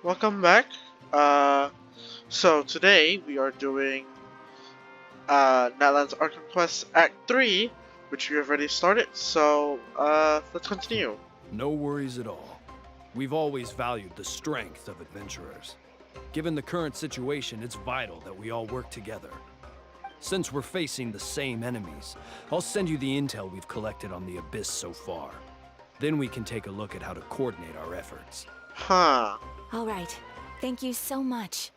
Welcome back. So today we are doing Natlan's Archon Quest Act 3, which we have already started, so let's continue. No worries at all. We've always valued the strength of adventurers. Given the current situation, it's vital that we all work together. Since we're facing the same enemies, I'll send you the intel we've collected on the Abyss so far. Then we can take a look at how to coordinate our efforts. Huh. All right. Thank you so much.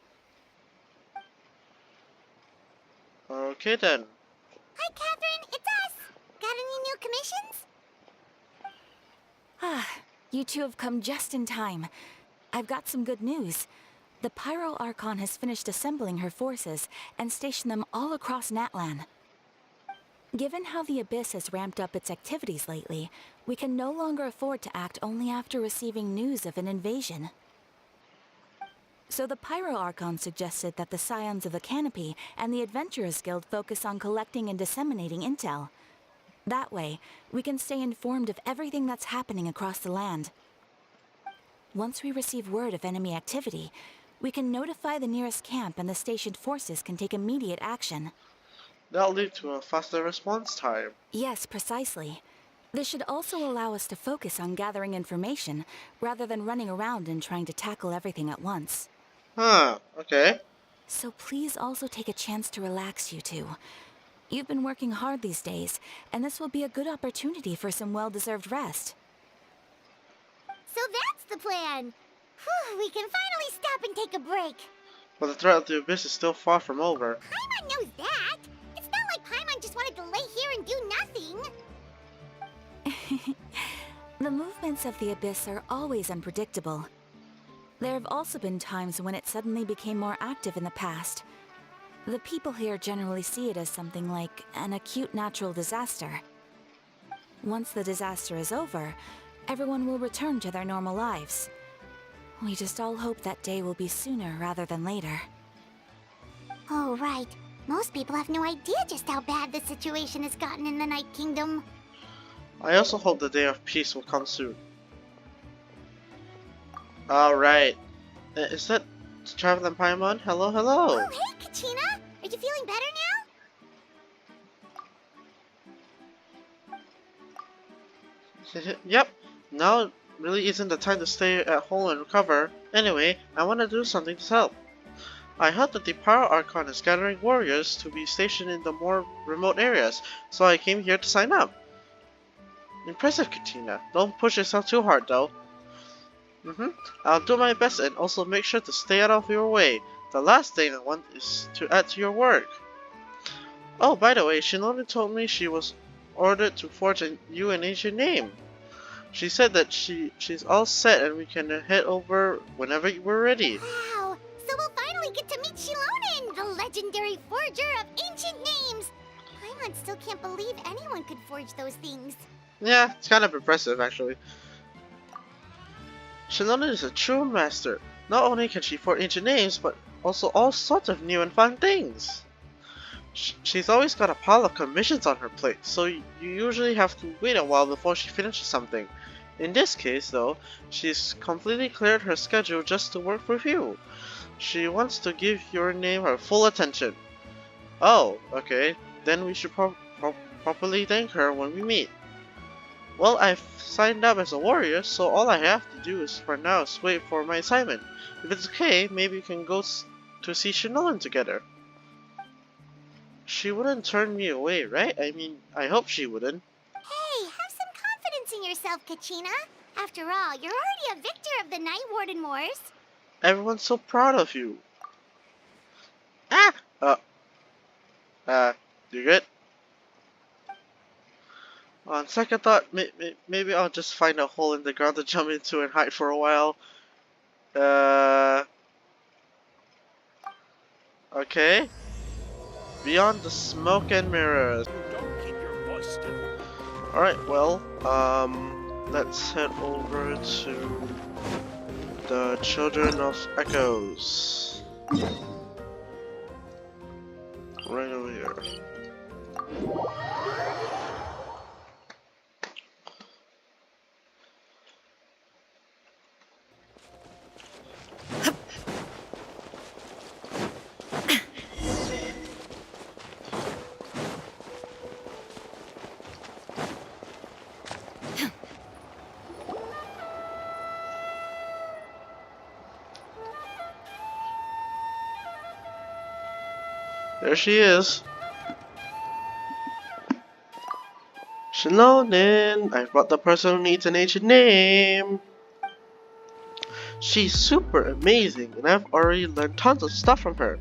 Okay then. Hi, Catherine. It's us. Got any new commissions? You two have come just in time. I've got some good news. The Pyro Archon has finished assembling her forces and stationed them all across Natlan. Given how the Abyss has ramped up its activities lately, we can no longer afford to act only after receiving news of an invasion. So the Pyro Archon suggested that the Scions of the Canopy and the Adventurers Guild focus on collecting and disseminating intel. That way, we can stay informed of everything that's happening across the land. Once we receive word of enemy activity, we can notify the nearest camp and the stationed forces can take immediate action. That'll lead to a faster response time. Yes, precisely. This should also allow us to focus on gathering information, rather than running around and trying to tackle everything at once. Huh, okay. So please also take a chance to relax, you two. You've been working hard these days, and this will be a good opportunity for some well-deserved rest. So that's the plan. Whew, we can finally stop and take a break. But the threat of the Abyss is still far from over. Paimon knows that. It's not like Paimon just wanted to lay here and do nothing. The movements of the Abyss are always unpredictable. There have also been times when it suddenly became more active in the past. The people here generally see it as something like an acute natural disaster. Once the disaster is over, everyone will return to their normal lives. We just all hope that day will be sooner rather than later. Oh, right. Most people have no idea just how bad the situation has gotten in the Night Kingdom. I also hope the day of peace will come soon. Alright. Is that Traveling Paimon? Hello, hello! Oh, hey, Kachina! Are you feeling better now? Yep. Now really isn't the time to stay at home and recover. Anyway, I want to do something to help. I heard that the Pyro Archon is gathering warriors to be stationed in the more remote areas, so I came here to sign up. Impressive, Katina. Don't push yourself too hard, though. I'll do my best and also make sure to stay out of your way. The last thing I want is to add to your work. Oh, by the way, Shinone told me she was ordered to forge you an ancient name. She said that she's all set and we can head over whenever we're ready. Wow! So we'll finally get to meet Shilonen, the legendary forger of ancient names! Paimon still can't believe anyone could forge those things. Yeah, it's kind of impressive actually. Shinone is a true master. Not only can she forge ancient names, but also all sorts of new and fun things. She's always got a pile of commissions on her plate, so you usually have to wait a while before she finishes something. In this case, though, she's completely cleared her schedule just to work with you. She wants to give your name her full attention. Oh, okay. Then we should properly thank her when we meet. Well, I've signed up as a warrior, so all I have to do is for now is wait for my assignment. If it's okay, maybe we can go to see Shinolan together. She wouldn't turn me away, right? I mean, I hope she wouldn't. Hey, have some confidence in yourself, Kachina. After all, you're already a victor of the Night Warden Wars. Everyone's so proud of you. You good? On second thought, maybe I'll just find a hole in the ground to jump into and hide for a while. Okay. Beyond the smoke and mirrors. Alright, well, let's head over to the Children of Echoes. Right over here. There she is. Shilonen, I brought the person who needs an ancient name. She's super amazing, and I've already learned tons of stuff from her.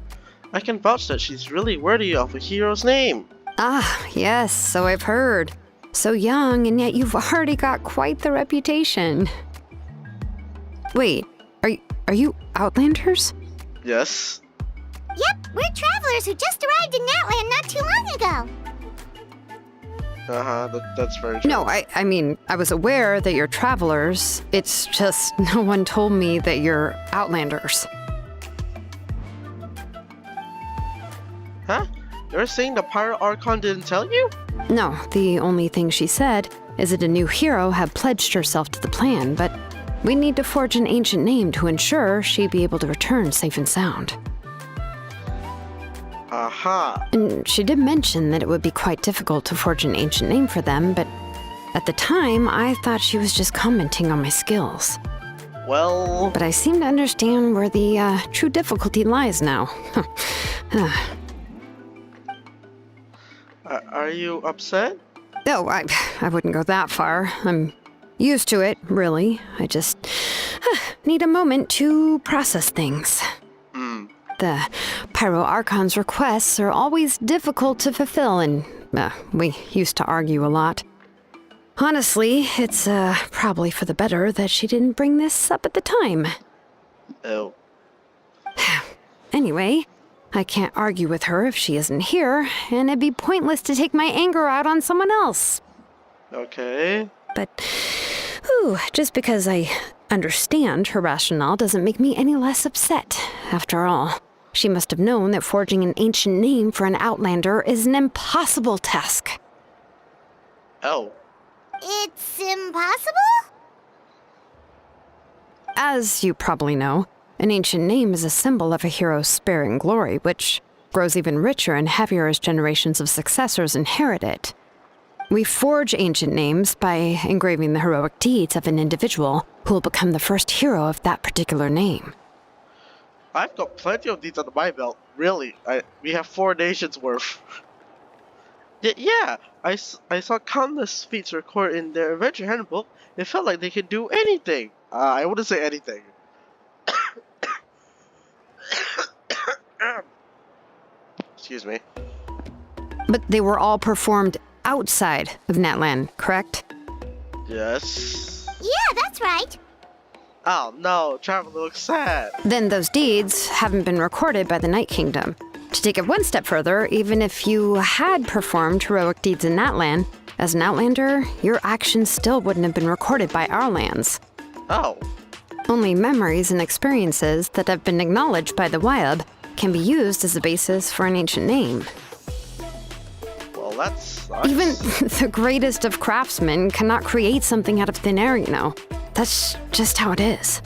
I can vouch that she's really worthy of a hero's name. Ah, yes, so I've heard. So young, and yet you've already got quite the reputation. Wait, are you Outlanders? Yes. Yep, we're travelers who just arrived in Natlan not too long ago. That's very true. No, I mean, I was aware that you're travelers. It's just no one told me that you're Outlanders. Huh? You're saying the Pirate Archon didn't tell you? No, the only thing she said is that a new hero had pledged herself to the plan, but we need to forge an ancient name to ensure she'd be able to return safe and sound. Aha. And she did mention that it would be quite difficult to forge an ancient name for them, but at the time, I thought she was just commenting on my skills. Well... But I seem to understand where the true difficulty lies now. Are you upset? No, I wouldn't go that far. I'm used to it, really. I just need a moment to process things. The Pyro Archon's requests are always difficult to fulfill, and we used to argue a lot. Honestly, it's probably for the better that she didn't bring this up at the time. Oh. Anyway, I can't argue with her if she isn't here, and it'd be pointless to take my anger out on someone else. Okay. But, just because I understand her rationale doesn't make me any less upset. After all, she must have known that forging an ancient name for an Outlander is an impossible task. Oh. It's impossible? As you probably know, an ancient name is a symbol of a hero's sparing glory, which grows even richer and heavier as generations of successors inherit it. We forge ancient names by engraving the heroic deeds of an individual who will become the first hero of that particular name. I've got plenty of these under my belt. Really, we have 4 nations worth. Yeah, I saw countless feats recorded in their adventure handbook. It felt like they could do anything. I wouldn't say anything. Excuse me. But they were all performed outside of Natlan, correct? Yes. Yeah, that's right. Oh no, Traveler looks sad. Then those deeds haven't been recorded by the Night Kingdom. To take it one step further, even if you had performed heroic deeds in Natlan, as an Outlander, your actions still wouldn't have been recorded by our lands. Oh. Only memories and experiences that have been acknowledged by the Wyab can be used as a basis for an ancient name. Well, that sucks. Even the greatest of craftsmen cannot create something out of thin air, you know. That's just how it is.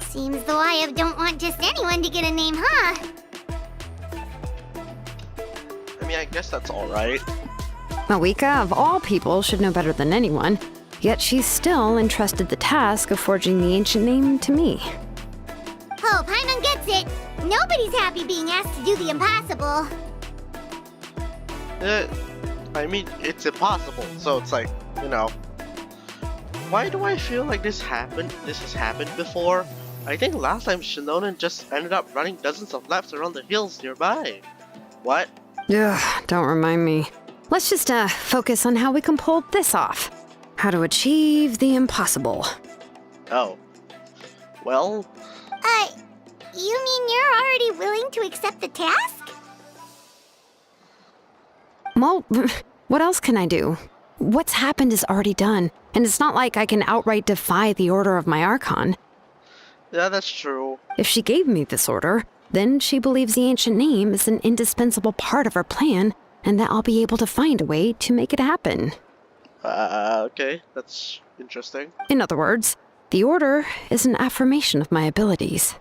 Seems the Wyab don't want just anyone to get a name, huh? I mean, I guess that's alright. Malika, of all people, should know better than anyone, yet she's still entrusted the task of forging the ancient name to me. Oh, Paimon gets it. Nobody's happy being asked to do the impossible. I mean, it's impossible, so it's like, you know. Why do I feel like this has happened before? I think last time Shinonen just ended up running dozens of laps around the hills nearby. What? Ugh, don't remind me. Let's just focus on how we can pull this off. How to achieve the impossible. Oh. Well... You mean you're already willing to accept the task? Well, what else can I do? What's happened is already done, and it's not like I can outright defy the order of my Archon. Yeah, that's true. If she gave me this order, then she believes the ancient name is an indispensable part of her plan, and that I'll be able to find a way to make it happen. Okay, that's interesting. In other words, the order is an affirmation of my abilities.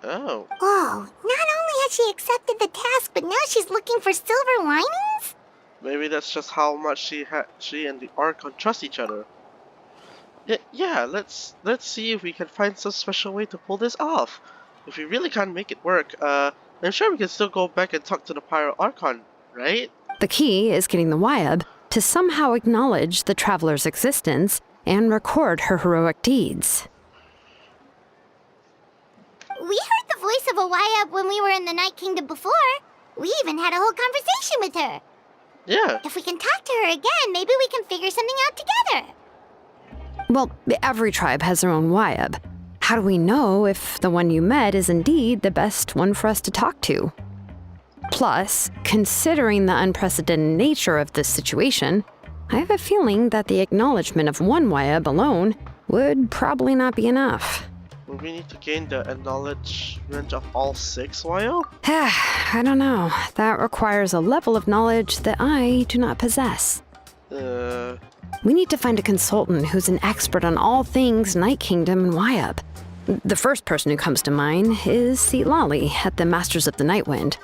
Oh. Oh, not only has she accepted the task, but now she's looking for silver linings? Maybe that's just how much she and the Archon trust each other. Yeah, let's see if we can find some special way to pull this off. if we really can't make it work, I'm sure we can still go back and talk to the Pyro Archon, right? The key is getting the Wyab to somehow acknowledge the traveler's existence and record her heroic deeds. We heard the voice of a Wyab when we were in the Night Kingdom before. We even had a whole conversation with her. Yeah. If we can talk to her again, maybe we can figure something out together. Well, every tribe has their own Wyab. How do we know if the one you met is indeed the best one for us to talk to? Plus, considering the unprecedented nature of this situation, I have a feeling that the acknowledgement of one Wyab alone would probably not be enough. Will we need to gain the acknowledgement of all 6 YO? I don't know. That requires a level of knowledge that I do not possess. We need to find a consultant who's an expert on all things Night Kingdom and Wyab. The first person who comes to mind is Lali at the Masters of the Nightwind.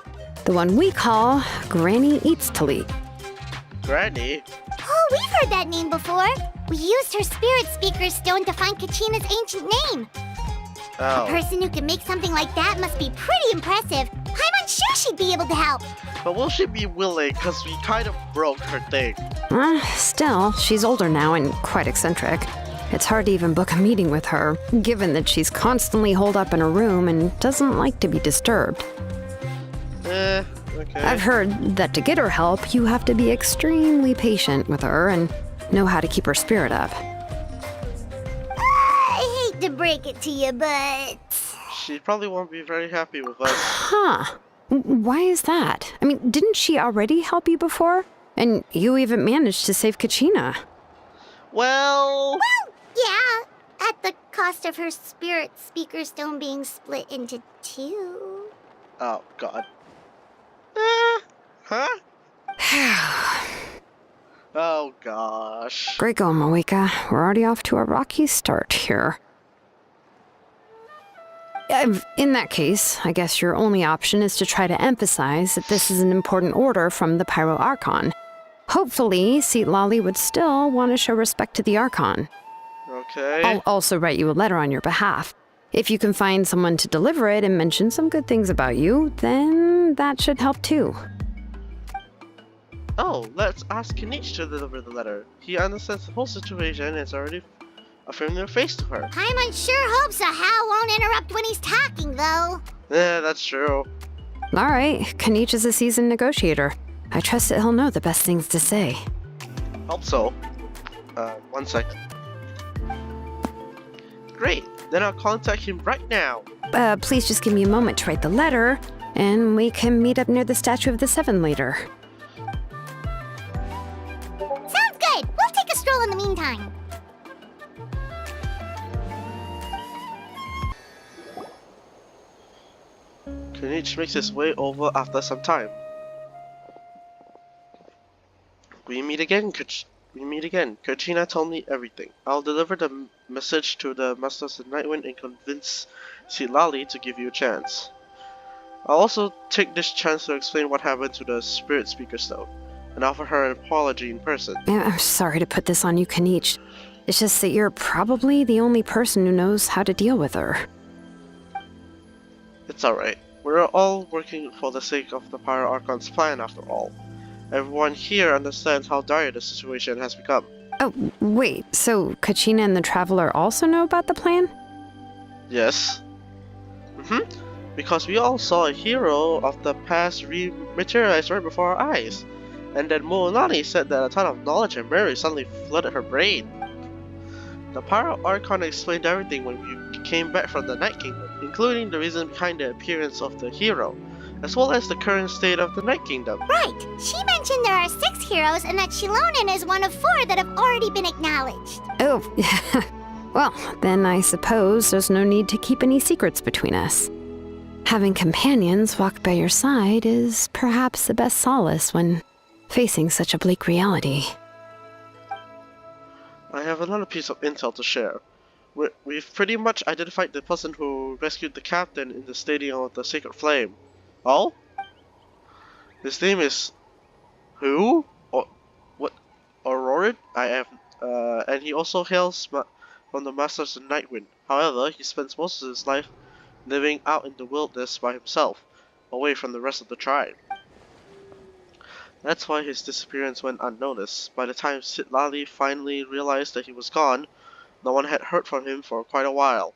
The one we call Granny Eats Talit. Granny? Oh, we've heard that name before. We used her spirit speaker stone to find Kachina's ancient name. Oh. A person who can make something like that must be pretty impressive. I'm unsure she'd be able to help. But will she be willing? Because we kind of broke her thing. Still, she's older now and quite eccentric. It's hard to even book a meeting with her, given that she's constantly holed up in her room and doesn't like to be disturbed. Okay. I've heard that to get her help, you have to be extremely patient with her and know how to keep her spirit up. I hate to break it to you, but... She probably won't be very happy with us. Huh. Why is that? I mean, didn't she already help you before? And you even managed to save Kachina. Well, Yeah, at the cost of her spirit speaker stone being split into 2. oh god. Huh? Oh gosh. Great going, Moeka. We're already off to a rocky start here. In that case, I guess your only option is to try to emphasize that this is an important order from the Pyro Archon. Hopefully, Lali would still want to show respect to the Archon. Okay. I'll also write you a letter on your behalf. If you can find someone to deliver it and mention some good things about you, then that should help too. Oh, let's ask Kinich to deliver the letter. He understands the whole situation and is already a familiar face to her. Paimon sure hopes a Hal won't interrupt when he's talking, though. Yeah, that's true. Alright, Kanich is a seasoned negotiator. I trust that he'll know the best things to say. Hope so. 1 second. Great, then I'll contact him right now. Please just give me a moment to write the letter, and we can meet up near the Statue of the Seven later. Sounds good. We'll take a stroll in the meantime. Kinich makes his way over after some time. We meet again, Kachina told me everything. I'll deliver the message to the Masters of Nightwind and convince Lali to give you a chance. I'll also take this chance to explain what happened to the Spirit Speaker Stone, and offer her an apology in person. I'm sorry to put this on you, Kanich. It's just that you're probably the only person who knows how to deal with her. It's alright. We're all working for the sake of the Pyro Archon's plan after all. Everyone here understands how dire the situation has become. Oh, wait, so Kachina and the Traveler also know about the plan? Yes. Because we all saw a hero of the past re-materialize right before our eyes. And then Moonani said that a ton of knowledge and memory suddenly flooded her brain. The Pyro Archon explained everything when we came back from the Night Kingdom, including the reason behind the appearance of the hero, as well as the current state of the Night Kingdom. Right. She mentioned there are 6 heroes and that Shilonen is one of 4 that have already been acknowledged. Oh, well, then I suppose there's no need to keep any secrets between us. Having companions walk by your side is perhaps the best solace when facing such a bleak reality. I have another piece of intel to share. We've pretty much identified the person who rescued the captain in the Stadium of the Sacred Flame. Oh? His name is... who? Or... what? Aurorid? And he also hails from the Masters of Nightwind. However, he spends most of his life living out in the wilderness by himself, away from the rest of the tribe. That's why his disappearance went unnoticed. By the time Citlali finally realized that he was gone, no one had heard from him for quite a while.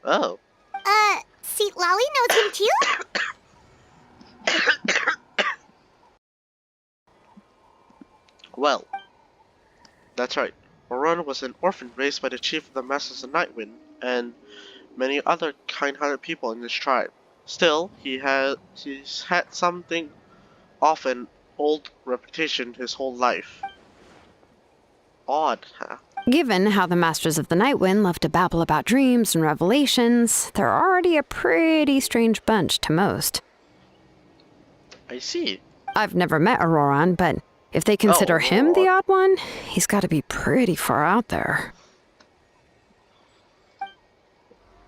Oh. Seat Lolly knows him too? Well, that's right. Oron was an orphan raised by the chief of the Masters of Nightwind and many other kind-hearted people in his tribe. Still, he's had something of an old reputation his whole life. Odd, huh? Given how the Masters of the Nightwind love to babble about dreams and revelations, they're already a pretty strange bunch to most. I see. I've never met Auroran, but if they consider him the odd one, he's got to be pretty far out there.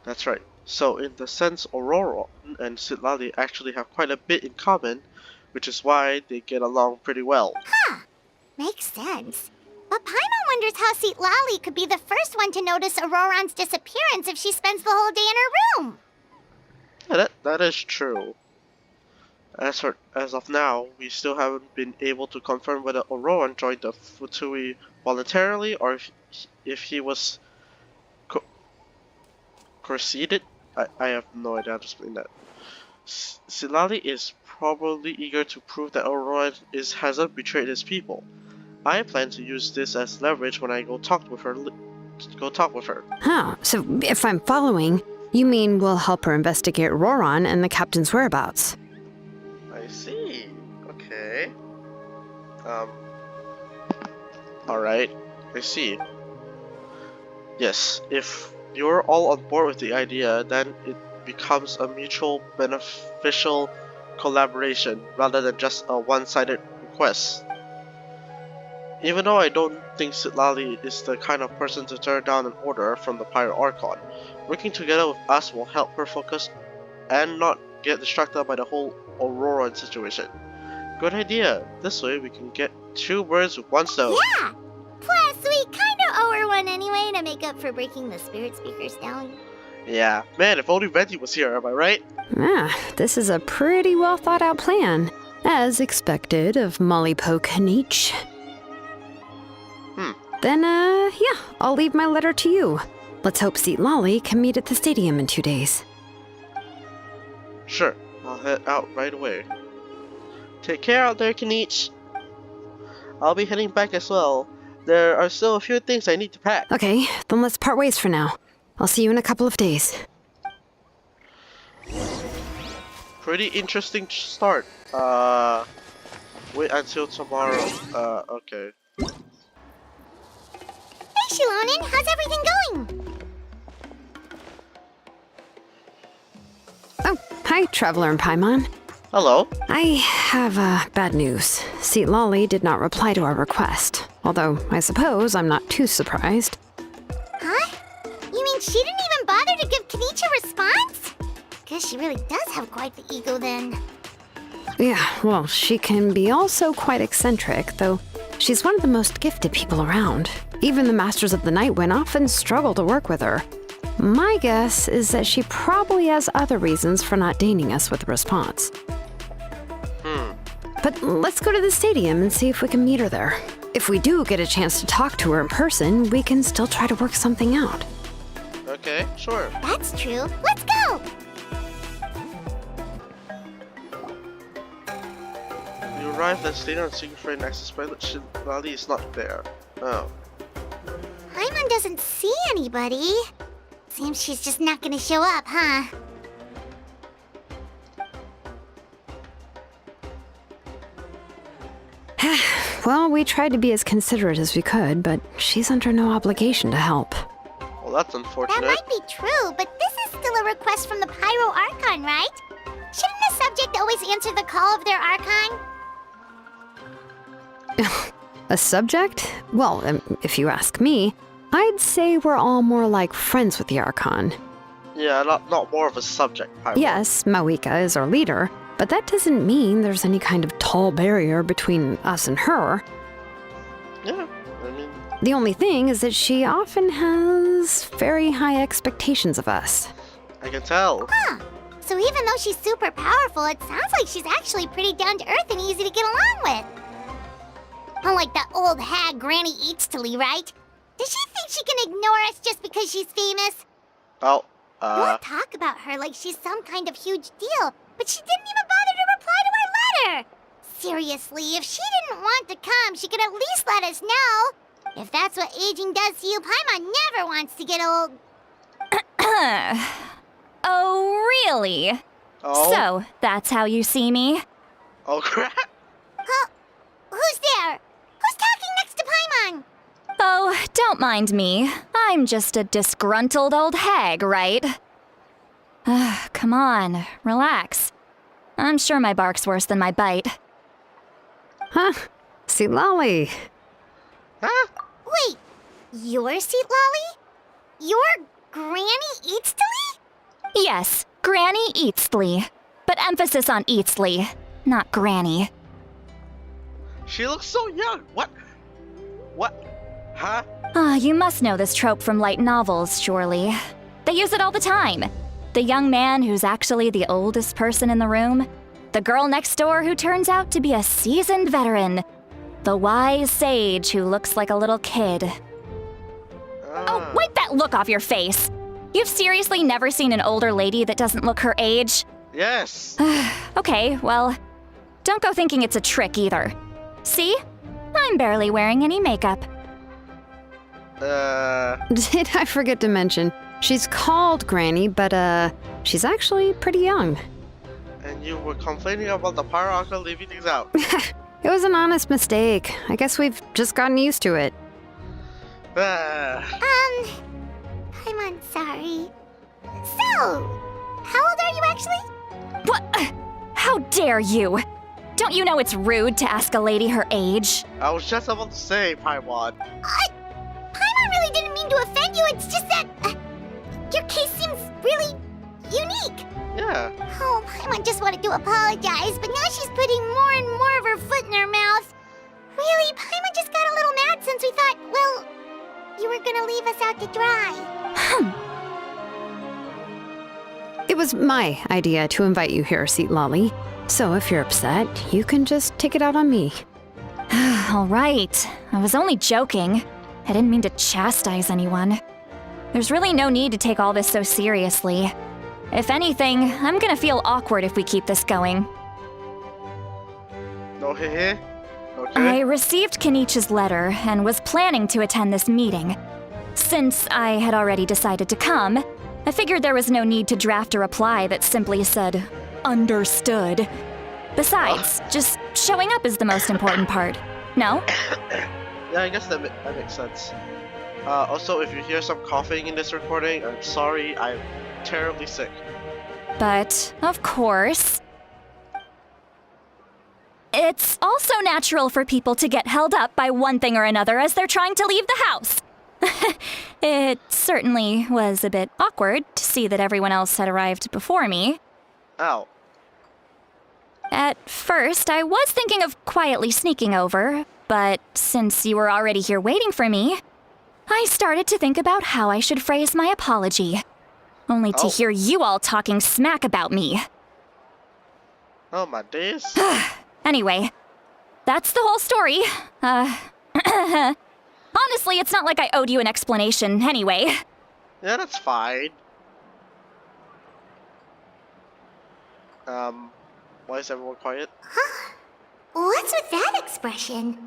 That's right. So in the sense, Aurora and Citlali actually have quite a bit in common, which is why they get along pretty well. Huh. Makes sense. But Paimon wonders how Seat Lolly could be the first one to notice Auroran's disappearance if she spends the whole day in her room. Yeah, that is true. As of now, we still haven't been able to confirm whether Auroran joined the Futui voluntarily or if he was coerced. I have no idea how to explain that. Citlali is probably eager to prove that Auroran hasn't betrayed his people. I plan to use this as leverage when I go talk with her. Huh, so if I'm following, you mean we'll help her investigate Auroran and the captain's whereabouts? I see. Okay. Alright. I see. Yes, if you're all on board with the idea, then it becomes a mutual beneficial collaboration rather than just a one-sided request. Even though I don't think Citlali is the kind of person to turn down an order from the Pirate Archon, working together with us will help her focus and not get distracted by the whole Aurora situation. Good idea. This way we can get two birds with one stone. Yeah! Plus, we kinda owe her one anyway to make up for breaking the spirit speakers down. Yeah. Man, if only Venti was here, am I right? Ah, this is a pretty well thought out plan. As expected of Molly Poke Kanich. Then, yeah, I'll leave my letter to you. Let's hope Seat Lolly can meet at the stadium in 2 days. Sure. I'll head out right away. Take care out there, Kanich. I'll be heading back as well. There are still a few things I need to pack. Okay, then let's part ways for now. I'll see you in a couple of days. Pretty interesting start. Wait until tomorrow. Okay. Hey, Shilonin, how's everything going? Oh, hi, Traveler and Paimon. Hello. I have bad news. Seat Lolly did not reply to our request. Although, I suppose I'm not too surprised. Huh? You mean she didn't even bother to give Kanich a response? Guess she really does have quite the ego then. Yeah, well, she can be also quite eccentric, though she's one of the most gifted people around. Even the Masters of the Nightwind often struggle to work with her. My guess is that she probably has other reasons for not deigning us with a response. But let's go to the stadium and see if we can meet her there. If we do get a chance to talk to her in person, we can still try to work something out. Okay, sure. That's true. Let's go! You arrived at the stadium and seeing your friend access pilot Citlali is not there. Oh. Paimon doesn't see anybody. Seems she's just not gonna show up, huh? Well, we tried to be as considerate as we could, but she's under no obligation to help. Well, that's unfortunate. That might be true, but this is still a request from the Pyro Archon, right? Shouldn't the subject always answer the call of their Archon? A subject? Well, if you ask me, I'd say we're all more like friends with the Archon. Yeah, not more of a subject, Pyro. Yes, Mawika is our leader, but that doesn't mean there's any kind of tall barrier between us and her. Yeah, I mean... The only thing is that she often has very high expectations of us. I can tell. Huh. So even though she's super powerful, it sounds like she's actually pretty down to earth and easy to get along with. Unlike that old hag Granny Eatstily, right? Does she think she can ignore us just because she's famous? Oh, You all talk about her like she's some kind of huge deal, but she didn't even bother to reply to our letter. Seriously, if she didn't want to come, she could at least let us know. If that's what aging does to you, Paimon never wants to get old. Oh, really? oh, So, that's how you see me? oh crap! Who's there? Who's talking next to Paimon? Oh, don't mind me. I'm just a disgruntled old hag, right? Come on, relax. I'm sure my bark's worse than my bite. Huh? See, Lolly. Huh? Wait, you're Seat Lolly? You're Granny Eatstily? Yes, Granny Eatsley. But emphasis on Eatsley, not Granny. She looks so young. What? What? Huh? You must know this trope from light novels, surely. They use it all the time. The young man who's actually the oldest person in the room. The girl next door who turns out to be a seasoned veteran. The wise sage who looks like a little kid. Oh, wipe that look off your face! You've seriously never seen an older lady that doesn't look her age? Yes. Okay, well, don't go thinking it's a trick either. See? I'm barely wearing any makeup. Did I forget to mention? She's called Granny, but she's actually pretty young. And you were complaining about the Pyro Archon leaving things out. It was an honest mistake. I guess we've just gotten used to it. I'm sorry. So, how old are you actually? What? How dare you? Don't you know it's rude to ask a lady her age? I was just about to say, Paimon. Paimon really didn't mean to offend you, it's just that your case seems really unique. Yeah. Oh, Paimon just wanted to apologize, but now she's putting more and more of her foot in her mouth. Really, Paimon just got a little mad since we thought, well, you were gonna leave us out to dry. It was my idea to invite you here, Seat Lolly. So if you're upset, you can just take it out on me. All right. I was only joking. I didn't mean to chastise anyone. There's really no need to take all this so seriously. If anything, I'm gonna feel awkward if we keep this going. No hehe. Okay. I received Kenichi's letter and was planning to attend this meeting. Since I had already decided to come, I figured there was no need to draft a reply that simply said, "Understood." Besides, just showing up is the most important part. No? Yeah, I guess that makes sense. Also, if you hear some coughing in this recording, I'm sorry, I'm terribly sick. But, of course, it's also natural for people to get held up by one thing or another as they're trying to leave the house. It certainly was a bit awkward to see that everyone else had arrived before me. Ow. At first, I was thinking of quietly sneaking over, but since you were already here waiting for me, I started to think about how I should phrase my apology. Only to hear you all talking smack about me. Oh my days. Anyway, that's the whole story. Honestly, it's not like I owed you an explanation anyway. Yeah, that's fine. Why is everyone quiet? Huh? What's with that expression?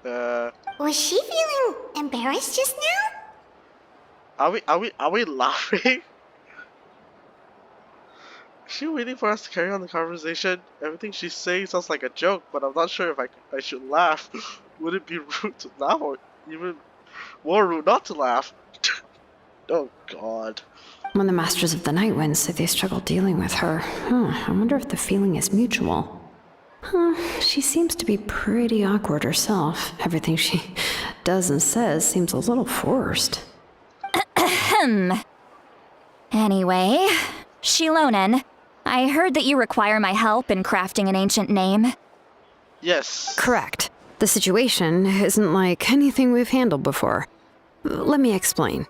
Was she feeling embarrassed just now? Are we laughing? Is she waiting for us to carry on the conversation? Everything she's saying sounds like a joke, but I'm not sure if I should laugh. Would it be rude to laugh, or even more rude not to laugh? Oh god. When the Masters of the Night Wind say they struggle dealing with her, I wonder if the feeling is mutual. She seems to be pretty awkward herself. Everything she does and says seems a little forced. Anyway, Shilonen, I heard that you require my help in crafting an ancient name. Yes. Correct. The situation isn't like anything we've handled before. Let me explain.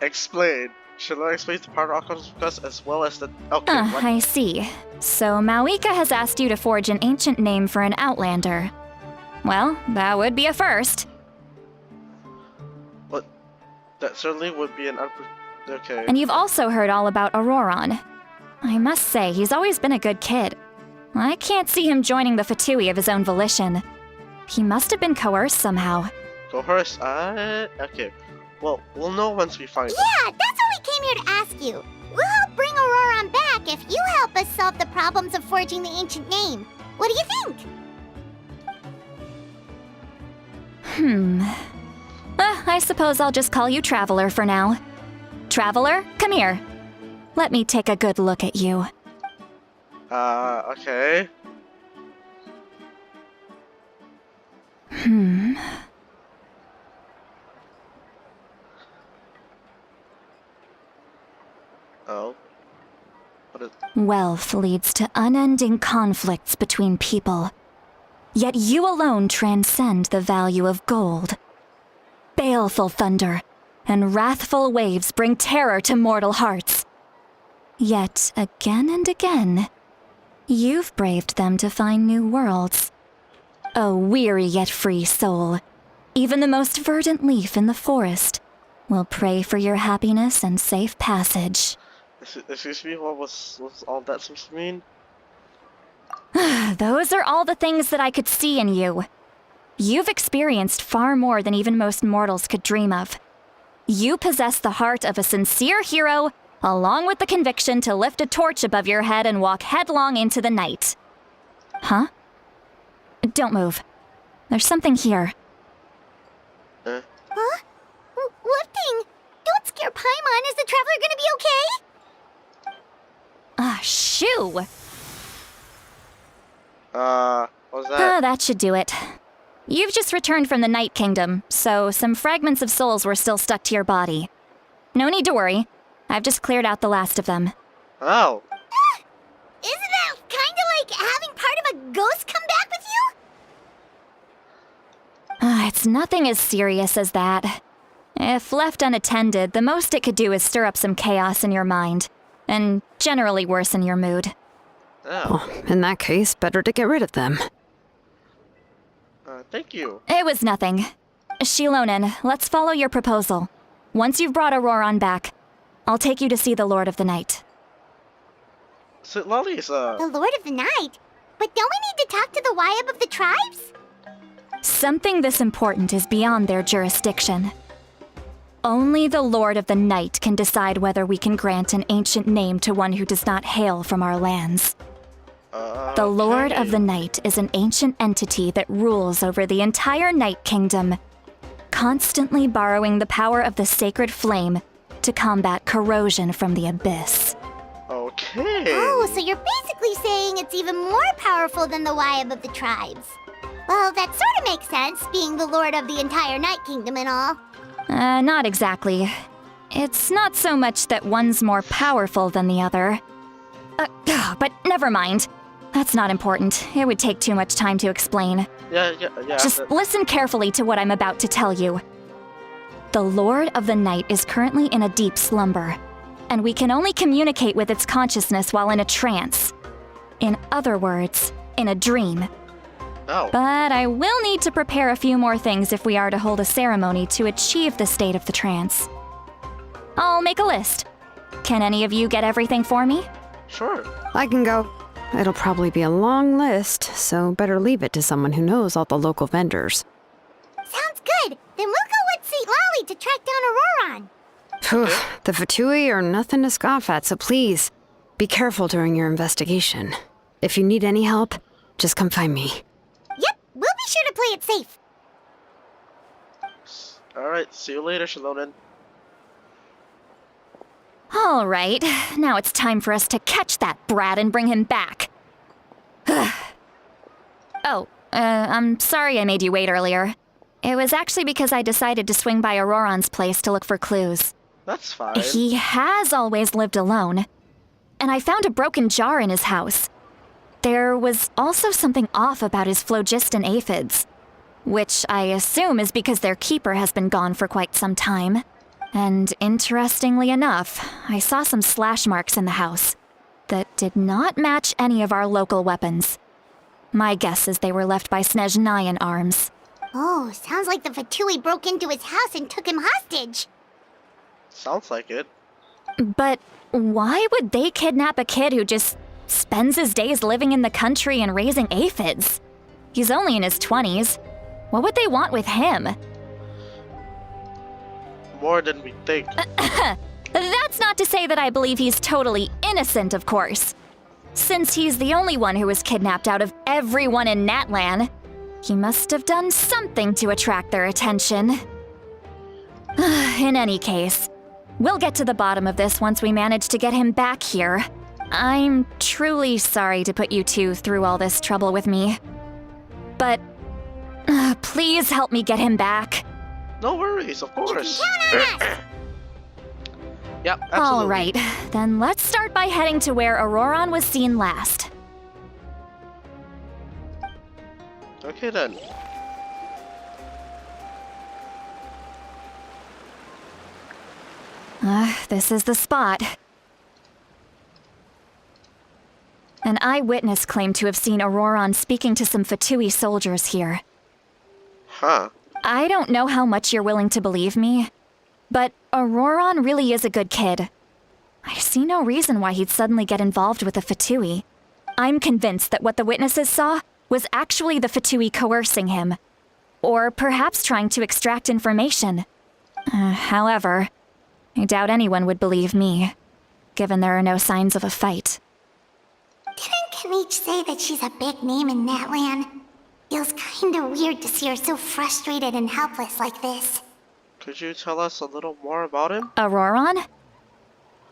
Explain. Shalona explains the Power Archon's request as well as the... Okay, what? I see. So Mawika has asked you to forge an ancient name for an Outlander. Well, that would be a first. But that certainly would be an okay. And you've also heard all about Auroron. I must say, he's always been a good kid. I can't see him joining the Fatui of his own volition. He must have been coerced somehow. Coerced? Okay. Well, we'll know once we find him. Yeah, that's why we came here to ask you. We'll help bring Auroron back if you help us solve the problems of forging the ancient name. What do you think? I suppose I'll just call you Traveler for now. Traveler, come here. Let me take a good look at you. Okay. Oh. What is... Wealth leads to unending conflicts between people. Yet you alone transcend the value of gold. Baleful thunder and wrathful waves bring terror to mortal hearts. Yet again and again, you've braved them to find new worlds. O weary yet free soul, even the most verdant leaf in the forest will pray for your happiness and safe passage. Excuse me, what's all that supposed to mean? Those are all the things that I could see in you. You've experienced far more than even most mortals could dream of. You possess the heart of a sincere hero, along with the conviction to lift a torch above your head and walk headlong into the night. Huh? Don't move. There's something here. Huh? What thing? Don't scare Paimon. Is the Traveler gonna be okay? Shoo! What was that? That should do it. You've just returned from the Night Kingdom, so some fragments of souls were still stuck to your body. No need to worry. I've just cleared out the last of them. Oh. Isn't that kinda like having part of a ghost come back with you? It's nothing as serious as that. If left unattended, the most it could do is stir up some chaos in your mind, and generally worsen your mood. Oh. Well, in that case, better to get rid of them. Thank you. It was nothing. Shilonen, let's follow your proposal. Once you've brought Auroron back, I'll take you to see the Lord of the Night. Citlali's, The Lord of the Night? But don't we need to talk to the Wyab of the tribes? Something this important is beyond their jurisdiction. Only the Lord of the Night can decide whether we can grant an ancient name to one who does not hail from our lands. The Lord of the Night is an ancient entity that rules over the entire Night Kingdom, constantly borrowing the power of the sacred flame to combat corrosion from the abyss. Okay. Oh, so you're basically saying it's even more powerful than the Wyab of the tribes. Well, that sort of makes sense, being the Lord of the entire Night Kingdom and all. Not exactly. It's not so much that one's more powerful than the other. But never mind. That's not important. It would take too much time to explain. Yeah. Just listen carefully to what I'm about to tell you. The Lord of the Night is currently in a deep slumber, and we can only communicate with its consciousness while in a trance. In other words, in a dream. Oh. But I will need to prepare a few more things if we are to hold a ceremony to achieve the state of the trance. I'll make a list. Can any of you get everything for me? Sure. I can go. It'll probably be a long list, so better leave it to someone who knows all the local vendors. Sounds good. Then we'll go with St. Lolly to track down Auroron. Phew, the Fatui are nothing to scoff at, so please, be careful during your investigation. If you need any help, just come find me. Yep, we'll be sure to play it safe. Alright, see you later, Shilonen. All right, now it's time for us to catch that brat and bring him back. I'm sorry I made you wait earlier. It was actually because I decided to swing by Auroron's place to look for clues. That's fine. He has always lived alone, and I found a broken jar in his house. There was also something off about his phlogiston aphids, which I assume is because their keeper has been gone for quite some time. And interestingly enough, I saw some slash marks in the house that did not match any of our local weapons. My guess is they were left by Snezhnayan arms. Oh, sounds like the Fatui broke into his house and took him hostage. Sounds like it. But why would they kidnap a kid who just spends his days living in the country and raising aphids? He's only in his 20s. What would they want with him? More than we think. That's not to say that I believe he's totally innocent, of course. Since he's the only one who was kidnapped out of everyone in Natlan, he must have done something to attract their attention. In any case, we'll get to the bottom of this once we manage to get him back here. I'm truly sorry to put you two through all this trouble with me. But please help me get him back. No worries, of course. Yep, absolutely. All right, then let's start by heading to where Auroran was seen last. Okay then. This is the spot. An eyewitness claimed to have seen Auroran speaking to some Fatui soldiers here. Huh. I don't know how much you're willing to believe me, but Auroran really is a good kid. I see no reason why he'd suddenly get involved with the Fatui. I'm convinced that what the witnesses saw was actually the Fatui coercing him, or perhaps trying to extract information. However, I doubt anyone would believe me, given there are no signs of a fight. Didn't Kanich say that she's a big name in Natlan? Feels kinda weird to see her so frustrated and helpless like this. Could you tell us a little more about him? Auroran?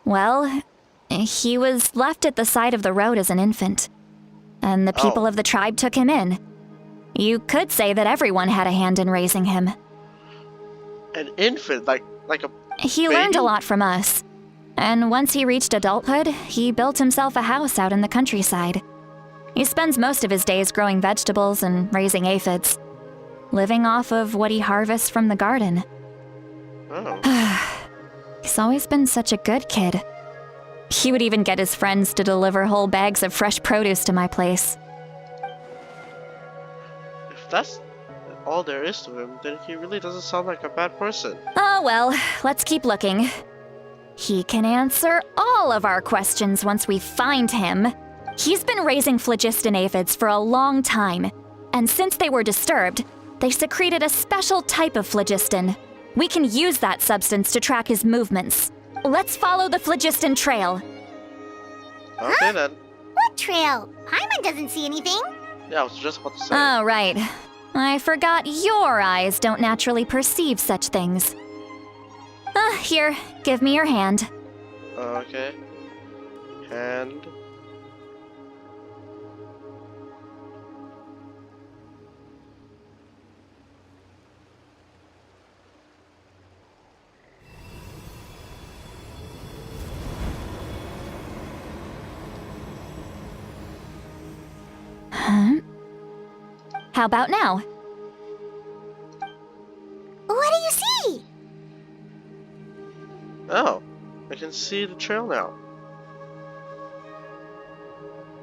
Well, he was left at the side of the road as an infant, and the people of the tribe took him in. You could say that everyone had a hand in raising him. An infant, like a He baby? learned a lot from us, and once he reached adulthood, he built himself a house out in the countryside. He spends most of his days growing vegetables and raising aphids, living off of what he harvests from the garden. Oh. He's always been such a good kid. He would even get his friends to deliver whole bags of fresh produce to my place. If that's all there is to him, then he really doesn't sound like a bad person. Oh well, let's keep looking. He can answer all of our questions once we find him. He's been raising phlogiston aphids for a long time, and since they were disturbed, they secreted a special type of phlogiston. We can use that substance to track his movements. Let's follow the phlogiston trail. Okay then. What trail? Paimon doesn't see anything. Yeah, I was just about to say. Oh, right. I forgot your eyes don't naturally perceive such things. Here, give me your hand. Okay. And... How about now? What do you see? Oh, I can see the trail now.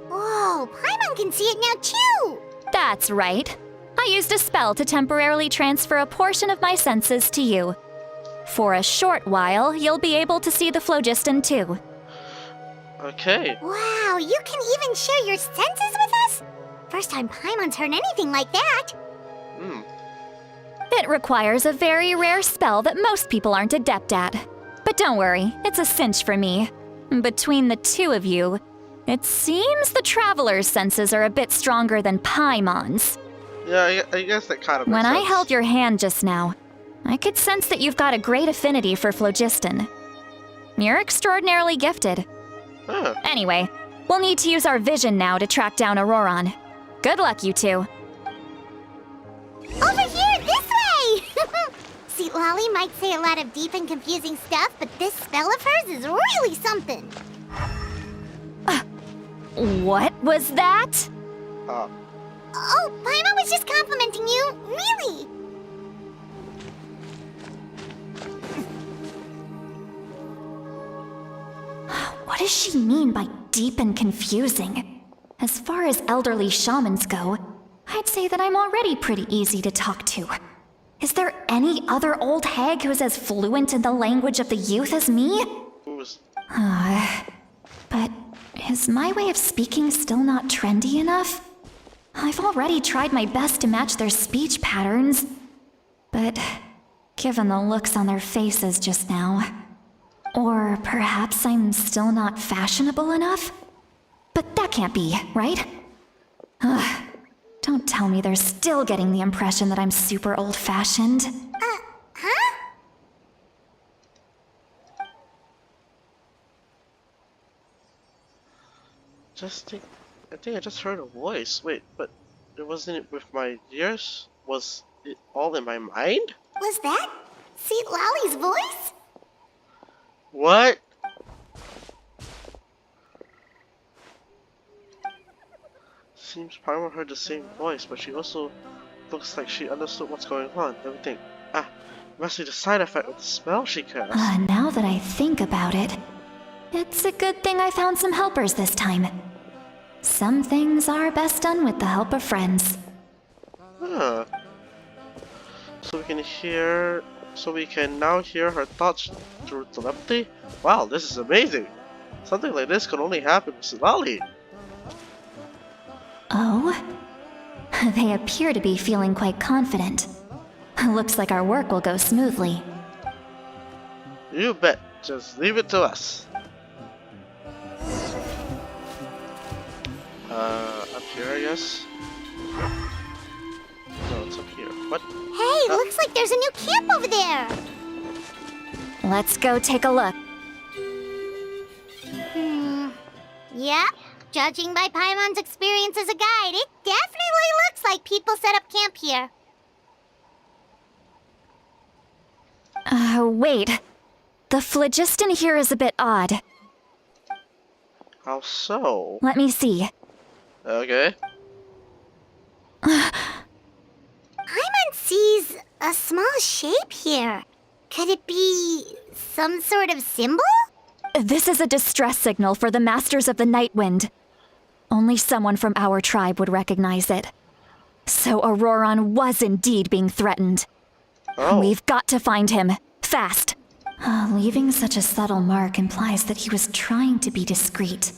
Whoa, Paimon can see it now too! That's right. I used a spell to temporarily transfer a portion of my senses to you. For a short while, you'll be able to see the phlogiston too. Okay. Wow, you can even share your senses with us? First time Paimon's heard anything like that. Hmm. It requires a very rare spell that most people aren't adept at. But don't worry, it's a cinch for me. Between the two of you, it seems the Traveler's senses are a bit stronger than Paimon's. Yeah, I guess that kind of makes When I sense. held your hand just now, I could sense that you've got a great affinity for phlogiston. You're extraordinarily gifted. Huh. Anyway, we'll need to use our vision now to track down Auroran. Good luck, you two. Over here, this way! See, Lolly might say a lot of deep and confusing stuff, but this spell of hers is really something. What was that? Oh, Paimon was just complimenting you, really. What does she mean by deep and confusing? As far as elderly shamans go, I'd say that I'm already pretty easy to talk to. Is there any other old hag who's as fluent in the language of the youth as me? Who's... But is my way of speaking still not trendy enough? I've already tried my best to match their speech patterns. But given the looks on their faces just now... Or perhaps I'm still not fashionable enough? But that can't be, right? Ugh. Don't tell me they're still getting the impression that I'm super old-fashioned. Huh? I think I just heard a voice. Wait, but it wasn't with my ears? Was it all in my mind? Was that St. Lally's voice? What? Seems Parma heard the same voice, but she also looks like she understood what's going on. Let me think. Must be the side effect of the spell she cast. Now that I think about it, it's a good thing I found some helpers this time. Some things are best done with the help of friends. Huh. So we can now hear her thoughts through telepathy? Wow, this is amazing! Something like this could only happen with Silali. Oh? They appear to be feeling quite confident. Looks like our work will go smoothly. You bet. Just leave it to us. Up here, I guess? No, it's up here. What? Hey, looks like there's a new camp over there! Let's go take a look. Yeah, judging by Paimon's experience as a guide, it definitely looks like people set up camp here. Wait. The phlogiston here is a bit odd. How so? Let me see. Okay. Paimon sees a small shape here. Could it be some sort of symbol? This is a distress signal for the Masters of the Night Wind. Only someone from our tribe would recognize it. So Auroron was indeed being threatened. Oh. We've got to find him. Fast. Leaving such a subtle mark implies that he was trying to be discreet.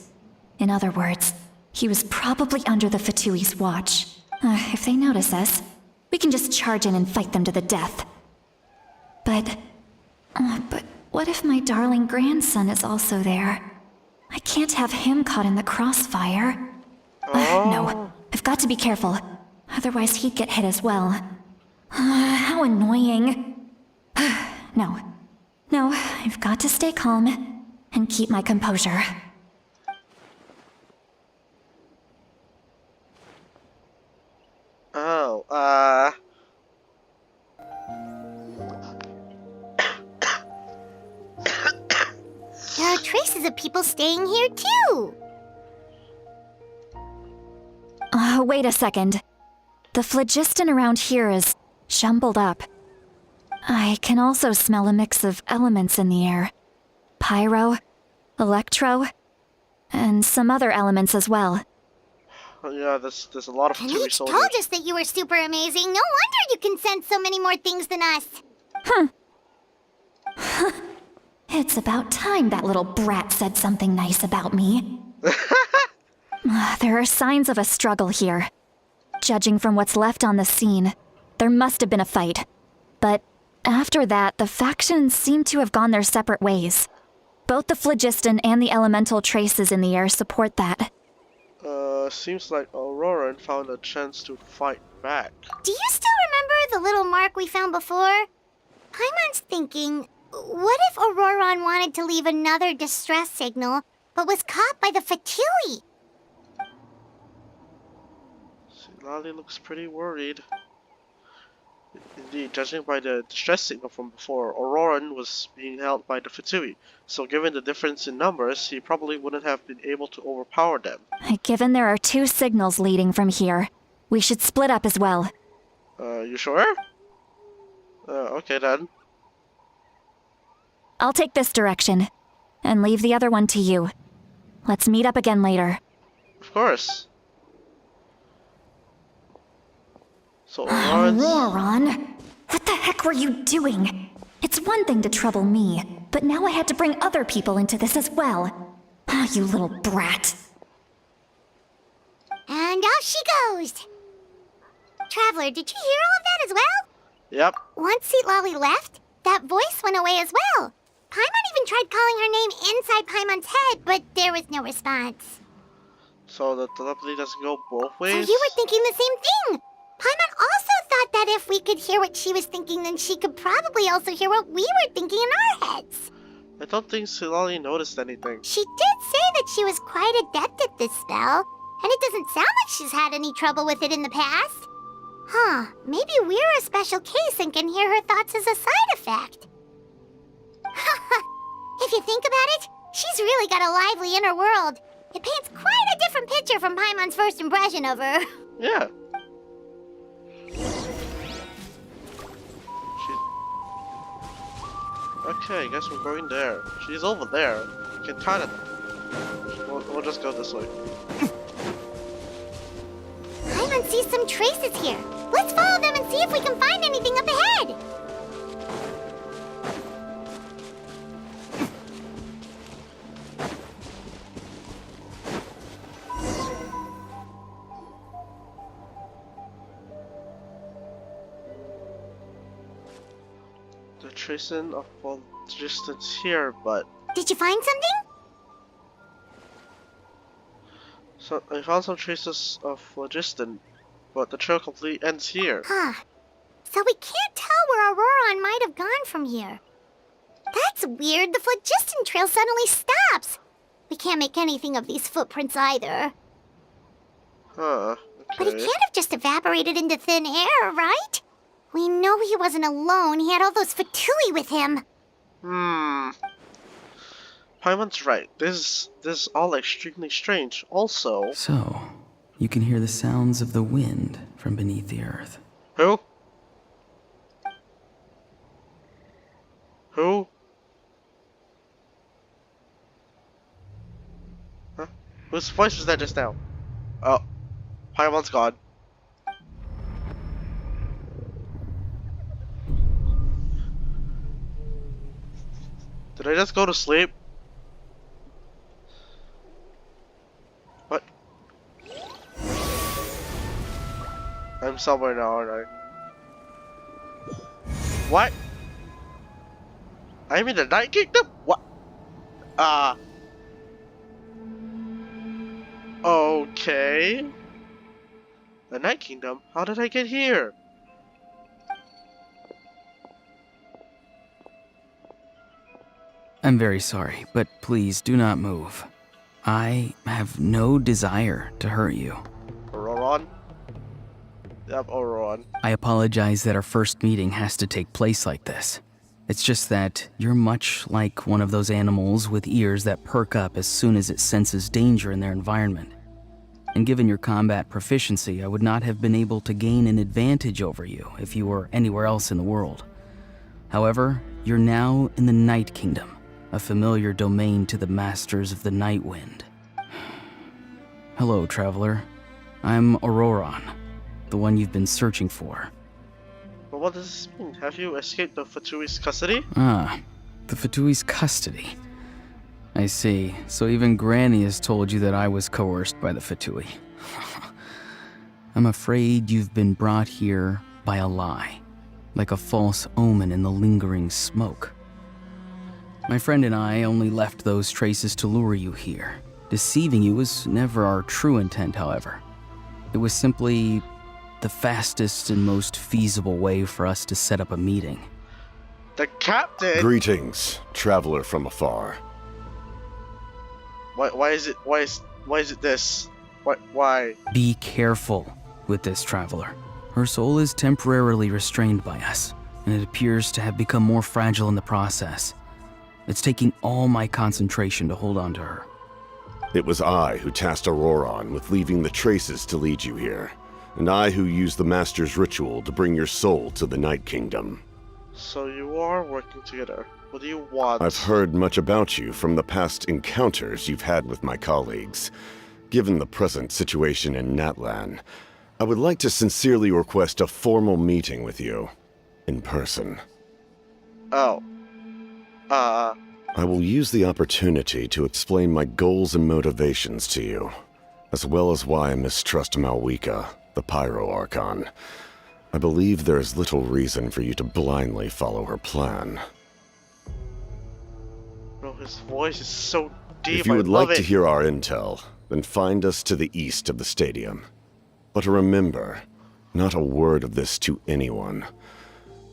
In other words, he was probably under the Fatui's watch. If they notice us, we can just charge in and fight them to the death. But what if my darling grandson is also there? I can't have him caught in the crossfire. No, I've got to be careful. Otherwise he'd get hit as well. How annoying. No, I've got to stay calm and keep my composure. Oh, There are traces of people staying here too. Wait a second. The phlogiston around here is jumbled up. I can also smell a mix of elements in the air. Pyro, electro, and some other elements as well. yeah, there's a lot of And Fatui each soldiers. told us that you were super amazing. No wonder you can sense so many more things than us. It's about time that little brat said something nice about me. There are signs of a struggle here. Judging from what's left on the scene, there must have been a fight. But after that, the factions seem to have gone their separate ways. Both the phlogiston and the elemental traces in the air support that. Seems like Aurora found a chance to fight back. Do you still remember the little mark we found before? Paimon's thinking, what if Auroron wanted to leave another distress signal, but was caught by the Fatui? Lali looks pretty worried. Indeed, judging by the distress signal from before, Auroran was being held by the Fatui, so given the difference in numbers, he probably wouldn't have been able to overpower them. Given there are 2 signals leading from here, we should split up as well. You sure? Okay then. I'll take this direction, and leave the other one to you. Let's meet up again later. Of course. So Aurora's... Auroran, what the heck were you doing? It's one thing to trouble me, but now I had to bring other people into this as well. Ah, you little brat. And off she goes. Traveler, did you hear all of that as well? Yep. Once Lolly left, that voice went away as well. Paimon even tried calling her name inside Paimon's head, but there was no response. So the telepathy doesn't go both ways? So you were thinking the same thing. Paimon also thought that if we could hear what she was thinking, then she could probably also hear what we were thinking in our heads. I don't think Silali noticed anything. She did say that she was quite adept at this spell, and it doesn't sound like she's had any trouble with it in the past. Huh, maybe we're a special case and can hear her thoughts as a side effect. If you think about it, she's really got a lively inner world. It paints quite a different picture from Paimon's first impression of her. Yeah. Okay, I guess we're going there. She's over there. We can kind of... We'll just go this way. Paimon sees some traces here. Let's follow them and see if we can find anything up ahead. The tracing of full distance here, but... Did you find something? So I found some traces of phlogiston, but the trail completely ends here. Huh. So we can't tell where Auroran might have gone from here. That's weird. The phlogiston trail suddenly stops. We can't make anything of these footprints either. Huh, But he okay. can't have just evaporated into thin air, right? We know he wasn't alone. He had all those Fatui with him. Paimon's right. This is all extremely strange. Also... So, you can hear the sounds of the wind from beneath the earth. Who? Who? Huh? Whose voice was that just now? Oh. Paimon's gone. Did I just go to sleep? What? I'm somewhere now, aren't I? What? I'm in the Night Kingdom? What? Okay. The Night Kingdom? How did I get here? I'm very sorry, but please do not move. I have no desire to hurt you. Auroran? Yep, Auroran. I apologize that our first meeting has to take place like this. It's just that you're much like one of those animals with ears that perk up as soon as it senses danger in their environment. And given your combat proficiency, I would not have been able to gain an advantage over you if you were anywhere else in the world. However, you're now in the Night Kingdom, a familiar domain to the masters of the Night Wind. Hello, traveler. I'm Auroran, the one you've been searching for. But what does this mean? Have you escaped the Fatui's custody? Ah, the Fatui's custody. I see. So even Granny has told you that I was coerced by the Fatui. I'm afraid you've been brought here by a lie, like a false omen in the lingering smoke. My friend and I only left those traces to lure you here. Deceiving you was never our true intent, however. It was simply the fastest and most feasible way for us to set up a meeting. The captain? Greetings, traveler from afar. Why is it this? Why? Be careful with this traveler. Her soul is temporarily restrained by us, and it appears to have become more fragile in the process. It's taking all my concentration to hold on to her. It was I who tasked Auroran with leaving the traces to lead you here, and I who used the Master's ritual to bring your soul to the Night Kingdom. So you are working together. What do you want? I've heard much about you from the past encounters you've had with my colleagues. Given the present situation in Natlan, I would like to sincerely request a formal meeting with you. In person. Oh. I will use the opportunity to explain my goals and motivations to you, as well as why I mistrust Malwika, the Pyro Archon. I believe there is little reason for you to blindly follow her plan. Bro, his voice is so deep. If you would I love like to it. hear our intel, then find us to the east of the stadium. But remember, not a word of this to anyone.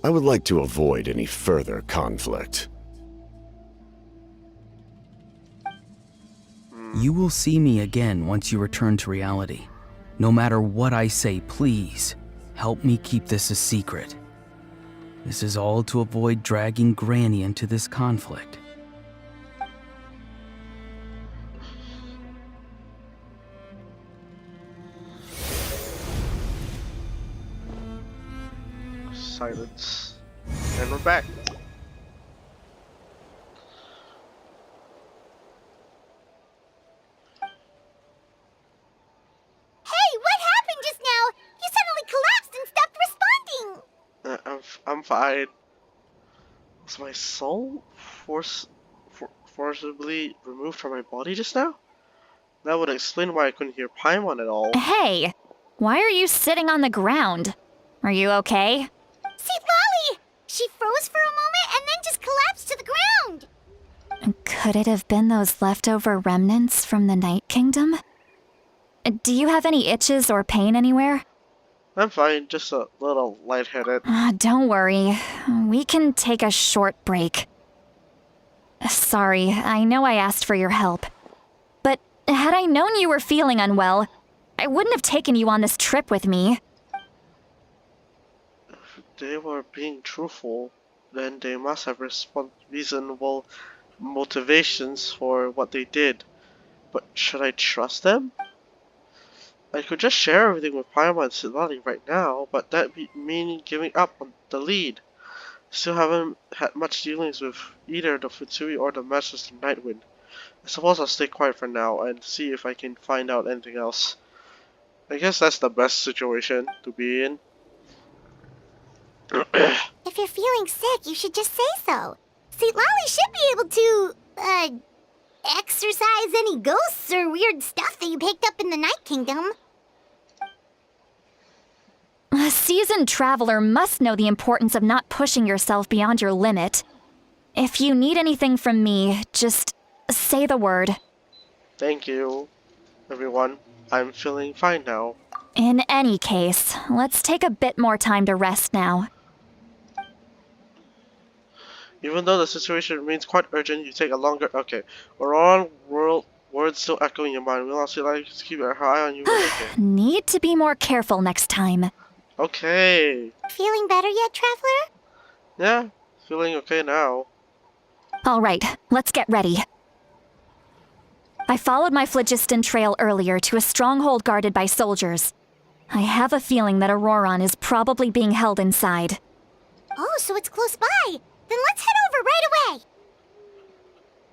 I would like to avoid any further conflict. You will see me again once you return to reality. No matter what I say, please, help me keep this a secret. This is all to avoid dragging Granny into this conflict. Silence. And we're back. Hey, what happened just now? You suddenly collapsed and stopped responding. I'm fine. Was my soul forcibly removed from my body just now? That would explain why I couldn't hear Paimon at all. Hey, why are you sitting on the ground? Are you okay? See, Lolly! She froze for a moment and then just collapsed to the ground. Could it have been those leftover remnants from the Night Kingdom? Do you have any itches or pain anywhere? I'm fine, just a little lightheaded. Don't worry. We can take a short break. Sorry, I know I asked for your help. But had I known you were feeling unwell, I wouldn't have taken you on this trip with me. If they were being truthful, then they must have reasonable motivations for what they did. But should I trust them? I could just share everything with Paimon and Silali right now, but that would mean giving up on the lead. Still haven't had much dealings with either the Futsui or the Masters of Nightwind. I suppose I'll stay quiet for now and see if I can find out anything else. I guess that's the best situation to be in. If you're feeling sick, you should just say so. See, Lolly should be able to, exorcise any ghosts or weird stuff that you picked up in the Night Kingdom. A seasoned traveler must know the importance of not pushing yourself beyond your limit. If you need anything from me, just say the word. Thank you, everyone. I'm feeling fine now. In any case, let's take a bit more time to rest now. Even though the situation remains quite urgent, you take a longer. Okay, we're on words still echoing in your mind. We'll also like to keep our eye on you. Okay. Need to be more careful next time. Okay. Feeling better yet, Traveler? Yeah, feeling okay now. All right, let's get ready. I followed my phlogiston trail earlier to a stronghold guarded by soldiers. I have a feeling that Auroron is probably being held inside. Oh, so it's close by. Then let's head over right away.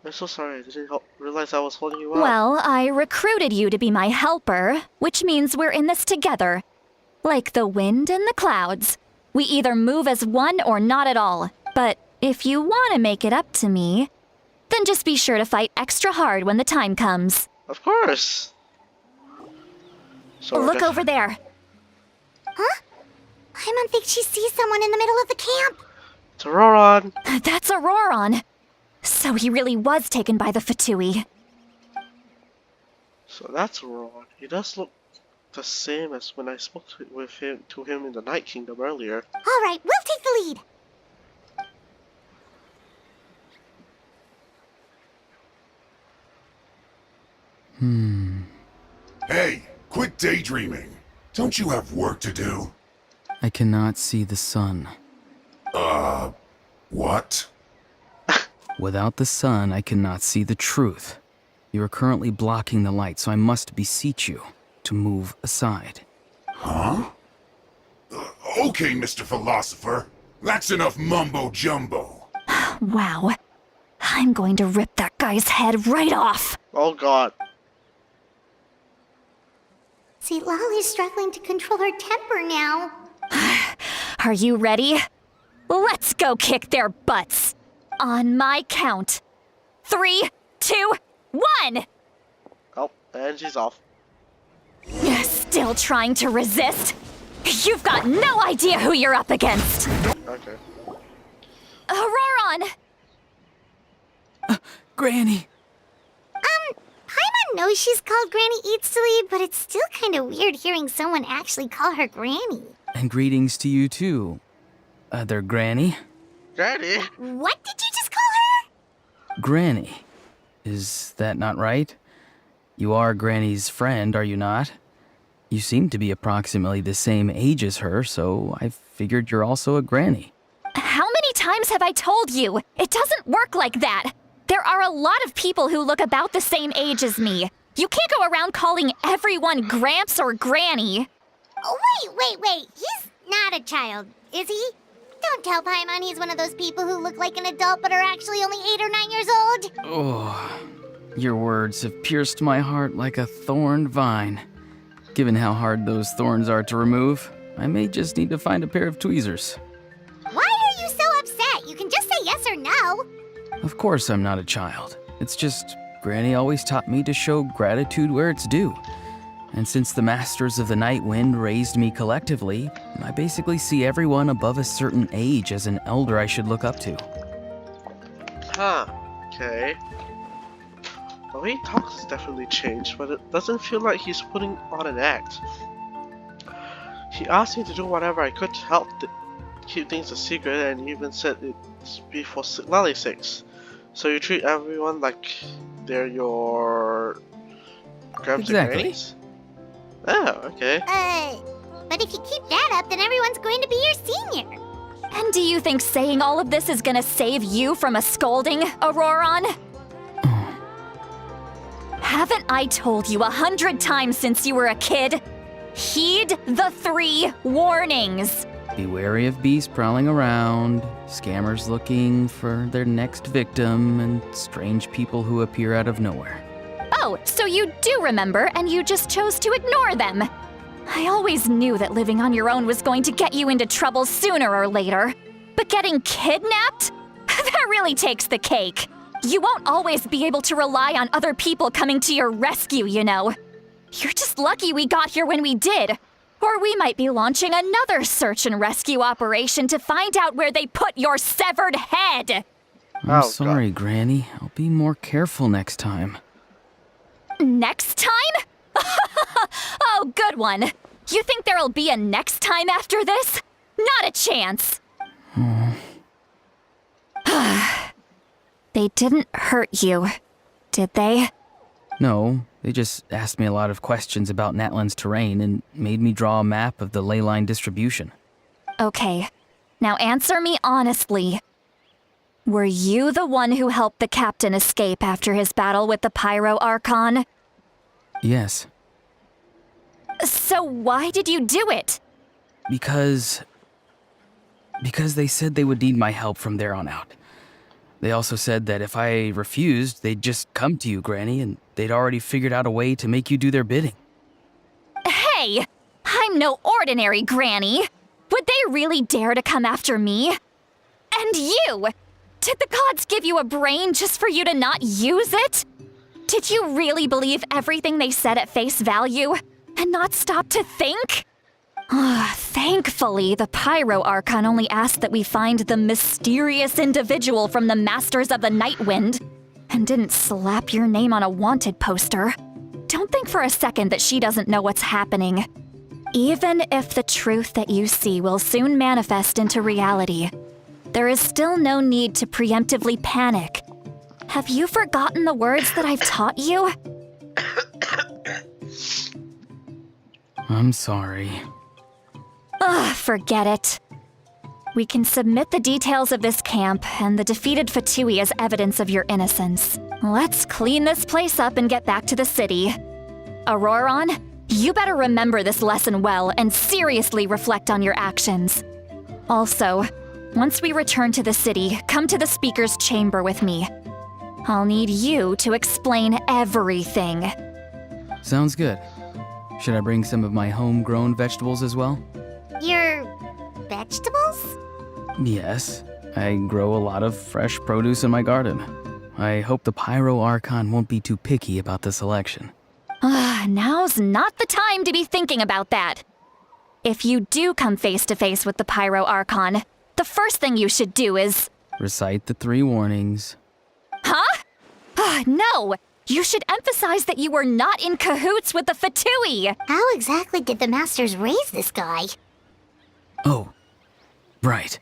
I'm so sorry. I didn't realize I was holding you up. Well, I recruited you to be my helper, which means we're in this together. Like the wind and the clouds. We either move as one or not at all. But if you want to make it up to me, then just be sure to fight extra hard when the time comes. Of course. So Look over there. Huh? Paimon thinks she sees someone in the middle of the camp. It's Auroron. That's Auroron. So he really was taken by the Fatui. So that's Auroron. He does look the same as when I spoke to him in the Night Kingdom earlier. All right, we'll take the lead. Hey, quit daydreaming. Don't you have work to do? I cannot see the sun. What? Without the sun, I cannot see the truth. You are currently blocking the light, so I must beseech you to move aside. Huh? Okay, Mr. Philosopher. That's enough mumbo-jumbo. Wow. I'm going to rip that guy's head right off. Oh god. See, Lolly's struggling to control her temper now. Are you ready? Let's go kick their butts. On my count. 3, 2, 1! Oh, and she's off. Still trying to resist? You've got no idea who you're up against. Okay. Auroron! Granny! Paimon knows she's called Granny Eats to Lead, but it's still kind of weird hearing someone actually call her Granny. And greetings to you too, other Granny. Granny? What did you just call her? Granny. Is that not right? You are Granny's friend, are you not? You seem to be approximately the same age as her, so I figured you're also a Granny. How many times have I told you? It doesn't work like that. There are a lot of people who look about the same age as me. You can't go around calling everyone Gramps or Granny. Oh, wait. He's not a child, is he? Don't tell Paimon he's one of those people who look like an adult but are actually only 8 or 9 years old. Oh, your words have pierced my heart like a thorned vine. Given how hard those thorns are to remove, I may just need to find a pair of tweezers. Why are you so upset? You can just say yes or no. Of course I'm not a child. It's just Granny always taught me to show gratitude where it's due. And since the Masters of the Night Wind raised me collectively, I basically see everyone above a certain age as an elder I should look up to. Huh. Okay. The way he talks has definitely changed, but it doesn't feel like he's putting on an act. He asked me to do whatever I could to help keep things a secret, and he even said it's for Lolly's sakes. So you treat everyone like they're your Gramps and Exactly. Grannies? Oh, okay. But if you keep that up, then everyone's going to be your senior. And do you think saying all of this is gonna save you from a scolding, Auroron? Haven't I told you 100 times since you were a kid? Heed the 3 warnings. Be wary of beasts prowling around, scammers looking for their next victim, and strange people who appear out of nowhere. Oh, so you do remember, and you just chose to ignore them. I always knew that living on your own was going to get you into trouble sooner or later. But getting kidnapped? That really takes the cake. You won't always be able to rely on other people coming to your rescue, you know. You're just lucky we got here when we did. Or we might be launching another search and rescue operation to find out where they put your severed head. I'm Oh, sorry, Granny. I'll be more careful next time. Next time? Oh, good one. You think there'll be a next time after this? Not a chance. They didn't hurt you, did they? No, they just asked me a lot of questions about Natlan's terrain and made me draw a map of the ley line distribution. Okay, now answer me honestly. Were you the one who helped the captain escape after his battle with the Pyro Archon? Yes, So why did you do it? because they said they would need my help from there on out. They also said that if I refused, they'd just come to you, Granny, and they'd already figured out a way to make you do their bidding. Hey, I'm no ordinary Granny. Would they really dare to come after me? And you! Did the gods give you a brain just for you to not use it? Did you really believe everything they said at face value and not stop to think? Thankfully, the Pyro Archon only asked that we find the mysterious individual from the Masters of the Night Wind and didn't slap your name on a wanted poster. Don't think for a second that she doesn't know what's happening. Even if the truth that you see will soon manifest into reality, there is still no need to preemptively panic. Have you forgotten the words that I've taught you? I'm sorry. Forget it. We can submit the details of this camp and the defeated Fatui as evidence of your innocence. Let's clean this place up and get back to the city. Auroron, you better remember this lesson well and seriously reflect on your actions. Also, Once we return to the city, come to the speaker's chamber with me. I'll need you to explain everything. Sounds good. Should I bring some of my homegrown vegetables as well? Your vegetables? Yes. I grow a lot of fresh produce in my garden. I hope the Pyro Archon won't be too picky about the selection. Now's not the time to be thinking about that. If you do come face to face with the Pyro Archon, the first thing you should do is... Recite the 3 warnings. Huh? No! You should emphasize that you were not in cahoots with the Fatui! How exactly did the Masters raise this guy? Oh, right.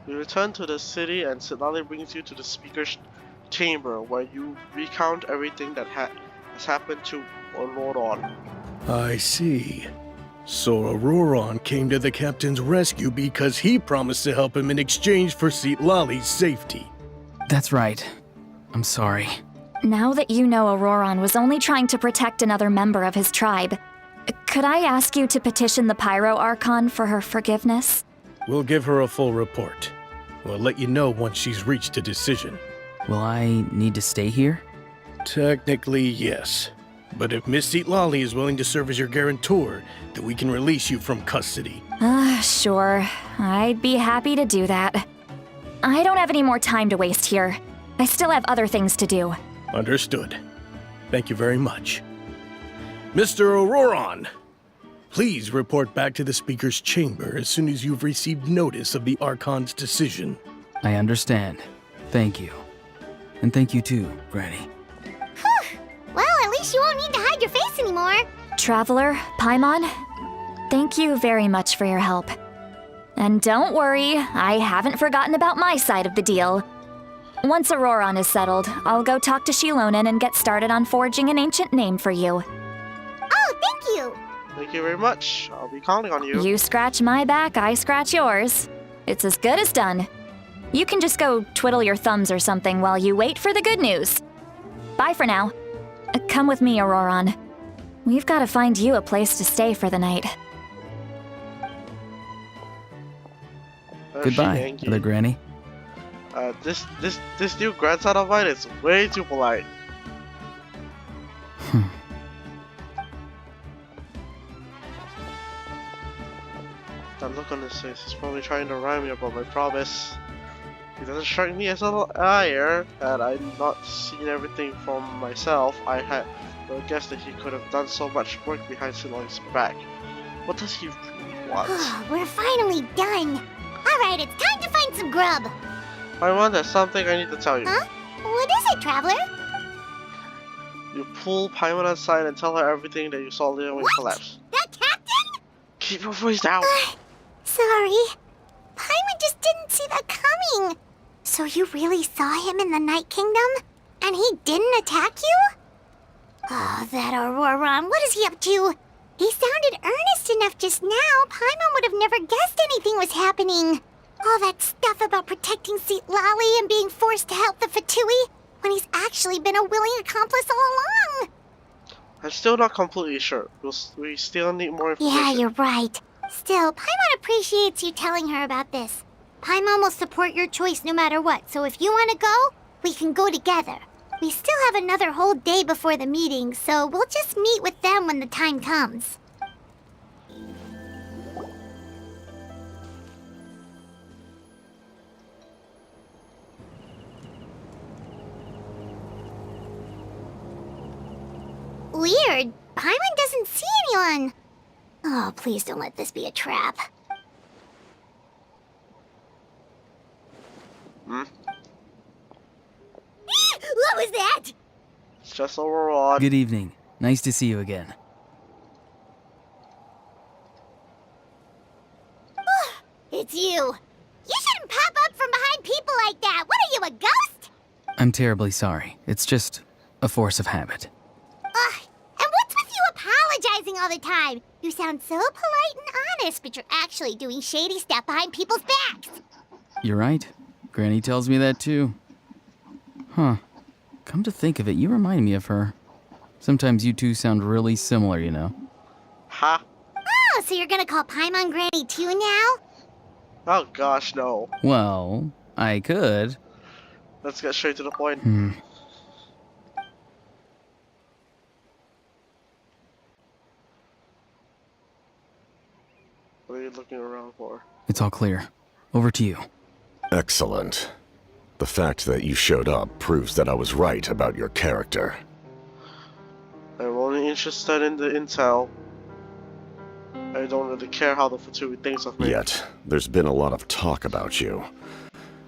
You return to the city and Sitlali brings you to the speaker's chamber where you recount everything that has happened to Auroron. I see. So Auroron came to the captain's rescue because he promised to help him in exchange for Sitlali's safety. That's right. I'm sorry. Now that you know Auroron was only trying to protect another member of his tribe, could I ask you to petition the Pyro Archon for her forgiveness? We'll give her a full report. We'll let you know once she's reached a decision. Will I need to stay here? Technically, yes. But if Miss Sitlali is willing to serve as your guarantor, then we can release you from custody. Sure. I'd be happy to do that. I don't have any more time to waste here. I still have other things to do. Understood. Thank you very much. Mr. Auroron, please report back to the speaker's chamber as soon as you've received notice of the Archon's decision. I understand. Thank you. And thank you too, Granny. Well, at least you won't need to hide your face anymore. Traveler, Paimon, thank you very much for your help. And don't worry, I haven't forgotten about my side of the deal. Once Auroron is settled, I'll go talk to Shilonen and get started on forging an ancient name for you. Oh, thank you. Thank you very much. I'll be counting on you. You scratch my back, I scratch yours. It's as good as done. You can just go twiddle your thumbs or something while you wait for the good news. Bye for now. Come with me, Auroron. We've got to find you a place to stay for the night. Goodbye, Mother Granny. This new grandson of mine is way too polite. That look on his face, he's probably trying to rhyme me about my promise. He doesn't strike me as a liar, and I've not seen everything from myself. I had no guess that he could have done so much work behind Sitlali's back. What does he really want? We're finally done. Alright, it's time to find some grub. Paimon, there's something I need to tell you. Huh? What is it, Traveler? You pull Paimon aside and tell her everything that you saw Leon collapse. That captain? Keep your voice down. Sorry. Paimon just didn't see that coming. So you really saw him in the Night Kingdom? And he didn't attack you? Oh, that Auroron, what is he up to? He sounded earnest enough just now. Paimon would have never guessed anything was happening. All that stuff about protecting Sitlali and being forced to help the Fatui, when he's actually been a willing accomplice all along. I'm still not completely sure. We still need more information. Yeah, you're right. Still, Paimon appreciates you telling her about this. Paimon will support your choice no matter what, so if you want to go, we can go together. We still have another whole day before the meeting, so we'll just meet with them when the time comes. Weird. Paimon doesn't see anyone. Oh, please don't let this be a trap. What was that? It's just Auroron. Good evening. Nice to see you again. It's you. You shouldn't pop up from behind people like that. What are you, a ghost? I'm terribly sorry. It's just a force of habit. Ugh. And what's with you apologizing all the time? You sound so polite and honest, but you're actually doing shady stuff behind people's backs. You're right. Granny tells me that too. Huh. Come to think of it, you remind me of her. Sometimes you two sound really similar, you know. Ha. Oh, so you're gonna call Paimon Granny too now? Oh gosh, no. Well, I could. Let's get straight to the point. What are you looking around for? It's all clear. Over to you. Excellent. The fact that you showed up proves that I was right about your character. I'm only interested in the intel. I don't really care how the Fatui thinks of me. Yet, there's been a lot of talk about you.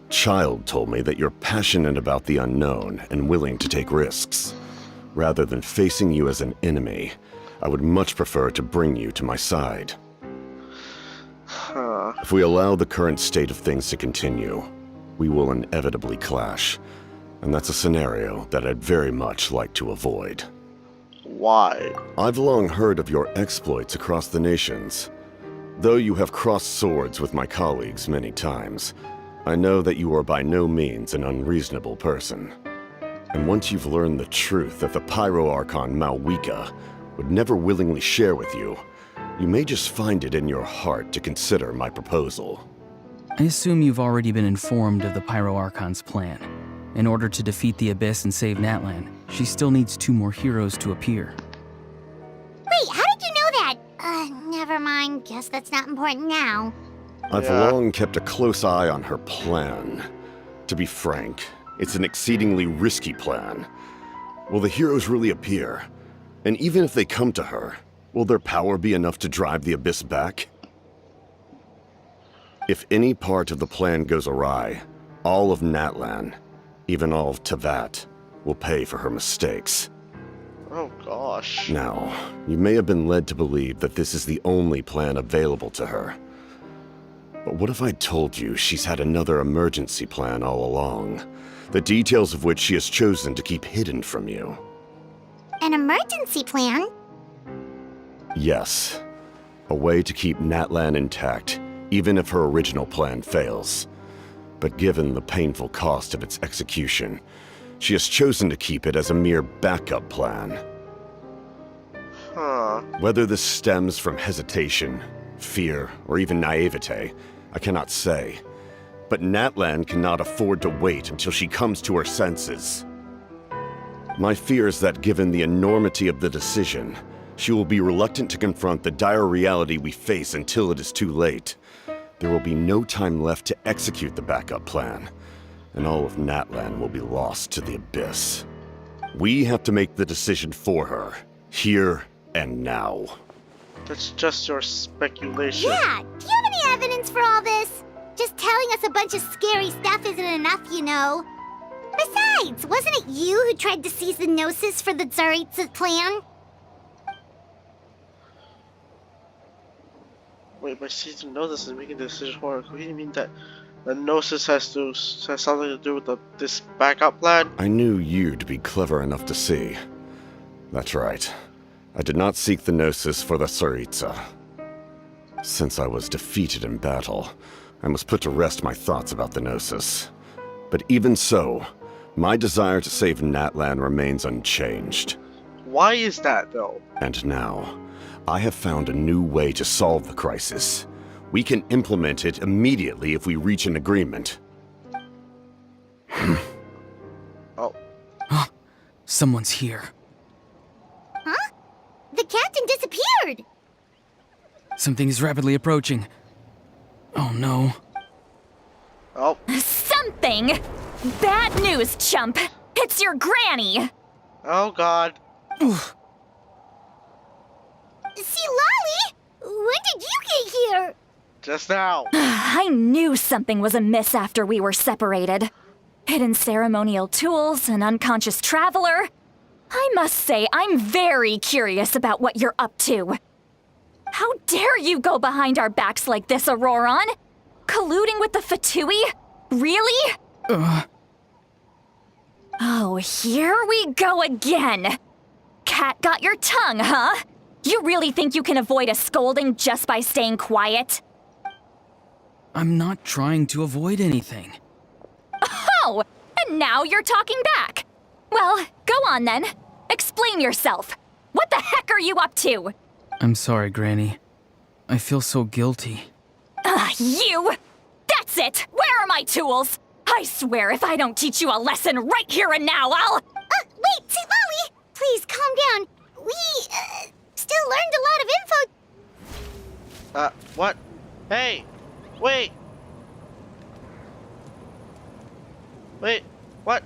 Child told me that you're passionate about the unknown and willing to take risks. Rather than facing you as an enemy, I would much prefer to bring you to my side. If we allow the current state of things to continue, we will inevitably clash. And that's a scenario that I'd very much like to avoid. Why? I've long heard of your exploits across the nations. Though you have crossed swords with my colleagues many times, I know that you are by no means an unreasonable person. And once you've learned the truth that the Pyro Archon Malwika would never willingly share with you, you may just find it in your heart to consider my proposal. I assume you've already been informed of the Pyro Archon's plan. In order to defeat the Abyss and save Natlan, she still needs 2 more heroes to appear. Wait, how did you know that? Never mind. Guess that's not important now. I've long kept a close eye on her plan. To be frank, it's an exceedingly risky plan. Will the heroes really appear? And even if they come to her, will their power be enough to drive the Abyss back? If any part of the plan goes awry, all of Natlan, even all of Tevat, will pay for her mistakes. Oh gosh. Now, you may have been led to believe that this is the only plan available to her. But what if I told you she's had another emergency plan all along, the details of which she has chosen to keep hidden from you? An emergency plan? Yes. A way to keep Natlan intact, even if her original plan fails. But given the painful cost of its execution, she has chosen to keep it as a mere backup plan. Whether this stems from hesitation, fear, or even naivete, I cannot say. But Natlan cannot afford to wait until she comes to her senses. My fear is that given the enormity of the decision, she will be reluctant to confront the dire reality we face until it is too late. There will be no time left to execute the backup plan, and all of Natlan will be lost to the Abyss. We have to make the decision for her, here and now. That's just your speculation. Yeah, do you have any evidence for all this? Just telling us a bunch of scary stuff isn't enough, you know. Besides, wasn't it you who tried to seize the Gnosis for the Tsaritsa plan? Wait, by seizing notice and making the decision for her, do you mean that the Gnosis has something to do with this backup plan? I knew you'd be clever enough to see. That's right. I did not seek the Gnosis for the Tsaritsa. Since I was defeated in battle, I must put to rest my thoughts about the Gnosis. But even so, my desire to save Natlan remains unchanged. Why is that, though? And now, I have found a new way to solve the crisis. We can implement it immediately if we reach an agreement. Oh. Someone's here. Huh? The captain disappeared! Something is rapidly approaching. Oh no. Oh. Something! Bad news, chump! It's your granny! Oh god. See, Lolly? When did you get here? Just now. I knew something was amiss after we were separated. Hidden ceremonial tools, an unconscious traveler. I must say, I'm very curious about what you're up to. How dare you go behind our backs like this, Auroron? Colluding with the Fatui? Really? Oh, here we go again. Cat got your tongue, huh? You really think you can avoid a scolding just by staying quiet? I'm not trying to avoid anything. Oh, and now you're talking back. Well, go on then. Explain yourself. What the heck are you up to? I'm sorry, Granny. I feel so guilty. You! That's it! Where are my tools? I swear if I don't teach you a lesson right here and now, I'll... Wait, Lolly! Please, calm down. We, still learned a lot of info. What? Hey! Wait! Wait, what?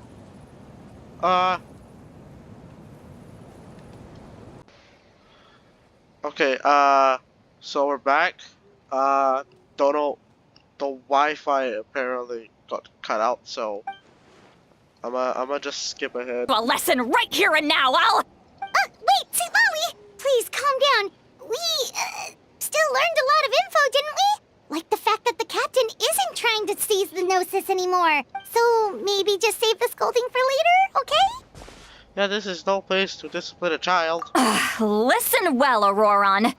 Okay, so we're back. Don't know, the Wi-Fi apparently got cut out, so I'ma just skip ahead. A lesson right here and now, I'll... Wait, Lolly! Please, calm down. We, still learned a lot of info, didn't we? Like the fact that the captain isn't trying to seize the Gnosis anymore. So maybe just save the scolding for later, okay? Yeah, this is no place to discipline a child. Listen well, Auroron.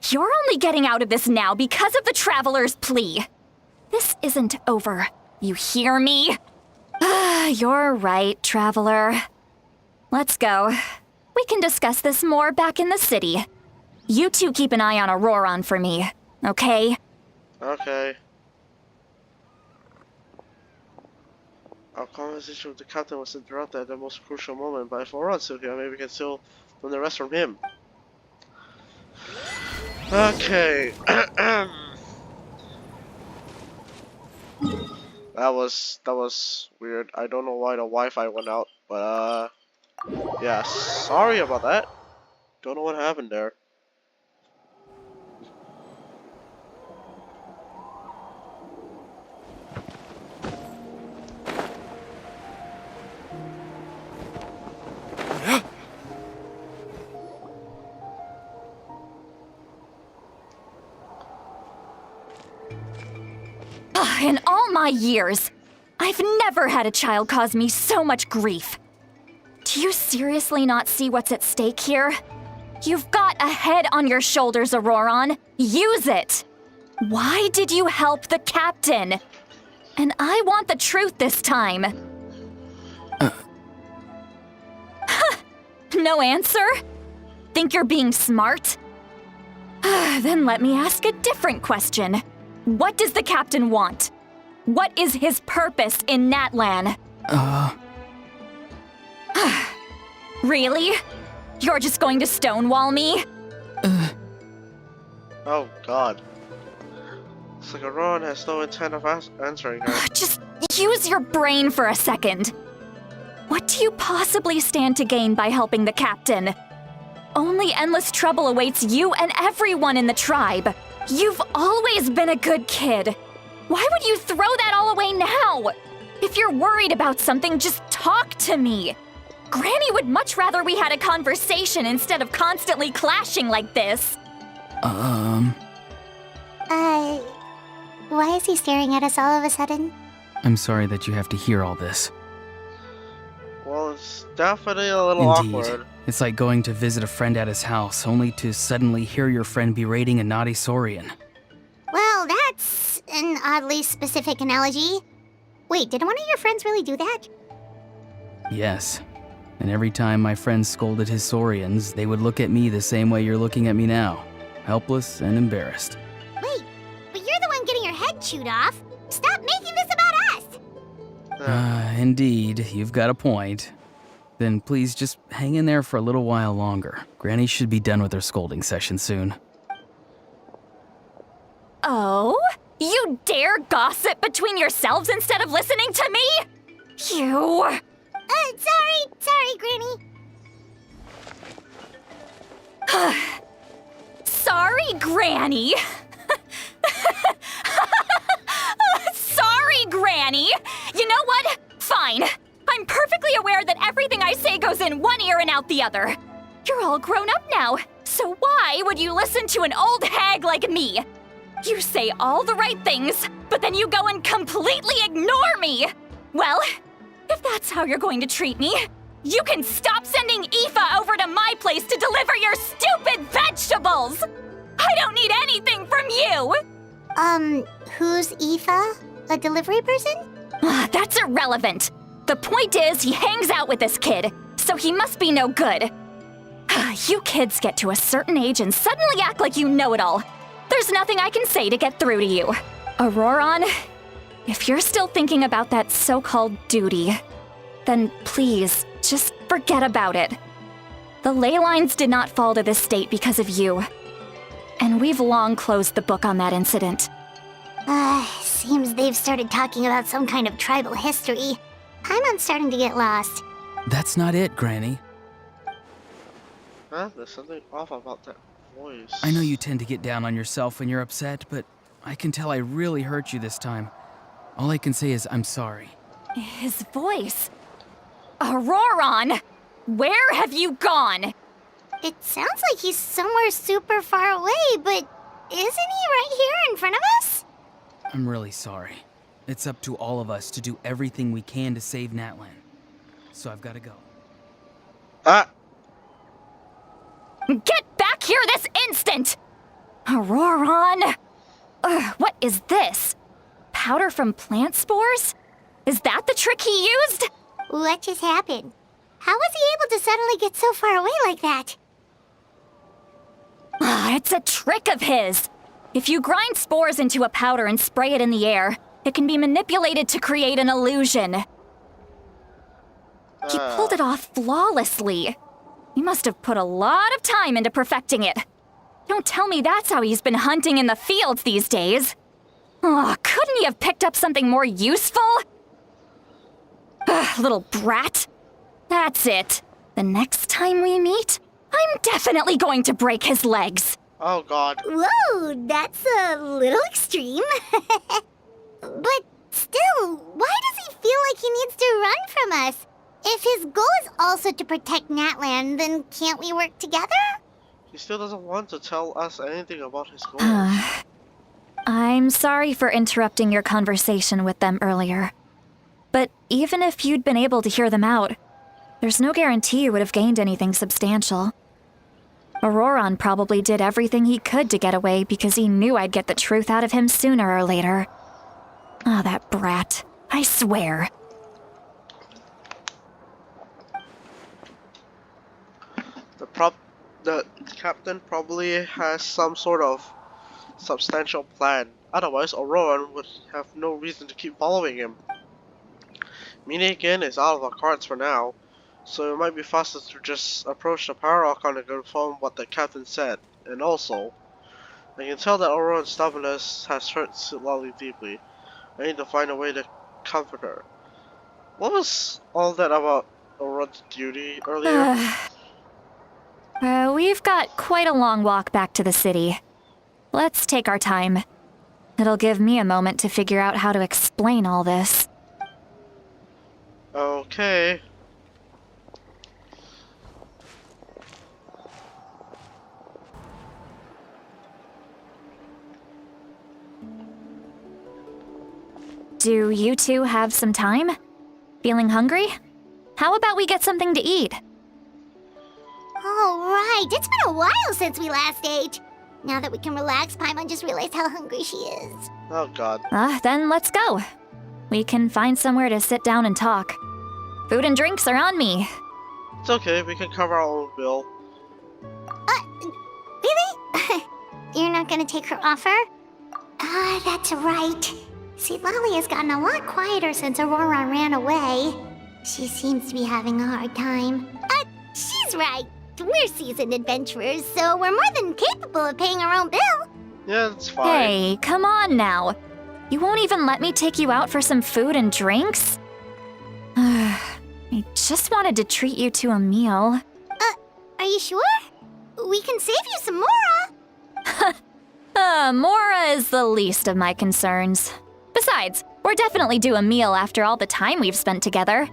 You're only getting out of this now because of the Traveler's plea. This isn't over. You hear me? You're right, Traveler. Let's go. We can discuss this more back in the city. You two keep an eye on Auroron for me, okay? Okay. Our conversation with the captain was interrupted at the most crucial moment, but if Auron's still here, maybe we can still learn the rest from him. Okay. That was weird. I don't know why the Wi-Fi went out, but yeah, sorry about that. Don't know what happened there. In all my years, I've never had a child cause me so much grief. Do you seriously not see what's at stake here? You've got a head on your shoulders, Auroron. Use it! Why did you help the captain? And I want the truth this time. No answer? Think you're being smart? Then let me ask a different question. What does the captain want? What is his purpose in Natlan? Really? You're just going to stonewall me? Oh god. It's like Auroron has no intent of answering her. Just use your brain for a second. What do you possibly stand to gain by helping the captain? Only endless trouble awaits you and everyone in the tribe. You've always been a good kid. Why would you throw that all away now? If you're worried about something, just talk to me. Granny would much rather we had a conversation instead of constantly clashing like this. Why is he staring at us all of a sudden? I'm sorry that you have to hear all this. Well, it's definitely a little Indeed. awkward. It's like going to visit a friend at his house, only to suddenly hear your friend berating a naughty Saurian. Well, that's an oddly specific analogy. Wait, did one of your friends really do that? Yes. And every time my friend scolded his Saurians, they would look at me the same way you're looking at me now. Helpless and embarrassed. Wait, but you're the one getting your head chewed off. Stop making this about us! Indeed, you've got a point. Then please just hang in there for a little while longer. Granny should be done with her scolding session soon. Oh? You dare gossip between yourselves instead of listening to me? You... Sorry, Granny. Sorry, Granny. Sorry, Granny. You know what? Fine. I'm perfectly aware that everything I say goes in one ear and out the other. You're all grown up now, so why would you listen to an old hag like me? You say all the right things, but then you go and completely ignore me. Well, if that's how you're going to treat me, you can stop sending Aoife over to my place to deliver your stupid vegetables! I don't need anything from you! Who's Aoife? A delivery person? That's irrelevant. The point is, he hangs out with this kid, so he must be no good. You kids get to a certain age and suddenly act like you know it all. There's nothing I can say to get through to you. Auroron, if you're still thinking about that so-called duty, then please, just forget about it. The ley lines did not fall to this state because of you. And we've long closed the book on that incident. Seems they've started talking about some kind of tribal history. Paimon's starting to get lost. That's not it, Granny. Huh? There's something off about that voice. I know you tend to get down on yourself when you're upset, but I can tell I really hurt you this time. All I can say is I'm sorry. His voice. Auroron! Where have you gone? It sounds like he's somewhere super far away, but isn't he right here in front of us? I'm really sorry. It's up to all of us to do everything we can to save Natlan. So I've got to go. Ah! Get back here this instant! Auroron! What is this? Powder from plant spores? Is that the trick he used? What just happened? How was he able to suddenly get so far away like that? It's a trick of his. If you grind spores into a powder and spray it in the air, it can be manipulated to create an illusion. He pulled it off flawlessly. He must have put a lot of time into perfecting it. Don't tell me that's how he's been hunting in the fields these days. Oh, couldn't he have picked up something more useful? Little brat. That's it. The next time we meet, I'm definitely going to break his legs. Oh god. Whoa, that's a little extreme. But still, why does he feel like he needs to run from us? If his goal is also to protect Natlan, then can't we work together? He still doesn't want to tell us anything about his goals. I'm sorry for interrupting your conversation with them earlier. But even if you'd been able to hear them out, there's no guarantee you would have gained anything substantial. Auroron probably did everything he could to get away because he knew I'd get the truth out of him sooner or later. Oh, that brat. I swear. The captain probably has some sort of substantial plan. Otherwise, Auroron would have no reason to keep following him. Meeting again is out of the cards for now, so it might be faster to just approach the Power Archon and confirm what the captain said. And also, I can tell that Auroron's stubbornness has hurt Silali deeply. I need to find a way to comfort her. What was all that about Auroron's duty earlier? We've got quite a long walk back to the city. Let's take our time. It'll give me a moment to figure out how to explain all this. Okay. Do you two have some time? Feeling hungry? How about we get something to eat? Oh, right. It's been a while since we last ate. Now that we can relax, Paimon just realized how hungry she is. Oh god. Then let's go. We can find somewhere to sit down and talk. Food and drinks are on me. It's okay, we can cover our own bill. Really? You're not gonna take her offer? That's right. See, Lolly has gotten a lot quieter since Auroron ran away. She seems to be having a hard time. She's right. We're seasoned adventurers, so we're more than capable of paying our own bill. Yeah, that's fine. Hey, come on now. You won't even let me take you out for some food and drinks? I just wanted to treat you to a meal. Are you sure? We can save you some Mora. Mora is the least of my concerns. Besides, we're definitely due a meal after all the time we've spent together.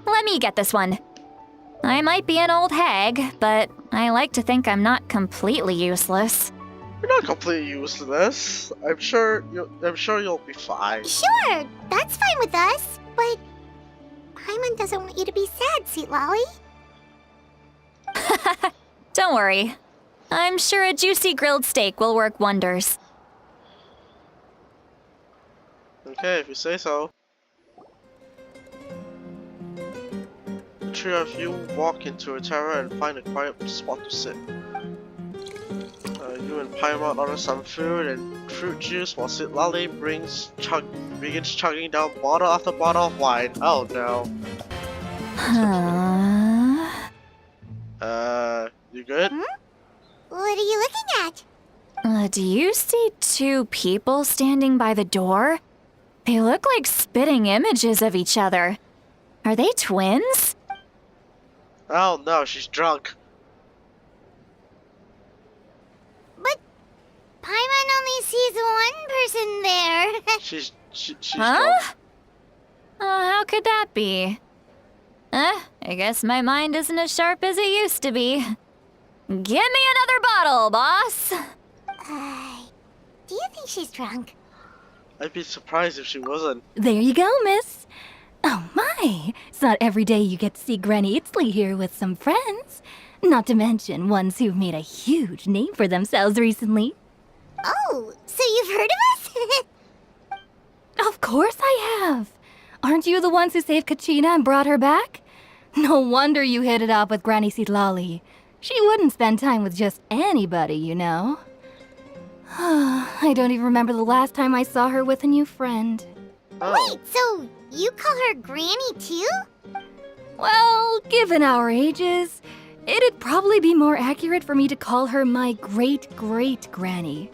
Let me get this one. I might be an old hag, but I like to think I'm not completely useless. You're not completely useless. I'm sure you'll be fine. Sure, that's fine with us, but Paimon doesn't want you to be sad, Sweet Lolly. Don't worry. I'm sure a juicy grilled steak will work wonders. Okay, if you say so. The three of you walk into a tower and find a quiet spot to sit. You you and Paimon order some food and fruit juice while Lolly begins chugging down bottle after bottle of wine. Oh no. You good? What are you looking at? Do you see two people standing by the door? They look like spitting images of each other. Are they twins? Oh no, she's drunk. But Paimon only sees one person there. She's Huh? drunk. How could that be? I guess my mind isn't as sharp as it used to be. Give me another bottle, boss! Do you think she's drunk? I'd be surprised if she wasn't. There you go, miss. Oh my, it's not every day you get to see Granny Itzley here with some friends. Not to mention ones who've made a huge name for themselves recently. Oh, so you've heard of us? Of course I have. Aren't you the ones who saved Kachina and brought her back? No wonder you hit it off with Granny Sitlali. She wouldn't spend time with just anybody, you know. I don't even remember the last time I saw her with a new friend. Oh. Wait, so you call her Granny too? Well, given our ages, it'd probably be more accurate for me to call her my great-great-granny.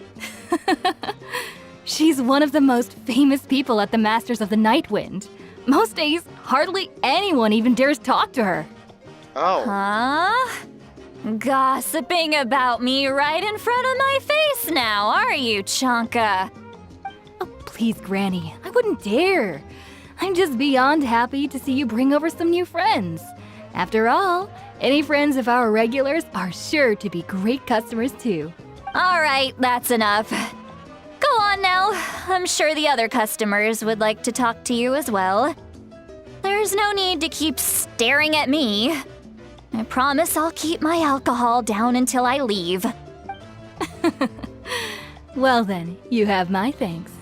She's one of the most famous people at the Masters of the Nightwind. Most days, hardly anyone even dares talk to her. Oh. Huh? Gossiping about me right in front of my face now, are you, Chonka? Oh, please, Granny, I wouldn't dare. I'm just beyond happy to see you bring over some new friends. After all, any friends of our regulars are sure to be great customers too. All right, that's enough. Go on now. I'm sure the other customers would like to talk to you as well. There's no need to keep staring at me. I promise I'll keep my alcohol down until I leave. Well then, you have my thanks.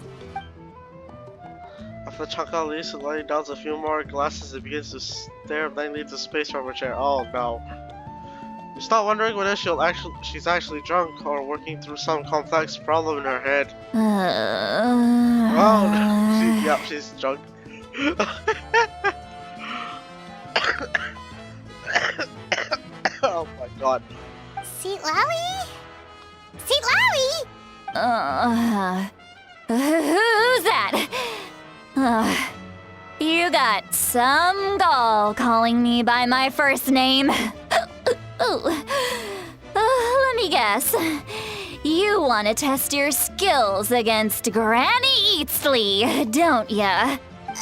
After Chaka leaves and laying down a few more glasses, it begins to stare blankly into space from her chair. Oh no. You start wondering whether she's actually drunk or working through some complex problem in her head. Oh no. Yep, she's drunk. Oh my god. Sitlali? Sitlali? Who's that? You got some gall calling me by my first name. Let me guess. You want to test your skills against Granny Eatsley, don't ya? Are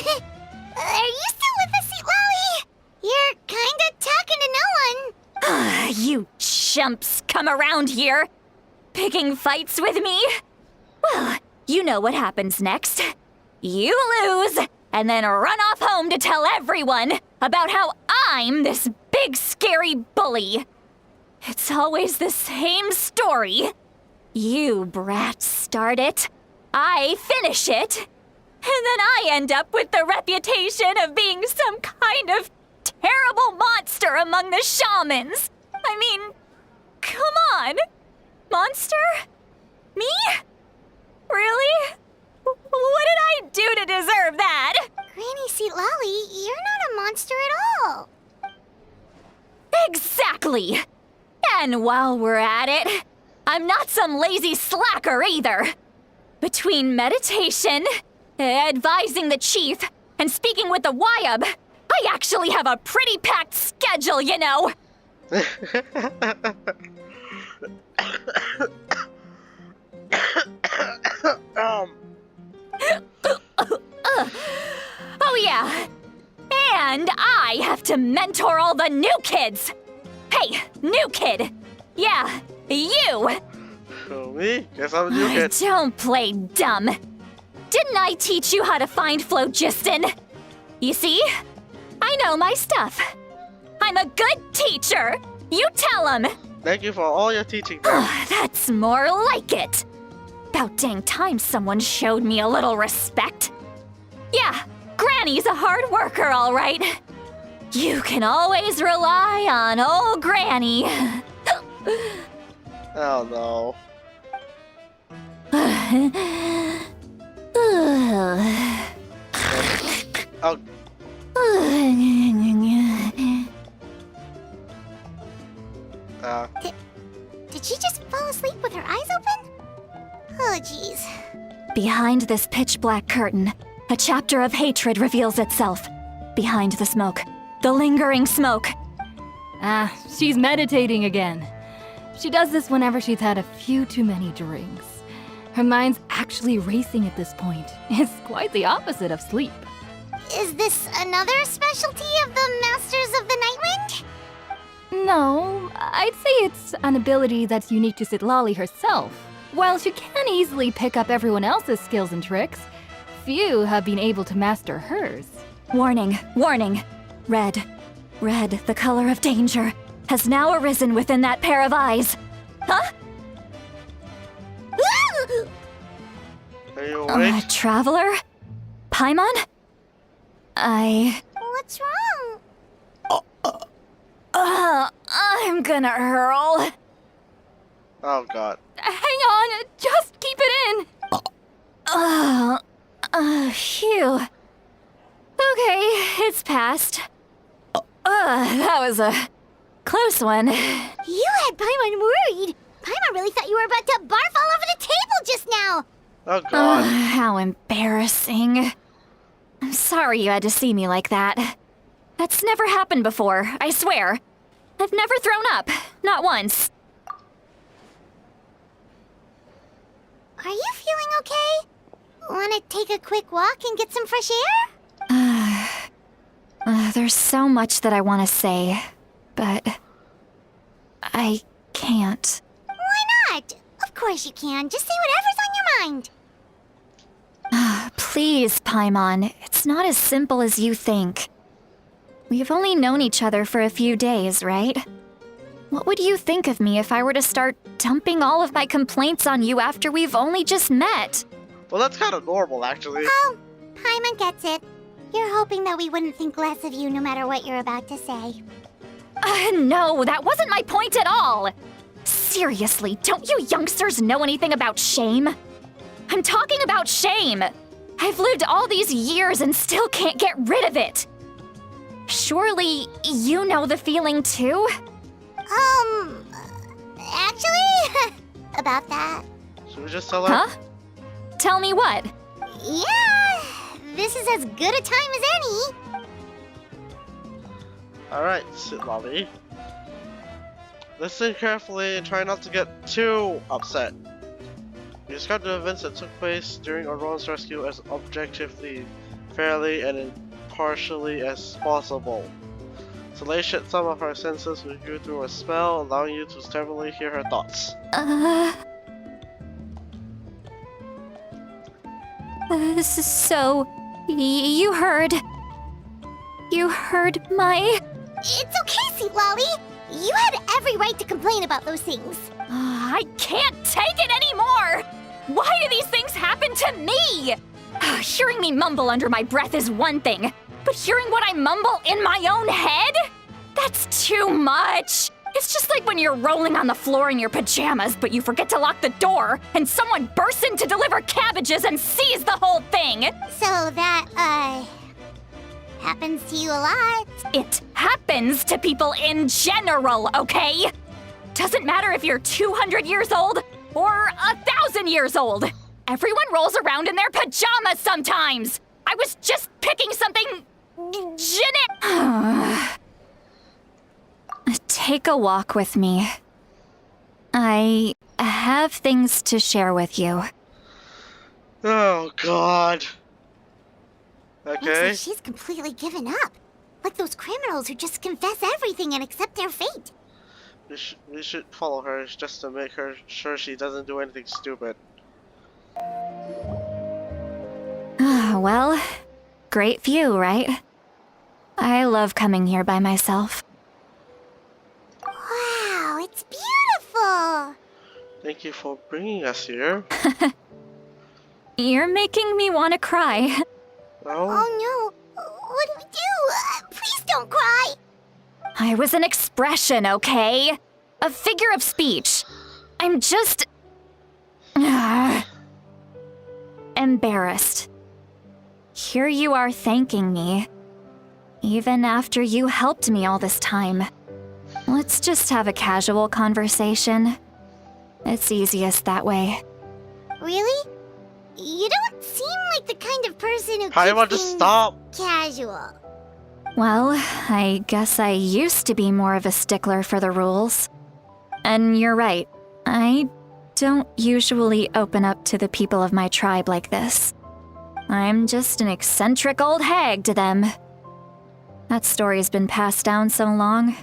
you still with us, Sitlali? You're kinda talking to no one. You chumps come around here, picking fights with me? Well, you know what happens next. You lose, and then run off home to tell everyone about how I'm this big scary bully. It's always the same story. You brats start it, I finish it, and then I end up with the reputation of being some kind of terrible monster among the shamans. I mean, come on. Monster? Me? Really? What did I do to deserve that? Granny Sitlali, you're not a monster at all. Exactly. And while we're at it, I'm not some lazy slacker either. Between meditation, advising the chief, and speaking with the Wyab, I actually have a pretty packed schedule, you know. Oh yeah. And I have to mentor all the new kids. Hey, new kid. Yeah, you. Me? Guess I'm a new kid. Don't play dumb. Didn't I teach you how to find phlogiston? You see? I know my stuff. I'm a good teacher. You tell him. Thank you for all your teaching. There. That's more like it. About dang time someone showed me a little respect. Yeah, Granny's a hard worker, all right. You can always rely on old Granny. Oh no. Oh, Did she just fall asleep with her eyes open? Oh, jeez. Behind this pitch-black curtain, a chapter of hatred reveals itself. Behind the smoke, the lingering smoke. Ah, she's meditating again. She does this whenever she's had a few too many drinks. Her mind's actually racing at this point. It's quite the opposite of sleep. Is this another specialty of the Masters of the Nightwind? No, I'd say it's an ability that's unique to Citlali herself. While she can easily pick up everyone else's skills and tricks, few have been able to master hers. Warning, warning. Red, the color of danger, has now arisen within that pair of eyes. Huh? are you awake? Traveler? Paimon? What's wrong? I'm gonna hurl. Oh god. Hang on, just keep it in. Phew. Okay, it's passed. That was a close one. You had Paimon worried. Paimon really thought you were about to barf all over the table just now. Oh god. How embarrassing. I'm sorry you had to see me like that. That's never happened before, I swear. I've never thrown up, not once. Are you feeling okay? Want to take a quick walk and get some fresh air? There's so much that I want to say, but I can't. Why not? Of course you can. Just say whatever's on your mind. Please, Paimon, it's not as simple as you think. We've only known each other for a few days, right? What would you think of me if I were to start dumping all of my complaints on you after we've only just met? Well, that's kind of normal, actually. Oh, Paimon gets it. You're hoping that we wouldn't think less of you no matter what you're about to say. No, that wasn't my point at all. Seriously, don't you youngsters know anything about shame? I'm talking about shame. I've lived all these years and still can't get rid of it. Surely you know the feeling too? Actually, about that. Should we just tell her? Huh? Tell me what? Yeah, this is as good a time as any. Alright, Citlali. Listen carefully and try not to get too upset. You describe the events that took place during Auron's rescue as objectively, fairly, and impartially as possible. Soleil shed some of her senses with you through a spell, allowing you to steadily hear her thoughts. So, you heard my... It's okay, Citlali. You had every right to complain about those things. I can't take it anymore! Why do these things happen to me? Hearing me mumble under my breath is one thing, but hearing what I mumble in my own head? That's too much! It's just like when you're rolling on the floor in your pajamas, but you forget to lock the door, and someone bursts in to deliver cabbages and sees the whole thing! So that, happens to you a lot. It happens to people in general, okay? Doesn't matter if you're 200 years old or 1,000 years old. Everyone rolls around in their pajamas sometimes. I was just picking something Take a walk with me. I have things to share with you. Oh god. Looks Okay. like she's completely given up. Like those criminals who just confess everything and accept their fate. We should follow her just to make her sure she doesn't do anything stupid. Well, great view, right? I love coming here by myself. Wow, it's beautiful! Thank you for bringing us here. You're making me want to cry. Oh, Oh no, what do we do? Please don't cry! I was an expression, okay? A figure of speech. I'm just... embarrassed. Here you are thanking me, even after you helped me all this time. Let's just have a casual conversation. It's easiest that way. Really? You don't seem like the kind of person who I want to keeps things stop. casual. Well, I guess I used to be more of a stickler for the rules. And you're right, I don't usually open up to the people of my tribe like this. I'm just an eccentric old hag to them. That story's been passed down so long,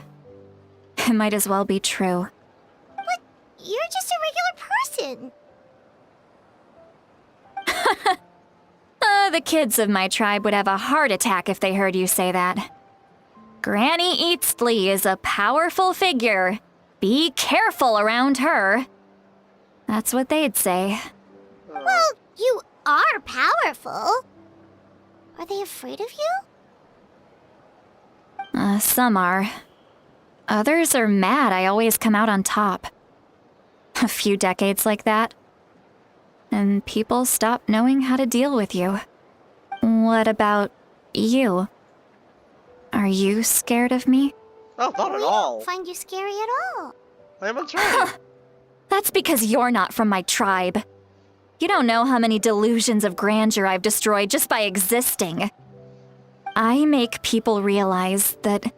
it might as well be true. But you're just a regular person. The kids of my tribe would have a heart attack if they heard you say that. Granny Eatsley is a powerful figure. Be careful around her. That's what they'd say. Well, you are powerful. Are they afraid of you? Some are. Others are mad I always come out on top. A few decades like that, and people stop knowing how to deal with you. What about you? Are you scared of me? Oh, not at We all. don't find you scary at all. I am a tribe. That's because you're not from my tribe. You don't know how many delusions of grandeur I've destroyed just by existing. I make people realize that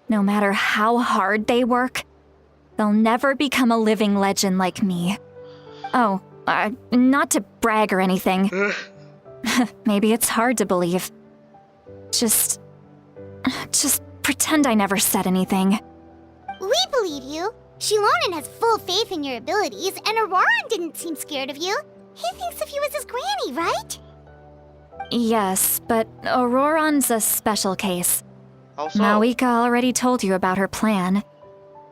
no matter how hard they work, they'll never become a living legend like me. Oh, not to brag or anything. Maybe it's hard to believe. Just pretend I never said anything. We believe you. Shilonen has full faith in your abilities, and Auroran didn't seem scared of you. He thinks of you as his granny, right? Yes, but Auroran's a special case. Also, Mawika already told you about her plan.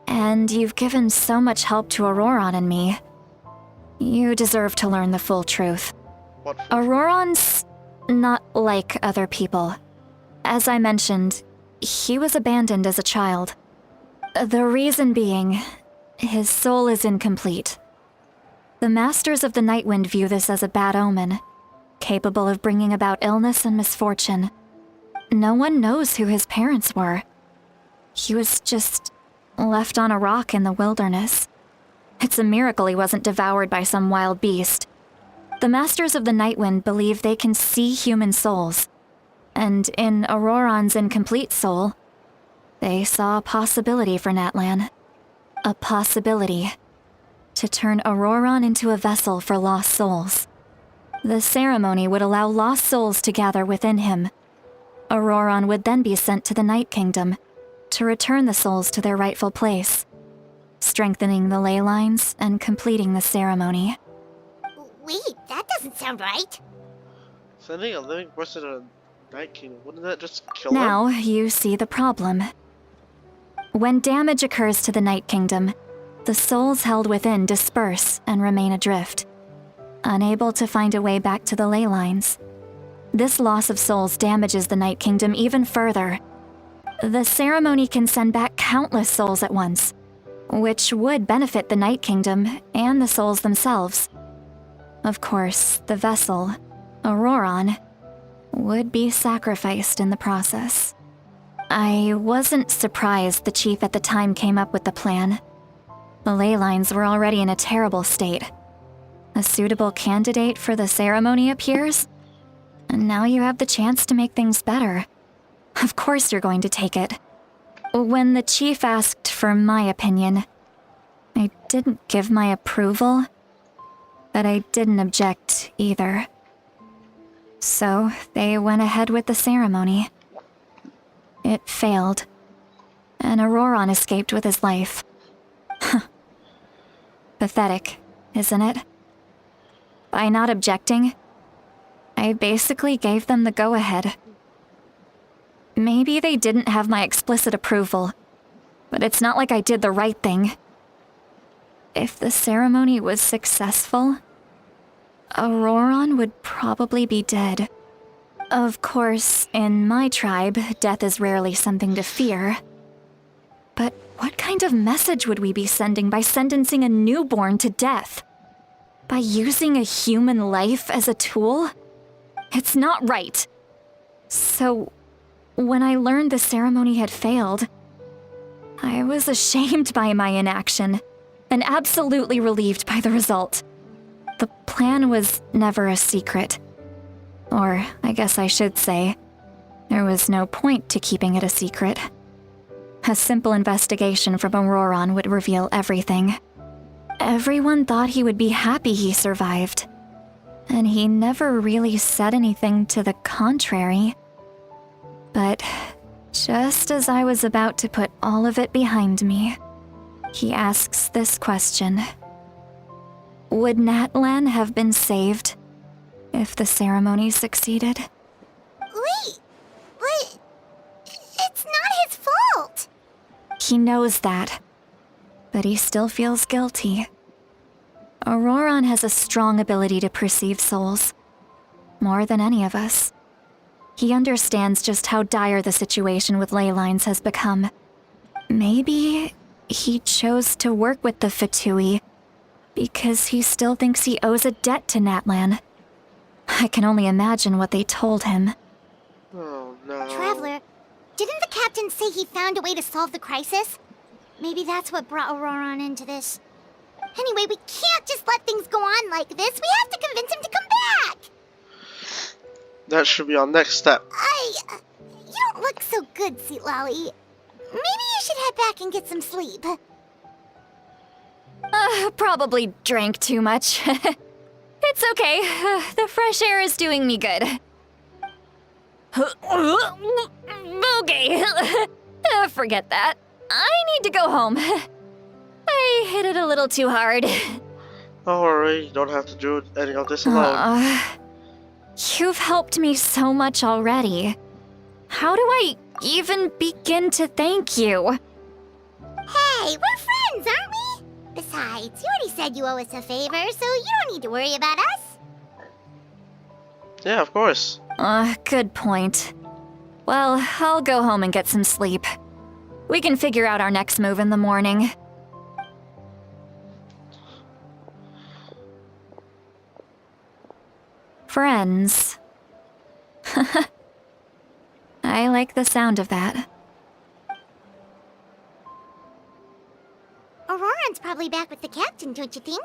And you've given so much help to Auroran and me. You deserve to learn the full truth. what? Auroran's not like other people. As I mentioned, he was abandoned as a child. The reason being, his soul is incomplete. The Masters of the Nightwind view this as a bad omen, capable of bringing about illness and misfortune. No one knows who his parents were. He was just left on a rock in the wilderness. It's a miracle he wasn't devoured by some wild beast. The Masters of the Nightwind believe they can see human souls, and in Auroran's incomplete soul, they saw a possibility for Natlan. A possibility to turn Auroran into a vessel for lost souls. The ceremony would allow lost souls to gather within him. Auroran would then be sent to the Night Kingdom to return the souls to their rightful place, strengthening the ley lines and completing the ceremony. Wait, that doesn't sound right. Sending a living person to a Night King, wouldn't that just kill Now him? you see the problem. When damage occurs to the Night Kingdom, the souls held within disperse and remain adrift, unable to find a way back to the ley lines. This loss of souls damages the Night Kingdom even further. The ceremony can send back countless souls at once, which would benefit the Night Kingdom and the souls themselves. Of course, the vessel, Auroran, would be sacrificed in the process. I wasn't surprised the chief at the time came up with the plan. The ley lines were already in a terrible state. A suitable candidate for the ceremony appears, and now you have the chance to make things better. Of course you're going to take it. When the chief asked for my opinion, I didn't give my approval, but I didn't object either. So they went ahead with the ceremony. It failed, and Auroran escaped with his life. Pathetic, isn't it? By not objecting, I basically gave them the go-ahead. Maybe they didn't have my explicit approval, but it's not like I did the right thing. If the ceremony was successful, Auroran would probably be dead. Of course, in my tribe, death is rarely something to fear. But What kind of message would we be sending by sentencing a newborn to death? By using a human life as a tool? It's not right. So, when I learned the ceremony had failed, I was ashamed by my inaction, and absolutely relieved by the result. The plan was never a secret. Or, I guess I should say, there was no point to keeping it a secret. A simple investigation from Auroron would reveal everything. Everyone thought he would be happy he survived. And he never really said anything to the contrary. But just as I was about to put all of it behind me, he asks this question. Would Natlan have been saved if the ceremony succeeded? Wait, but it's not his fault. He knows that, but he still feels guilty. Auroron has a strong ability to perceive souls, more than any of us. He understands just how dire the situation with ley lines has become. Maybe he chose to work with the Fatui because he still thinks he owes a debt to Natlan. I can only imagine what they told him. Oh no. Traveler, didn't the captain say he found a way to solve the crisis? Maybe that's what brought Auroron into this. Anyway, we can't just let things go on like this. We have to convince him to come back. That should be our next step. You don't look so good, Sweet Lolly. Maybe you should head back and get some sleep. Probably drank too much. It's okay. The fresh air is doing me good. Okay. Forget that. I need to go home. I hit it a little too hard. Don't worry, you don't have to do any of this alone. You've helped me so much already. How do I even begin to thank you? Hey, we're friends, aren't we? Besides, you already said you owe us a favor, so you don't need to worry about us. Yeah, of course. Good point. Well, I'll go home and get some sleep. We can figure out our next move in the morning. Friends. I like the sound of that. Auroron's probably back with the captain, don't you think?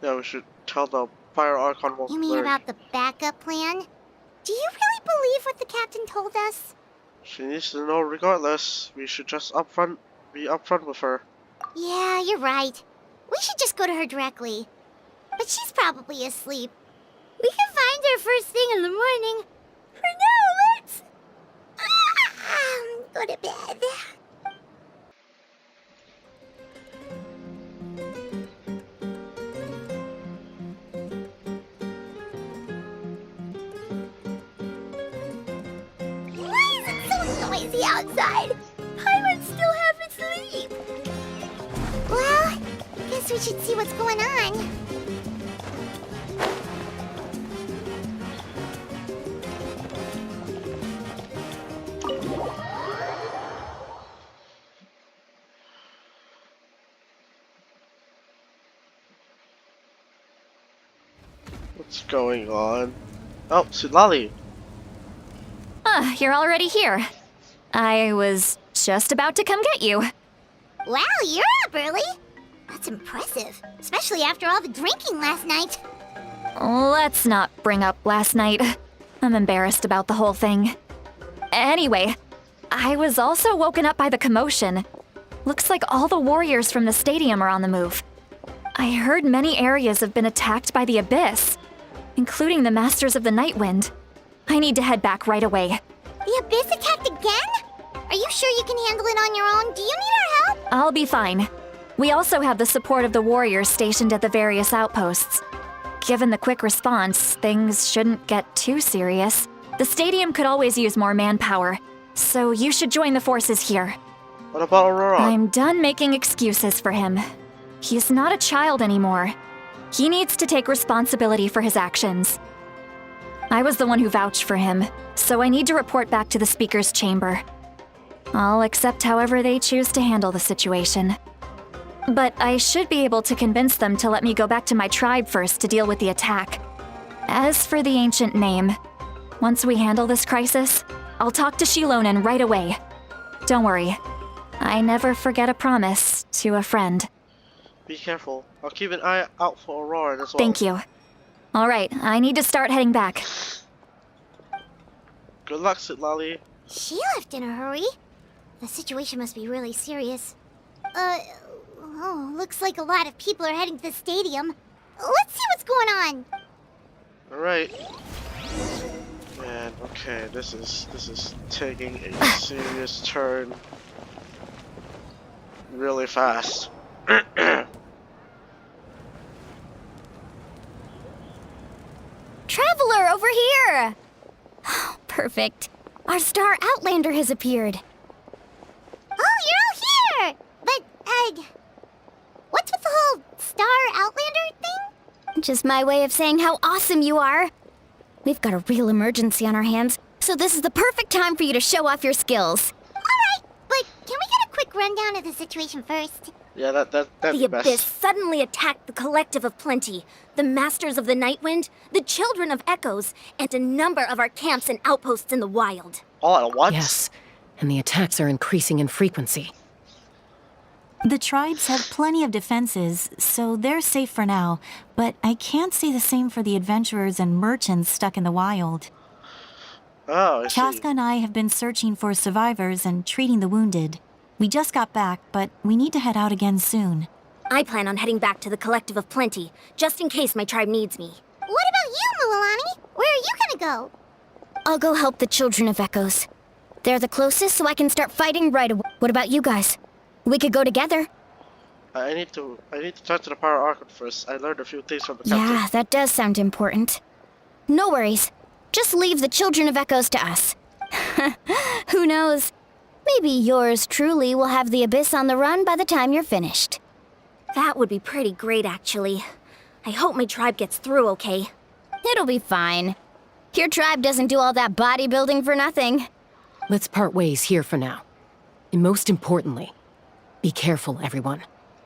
Yeah, we should tell the Pyro Archon won't You mean learn. about the backup plan? Do you really believe what the captain told us? She needs to know regardless. We should just be upfront with her. Yeah, you're right. We should just go to her directly. But she's probably asleep. We can find her first thing in the morning. For now, let's go to bed. Why is it so noisy outside? Paimon still haven't sleep. Well, guess we should see what's going on. What's going on? Oh, Sulali. You're already here. I was just about to come get you. Wow, you're up early. That's impressive, especially after all the drinking last night. Let's not bring up last night. I'm embarrassed about the whole thing. Anyway, I was also woken up by the commotion. Looks like all the warriors from the stadium are on the move. I heard many areas have been attacked by the Abyss, including the Masters of the Nightwind. I need to head back right away. The Abyss attacked again? Are you sure you can handle it on your own? Do you need our help? I'll be fine. We also have the support of the warriors stationed at the various outposts. Given the quick response, things shouldn't get too serious. The stadium could always use more manpower, so you should join the forces here. What about Aurora? I'm done making excuses for him. He's not a child anymore. He needs to take responsibility for his actions. I was the one who vouched for him, so I need to report back to the Speaker's chamber. I'll accept however they choose to handle the situation. But I should be able to convince them to let me go back to my tribe first to deal with the attack. As for the ancient name, once we handle this crisis, I'll talk to Shilonen right away. Don't worry, I never forget a promise to a friend. Be careful. I'll keep an eye out for Aurora as well. Thank you. Alright, I need to start heading back. Good luck, Citlali. She left in a hurry. The situation must be really serious. Oh, looks like a lot of people are heading to the stadium. Let's see what's going on. Alright. Man, okay, this is taking a serious turn really fast. Traveler, over here! Perfect. Our star Outlander has appeared. Oh, you're all here! But, what's with the whole Star Outlander thing? Just my way of saying how awesome you are. We've got a real emergency on our hands, so this is the perfect time for you to show off your skills. Alright, but can we get a quick rundown of the situation first? Yeah, that'd The be best. Abyss suddenly attacked the Collective of Plenty, the Masters of the Nightwind, the Children of Echoes, and a number of our camps and outposts in the wild. All at once? Yes, and the attacks are increasing in frequency. The tribes have plenty of defenses, so they're safe for now, but I can't say the same for the adventurers and merchants stuck in the wild. Oh, I see. Chaska and I have been searching for survivors and treating the wounded. We just got back, but we need to head out again soon. I plan on heading back to the Collective of Plenty, just in case my tribe needs me. What about you, Mualani? Where are you gonna go? I'll go help the Children of Echoes. They're the closest, so I can start fighting right away. What about you guys? We could go together. I need to talk to the Pyro Archon first. I learned a few things from the captain. Yeah, that does sound important. No worries. Just leave the Children of Echoes to us. Who knows? Maybe yours truly will have the Abyss on the run by the time you're finished. That would be pretty great, actually. I hope my tribe gets through okay. It'll be fine. Your tribe doesn't do all that bodybuilding for nothing. Let's part ways here for now. And most importantly, be careful, everyone.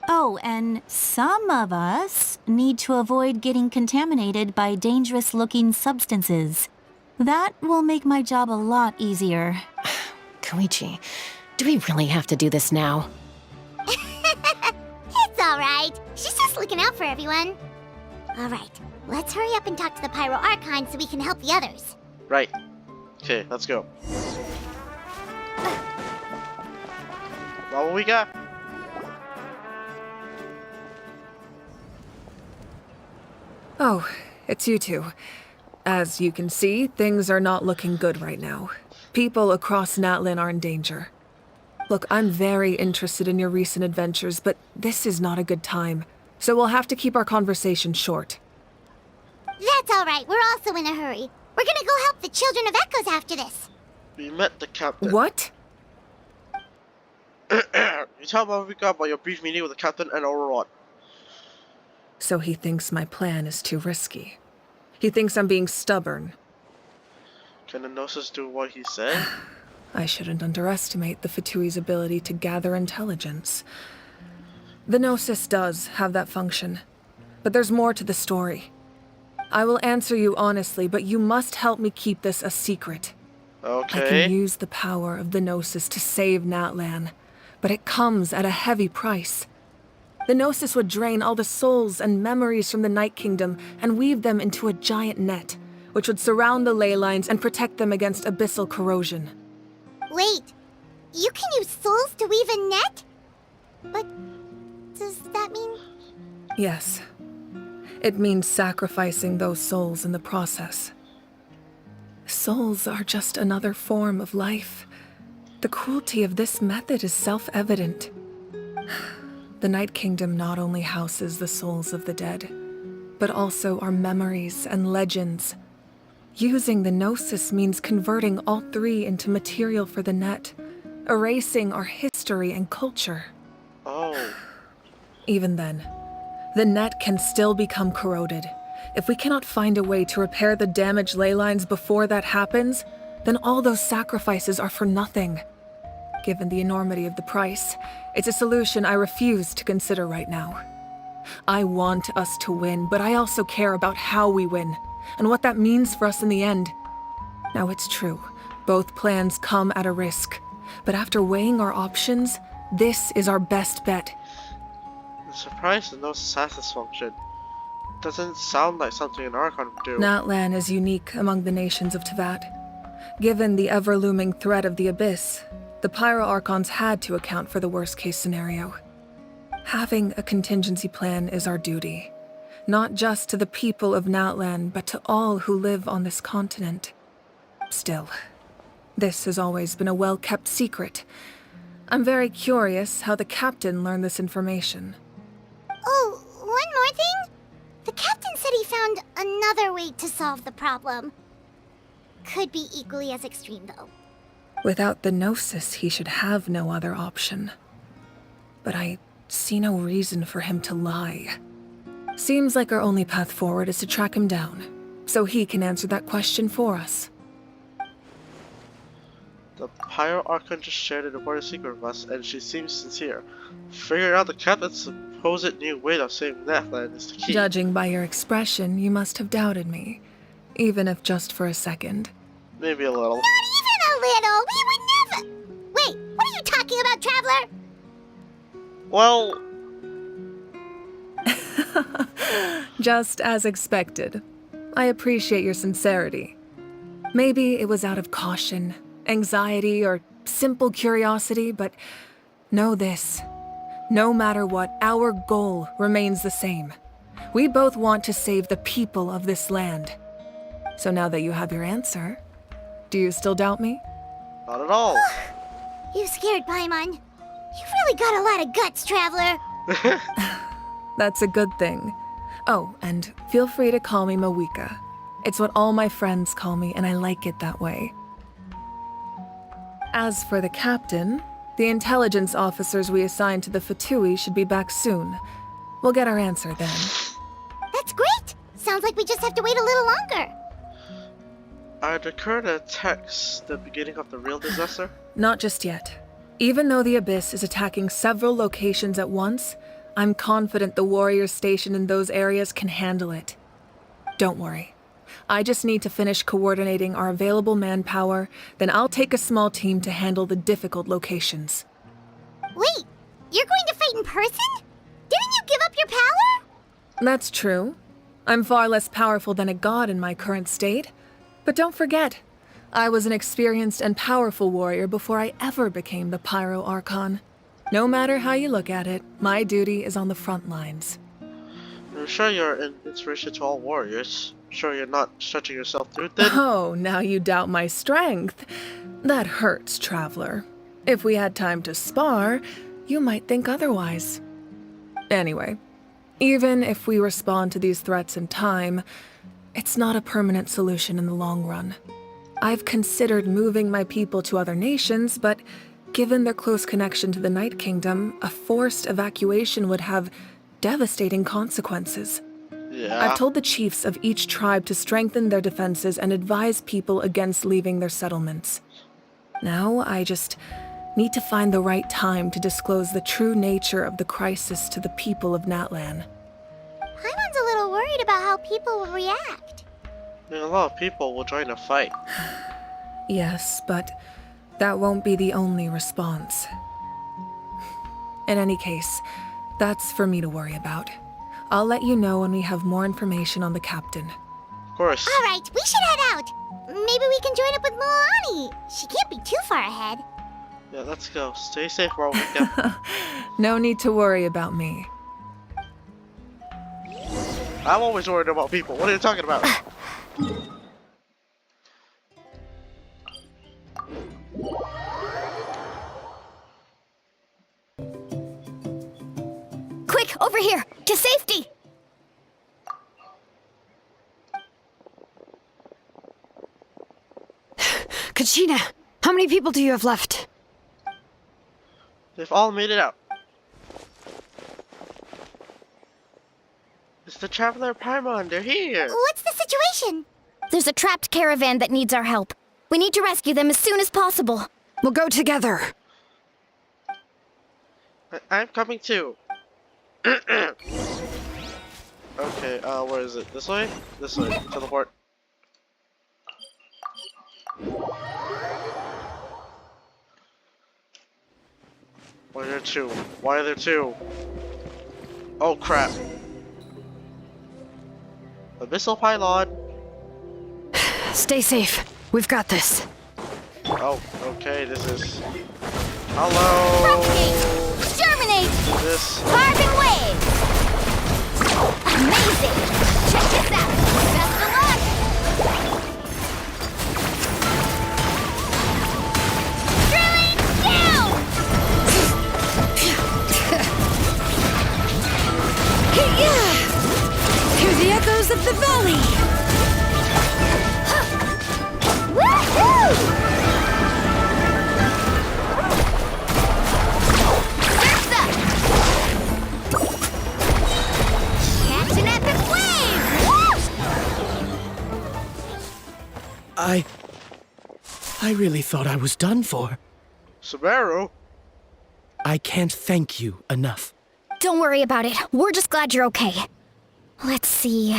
Oh, and some of us need to avoid getting contaminated by dangerous-looking substances. That will make my job a lot easier. Koichi, do we really have to do this now? It's alright. She's just looking out for everyone. Alright, let's hurry up and talk to the Pyro Archon so we can help the others. Right. Okay, let's go. What we got? Oh, it's you two. As you can see, things are not looking good right now. People across Natlan are in danger. Look, I'm very interested in your recent adventures, but this is not a good time. So we'll have to keep our conversation short. That's alright, we're also in a hurry. We're gonna go help the Children of Echoes after this. We met the captain. What? You tell me what we got about your brief meeting with the captain and Aurora. So he thinks my plan is too risky. He thinks I'm being stubborn. Can the Gnosis do what he said? I shouldn't underestimate the Fatui's ability to gather intelligence. The Gnosis does have that function, but there's more to the story. I will answer you honestly, but you must help me keep this a secret. Okay. I can use the power of the Gnosis to save Natlan, but it comes at a heavy price. The Gnosis would drain all the souls and memories from the Night Kingdom and weave them into a giant net, which would surround the ley lines and protect them against abyssal corrosion. Wait, you can use souls to weave a net? But does that mean... Yes. It means sacrificing those souls in the process. Souls are just another form of life. The cruelty of this method is self-evident. The Night Kingdom not only houses the souls of the dead, but also our memories and legends. Using the Gnosis means converting all three into material for the net, erasing our history and culture. Oh. Even then, the net can still become corroded. If we cannot find a way to repair the damaged ley lines before that happens, then all those sacrifices are for nothing. given the enormity of the price. It's a solution I refuse to consider right now. I want us to win, but I also care about how we win, and what that means for us in the end. Now, it's true, both plans come at a risk, but after weighing our options, this is our best bet. I'm surprised at no status function. Doesn't sound like something an Archon would do. Natlan is unique among the nations of Teyvat. Given the ever-looming threat of the Abyss, the Pyro Archons had to account for the worst-case scenario. Having a contingency plan is our duty, not just to the people of Natlan, but to all who live on this continent. Still, this has always been a well-kept secret. I'm very curious how the captain learned this information. Oh, one more thing? The captain said he found another way to solve the problem. Could be equally as extreme, though. Without the Gnosis, he should have no other option. But I see no reason for him to lie. Seems like our only path forward is to track him down, so he can answer that question for us. The Pyro Archon just shared an important secret with us, and she seems sincere. Figuring out the captain's supposed new way of saving Natlan is the key. Judging by your expression, you must have doubted me. Even if just for a second. Maybe a little. Not even a little! We would never— Wait, what are you talking about, Traveler? Well... Just as expected. I appreciate your sincerity. Maybe it was out of caution, anxiety, or simple curiosity, but know this. No matter what, our goal remains the same. We both want to save the people of this land. So now that you have your answer, do you still doubt me? Not at all. You scared Paimon. You've really got a lot of guts, Traveler. That's a good thing. Oh, and feel free to call me Mawika. It's what all my friends call me, and I like it that way. As for the captain, the intelligence officers we assigned to the Fatui should be back soon. We'll get our answer then. That's great! Sounds like we just have to wait a little longer. Are the current attacks the beginning of the real disaster? Not just yet. Even though the Abyss is attacking several locations at once, I'm confident the warriors stationed in those areas can handle it. Don't worry. I just need to finish coordinating our available manpower, then I'll take a small team to handle the difficult locations. Wait, you're going to fight in person? Didn't you give up your power? That's true. I'm far less powerful than a god in my current state. But don't forget, I was an experienced and powerful warrior before I ever became the Pyro Archon. No matter how you look at it, my duty is on the front lines. I'm sure you're an inspiration to all warriors. Sure you're not stretching yourself too thin? Oh, now you doubt my strength. That hurts, Traveler. If we had time to spar, you might think otherwise. Anyway, even if we respond to these threats in time, it's not a permanent solution in the long run. I've considered moving my people to other nations, but given their close connection to the Night Kingdom, a forced evacuation would have devastating consequences. Yeah. I've told the chiefs of each tribe to strengthen their defenses and advise people against leaving their settlements. Now I just need to find the right time to disclose the true nature of the crisis to the people of Natlan. Paimon's a little worried about how people will react. A lot of people will join the fight. Yes, but that won't be the only response. In any case, that's for me to worry about. I'll let you know when we have more information on the captain. Of course. Alright, we should head out. Maybe we can join up with Moani. She can't be too far ahead. Yeah, let's go. Stay safe while we can. No need to worry about me. I'm always worried about people. What are you talking about? Quick, over here! To safety! Kachina, how many people do you have left? They've all made it out. It's the Traveler Paimon. They're here. What's the situation? There's a trapped caravan that needs our help. We need to rescue them as soon as possible. We'll go together. I'm coming too. Okay, where is it? This way? This way. Teleport. Why are there two? Why are there two? Oh crap. Abyssal pylon. Stay safe. We've got this. Oh, okay, this is... Hello! Propagate! Exterminate! This... Carving waves! Amazing! Check this out! Best of luck! Drilling down! Hear the echoes of the valley! Woohoo! Surf's up! Catch an epic wave! I really thought I was done for. Subaru? I can't thank you enough. Don't worry about it. We're just glad you're okay. Let's see.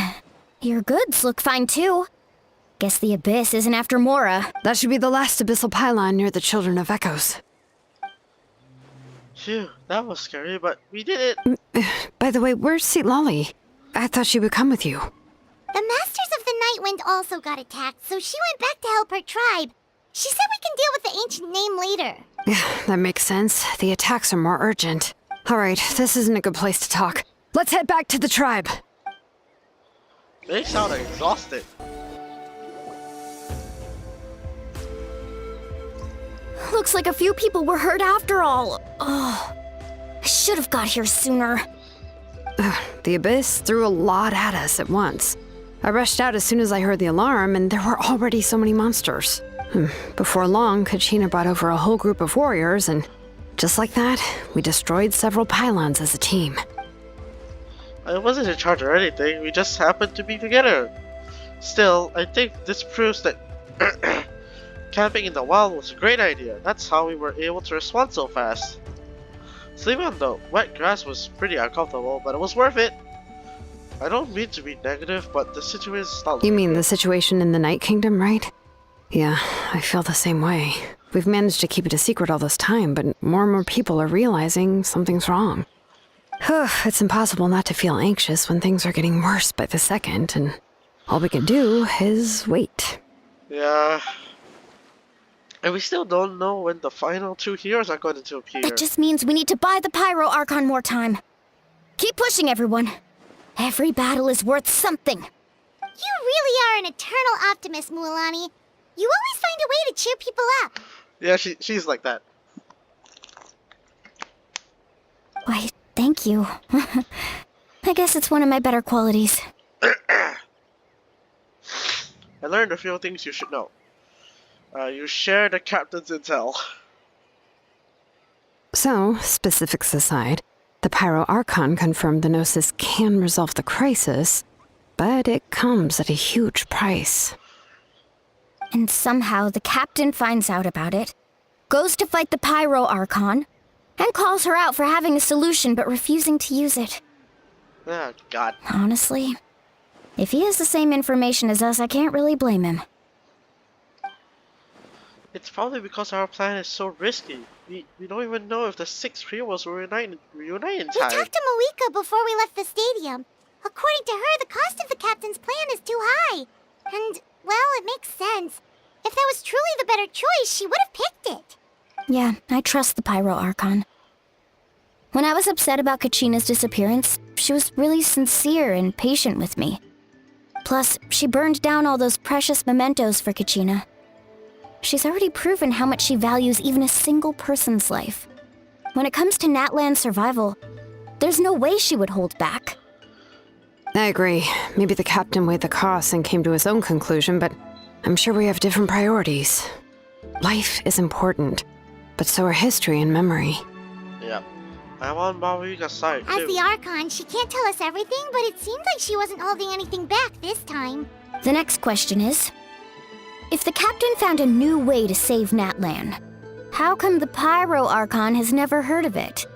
Your goods look fine too. Guess the Abyss isn't after Mora. That should be the last abyssal pylon near the Children of Echoes. Phew, that was scary, but we did it! By the way, where's Lolly? I thought she would come with you. The Masters of the Nightwind also got attacked, so she went back to help her tribe. She said we can deal with the ancient name later. That makes sense. The attacks are more urgent. Alright, this isn't a good place to talk. Let's head back to the tribe. They sound exhausted. Looks like a few people were hurt after all. Oh, I should have got here sooner. The Abyss threw a lot at us at once. I rushed out as soon as I heard the alarm, and there were already so many monsters. Before long, Kachina brought over a whole group of warriors, and just like that, we destroyed several pylons as a team. I wasn't in charge or anything, we just happened to be together. Still, I think this proves that camping in the wild was a great idea. That's how we were able to respond so fast. Sleeping on the wet grass was pretty uncomfortable, but it was worth it. I don't mean to be negative, but the situation is not... You mean the situation in the Night Kingdom, right? Yeah, I feel the same way. We've managed to keep it a secret all this time, but more and more people are realizing something's wrong. It's impossible not to feel anxious when things are getting worse by the second, and all we can do is wait. Yeah. And we still don't know when the final two heroes are going to appear. That just means we need to buy the Pyro Archon more time. Keep pushing, everyone. Every battle is worth something. You really are an eternal optimist, Mualani. You always find a way to cheer people up. Yeah, she's like that. Why, thank you. I guess it's one of my better qualities. I learned a few things you should know. You share the captain's intel. So, specifics aside, the Pyro Archon confirmed the Gnosis can resolve the crisis, but it comes at a huge price. And somehow the captain finds out about it, goes to fight the Pyro Archon, and calls her out for having a solution but refusing to use it. Oh, God. Honestly, if he has the same information as us, I can't really blame him. It's probably because our plan is so risky. We don't even know if the 6 heroes will reunite in time. We talked to Malika before we left the stadium. According to her, the cost of the captain's plan is too high. And, well, it makes sense. If that was truly the better choice, she would have picked it. Yeah, I trust the Pyro Archon. When I was upset about Kachina's disappearance, she was really sincere and patient with me. Plus, she burned down all those precious mementos for Kachina. She's already proven how much she values even a single person's life. When it comes to Natlan's survival, there's no way she would hold back. I agree. Maybe the captain weighed the costs and came to his own conclusion, but I'm sure we have different priorities. Life is important, but so are history and memory. Yep. I'm on Marika's side, As too. the Archon, she can't tell us everything, but it seemed like she wasn't holding anything back this time. The next question is, if the captain found a new way to save Natlan, how come the Pyro Archon has never heard of it?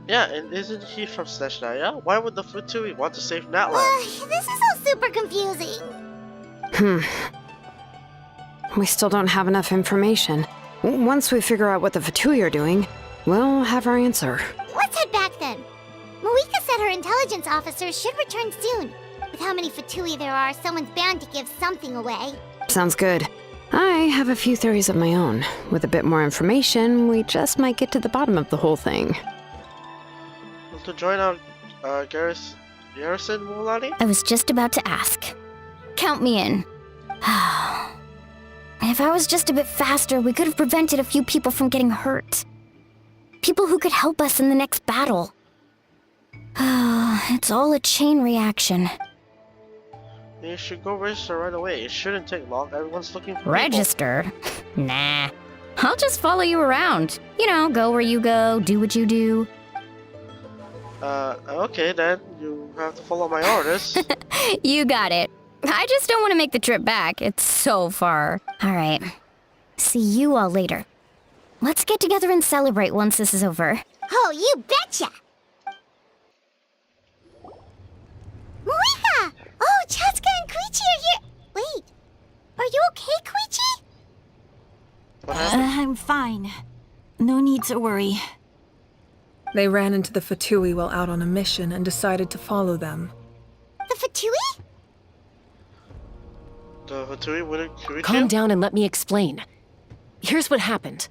Yeah, and isn't he from Snezhnaya? Why would the Futui want to save Natlan? This is all super confusing. We still don't have enough information. Once we figure out what the Fatui are doing, we'll have our answer. Let's head back then. Marika said her intelligence officers should return soon. With how many Fatui there are, someone's bound to give something away. Sounds good. I have a few theories of my own. With a bit more information, we just might get to the bottom of the whole thing. Want to join our garrison, Mulani? I was just about to ask. Count me in. If I was just a bit faster, we could have prevented a few people from getting hurt. People who could help us in the next battle. It's all a chain reaction. You should go register right away. It shouldn't take long. Everyone's looking for Register? Nah. I'll just follow you around. You know, go where you go, do what you do. Okay then. You have to follow my orders. You got it. I just don't want to make the trip back. It's so far. Alright. See you all later. Let's get together and celebrate once this is over. Oh, you betcha! Marika! Oh, Chaska and Koichi are here! Wait, are you okay, Koichi? I'm fine. No need to worry. They ran into the Fatui while out on a mission and decided to follow them. The Fatui? The Fatui wouldn't Koichi? Calm down and let me explain. Here's what happened.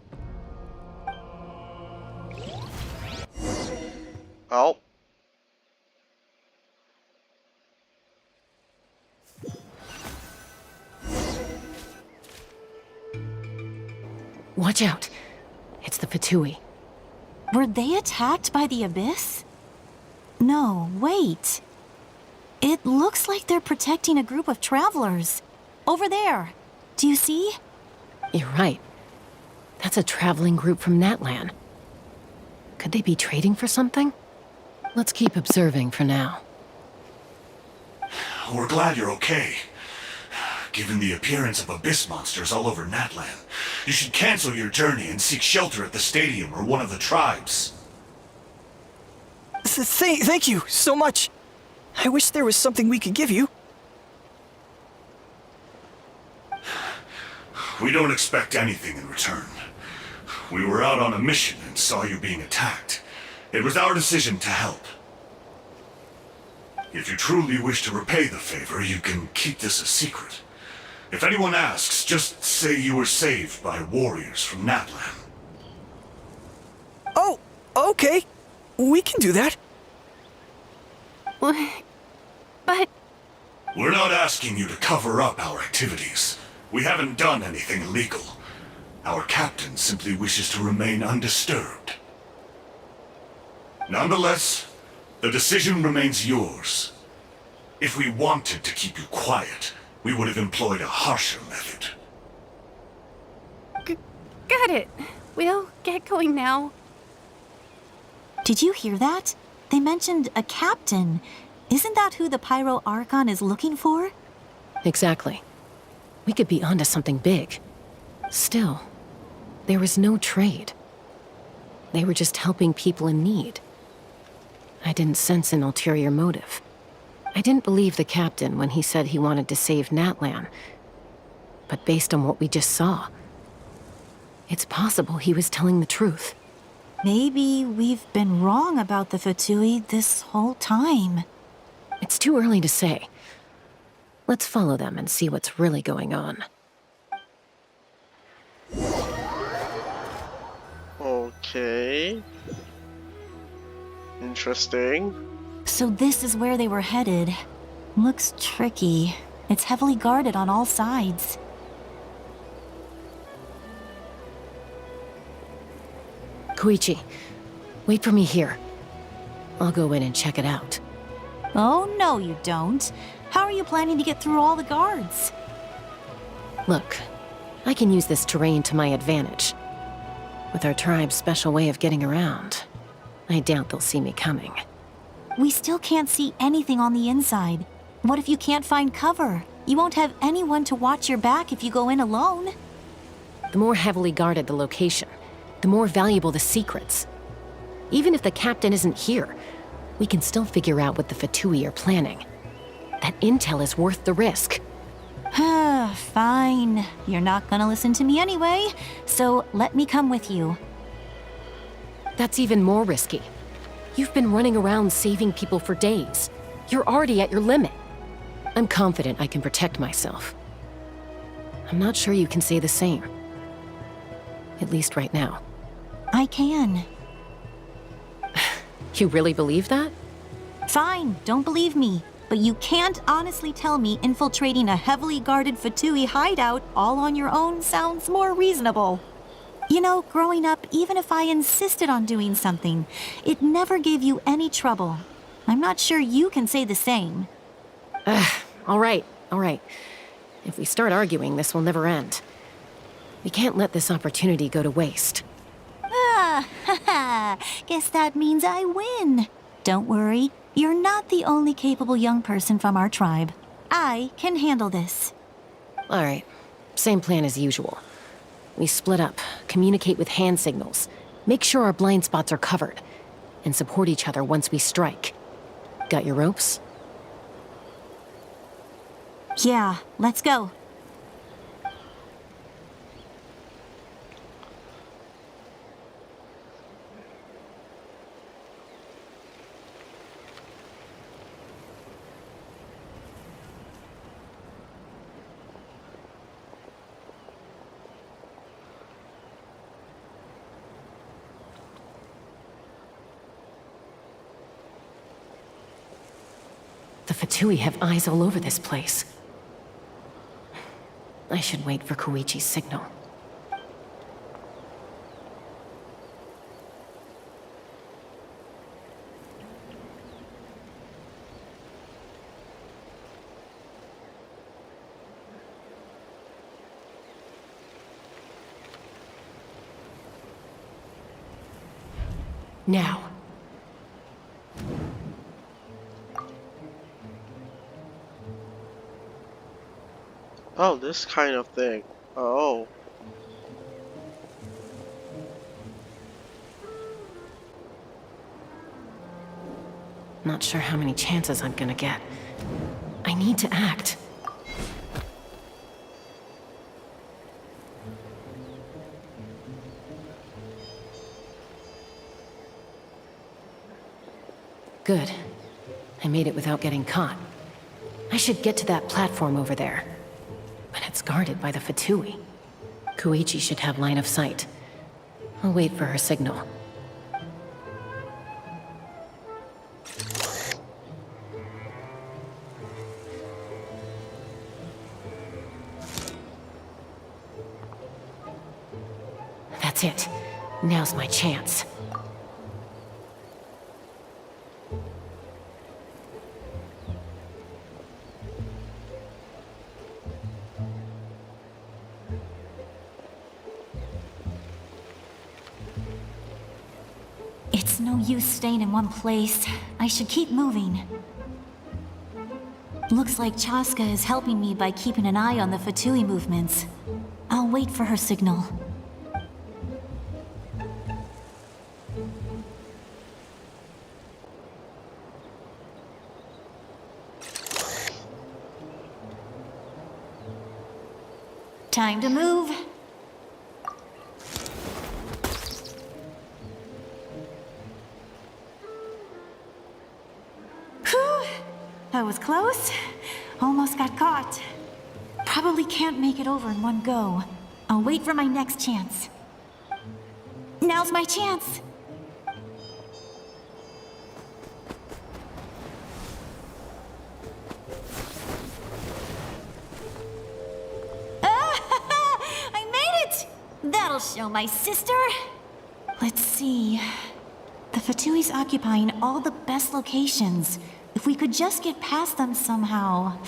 Oh. Watch out. It's the Fatui. Were they attacked by the Abyss? No, wait. It looks like they're protecting a group of travelers. Over there. Do you see? You're right. That's a traveling group from Natlan. Could they be trading for something? Let's keep observing for now. We're glad you're okay. Given the appearance of abyss monsters all over Natlan, you should cancel your journey and seek shelter at the stadium or one of the tribes. Thank you so much. I wish there was something we could give you. We don't expect anything in return. We were out on a mission and saw you being attacked. It was our decision to help. If you truly wish to repay the favor, you can keep this a secret. If anyone asks, just say you were saved by warriors from Natlan. Oh, okay. We can do that. But... We're not asking you to cover up our activities. We haven't done anything illegal. Our captain simply wishes to remain undisturbed. Nonetheless, the decision remains yours. If we wanted to keep you quiet, we would have employed a harsher method. Got it. We'll get going now. Did you hear that? They mentioned a captain. Isn't that who the Pyro Archon is looking for? Exactly. We could be onto something big. Still, there was no trade. They were just helping people in need. I didn't sense an ulterior motive. I didn't believe the captain when he said he wanted to save Natlan. But based on what we just saw, it's possible he was telling the truth. Maybe we've been wrong about the Fatui this whole time. It's too early to say. Let's follow them and see what's really going on. Okay. Interesting. So this is where they were headed. Looks tricky. It's heavily guarded on all sides. Koichi, wait for me here. I'll go in and check it out. Oh, no you don't. How are you planning to get through all the guards? Look, I can use this terrain to my advantage. With our tribe's special way of getting around, I doubt they'll see me coming. We still can't see anything on the inside. What if you can't find cover? You won't have anyone to watch your back if you go in alone. The more heavily guarded the location, the more valuable the secrets. Even if the captain isn't here, we can still figure out what the Fatui are planning. That intel is worth the risk. Fine. You're not gonna listen to me anyway, so let me come with you. That's even more risky. You've been running around saving people for days. You're already at your limit. I'm confident I can protect myself. I'm not sure you can say the same. At least right now. I can. You really believe that? Fine, don't believe me. But you can't honestly tell me infiltrating a heavily guarded Fatui hideout all on your own sounds more reasonable. You know, growing up, even if I insisted on doing something, it never gave you any trouble. I'm not sure you can say the same. All right. If we start arguing, this will never end. We can't let this opportunity go to waste. Guess that means I win. Don't worry, you're not the only capable young person from our tribe. I can handle this. All right, same plan as usual. We split up, communicate with hand signals, make sure our blind spots are covered, and support each other once we strike. Got your ropes? Yeah, let's go. The Fatui have eyes all over this place. I should wait for Koichi's signal. Now. Oh, this kind of thing. Oh. Not sure how many chances I'm gonna get. I need to act. Good. I made it without getting caught. I should get to that platform over there. But it's guarded by the Fatui. Koichi should have line of sight. I'll wait for her signal. That's it. Now's my chance. It's no use staying in one place. I should keep moving. Looks like Chaska is helping me by keeping an eye on the Fatui movements. I'll wait for her signal. Time to move. That was close. Almost got caught. Probably can't make it over in one go. I'll wait for my next chance. Now's my chance. I made it! That'll show my sister. Let's see. The Fatui's occupying all the best locations. If we could just get past them somehow.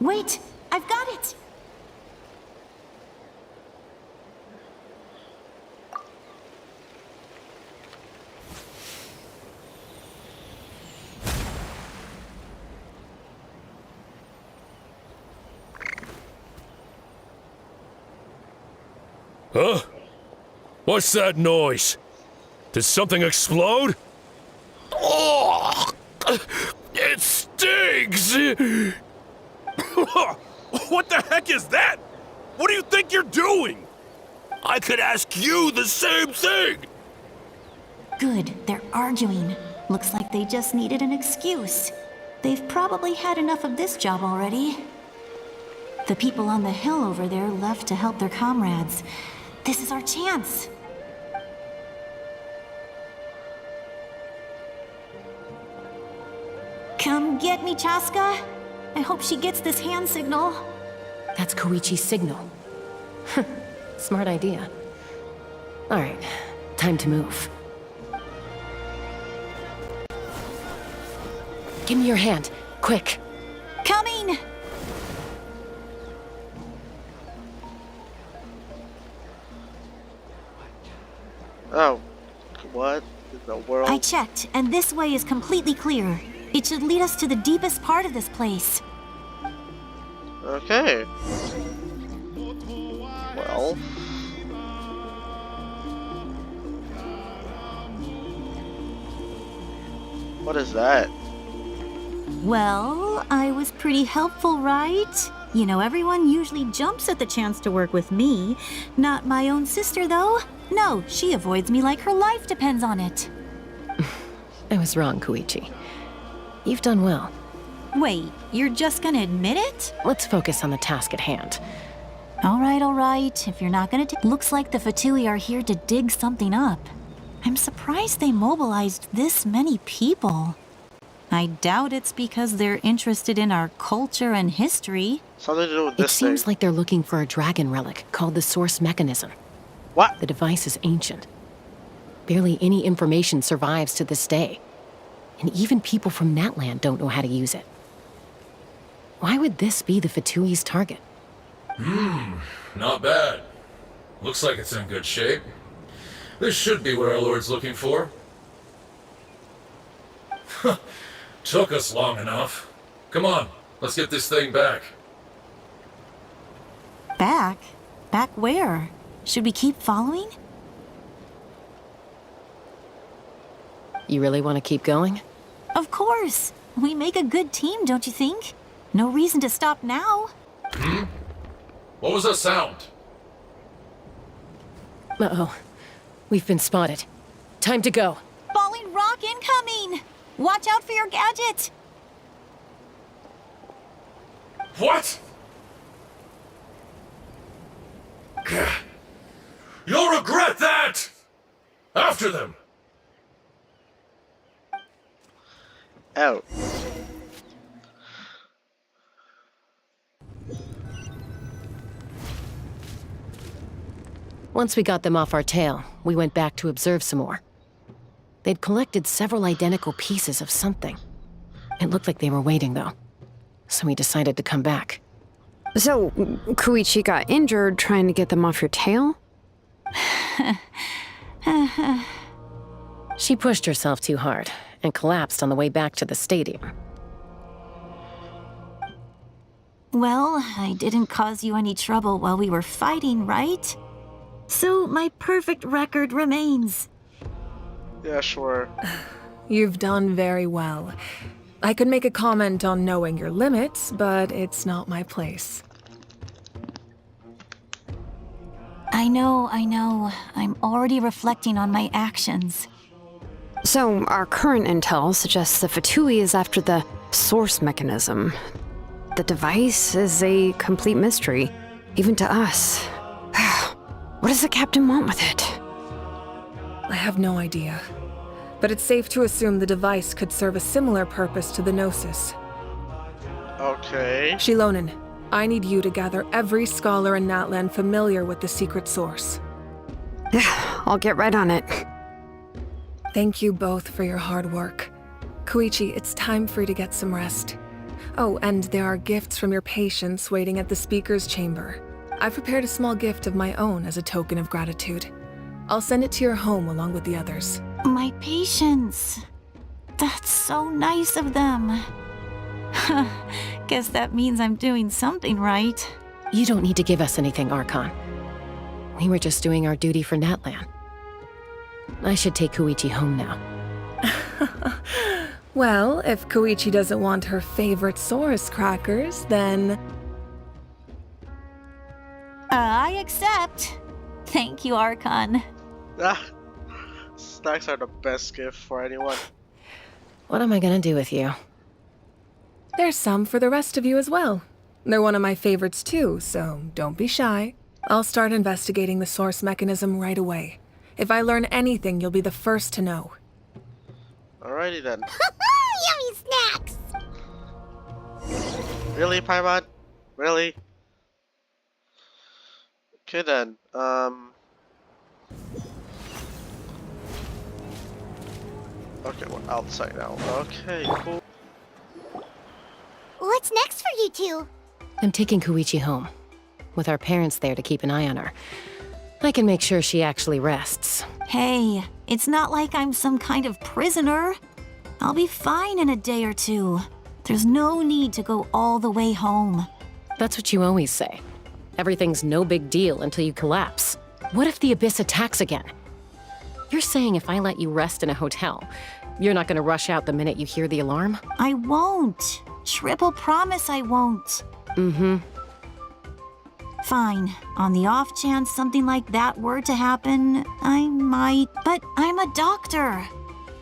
Wait! I've got it! Huh? What's that noise? Did something explode? Oh! It stinks! What the heck is that? What do you think you're doing? I could ask you the same thing! Good, they're arguing. Looks like they just needed an excuse. They've probably had enough of this job already. The people on the hill over there left to help their comrades. This is our chance. Come get me, Chaska. I hope she gets this hand signal. That's Koichi's signal. Smart idea. All right, time to move. Give me your hand, quick. Coming! Oh, what in the world? I checked, and this way is completely clear. It should lead us to the deepest part of this place. Okay. Well. What is that? Well, I was pretty helpful, right? You know, everyone usually jumps at the chance to work with me. Not my own sister, though. No, she avoids me like her life depends on it. I was wrong, Koichi. You've done well. Wait, you're just gonna admit it? Let's focus on the task at hand. All right. If you're not gonna looks like the Fatui are here to dig something up. I'm surprised they mobilized this many people. I doubt it's because they're interested in our culture and history. Something to do with this It seems thing. like they're looking for a dragon relic called the Source Mechanism. What? The device is ancient. Barely any information survives to this day. And even people from Natlan don't know how to use it. Why would this be the Fatui's target? Not bad. Looks like it's in good shape. This should be what our Lord's looking for. Took us long enough. Come on, let's get this thing back. Back? Back where? Should we keep following? You really want to keep going? Of course. We make a good team, don't you think? No reason to stop now. What was that sound? Uh-oh. We've been spotted. Time to go. Falling rock incoming! Watch out for your gadget! What? You'll regret that! After them! Out. Once we got them off our tail, we went back to observe some more. They'd collected several identical pieces of something. It looked like they were waiting, though. So we decided to come back. So, Koichi got injured trying to get them off your tail? She pushed herself too hard and collapsed on the way back to the stadium. Well, I didn't cause you any trouble while we were fighting, right? So my perfect record remains. Yeah, sure. You've done very well. I could make a comment on knowing your limits, but it's not my place. I know. I'm already reflecting on my actions. So, our current intel suggests the Fatui is after the source mechanism. The device is a complete mystery, even to us. What does the captain want with it? I have no idea. But it's safe to assume the device could serve a similar purpose to the Gnosis. Okay. Shilonen, I need you to gather every scholar in Natlan familiar with the secret source. I'll get right on it. Thank you both for your hard work. Koichi, it's time for you to get some rest. Oh, and there are gifts from your patients waiting at the speaker's chamber. I've prepared a small gift of my own as a token of gratitude. I'll send it to your home along with the others. My patience. That's so nice of them. Guess that means I'm doing something right. You don't need to give us anything, Archon. We were just doing our duty for Natlan. I should take Koichi home now. Well, if Koichi doesn't want her favorite Saurus crackers, then... I accept. Thank you, Archon. Ah, snacks are the best gift for anyone. What am I gonna do with you? There's some for the rest of you as well. They're one of my favorites too, so don't be shy. I'll start investigating the source mechanism right away. If I learn anything, you'll be the first to know. Alrighty then. Yummy snacks! Really, Paimon? Really? Okay then, okay, we're outside now. Okay, cool. What's next for you two? I'm taking Koichi home. With our parents there to keep an eye on her. I can make sure she actually rests. Hey, it's not like I'm some kind of prisoner. I'll be fine in a day or two. There's no need to go all the way home. That's what you always say. Everything's no big deal until you collapse. What if the Abyss attacks again? You're saying if I let you rest in a hotel, you're not gonna rush out the minute you hear the alarm? I won't. Triple promise I won't. Mm-hmm. Fine. On the off chance something like that were to happen, I might. But I'm a doctor.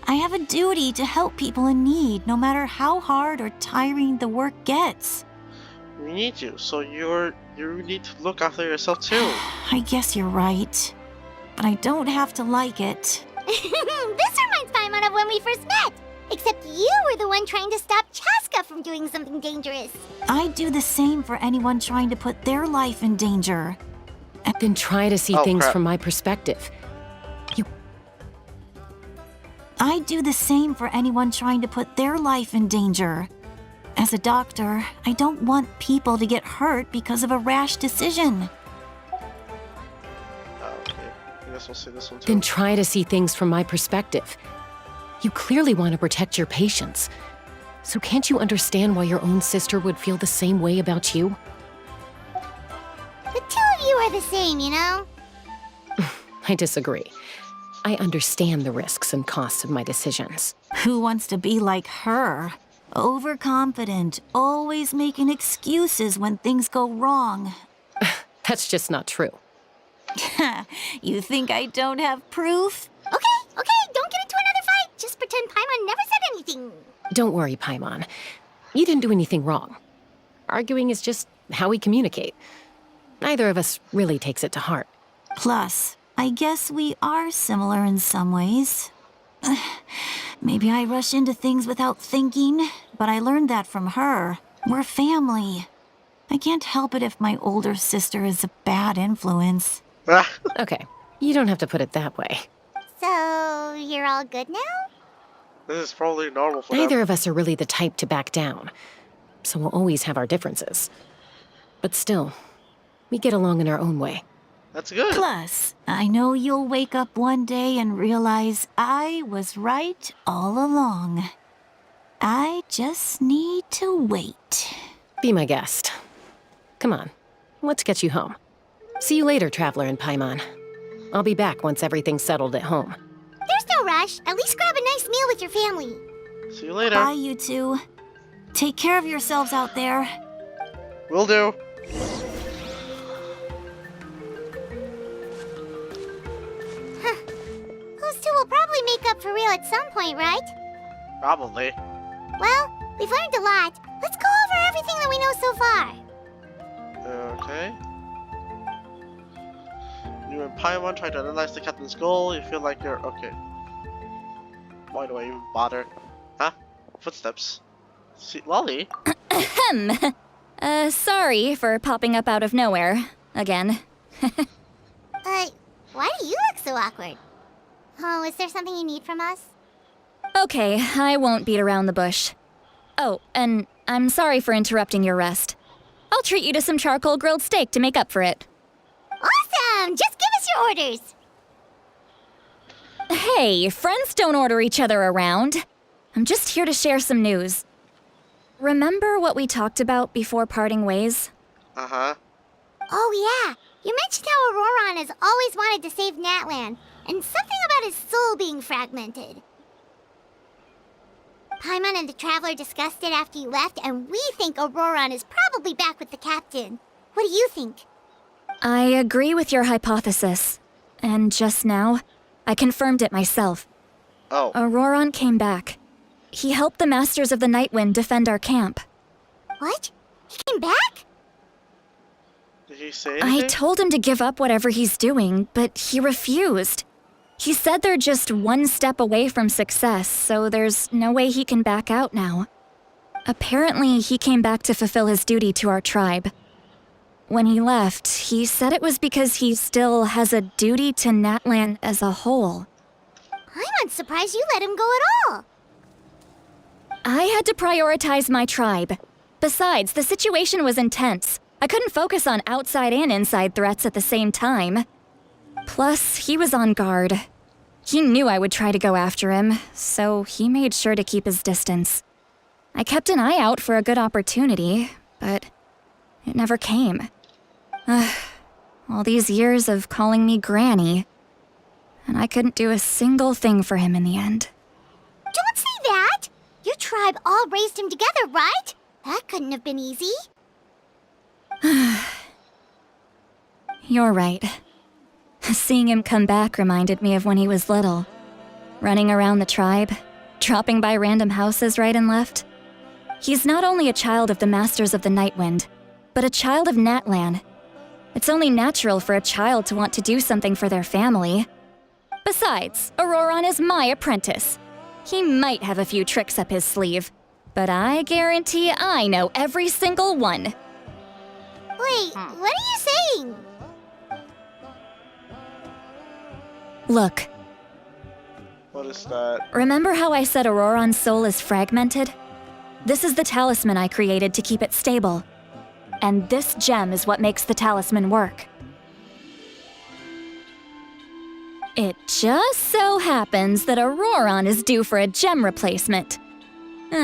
I have a duty to help people in need, no matter how hard or tiring the work gets. We need you, so you need to look after yourself too. I guess you're right. But I don't have to like it. This reminds Paimon of when we first met. Except you were the one trying to stop Chaska from doing something dangerous. I'd do the same for anyone trying to put their life in danger. Then try to see things from my perspective. I'd do the same for anyone trying to put their life in danger. As a doctor, I don't want people to get hurt because of a rash decision. Okay, I guess we'll see this one too. Then try to see things from my perspective. You clearly want to protect your patients. So can't you understand why your own sister would feel the same way about you? The two of you are the same, you know? I disagree. I understand the risks and costs of my decisions. Who wants to be like her? Overconfident, always making excuses when things go wrong. That's just not true. You think I don't have proof? Okay, don't get into another fight. Just pretend Paimon never said anything. Don't worry, Paimon. You didn't do anything wrong. Arguing is just how we communicate. Neither of us really takes it to heart. Plus, I guess we are similar in some ways. Maybe I rush into things without thinking, but I learned that from her. We're family. I can't help it if my older sister is a bad influence. Okay, you don't have to put it that way. So, you're all good now? This is probably normal for them. Neither of us are really the type to back down, so we'll always have our differences. But still, we get along in our own way. That's good. Plus, I know you'll wake up one day and realize I was right all along. I just need to wait. Be my guest. Come on, let's get you home. See you later, Traveler and Paimon. I'll be back once everything's settled at home. There's no rush. At least grab a nice meal with your family. See you later. Bye, you two. Take care of yourselves out there. Will do. Those two will probably make up for real at some point, right? Probably. Well, we've learned a lot. Let's go over everything that we know so far. Okay. You and Paimon try to analyze the captain's goal. You feel like you're okay. Why do I even bother? Huh? Footsteps. See, Lolly? Sorry for popping up out of nowhere. Again. Why do you look so awkward? Oh, is there something you need from us? Okay, I won't beat around the bush. Oh, and I'm sorry for interrupting your rest. I'll treat you to some charcoal grilled steak to make up for it. Awesome! Just give us your orders! Hey, friends don't order each other around. I'm just here to share some news. Remember what we talked about before parting ways? Uh-huh. Oh yeah, you mentioned how Auroron has always wanted to save Natlan. and something about his soul being fragmented. Paimon and the Traveler discussed it after you left, and we think Auroron is probably back with the captain. What do you think? I agree with your hypothesis. And just now, I confirmed it myself. Oh. Auroron came back. He helped the Masters of the Nightwind defend our camp. What? He came back? Did he say anything? I told him to give up whatever he's doing, but he refused. He said they're just one step away from success, so there's no way he can back out now. Apparently, he came back to fulfill his duty to our tribe. When he left, he said it was because he still has a duty to Natlan as a whole. I'm surprised you let him go at all. I had to prioritize my tribe. Besides, the situation was intense. I couldn't focus on outside and inside threats at the same time. Plus, he was on guard. He knew I would try to go after him, so he made sure to keep his distance. I kept an eye out for a good opportunity, but it never came. All these years of calling me Granny, and I couldn't do a single thing for him in the end. Don't say that! Your tribe all raised him together, right? That couldn't have been easy. You're right. Seeing him come back reminded me of when he was little. Running around the tribe, dropping by random houses right and left. He's not only a child of the Masters of the Nightwind, but a child of Natlan. It's only natural for a child to want to do something for their family. Besides, Auroron is my apprentice. He might have a few tricks up his sleeve, but I guarantee I know every single one. Wait, what are you saying? Look. What is that? Remember how I said Auroron's soul is fragmented? This is the talisman I created to keep it stable. And this gem is what makes the talisman work. It just so happens that Auroron is due for a gem replacement.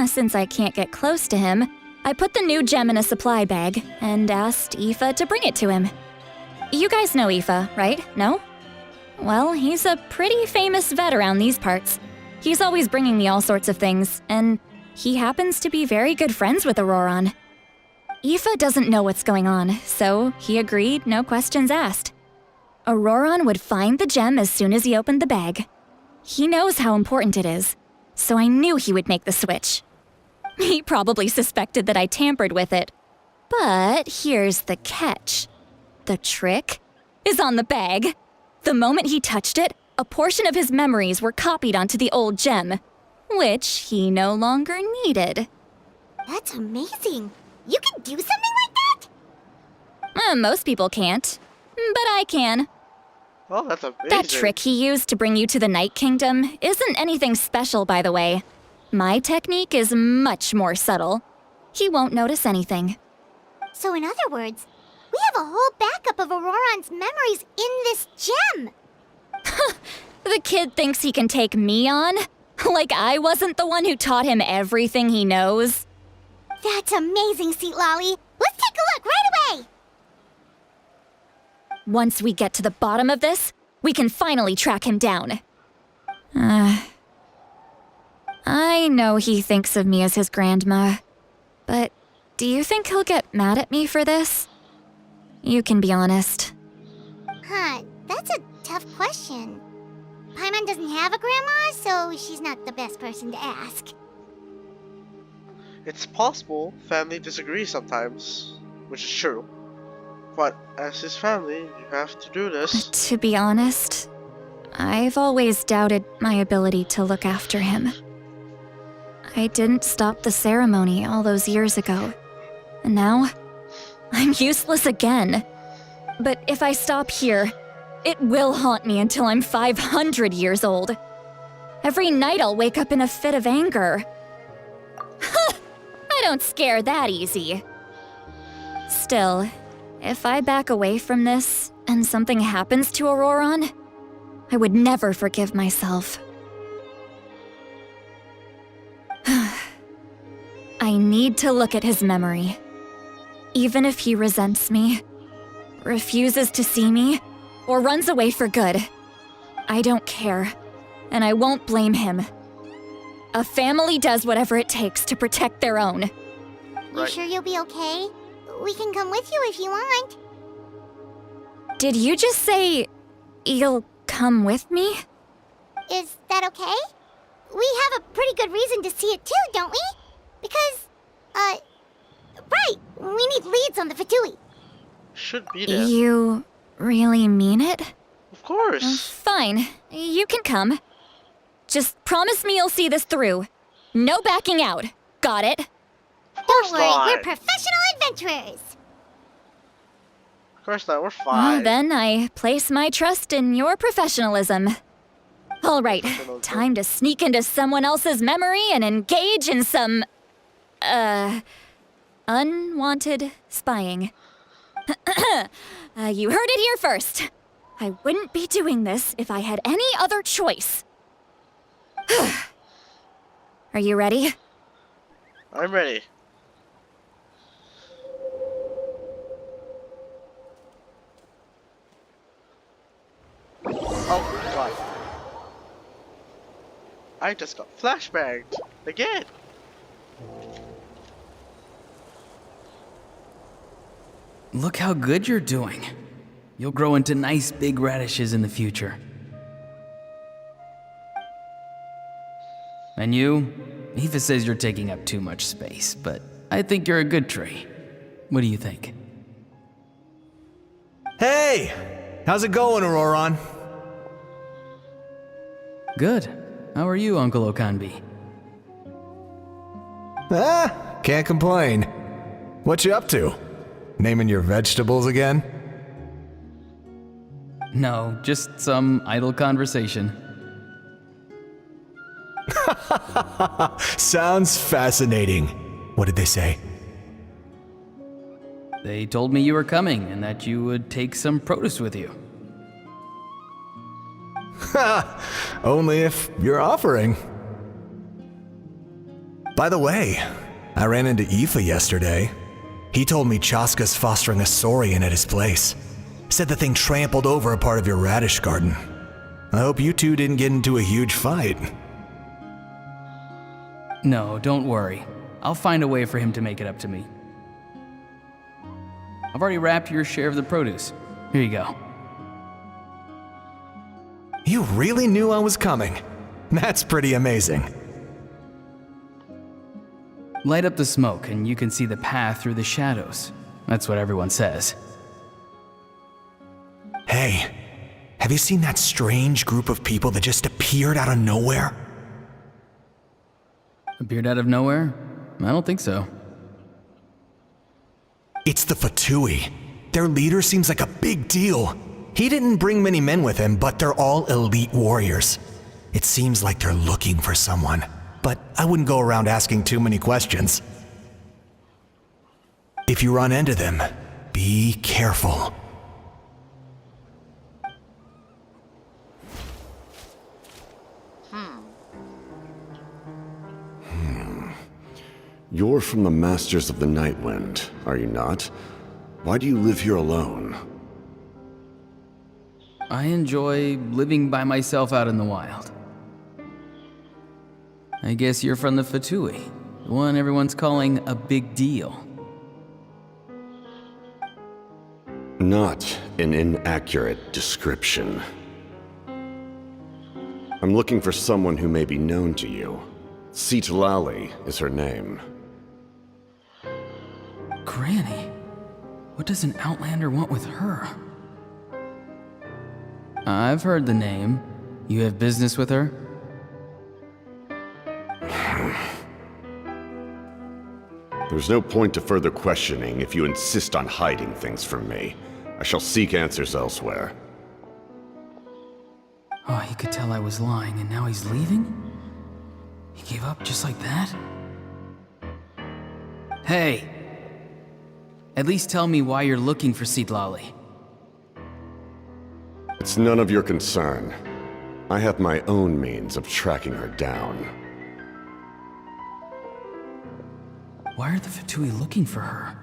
Since I can't get close to him, I put the new gem in a supply bag and asked Aoife to bring it to him. You guys know Aoife, right? No? Well, he's a pretty famous vet around these parts. He's always bringing me all sorts of things, and he happens to be very good friends with Auroron. Aoife doesn't know what's going on, so he agreed, no questions asked. Auroron would find the gem as soon as he opened the bag. He knows how important it is, so I knew he would make the switch. He probably suspected that I tampered with it. But here's the catch. The trick is on the bag. The moment he touched it, a portion of his memories were copied onto the old gem, which he no longer needed. That's amazing. You can do something like that? Most people can't, but I can. Oh, that's amazing. That trick he used to bring you to the Night Kingdom isn't anything special, by the way. My technique is much more subtle. He won't notice anything. So in other words, we have a whole backup of Auroron's memories in this gem. The kid thinks he can take me on? Like I wasn't the one who taught him everything he knows? That's amazing, Seat Lolly. Let's take a look right away. Once we get to the bottom of this, we can finally track him down. I know he thinks of me as his grandma, but do you think he'll get mad at me for this? You can be honest. That's a tough question. Paimon doesn't have a grandma, so she's not the best person to ask. It's possible family disagrees sometimes, which is true. But as his family, you have to do this. To be honest, I've always doubted my ability to look after him. I didn't stop the ceremony all those years ago, and now I'm useless again. But if I stop here, it will haunt me until I'm 500 years old. Every night I'll wake up in a fit of anger. I don't scare that easy. Still, if I back away from this and something happens to Auroron, I would never forgive myself. I need to look at his memory. Even if he resents me, refuses to see me, or runs away for good, I don't care, and I won't blame him. A family does whatever it takes to protect their own. You sure you'll be okay? We can come with you if you want. Did you just say you'll come with me? Is that okay? We have a pretty good reason to see it too, don't we? Because, right, we need leads on the Fatui. Should be there. You really mean it? Of course. Fine, you can come. Just promise me you'll see this through. No backing out. Got it? Don't worry, not. we're professional adventurers. Of course not, we're fine. Well, then I place my trust in your professionalism. All right, time to sneak into someone else's memory and engage in some, unwanted spying. You heard it here first. I wouldn't be doing this if I had any other choice. Are you ready? I'm ready. Oh god. I just got flashbanged again. Look how good you're doing. You'll grow into nice big radishes in the future. And you? Aoife says you're taking up too much space, but I think you're a good tree. What do you think? Hey! How's it going, Auroron? Good. How are you, Uncle Okanbi? Can't complain. What you up to? Naming your vegetables again? No, just some idle conversation. Sounds fascinating. What did they say? They told me you were coming and that you would take some produce with you. Only if you're offering. By the way, I ran into Aoife yesterday. He told me Chaska's fostering a saurian at his place. Said the thing trampled over a part of your radish garden. I hope you two didn't get into a huge fight. No, don't worry. I'll find a way for him to make it up to me. I've already wrapped your share of the produce. Here you go. You really knew I was coming. That's pretty amazing. Light up the smoke and you can see the path through the shadows. That's what everyone says. Hey, have you seen that strange group of people that just appeared out of nowhere? Appeared out of nowhere? I don't think so. It's the Fatui. Their leader seems like a big deal. He didn't bring many men with him, but they're all elite warriors. It seems like they're looking for someone, but I wouldn't go around asking too many questions. If you run into them, be careful. You're from the Masters of the Nightwind, are you not? Why do you live here alone? I enjoy living by myself out in the wild. I guess you're from the Fatui, the one everyone's calling a big deal. Not an inaccurate description. I'm looking for someone who may be known to you. Citlali is her name. Granny? What does an Outlander want with her? I've heard the name. You have business with her? There's no point to further questioning if you insist on hiding things from me. I shall seek answers elsewhere. Oh, he could tell I was lying and now he's leaving? He gave up just like that? Hey! At least tell me why you're looking for Citlali. It's none of your concern. I have my own means of tracking her down. Why are the Fatui looking for her?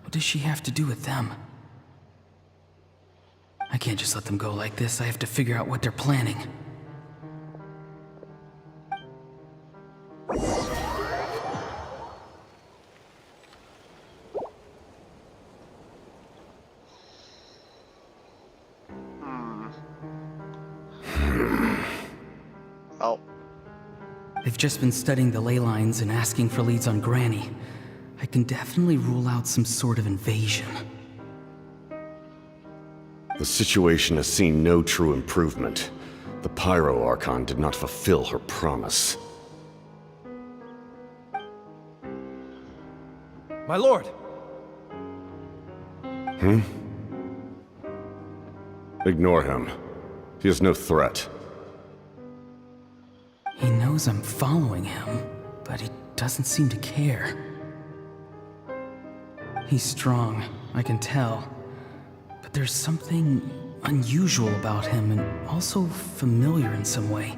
What does she have to do with them? I can't just let them go like this. I have to figure out what they're planning. Oh. They've just been studying the ley lines and asking for leads on Granny. I can definitely rule out some sort of invasion. The situation has seen no true improvement. The Pyro Archon did not fulfill her promise. My lord! Ignore him. He is no threat. He knows I'm following him, but he doesn't seem to care. He's strong, I can tell. But there's something unusual about him and also familiar in some way.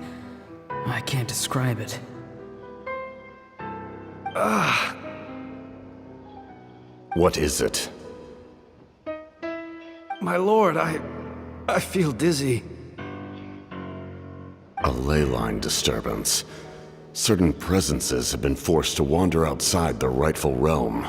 I can't describe it. What is it? My lord, I feel dizzy. A ley line disturbance. Certain presences have been forced to wander outside their rightful realm.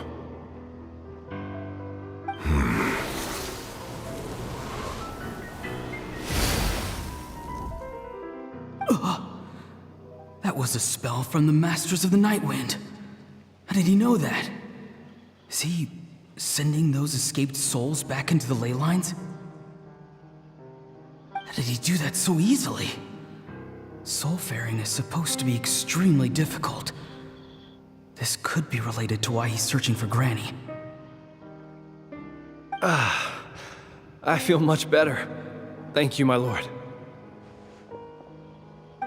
That was a spell from the Masters of the Nightwind. How did he know that? Is he sending those escaped souls back into the ley lines? How did he do that so easily? Soulfaring is supposed to be extremely difficult. This could be related to why he's searching for Granny. I feel much better. Thank you, my lord.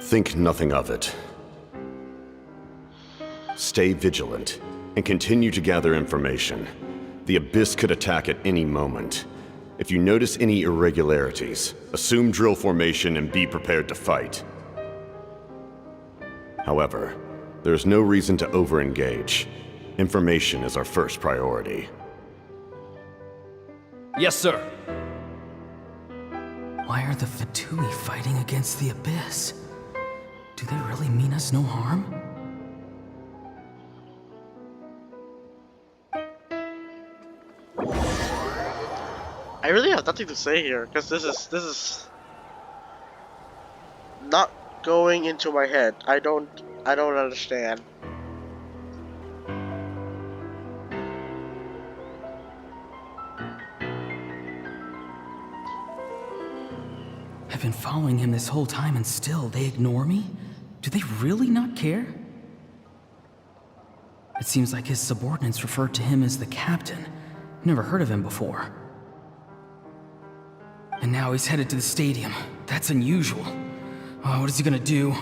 Think nothing of it. Stay vigilant, and continue to gather information. The Abyss could attack at any moment. If you notice any irregularities, assume drill formation and be prepared to fight. However, there is no reason to over-engage. Information is our first priority. Yes, sir. Why are the Fatui fighting against the Abyss? Do they really mean us no harm? I really have nothing to say here, because this is not going into my head. I don't understand. I've been following him this whole time and still they ignore me? Do they really not care? It seems like his subordinates referred to him as the captain. Never heard of him before. And now he's headed to the stadium. That's unusual. Oh, what is he gonna do?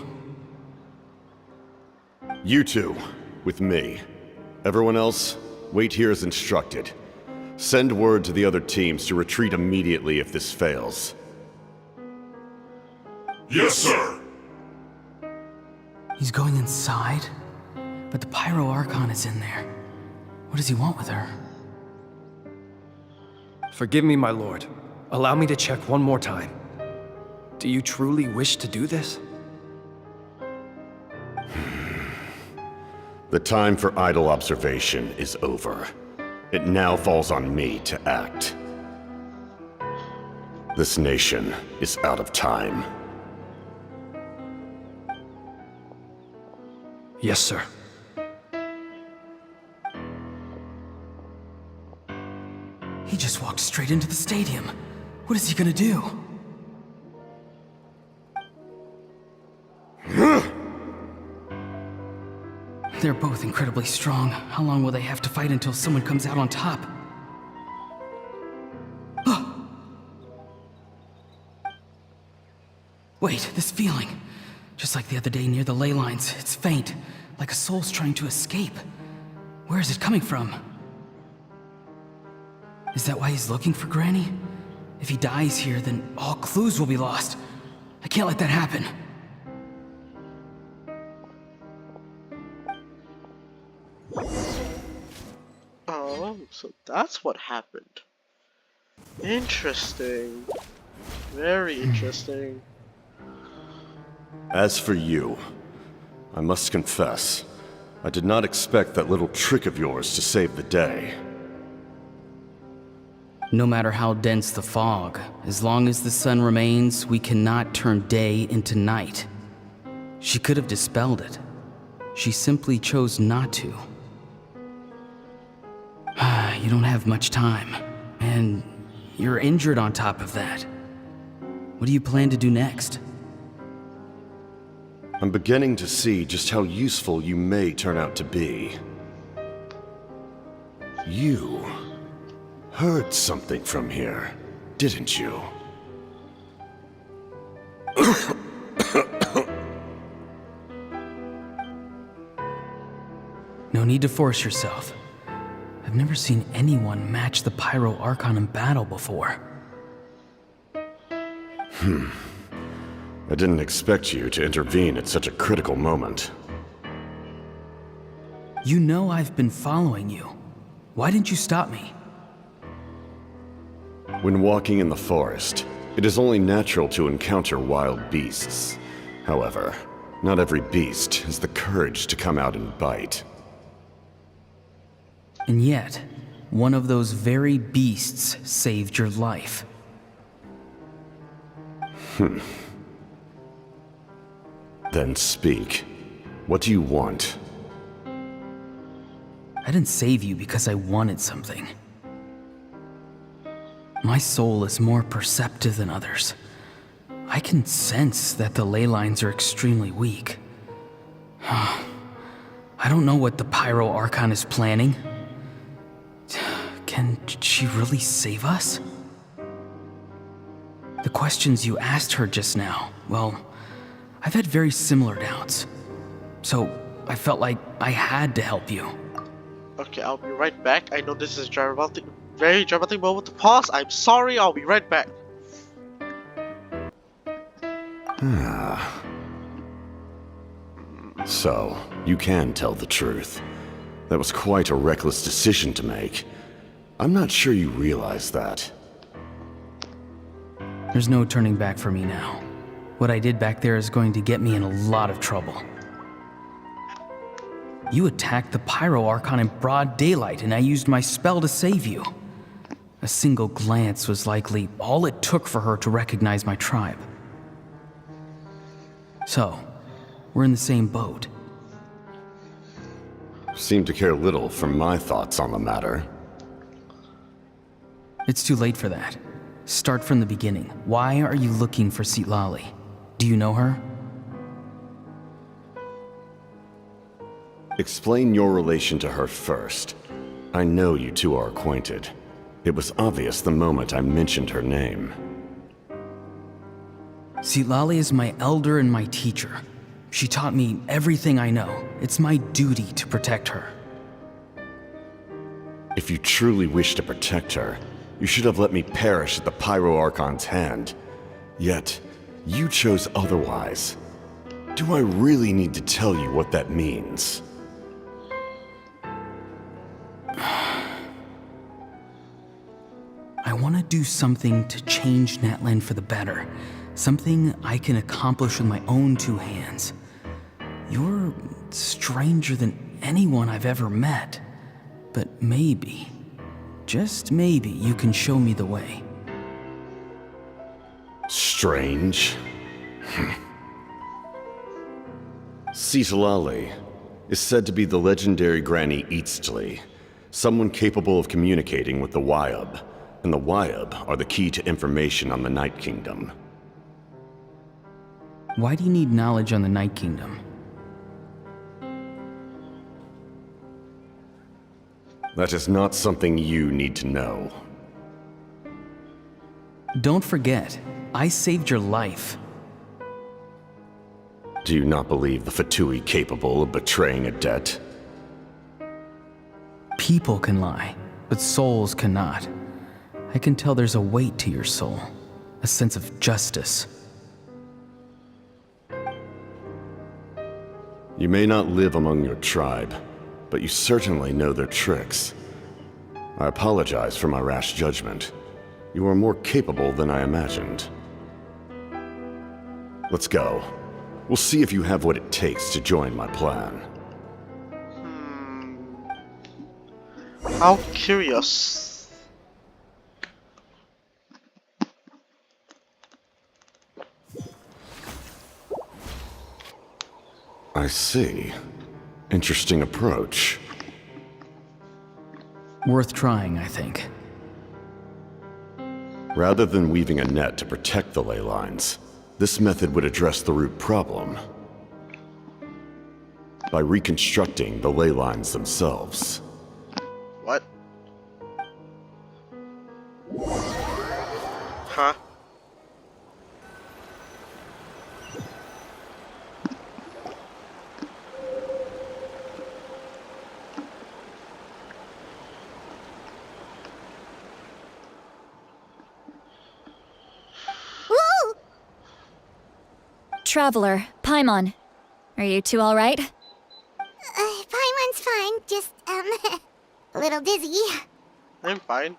You two, with me. Everyone else, wait here as instructed. Send word to the other teams to retreat immediately if this fails. Yes, sir! He's going inside? But the Pyro Archon is in there. What does he want with her? Forgive me, my lord. Allow me to check one more time. Do you truly wish to do this? The time for idle observation is over. It now falls on me to act. This nation is out of time. Yes, sir. He just walked straight into the stadium. What is he gonna do? They're both incredibly strong. How long will they have to fight until someone comes out on top? Wait, this feeling. Just like the other day near the ley lines, it's faint, like a soul's trying to escape. Where is it coming from? Is that why he's looking for Granny? If he dies here, then all clues will be lost. I can't let that happen. Oh, so that's what happened. Interesting. Very interesting. As for you, I must confess, I did not expect that little trick of yours to save the day. No matter how dense the fog, as long as the sun remains, we cannot turn day into night. She could have dispelled it. She simply chose not to. You don't have much time, and you're injured on top of that. What do you plan to do next? I'm beginning to see just how useful you may turn out to be. You heard something from here, didn't you? No need to force yourself. I've never seen anyone match the Pyro Archon in battle before. I didn't expect you to intervene at such a critical moment. You know I've been following you. Why didn't you stop me? When walking in the forest, it is only natural to encounter wild beasts. However, not every beast has the courage to come out and bite. And yet, one of those very beasts saved your life. Then speak. What do you want? I didn't save you because I wanted something. My soul is more perceptive than others. I can sense that the ley lines are extremely weak. I don't know what the Pyro Archon is planning. Can she really save us? The questions you asked her just now, well, I've had very similar doubts. So I felt like I had to help you. Okay, I'll be right back. I know this is very dramatic moment to pause. I'm sorry, I'll be right back. So, you can tell the truth. That was quite a reckless decision to make. I'm not sure you realize that. There's no turning back for me now. What I did back there is going to get me in a lot of trouble. You attacked the Pyro Archon in broad daylight, and I used my spell to save you. A single glance was likely all it took for her to recognize my tribe. So, we're in the same boat. Seem to care little for my thoughts on the matter. It's too late for that. Start from the beginning. Why are you looking for Citlali? Do you know her? Explain your relation to her first. I know you two are acquainted. It was obvious the moment I mentioned her name. Citlali is my elder and my teacher. She taught me everything I know. It's my duty to protect her. If you truly wish to protect her, you should have let me perish at the Pyro Archon's hand. Yet, you chose otherwise. Do I really need to tell you what that means? I want to do something to change Natlan for the better. Something I can accomplish with my own two hands. You're stranger than anyone I've ever met. But maybe, just maybe, you can show me the way. Strange? Citlali is said to be the legendary Granny Eastly, someone capable of communicating with the Wyab, and the Wyab are the key to information on the Night Kingdom. Why do you need knowledge on the Night Kingdom? That is not something you need to know. Don't forget, I saved your life. Do you not believe the Fatui capable of betraying a debt? People can lie, but souls cannot. I can tell there's a weight to your soul, a sense of justice. You may not live among your tribe, but you certainly know their tricks. I apologize for my rash judgment. You are more capable than I imagined. Let's go. We'll see if you have what it takes to join my plan. How curious. I see. Interesting approach. Worth trying, I think. Rather than weaving a net to protect the ley lines, this method would address the root problem by reconstructing the ley lines themselves. What? Huh? Traveler, Paimon. Are you two alright? Paimon's fine, just, a little dizzy. I'm fine.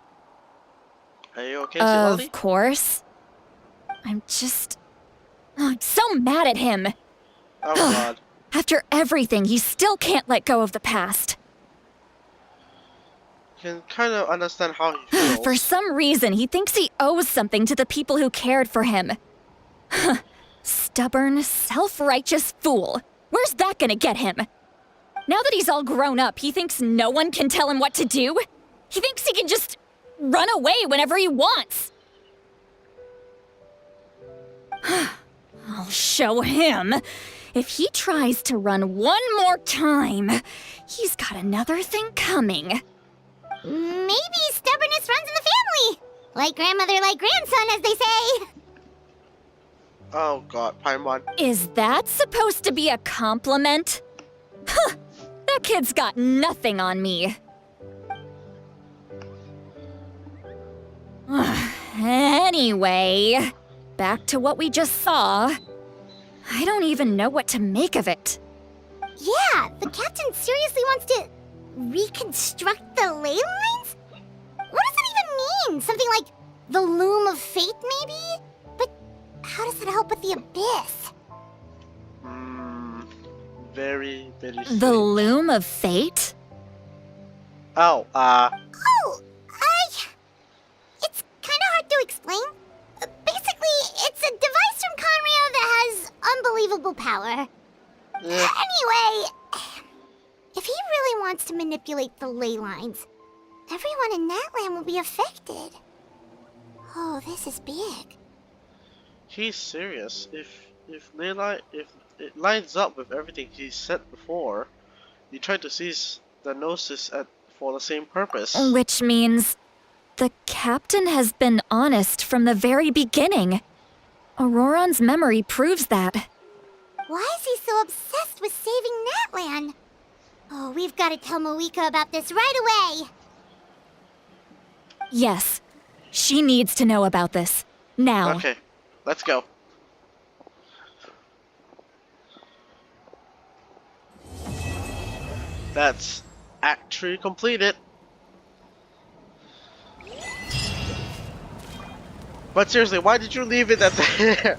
Are you okay, Silali? Of course. I'm so mad at him. Oh god. After everything, he still can't let go of the past. You can kind of understand how he feels. For some reason, he thinks he owes something to the people who cared for him. Stubborn, self-righteous fool. Where's that gonna get him? Now that he's all grown up, he thinks no one can tell him what to do? He thinks he can just run away whenever he wants. I'll show him. If he tries to run one more time, he's got another thing coming. Maybe stubbornness runs in the family. Like grandmother, like grandson, as they say. Oh god, Paimon. Is that supposed to be a compliment? Huh, that kid's got nothing on me. Anyway, back to what we just saw. I don't even know what to make of it. Yeah, the captain seriously wants to reconstruct the ley lines? What does that even mean? Something like the loom of fate, maybe? But how does that help with the abyss? Very, very The strange. loom of fate? Oh, It's kind of hard to explain. Basically, it's a device from Conrio that has unbelievable power. Anyway, if he really wants to manipulate the ley lines, everyone in Natlan will be affected. Oh, this is big. he's serious. If it lines up with everything he said before, he tried to seize the Gnosis for the same purpose. Which means the captain has been honest from the very beginning. Auroron's memory proves that. Why is he so obsessed with saving Natlan? Oh, we've got to tell Moeka about this right away. Yes, she needs to know about this. Now. Okay, let's go. That's Act 3 completed. But seriously, why did you leave it at there?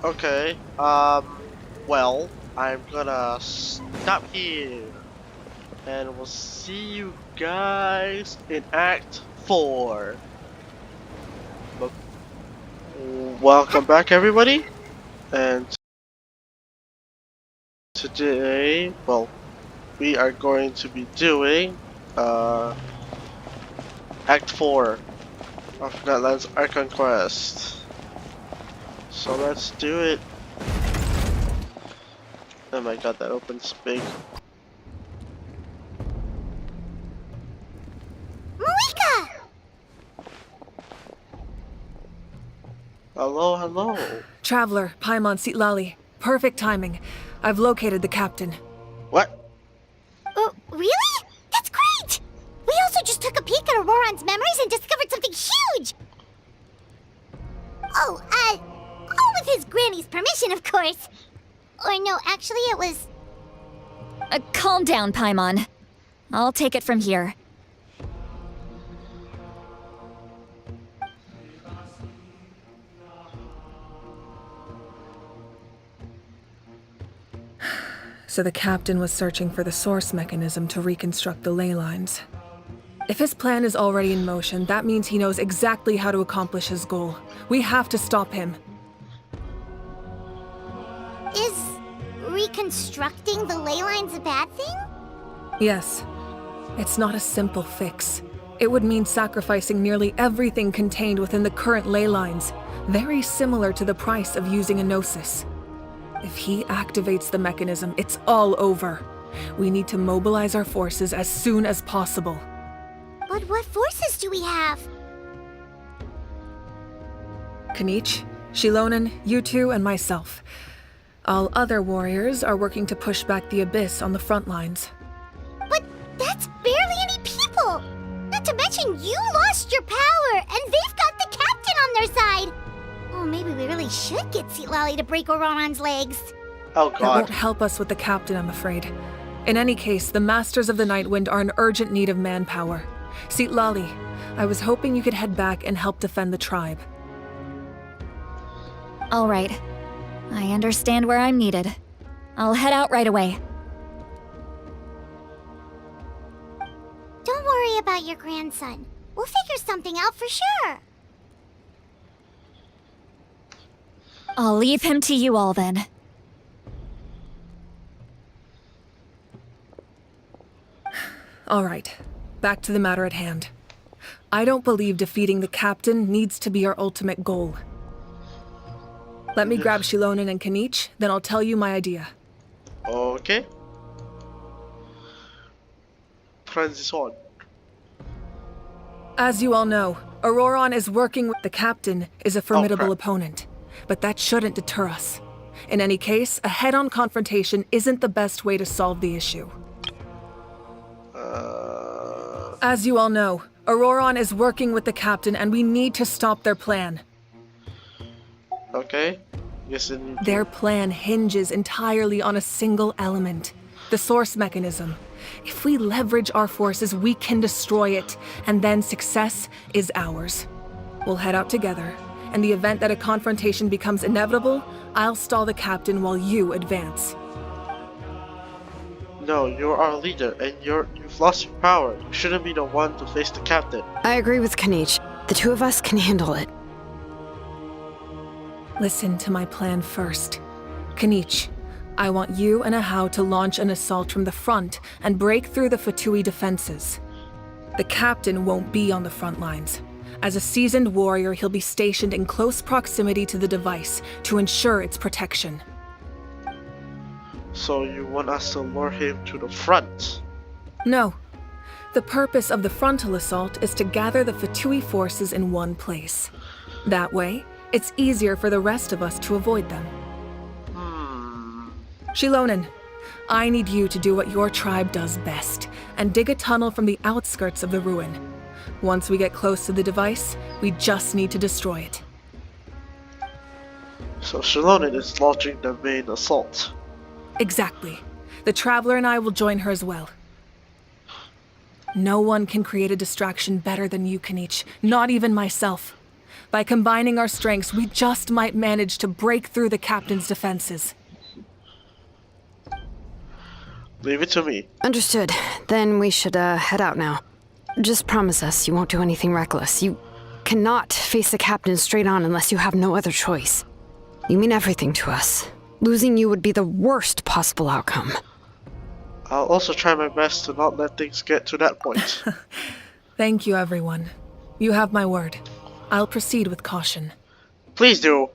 Okay, well, I'm gonna stop here. And we'll see you guys in Act 4. Welcome back, everybody. And today, well, we are going to be doing Act 4 of Natlan's Archon Quest. So let's do it. Oh my god, that opens big. Moeka! Hello, hello. Traveler, Paimon Sitlali. Perfect timing. I've located the captain. What? Really? That's great! We also just took a peek at Auroron's memories and discovered something huge! Oh, all with his granny's permission, of course. Or no, actually it was... Calm down, Paimon. I'll take it from here. So the captain was searching for the source mechanism to reconstruct the ley lines. If his plan is already in motion, that means he knows exactly how to accomplish his goal. We have to stop him. Is reconstructing the ley lines a bad thing? Yes. It's not a simple fix. It would mean sacrificing nearly everything contained within the current ley lines, very similar to the price of using a gnosis. If he activates the mechanism, it's all over. We need to mobilize our forces as soon as possible. But what forces do we have? Kanich, Shilonen, you two, and myself. All other warriors are working to push back the Abyss on the front lines. But that's barely any people! Not to mention you lost your power, and they've got the captain on their side! Oh, maybe we really should get Citlali to break Auroran's legs. Oh god. That won't help us with the captain, I'm afraid. In any case, the Masters of the Nightwind are in urgent need of manpower. Citlali, I was hoping you could head back and help defend the tribe. All right. I understand where I'm needed. I'll head out right away. Don't worry about your grandson. We'll figure something out for sure. I'll leave him to you all then. All right, back to the matter at hand. I don't believe defeating the captain needs to be our ultimate goal. Let me grab Shilonen and Kanich, then I'll tell you my idea. Okay. Transition. As you all know, Auroran is working with the captain is a formidable opponent, but that shouldn't deter us. In any case, a head-on confrontation isn't the best way to solve the issue. As you all know, Auroran is working with the captain and we need to stop their plan. Okay. Their plan hinges entirely on a single element, the source mechanism. If we leverage our forces, we can destroy it, and then success is ours. We'll head out together. In the event that a confrontation becomes inevitable, I'll stall the captain while you advance. No, you're our leader, and you've lost your power. You shouldn't be the one to face the captain. I agree with Kanich. The two of us can handle it. Listen to my plan first. Kanich, I want you and Ahau to launch an assault from the front and break through the Fatui defenses. The captain won't be on the front lines. As a seasoned warrior, he'll be stationed in close proximity to the device to ensure its protection. So you want us to lure him to the front? No. The purpose of the frontal assault is to gather the Fatui forces in one place. That way, it's easier for the rest of us to avoid them. Shilonen, I need you to do what your tribe does best, and dig a tunnel from the outskirts of the ruin. Once we get close to the device, we just need to destroy it. So Shilonen is launching the main assault. Exactly. The Traveler and I will join her as well. No one can create a distraction better than you, Kanich, not even myself. By combining our strengths, we just might manage to break through the captain's defenses. Leave it to me. Understood. Then we should head out now. Just promise us you won't do anything reckless. You cannot face the captain straight on unless you have no other choice. You mean everything to us. Losing you would be the worst possible outcome. I'll also try my best to not let things get to that point. Thank you, everyone. You have my word. I'll proceed with caution. Please do.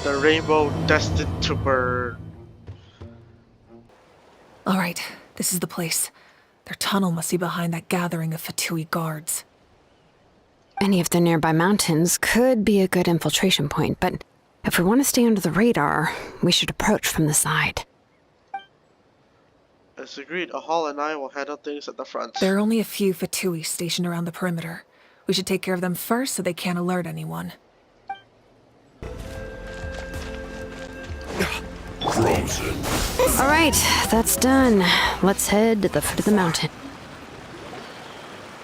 The rainbow destined to burn. All right, this is the place. Their tunnel must be behind that gathering of Fatui guards. Any of the nearby mountains could be a good infiltration point, but if we want to stay under the radar, we should approach from the side. As agreed, Ahal and I will handle things at the front. There are only a few Fatui stationed around the perimeter. We should take care of them first so they can't alert anyone. All right, that's done. Let's head to the foot of the mountain.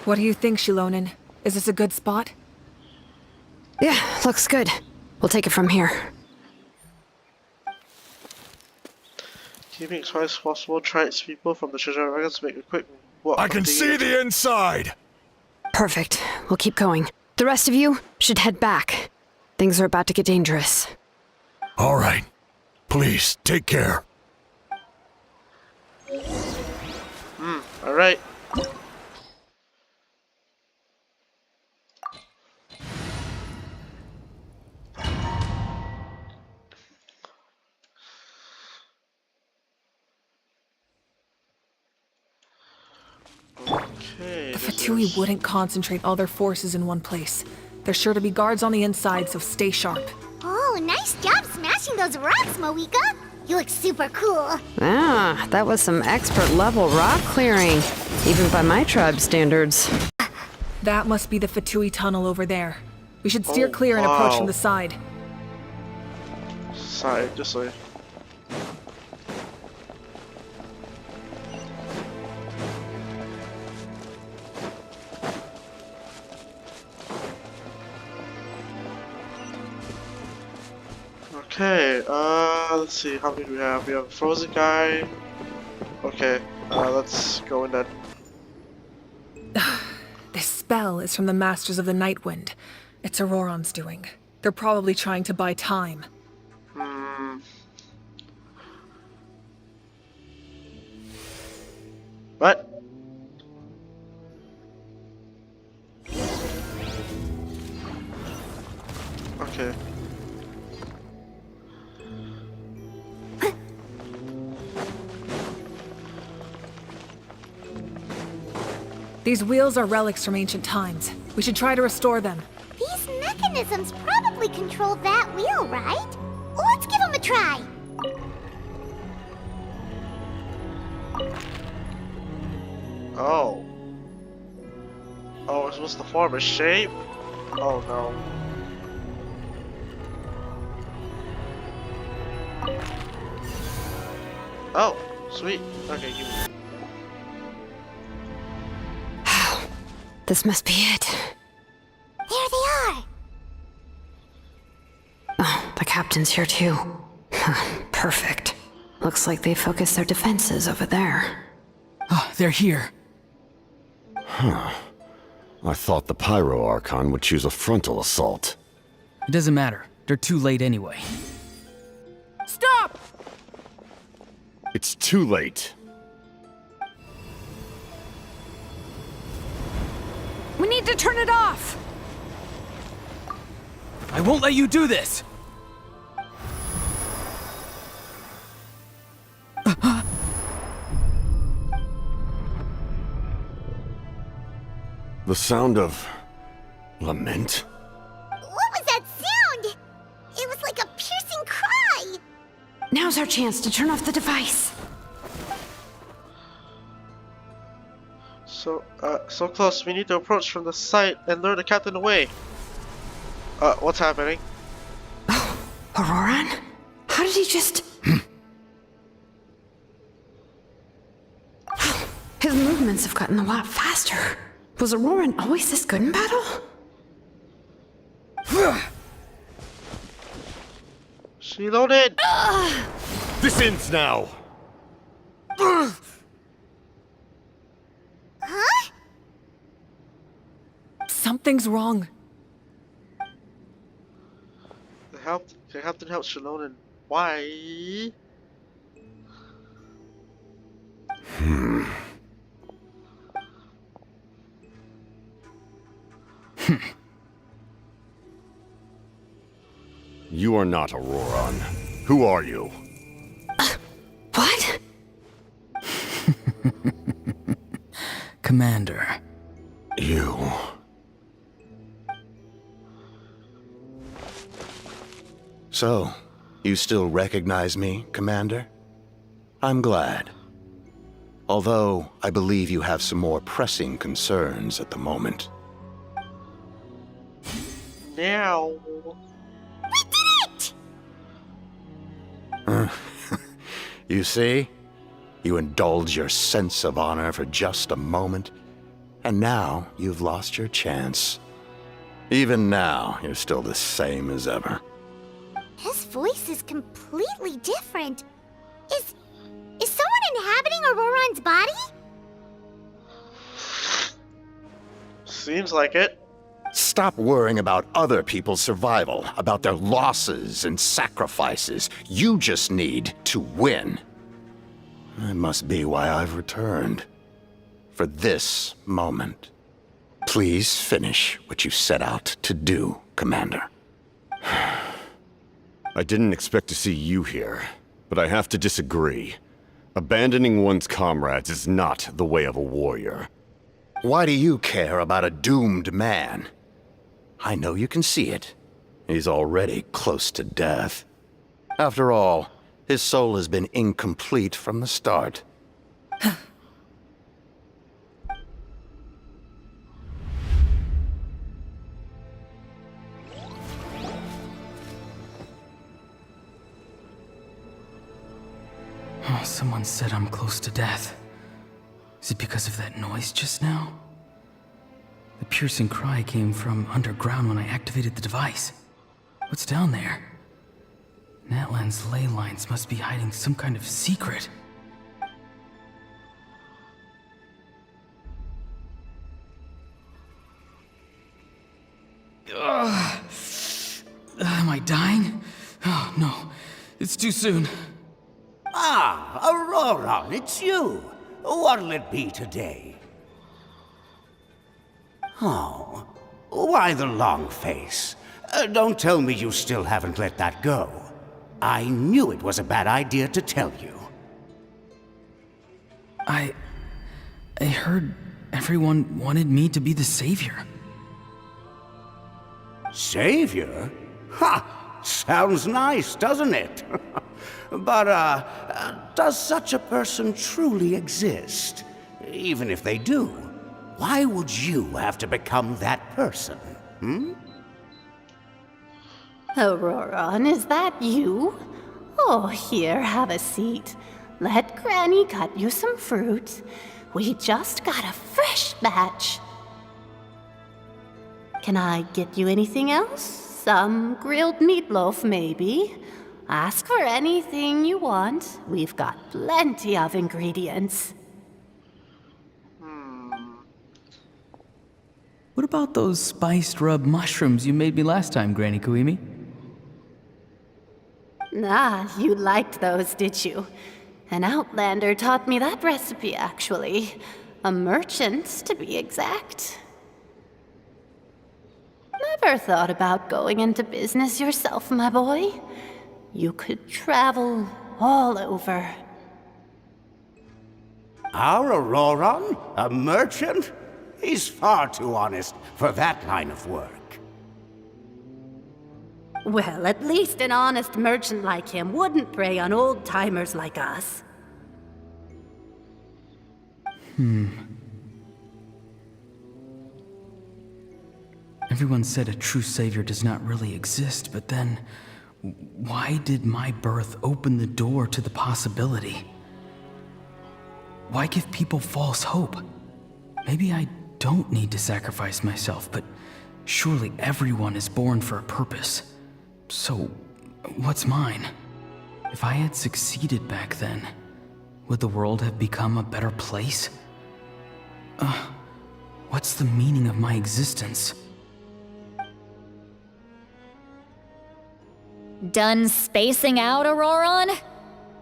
What do you think, Shilonen? Is this a good spot? Yeah, looks good. We'll take it from here. Keeping as quiet as possible, try its people from the treasure wagons to make a quick walk. I can see the inside! Perfect. We'll keep going. The rest of you should head back. Things are about to get dangerous. All right. Please, take care. Alright. Okay. The Fatui wouldn't concentrate all their forces in one place. There's sure to be guards on the inside, so stay sharp. Oh, nice job smashing those rocks, Moika. You look super cool. Ah, that was some expert level rock clearing, even by my tribe standards. That must be the Fatui tunnel over there. We should steer clear and approach from the side. Side, this way. Okay, let's see, how many do we have? We have a frozen guy. Okay, let's go in then. This spell is from the Masters of the Night Wind. It's Auroron's doing. They're probably trying to buy time. What? Okay. These wheels are relics from ancient times. We should try to restore them. These mechanisms probably control that wheel, right? Let's give them a try. Oh. Oh, we're supposed to form a shape? Oh no. Oh, sweet. Okay, give me. This must be it. There they are. Oh, the captain's here too. Perfect. Looks like they focused their defenses over there. Oh, they're here. Huh. I thought the Pyro Archon would choose a frontal assault. It doesn't matter. They're too late anyway. Stop! It's too late. We need to turn it off! I won't let you do this! The sound of lament? What was that sound? It was like a piercing cry. Now's our chance to turn off the device. So close. We need to approach from the side and lure the captain away. What's happening? Oh, Auroron? How did he just... His movements have gotten a lot faster. Was Auroron always this good in battle? She loaded! This ends now! Huh? Something's wrong. The captain helped Shallonen. Why? You are not Auroron. Who are you? What? Commander. You. So, you still recognize me, Commander? I'm glad. Although, I believe you have some more pressing concerns at the moment. Now. We did it! You see? You indulge your sense of honor for just a moment, and now you've lost your chance. Even now, you're still the same as ever. His voice is completely different. Is someone inhabiting Auroron's body? Seems like it. Stop worrying about other people's survival, about their losses and sacrifices. You just need to win. That must be why I've returned. For this moment. Please finish what you set out to do, Commander. I didn't expect to see you here, but I have to disagree. Abandoning one's comrades is not the way of a warrior. Why do you care about a doomed man? I know you can see it. He's already close to death. After all, his soul has been incomplete from the start. Oh, someone said I'm close to death. Is it because of that noise just now? The piercing cry came from underground when I activated the device. What's down there? Natlan's ley lines must be hiding some kind of secret. Ugh. Am I dying? Oh, no. It's too soon. Ah, Auroron, it's you. What'll it be today? Oh, why the long face? Don't tell me you still haven't let that go. I knew it was a bad idea to tell you. I heard everyone wanted me to be the savior. Savior? Ha! Sounds nice, doesn't it? But, does such a person truly exist? Even if they do, why would you have to become that person, Auroron, is that you? Oh, here, have a seat. Let Granny cut you some fruit. We just got a fresh batch. Can I get you anything else? Some grilled meatloaf, maybe? Ask for anything you want. We've got plenty of ingredients. What about those spiced rub mushrooms you made me last time, Granny Kuimi? Ah, you liked those, did you? An outlander taught me that recipe, actually. A merchant, to be exact. Never thought about going into business yourself, my boy? You could travel all over. Our Auroron? A merchant? He's far too honest for that line of work. Well, at least an honest merchant like him wouldn't prey on old-timers like us. Everyone said a true savior does not really exist, but then why did my birth open the door to the possibility? Why give people false hope? Maybe I don't need to sacrifice myself, but surely everyone is born for a purpose. So, what's mine? If I had succeeded back then, would the world have become a better place? What's the meaning of my existence? Done spacing out, Auroron?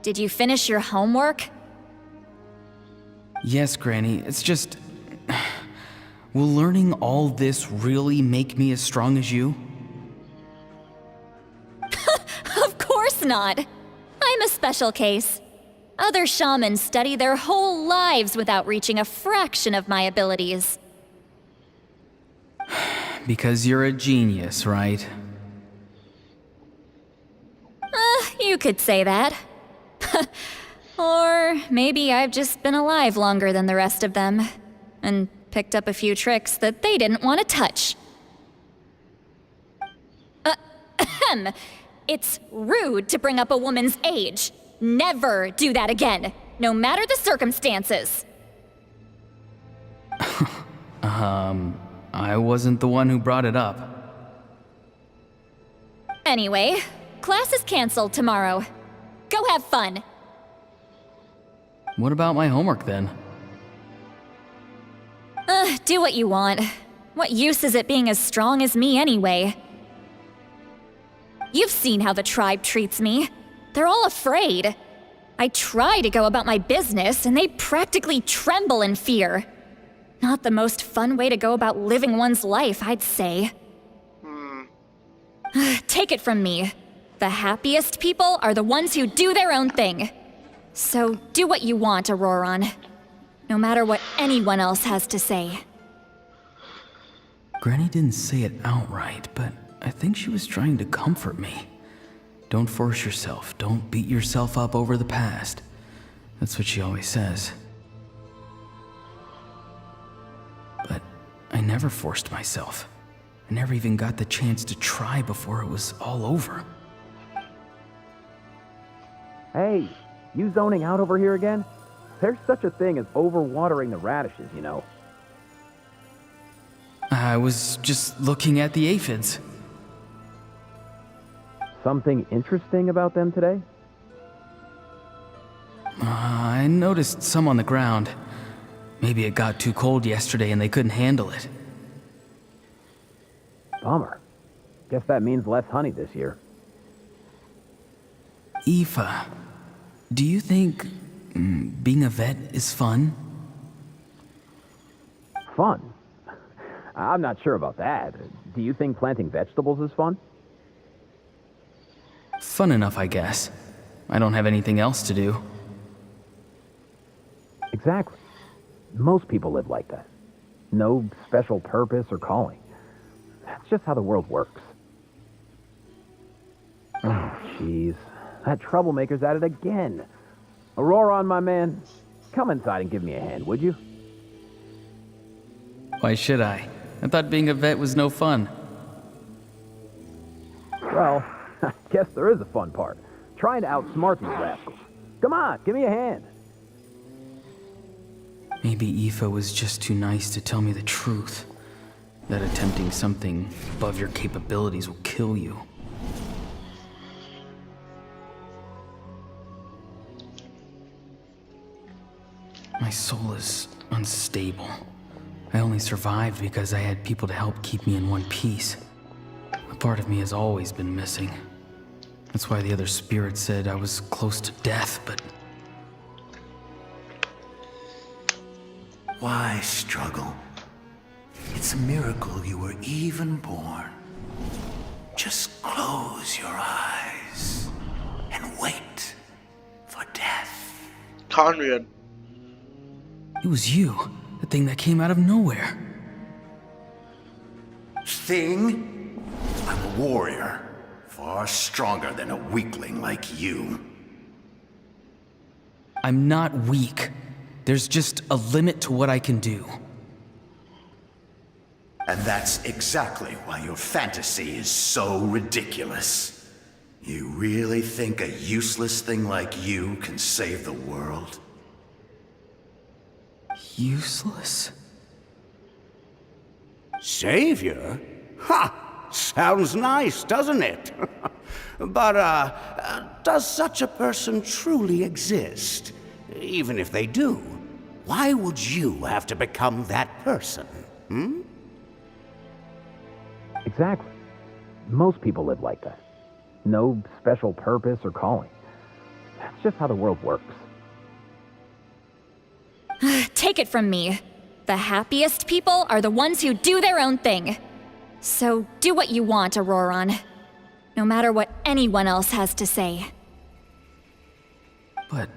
Did you finish your homework? Yes, Granny, it's just... Will learning all this really make me as strong as you? Of course not. I'm a special case. Other shamans study their whole lives without reaching a fraction of my abilities. Because you're a genius, right? You could say that. Or maybe I've just been alive longer than the rest of them, and picked up a few tricks that they didn't want to touch. It's rude to bring up a woman's age. Never do that again, no matter the circumstances. I wasn't the one who brought it up. Anyway, class is canceled tomorrow. Go have fun. What about my homework then? Do what you want. What use is it being as strong as me anyway? You've seen how the tribe treats me. They're all afraid. I try to go about my business, and they practically tremble in fear. Not the most fun way to go about living one's life, I'd say. Take it from me. The happiest people are the ones who do their own thing. So do what you want, Auroron. No matter what anyone else has to say. Granny didn't say it outright, but I think she was trying to comfort me. Don't force yourself. Don't beat yourself up over the past. That's what she always says. But I never forced myself. I never even got the chance to try before it was all over. Hey, you zoning out over here again? There's such a thing as overwatering the radishes, you know. I was just looking at the aphids. Something interesting about them today? I noticed some on the ground. Maybe it got too cold yesterday and they couldn't handle it. Bummer. Guess that means less honey this year. Aoife, do you think being a vet is fun? Fun? I'm not sure about that. Do you think planting vegetables is fun? Fun enough, I guess. I don't have anything else to do. Exactly. Most people live like that. No special purpose or calling. That's just how the world works. Oh, jeez. That troublemaker's at it again. Auroron, my man, come inside and give me a hand, would you? Why should I? I thought being a vet was no fun. Well, I guess there is a fun part. Trying to outsmart these rascals. Come on, give me a hand. Maybe Aoife was just too nice to tell me the truth. That attempting something above your capabilities will kill you. My soul is unstable. I only survived because I had people to help keep me in one piece. A part of me has always been missing. That's why the other spirits said I was close to death, but... Why struggle? It's a miracle you were even born. Just close your eyes and wait for death. Conrad. It was you, the thing that came out of nowhere. Thing? I'm a warrior, far stronger than a weakling like you. I'm not weak. There's just a limit to what I can do. And that's exactly why your fantasy is so ridiculous. You really think a useless thing like you can save the world? Useless? Savior? Ha! Sounds nice, doesn't it? But, does such a person truly exist? Even if they do, why would you have to become that person? Exactly. Most people live like that. No special purpose or calling. That's just how the world works. Take it from me. The happiest people are the ones who do their own thing. So do what you want, Auroron. No matter what anyone else has to say. But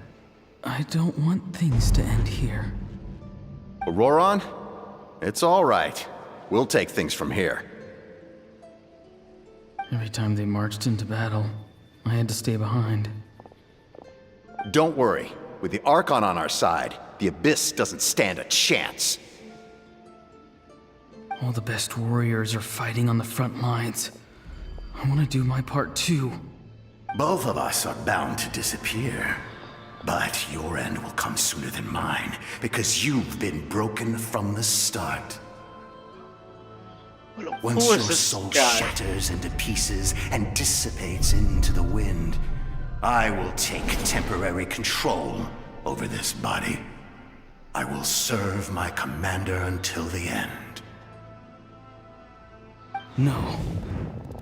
I don't want things to end here. Auroron? It's all right. We'll take things from here. Every time they marched into battle, I had to stay behind. Don't worry. With the Archon on our side, the Abyss doesn't stand a chance. All the best warriors are fighting on the front lines. I want to do my part too. Both of us are bound to disappear. But your end will come sooner than mine, because you've been broken from the start. Once Who your is this soul guy? shatters into pieces and dissipates into the wind, I will take temporary control over this body. I will serve my commander until the end. No.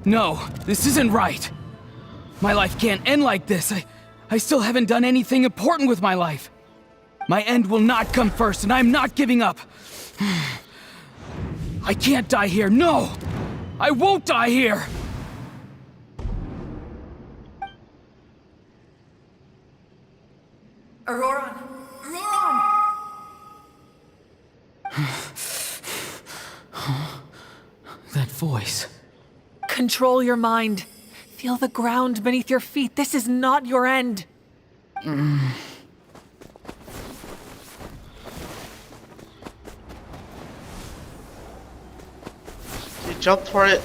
No, this isn't right. My life can't end like this. I still haven't done anything important with my life. My end will not come first, and I'm not giving up. I can't die here. No! I won't die here! Auroran! Auroran! That voice. Control your mind. Feel the ground beneath your feet. This is not your end. He jumped for it.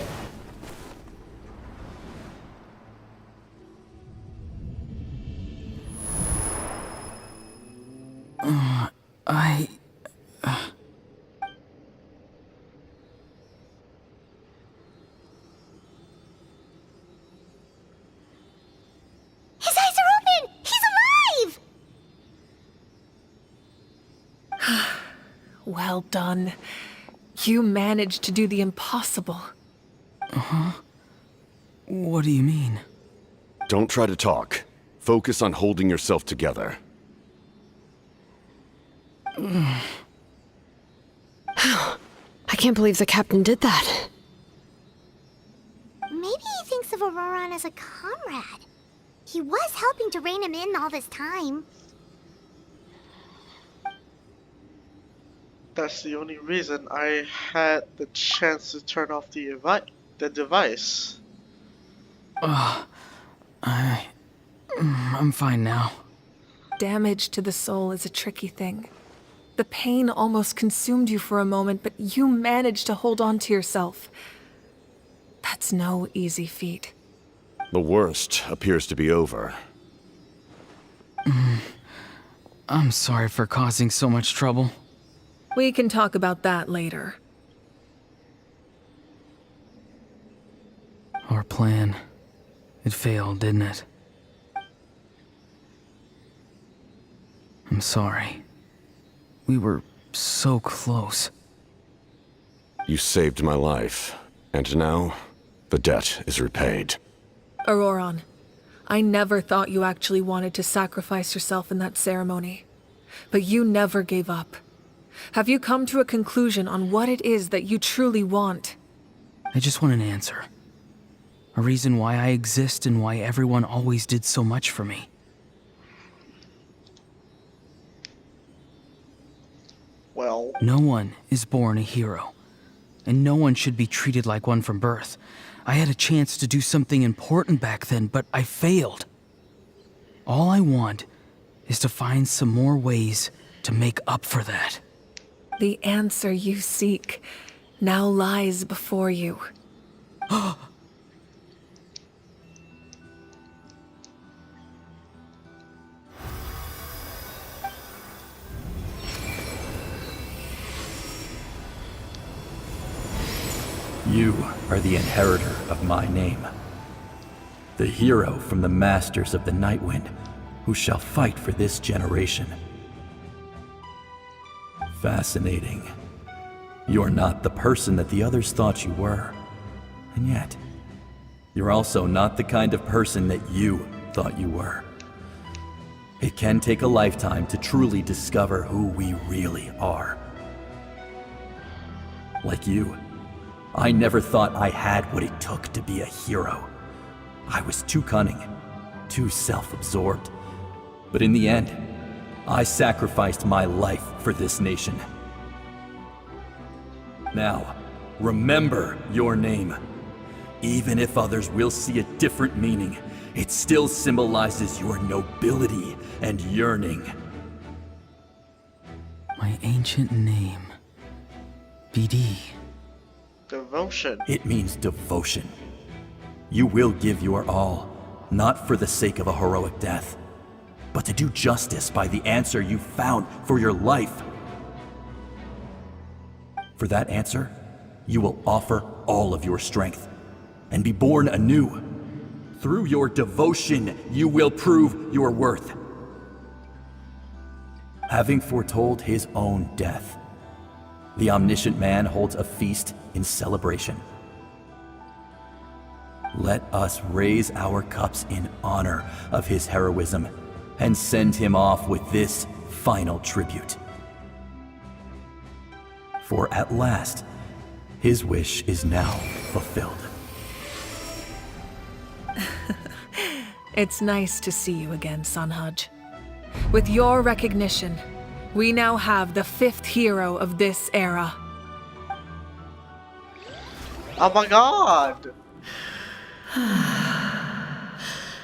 His eyes are open! He's alive! Well done. You managed to do the impossible. Uh-huh. What do you mean? Don't try to talk. Focus on holding yourself together. I can't believe the captain did that. Maybe he thinks of Auroran as a comrade. He was helping to rein him in all this time. That's the only reason I had the chance to turn off the device. I'm fine now. Damage to the soul is a tricky thing. The pain almost consumed you for a moment, but you managed to hold on to yourself. That's no easy feat. The worst appears to be over. I'm sorry for causing so much trouble. We can talk about that later. Our plan. It failed, didn't it? I'm sorry. We were so close. You saved my life, and now the debt is repaid. Auroran, I never thought you actually wanted to sacrifice yourself in that ceremony. But you never gave up. Have you come to a conclusion on what it is that you truly want? I just want an answer. A reason why I exist and why everyone always did so much for me. Well, no one is born a hero, and no one should be treated like one from birth. I had a chance to do something important back then, but I failed. All I want is to find some more ways to make up for that. The answer you seek now lies before you. You are the inheritor of my name. The hero from the Masters of the Nightwind, who shall fight for this generation. Fascinating. You're not the person that the others thought you were. And yet, you're also not the kind of person that you thought you were. It can take a lifetime to truly discover who we really are. Like you, I never thought I had what it took to be a hero. I was too cunning, too self-absorbed. But in the end, I sacrificed my life for this nation. Now, remember your name. Even if others will see a different meaning, it still symbolizes your nobility and yearning. My ancient name. BD. Devotion. It means devotion. You will give your all, not for the sake of a heroic death, but to do justice by the answer you found for your life. For that answer, you will offer all of your strength and be born anew. Through your devotion, you will prove your worth. Having foretold his own death, the omniscient man holds a feast in celebration. Let us raise our cups in honor of his heroism and send him off with this final tribute. For at last, his wish is now fulfilled. It's nice to see you again, Sanhaj. With your recognition, we now have the 5th hero of this era. Oh my god! I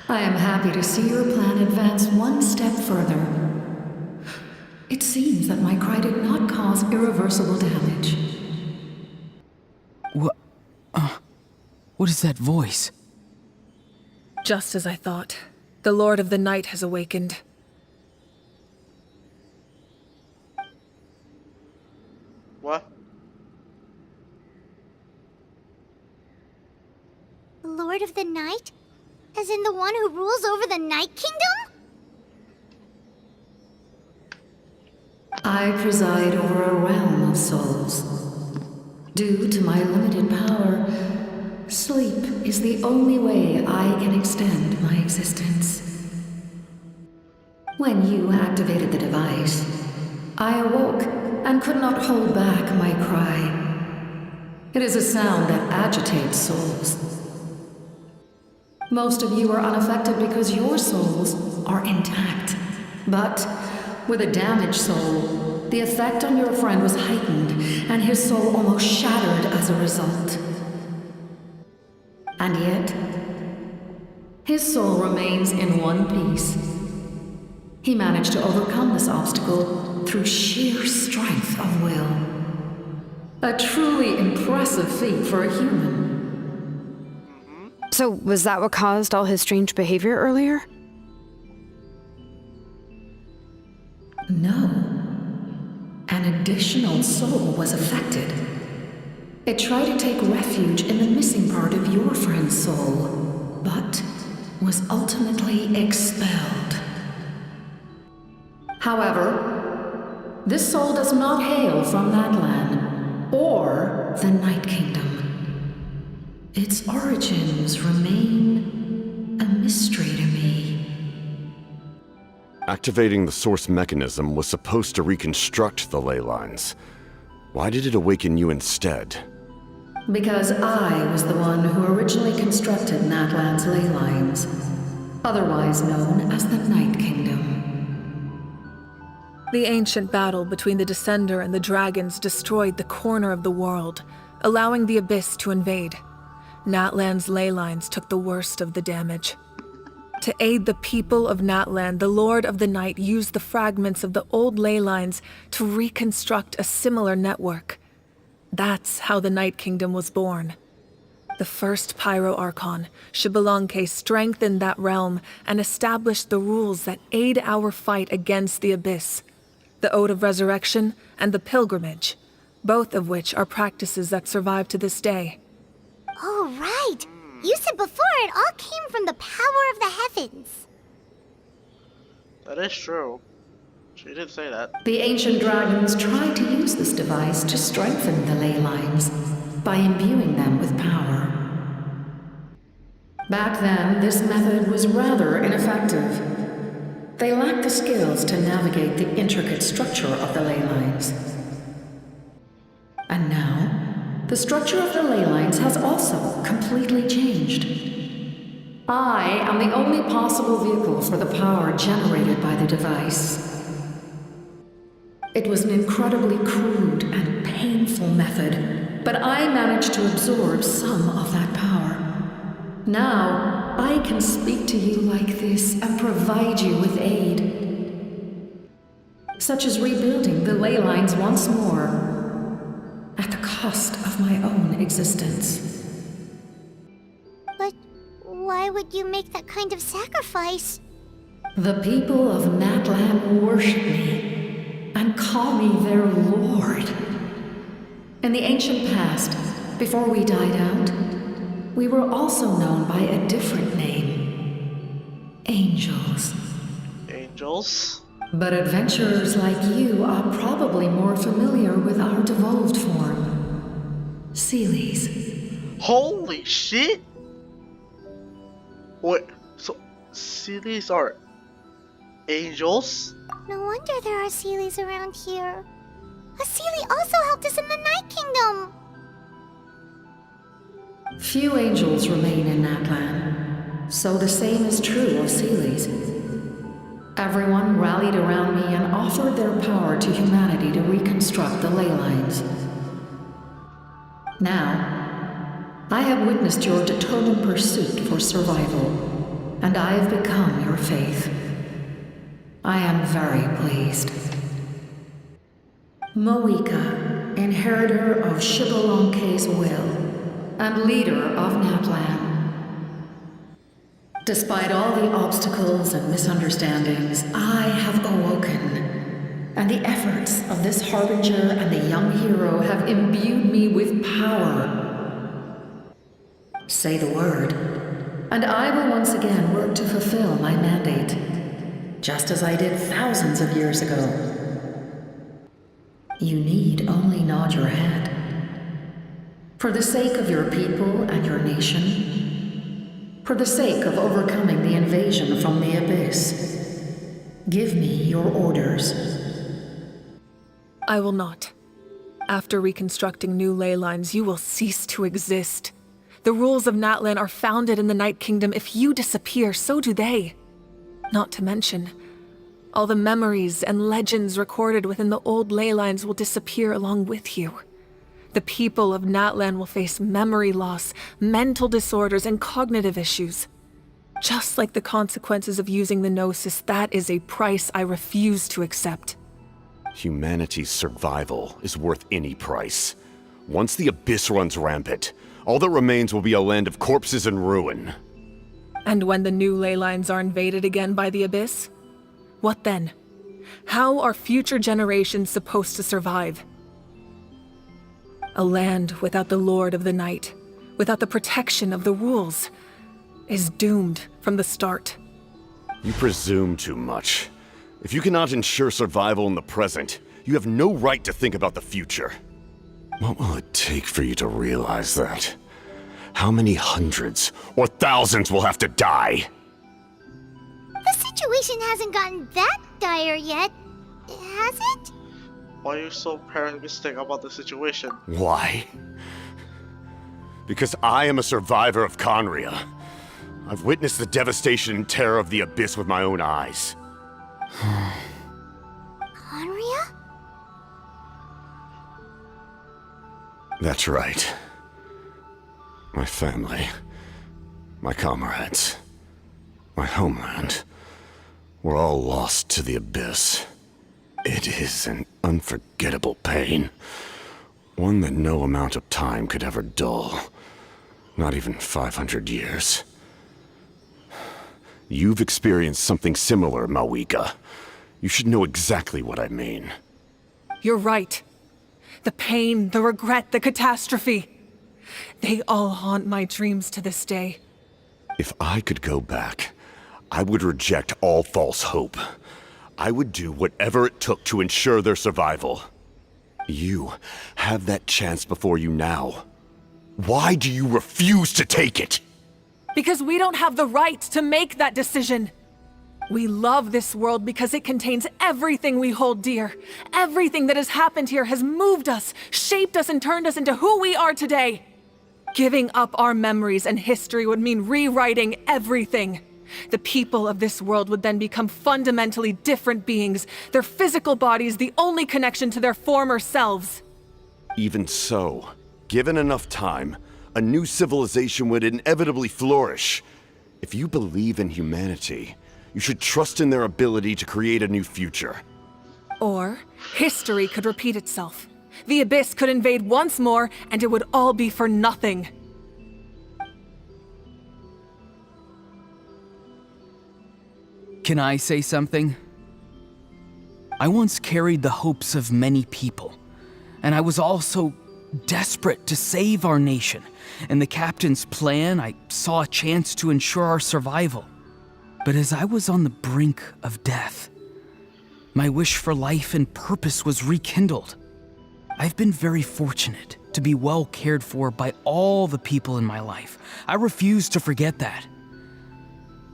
am happy to see your plan advance one step further. It seems that my cry did not cause irreversible damage. What is that voice? Just as I thought. The Lord of the Night has awakened. What? The Lord of the Night? As in the one who rules over the Night Kingdom? I preside over a realm of souls. Due to my limited power, sleep is the only way I can extend my existence. When you activated the device, I awoke and could not hold back my cry. It is a sound that agitates souls. Most of you are unaffected because your souls are intact. But with a damaged soul, the effect on your friend was heightened, and his soul almost shattered as a result. And yet, his soul remains in one piece. He managed to overcome this obstacle through sheer strength of will. A truly impressive feat for a human. So, was that what caused all his strange behavior earlier? No. An additional soul was affected. It tried to take refuge in the missing part of your friend's soul, but was ultimately expelled. However, this soul does not hail from Natlan or the Night Kingdom. Its origins remain a mystery to me. Activating the source mechanism was supposed to reconstruct the ley lines. Why did it awaken you instead? Because I was the one who originally constructed Natlan's ley lines, otherwise known as the Night Kingdom. The ancient battle between the Descender and the dragons destroyed the corner of the world, allowing the Abyss to invade. Natlan's ley lines took the worst of the damage. To aid the people of Natlan, the Lord of the Night used the fragments of the old ley lines to reconstruct a similar network. That's how the Night Kingdom was born. The first Pyro Archon, Xbalanque, strengthened that realm and established the rules that aid our fight against the Abyss. The Ode of Resurrection and the Pilgrimage, both of which are practices that survive to this day. Oh, right! You said before it all came from the power of the heavens. That is true. She did say that. The ancient dragons tried to use this device to strengthen the ley lines by imbuing them with power. Back then, this method was rather ineffective. They lacked the skills to navigate the intricate structure of the ley lines. And now, the structure of the ley lines has also completely changed. I am the only possible vehicle for the power generated by the device. It was an incredibly crude and painful method, but I managed to absorb some of that power. Now, I can speak to you like this and provide you with aid, such as rebuilding the ley lines once more, at the cost of my own existence. But why would you make that kind of sacrifice? The people of Natlan worship me and call me their lord. In the ancient past, before we died out, we were also known by a different name. Angels. Angels? But adventurers like you are probably more familiar with our devolved form. Seelies. Holy shit! Wait, so Seelies are angels? No wonder there are Seelies around here. A Seelie also helped us in the Night Kingdom. Few angels remain in Natlan, so the same is true of Seelies. Everyone rallied around me and offered their power to humanity to reconstruct the ley lines. Now, I have witnessed your determined pursuit for survival, and I have become your faith. I am very pleased. Moika, inheritor of Shibalonke's will, and leader of Natlan. Despite all the obstacles and misunderstandings, I have awoken, and the efforts of this harbinger and the young hero have imbued me with power. Say the word, and I will once again work to fulfill my mandate, just as I did thousands of years ago. You need only nod your head. For the sake of your people and your nation, for the sake of overcoming the invasion from the Abyss, give me your orders. I will not. After reconstructing new ley lines, you will cease to exist. The rules of Natlan are founded in the Night Kingdom. If you disappear, so do they. Not to mention, all the memories and legends recorded within the old ley lines will disappear along with you. The people of Natlan will face memory loss, mental disorders, and cognitive issues. Just like the consequences of using the Gnosis, that is a price I refuse to accept. Humanity's survival is worth any price. Once the Abyss runs rampant, all that remains will be a land of corpses and ruin. And when the new ley lines are invaded again by the Abyss? What then? How are future generations supposed to survive? A land without the Lord of the Night, without the protection of the rules, is doomed from the start. You presume too much. If you cannot ensure survival in the present, you have no right to think about the future. What will it take for you to realize that? How many hundreds or thousands will have to die? The situation hasn't gotten that dire yet, has it? Why are you so pessimistic about the situation? Why? Because I am a survivor of Conria. I've witnessed the devastation and terror of the Abyss with my own eyes. Conria? That's right. My family, my comrades, my homeland, were all lost to the Abyss. It is an unforgettable pain. One that no amount of time could ever dull. Not even 500 years. You've experienced something similar, Mawika. You should know exactly what I mean. You're right. The pain, the regret, the catastrophe. They all haunt my dreams to this day. If I could go back, I would reject all false hope. I would do whatever it took to ensure their survival. You have that chance before you now. Why do you refuse to take it? Because we don't have the right to make that decision. We love this world because it contains everything we hold dear. Everything that has happened here has moved us, shaped us, and turned us into who we are today. Giving up our memories and history would mean rewriting everything. The people of this world would then become fundamentally different beings, their physical bodies the only connection to their former selves. Even so, given enough time, a new civilization would inevitably flourish. If you believe in humanity, you should trust in their ability to create a new future. Or, history could repeat itself. The Abyss could invade once more, and it would all be for nothing. Can I say something? I once carried the hopes of many people, and I was also desperate to save our nation. In the captain's plan, I saw a chance to ensure our survival. But as I was on the brink of death, my wish for life and purpose was rekindled. I've been very fortunate to be well cared for by all the people in my life. I refuse to forget that.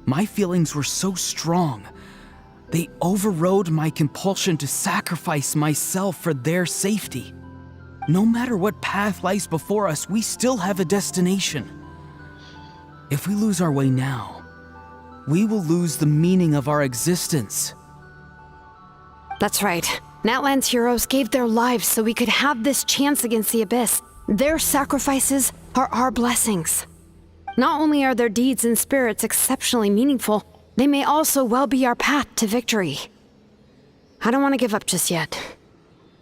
My feelings were so strong, they overrode my compulsion to sacrifice myself for their safety. No matter what path lies before us, we still have a destination. If we lose our way now, we will lose the meaning of our existence. That's right. Natlan's heroes gave their lives so we could have this chance against the Abyss. Their sacrifices are our blessings. Not only are their deeds and spirits exceptionally meaningful, they may also well be our path to victory. I don't want to give up just yet.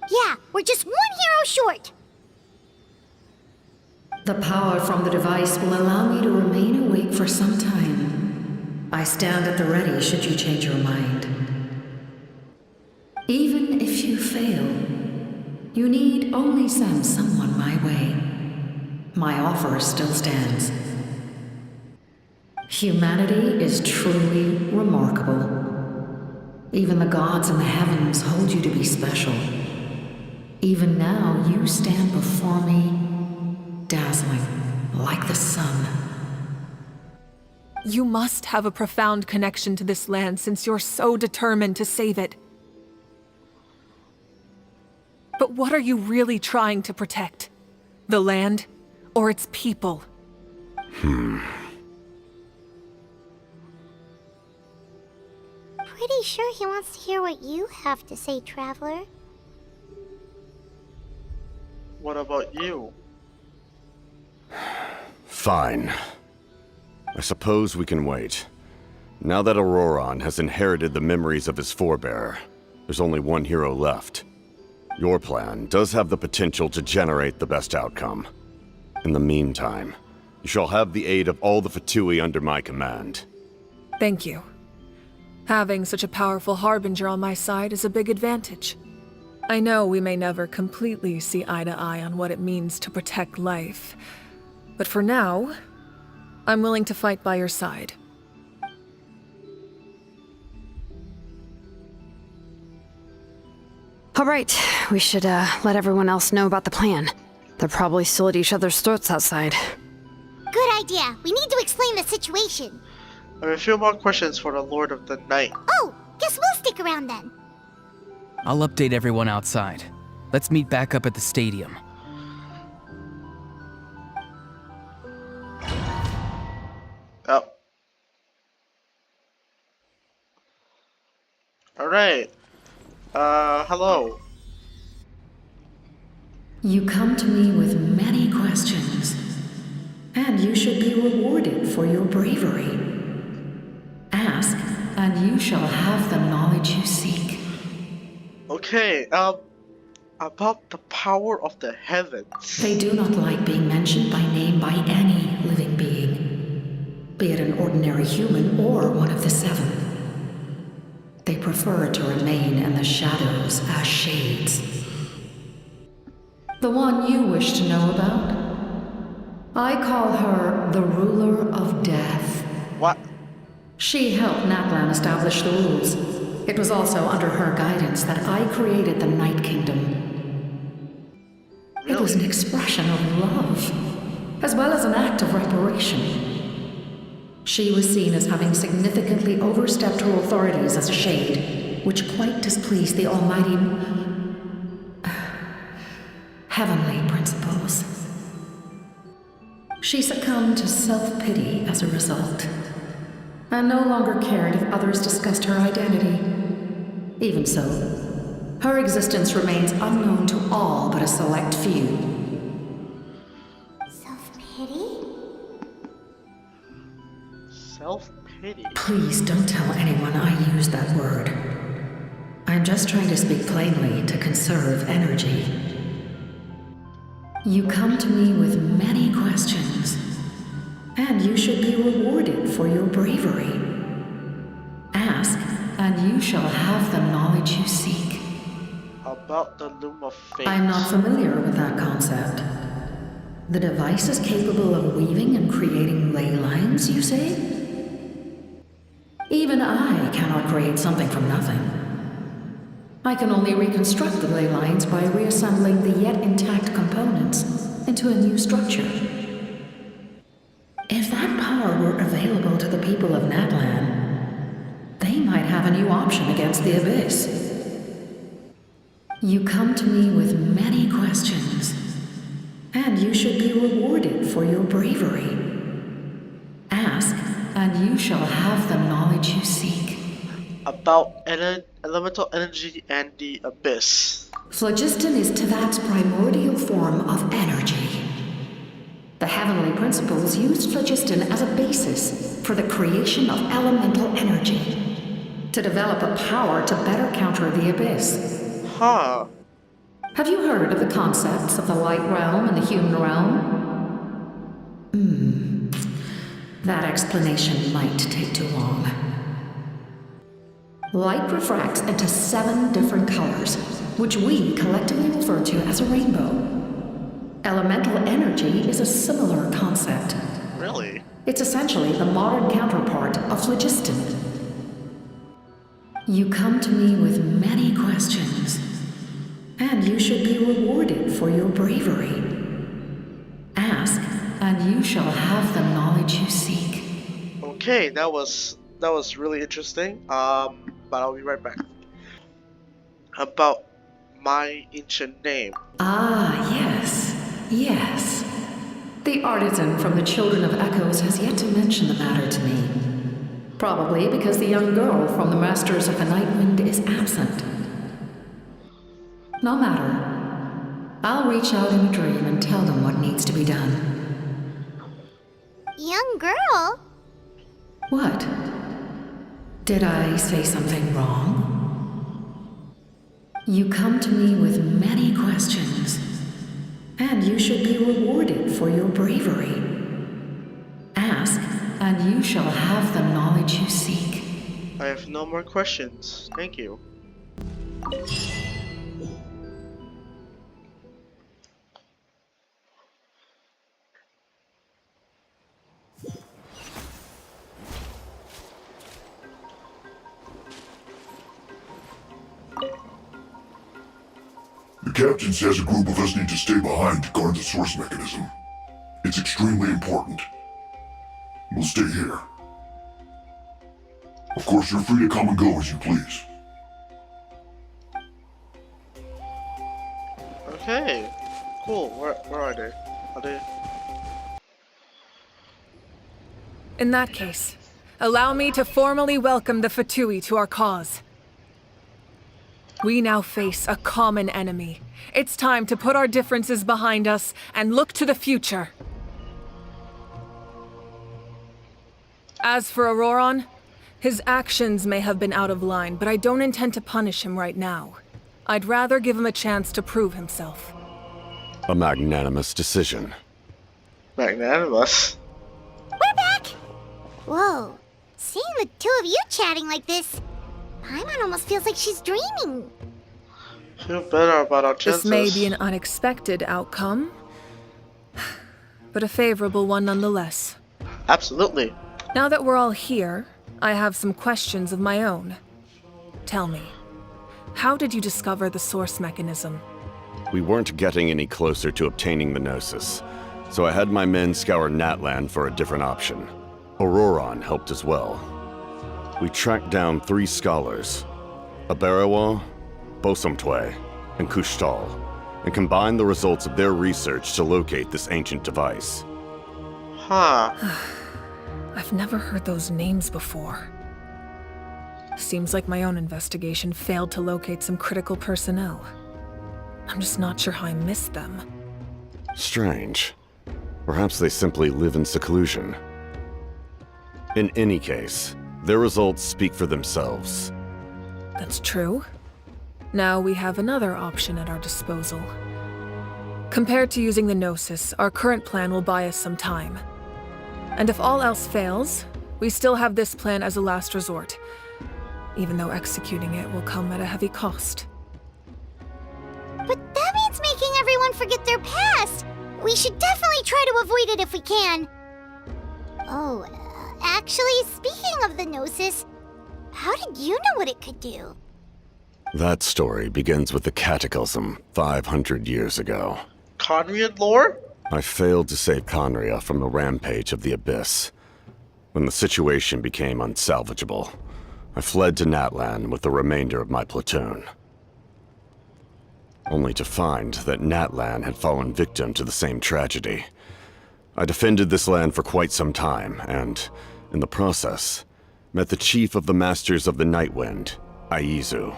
Yeah, we're just one hero short. The power from the device will allow me to remain awake for some time. I stand at the ready should you change your mind. Even if you fail, you need only send someone my way. My offer still stands. Humanity is truly remarkable. Even the gods in the heavens hold you to be special. Even now, you stand before me, dazzling like the sun. You must have a profound connection to this land since you're so determined to save it. But what are you really trying to protect? The land or its people? Pretty sure he wants to hear what you have to say, Traveler. What about you? Fine. I suppose we can wait. Now that Auroron has inherited the memories of his forebear, there's only one hero left. Your plan does have the potential to generate the best outcome. In the meantime, you shall have the aid of all the Fatui under my command. Thank you. Having such a powerful harbinger on my side is a big advantage. I know we may never completely see eye to eye on what it means to protect life, but for now, I'm willing to fight by your side. All right, we should let everyone else know about the plan. They're probably still at each other's throats outside. Good idea. We need to explain the situation. I have a few more questions for the Lord of the Night. Oh, guess we'll stick around then. I'll update everyone outside. Let's meet back up at the stadium. Oh. Alright. Hello. You come to me with many questions, and you should be rewarded for your bravery. Ask, and you shall have the knowledge you seek. Okay, about the power of the heavens. They do not like being mentioned by name by any living being, be it an ordinary human or one of the seven. They prefer to remain in the shadows as shades. The one you wish to know about? I call her the ruler of death. What? She helped Natlan establish the rules. It was also under her guidance that I created the Night Kingdom. Really? It was an expression of love, as well as an act of reparation. She was seen as having significantly overstepped her authorities as a shade, which quite displeased the almighty heavenly principles. She succumbed to self-pity as a result, and no longer cared if others discussed her identity. Even so, her existence remains unknown to all but a select few. Self-pity? Self-pity? Please don't tell anyone I used that word. I'm just trying to speak plainly to conserve energy. You come to me with many questions, and you should be rewarded for your bravery. Ask, and you shall have the knowledge you seek. About the Loom of Fate. I'm not familiar with that concept. The device is capable of weaving and creating ley lines, you say? Even I cannot create something from nothing. I can only reconstruct the ley lines by reassembling the yet intact components into a new structure. If that power were available to the people of Natlan, they might have a new option against the Abyss. You come to me with many questions, and you should be rewarded for your bravery. Ask, and you shall have the knowledge you seek. About elemental energy and the Abyss. Phlogiston is Teyvat's primordial form of energy. The heavenly principles used phlogiston as a basis for the creation of elemental energy, to develop a power to better counter the Abyss. Huh. Have you heard of the concepts of the light realm and the human realm? That explanation might take too long. Light refracts into 7 different colors, which we collectively refer to as a rainbow. Elemental energy is a similar concept. Really? It's essentially the modern counterpart of phlogiston. You come to me with many questions, and you should be rewarded for your bravery. Ask, and you shall have the knowledge you seek. Okay, that was really interesting. But I'll be right back. About my ancient name. Ah, yes. The artisan from the Children of Echoes has yet to mention the matter to me. Probably because the young girl from the Masters of the Nightwind is absent. No matter. I'll reach out in a dream and tell them what needs to be done. Young girl? What? Did I say something wrong? You come to me with many questions, and you should be rewarded for your bravery. Ask, and you shall have the knowledge you seek. I have no more questions. Thank you. The captain says a group of us need to stay behind to guard the source mechanism. It's extremely important. We'll stay here. Of course, you're free to come and go as you please. Okay. Cool. Where are they? Are they? In that case, allow me to formally welcome the Fatui to our cause. We now face a common enemy. It's time to put our differences behind us and look to the future. As for Auroron, his actions may have been out of line, but I don't intend to punish him right now. I'd rather give him a chance to prove himself. A magnanimous decision. Magnanimous? We're back! Whoa. Seeing the two of you chatting like this, Paimon almost feels like she's dreaming. Feel better about our chances. This may be an unexpected outcome, but a favorable one nonetheless. Absolutely. Now that we're all here, I have some questions of my own. Tell me, how did you discover the source mechanism? We weren't getting any closer to obtaining the Gnosis, so I had my men scour Natlan for a different option. Auroron helped as well. We tracked down 3 scholars, Aberawa, Bosomtwe, and Kushtal, and combined the results of their research to locate this ancient device. Huh. I've never heard those names before. Seems like my own investigation failed to locate some critical personnel. I'm just not sure how I missed them. Strange. Perhaps they simply live in seclusion. In any case, their results speak for themselves. That's true. Now we have another option at our disposal. Compared to using the Gnosis, our current plan will buy us some time. And if all else fails, we still have this plan as a last resort, even though executing it will come at a heavy cost. forget their past. We should definitely try to avoid it if we can. Oh, actually, speaking of the Gnosis, how did you know what it could do? That story begins with the Cataclysm 500 years ago. Conrian lore? I failed to save Conria from the rampage of the Abyss. When the situation became unsalvageable, I fled to Natlan with the remainder of my platoon. Only to find that Natlan had fallen victim to the same tragedy. I defended this land for quite some time, and, in the process, met the chief of the Masters of the Nightwind, Aizu.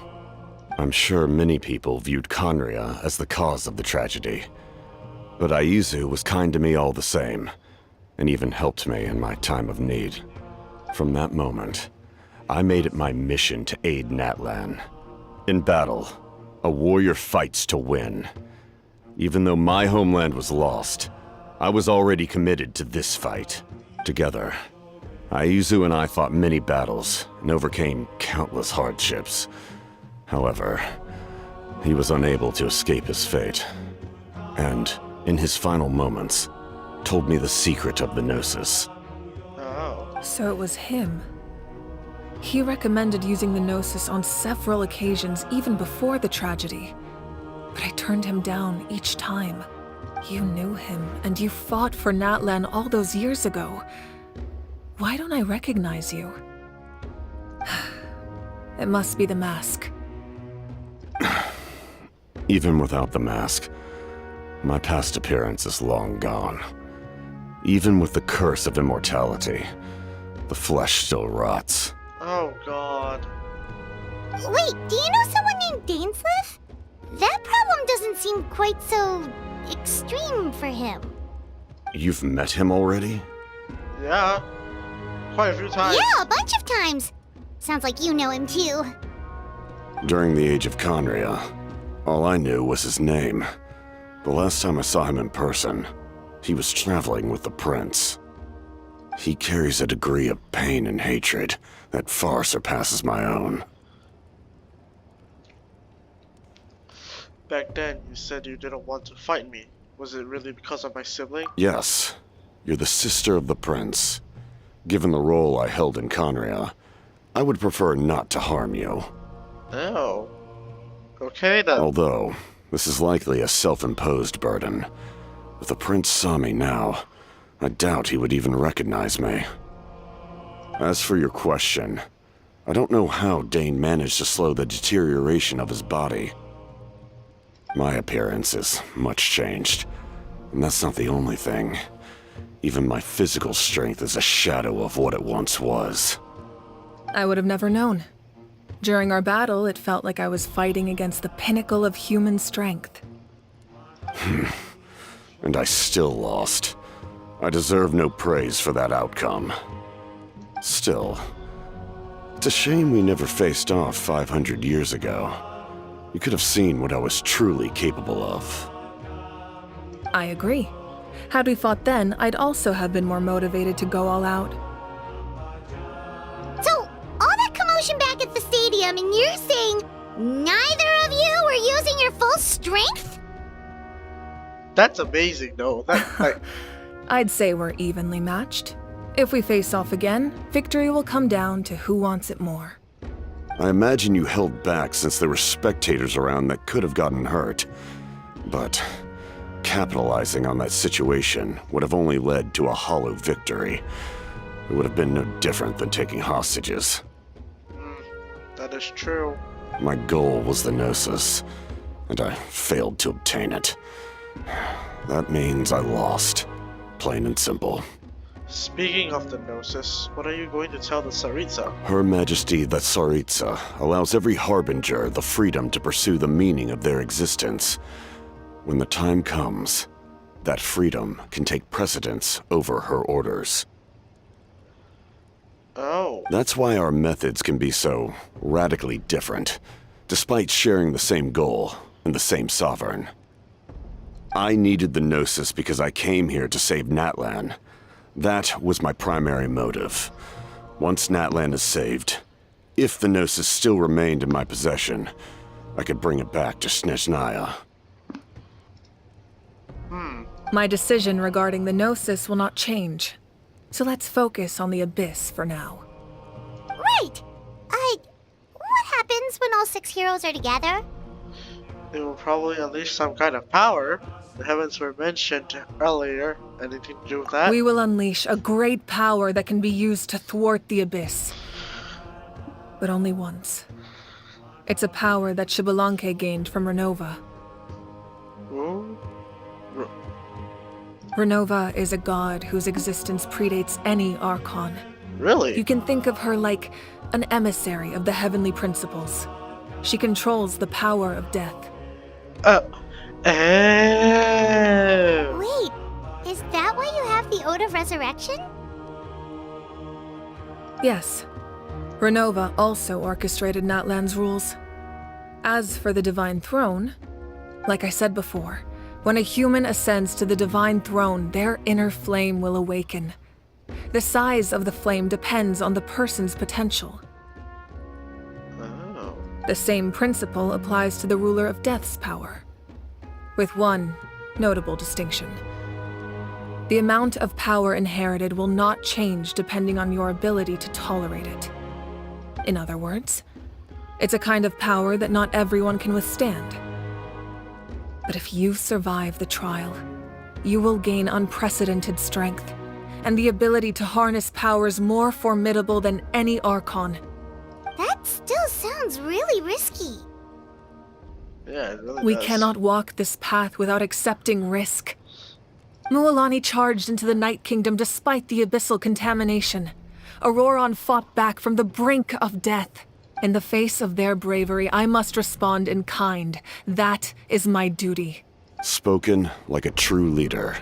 I'm sure many people viewed Conria as the cause of the tragedy, but Aizu was kind to me all the same, and even helped me in my time of need. From that moment, I made it my mission to aid Natlan. In battle, a warrior fights to win. Even though my homeland was lost, I was already committed to this fight. Together, Aizu and I fought many battles and overcame countless hardships. However, he was unable to escape his fate, and, in his final moments, told me the secret of the Gnosis. Oh. So it was him. He recommended using the Gnosis on several occasions even before the tragedy. But I turned him down each time. You knew him, and you fought for Natlan all those years ago. Why don't I recognize you? It must be the mask. Even without the mask, my past appearance is long gone. Even with the curse of immortality, the flesh still rots. Oh god. Wait, do you know someone named Dainsleif? That problem doesn't seem quite so extreme for him. You've met him already? Yeah. Quite a few times. Yeah, a bunch of times. Sounds like you know him too. During the age of Conria, all I knew was his name. The last time I saw him in person, he was traveling with the prince. He carries a degree of pain and hatred that far surpasses my own. Back then, you said you didn't want to fight me. Was it really because of my sibling? Yes, you're the sister of the prince. Given the role I held in Conria, I would prefer not to harm you. Oh. Okay then. Although, this is likely a self-imposed burden. If the prince saw me now, I doubt he would even recognize me. As for your question, I don't know how Dane managed to slow the deterioration of his body. My appearance is much changed, and that's not the only thing. Even my physical strength is a shadow of what it once was. I would have never known. During our battle, it felt like I was fighting against the pinnacle of human strength. And I still lost. I deserve no praise for that outcome. Still, it's a shame we never faced off 500 years ago. You could have seen what I was truly capable of. I agree. Had we fought then, I'd also have been more motivated to go all out. So, all that commotion back at the stadium, and you're saying neither of you were using your full strength? That's amazing, though. I'd say we're evenly matched. If we face off again, victory will come down to who wants it more. I imagine you held back since there were spectators around that could have gotten hurt. But capitalizing on that situation would have only led to a hollow victory. It would have been no different than taking hostages. That is true. My goal was the Gnosis, and I failed to obtain it. That means I lost. Plain and simple. Speaking of the Gnosis, what are you going to tell the Tsaritsa? Her Majesty the Tsaritsa allows every Harbinger the freedom to pursue the meaning of their existence. When the time comes, that freedom can take precedence over her orders. Oh. That's why our methods can be so radically different, despite sharing the same goal and the same sovereign. I needed the Gnosis because I came here to save Natlan. That was my primary motive. Once Natlan is saved, if the Gnosis still remained in my possession, I could bring it back to Snezhnaya. My decision regarding the Gnosis will not change. So let's focus on the Abyss for now. Right! What happens when all 6 heroes are together? They will probably unleash some kind of power. The heavens were mentioned earlier. Anything to do with that? We will unleash a great power that can be used to thwart the Abyss. But only once. It's a power that Xbalanque gained from Renova. Ooh. Renova is a god whose existence predates any Archon. Really? You can think of her like an emissary of the heavenly principles. She controls the power of death. Wait, is that why you have the Ode of Resurrection? Yes. Renova also orchestrated Natlan's rules. As for the Divine Throne, like I said before, when a human ascends to the Divine Throne, their inner flame will awaken. The size of the flame depends on the person's potential. Oh. The same principle applies to the Ruler of Death's power, with one notable distinction. The amount of power inherited will not change depending on your ability to tolerate it. In other words, it's a kind of power that not everyone can withstand. But if you survive the trial, you will gain unprecedented strength and the ability to harness powers more formidable than any Archon. That still sounds really risky. Yeah, it really We does. cannot walk this path without accepting risk. Mualani charged into the Night Kingdom despite the abyssal contamination. Auroron fought back from the brink of death. In the face of their bravery, I must respond in kind. That is my duty. Spoken like a true leader.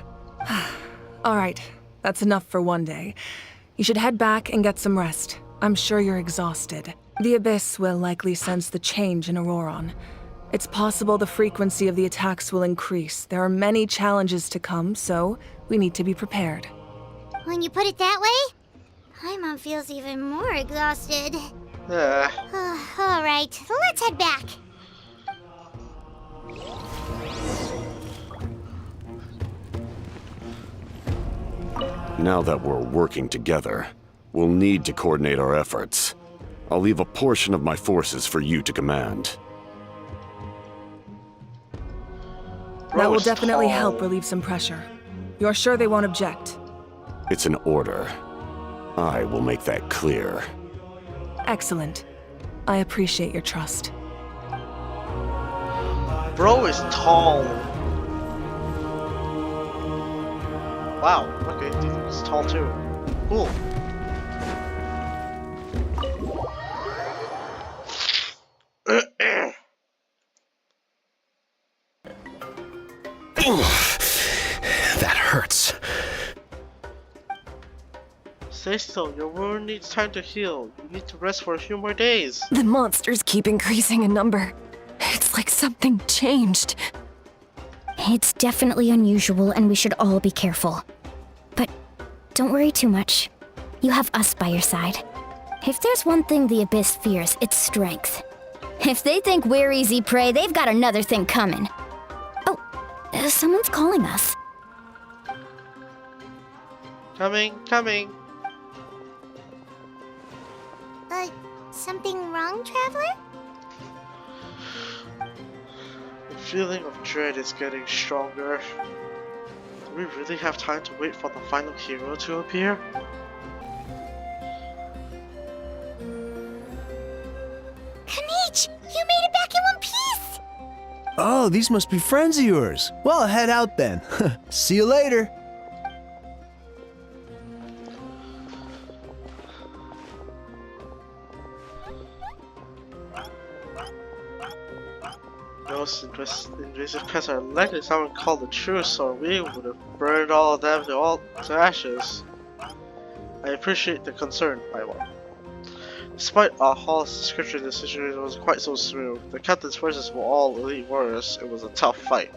All right, that's enough for one day. You should head back and get some rest. I'm sure you're exhausted. The Abyss will likely sense the change in Auroron. It's possible the frequency of the attacks will increase. There are many challenges to come, so we need to be prepared. When you put it that way, Paimon feels even more exhausted. All right, let's head back. Now that we're working together, we'll need to coordinate our efforts. I'll leave a portion of my forces for you to command. That will definitely help relieve some pressure. You're sure they won't object? It's an order. I will make that clear. Excellent. I appreciate your trust. Bro is tall. Wow, okay, he's tall too. Cool. That hurts. Stay still, your wound needs time to heal. You need to rest for a few more days. The monsters keep increasing in number. It's like something changed. It's definitely unusual and we should all be careful. But don't worry too much. You have us by your side. If there's one thing the Abyss fears, it's strength. If they think we're easy prey, they've got another thing coming. Oh, someone's calling us. Coming. Something wrong, Traveler? The feeling of dread is getting stronger. Do we really have time to wait for the final hero to appear? Kanich, you made it back in one piece! Oh, these must be friends of yours. Well, head out then. See you later. Those invasive pests are likely someone called the truce, or we would have burned all of them to ashes. I appreciate the concern, Paimon. Despite Hall's description, the situation wasn't quite so smooth. The captain's forces were all elite warriors. It was a tough fight.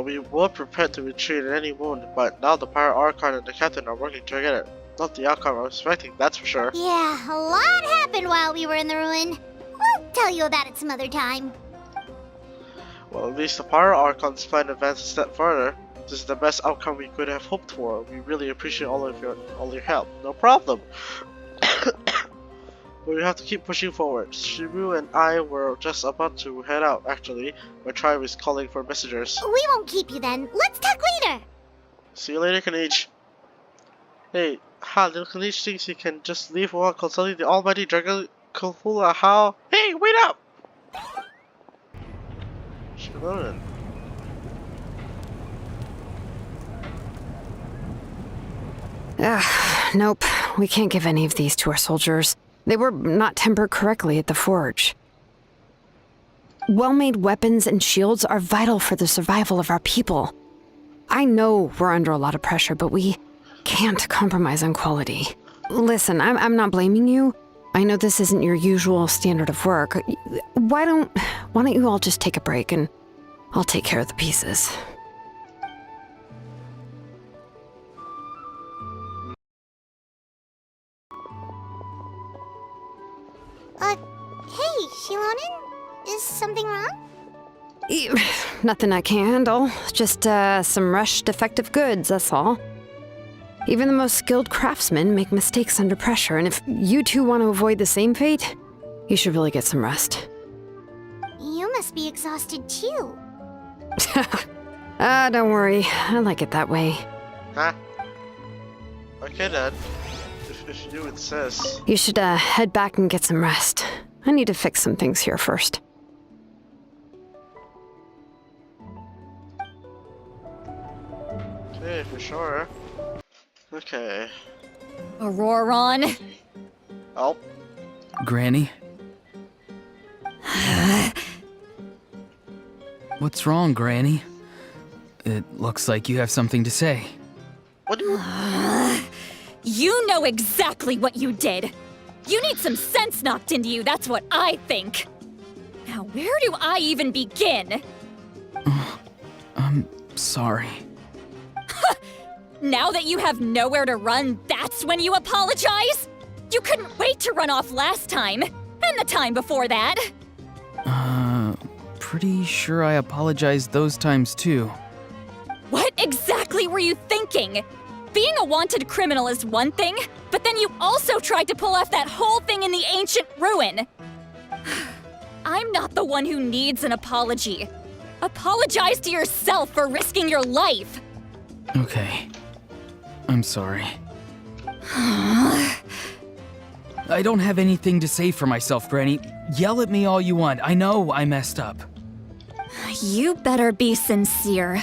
We were prepared to retreat at any moment, but now the Pirate Archon and the captain are working together. Not the outcome I was expecting, that's for sure. Yeah, a lot happened while we were in the ruin. We'll tell you about it some other time. Well, at least the Pyro Archon's plan advanced a step further. This is the best outcome we could have hoped for. We really appreciate all your help. No problem. But we have to keep pushing forward. Shiru and I were just about to head out, actually. My tribe is calling for messengers. We won't keep you then. Let's talk later. See you later, Kanich. Hey, little Kanich thinks he can just leave while consulting the almighty Dragon Cthulhu. How? Hey, wait up! Shironen. Nope. We can't give any of these to our soldiers. They were not tempered correctly at the forge. Well-made weapons and shields are vital for the survival of our people. I know we're under a lot of pressure, but we can't compromise on quality. Listen, I'm not blaming you. I know this isn't your usual standard of work. Why don't you all just take a break and I'll take care of the pieces. Hey, Shilonen? Is something wrong? Nothing I can't handle. Just some rushed defective goods, that's all. Even the most skilled craftsmen make mistakes under pressure, and if you two want to avoid the same fate, you should really get some rest. You must be exhausted too. Don't worry. I like it that way. Huh? Okay then. If you insist. You should head back and get some rest. I need to fix some things here first. Okay, for sure. Okay. Auroron. Oh. Granny? What's wrong, Granny? It looks like you have something to say. What do you... You know exactly what you did. You need some sense knocked into you, that's what I think. Now, where do I even begin? I'm sorry. Now that you have nowhere to run, that's when you apologize? You couldn't wait to run off last time, and the time before that. Pretty sure I apologized those times too. What exactly were you thinking? Being a wanted criminal is one thing, but then you also tried to pull off that whole thing in the ancient ruin. I'm not the one who needs an apology. Apologize to yourself for risking your life. Okay. I'm sorry. I don't have anything to say for myself, Granny. Yell at me all you want. I know I messed up. You better be sincere.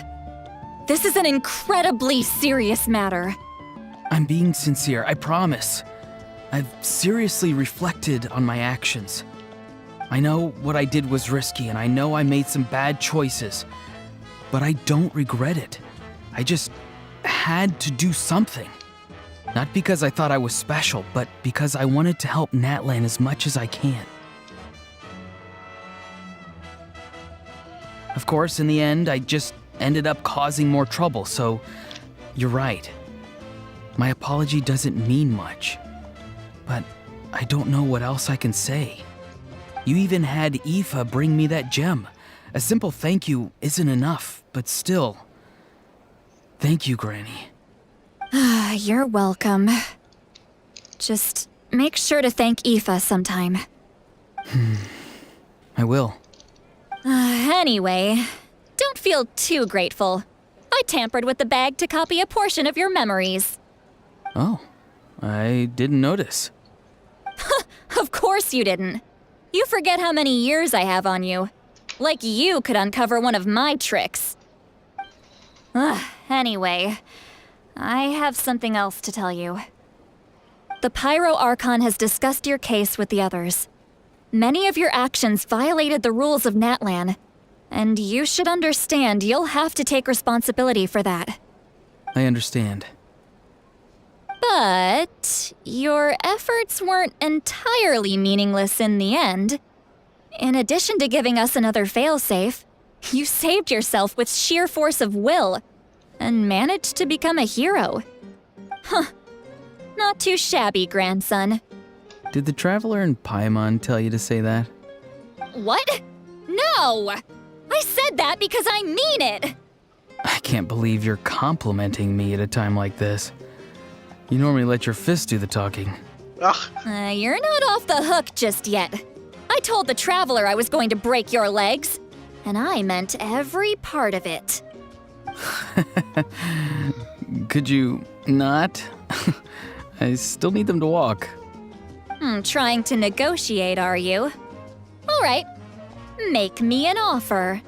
This is an incredibly serious matter. I'm being sincere, I promise. I've seriously reflected on my actions. I know what I did was risky, and I know I made some bad choices. But I don't regret it. I just had to do something. Not because I thought I was special, but because I wanted to help Natlan as much as I can. Of course, in the end, I just ended up causing more trouble, so you're right. My apology doesn't mean much, but I don't know what else I can say. You even had Aoife bring me that gem. A simple thank you isn't enough, but still. Thank you, Granny. You're welcome. Just make sure to thank Aoife sometime. I will. Anyway, don't feel too grateful. I tampered with the bag to copy a portion of your memories. Oh, I didn't notice. Of course you didn't. You forget how many years I have on you. Like you could uncover one of my tricks. Anyway, I have something else to tell you. The Pyro Archon has discussed your case with the others. Many of your actions violated the rules of Natlan, and you should understand you'll have to take responsibility for that. I understand. But your efforts weren't entirely meaningless in the end. In addition to giving us another failsafe, you saved yourself with sheer force of will and managed to become a hero. Huh. Not too shabby, grandson. Did the Traveler in Paimon tell you to say that? What? No! I said that because I mean it! I can't believe you're complimenting me at a time like this. You normally let your fists do the talking. You're not off the hook just yet. I told the Traveler I was going to break your legs, and I meant every part of it. Could you not? I still need them to walk. Trying to negotiate, are you? All right, make me an offer.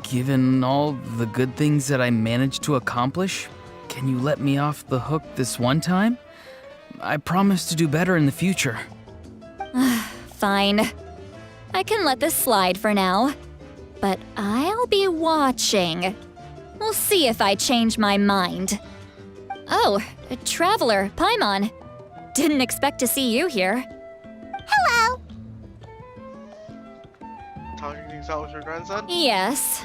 Given all the good things that I managed to accomplish, can you let me off the hook this one time? I promise to do better in the future. Fine. I can let this slide for now. But I'll be watching. We'll see if I change my mind. Oh, Traveler, Paimon. Didn't expect to see you here. Hello! Talking things out with your grandson? Yes.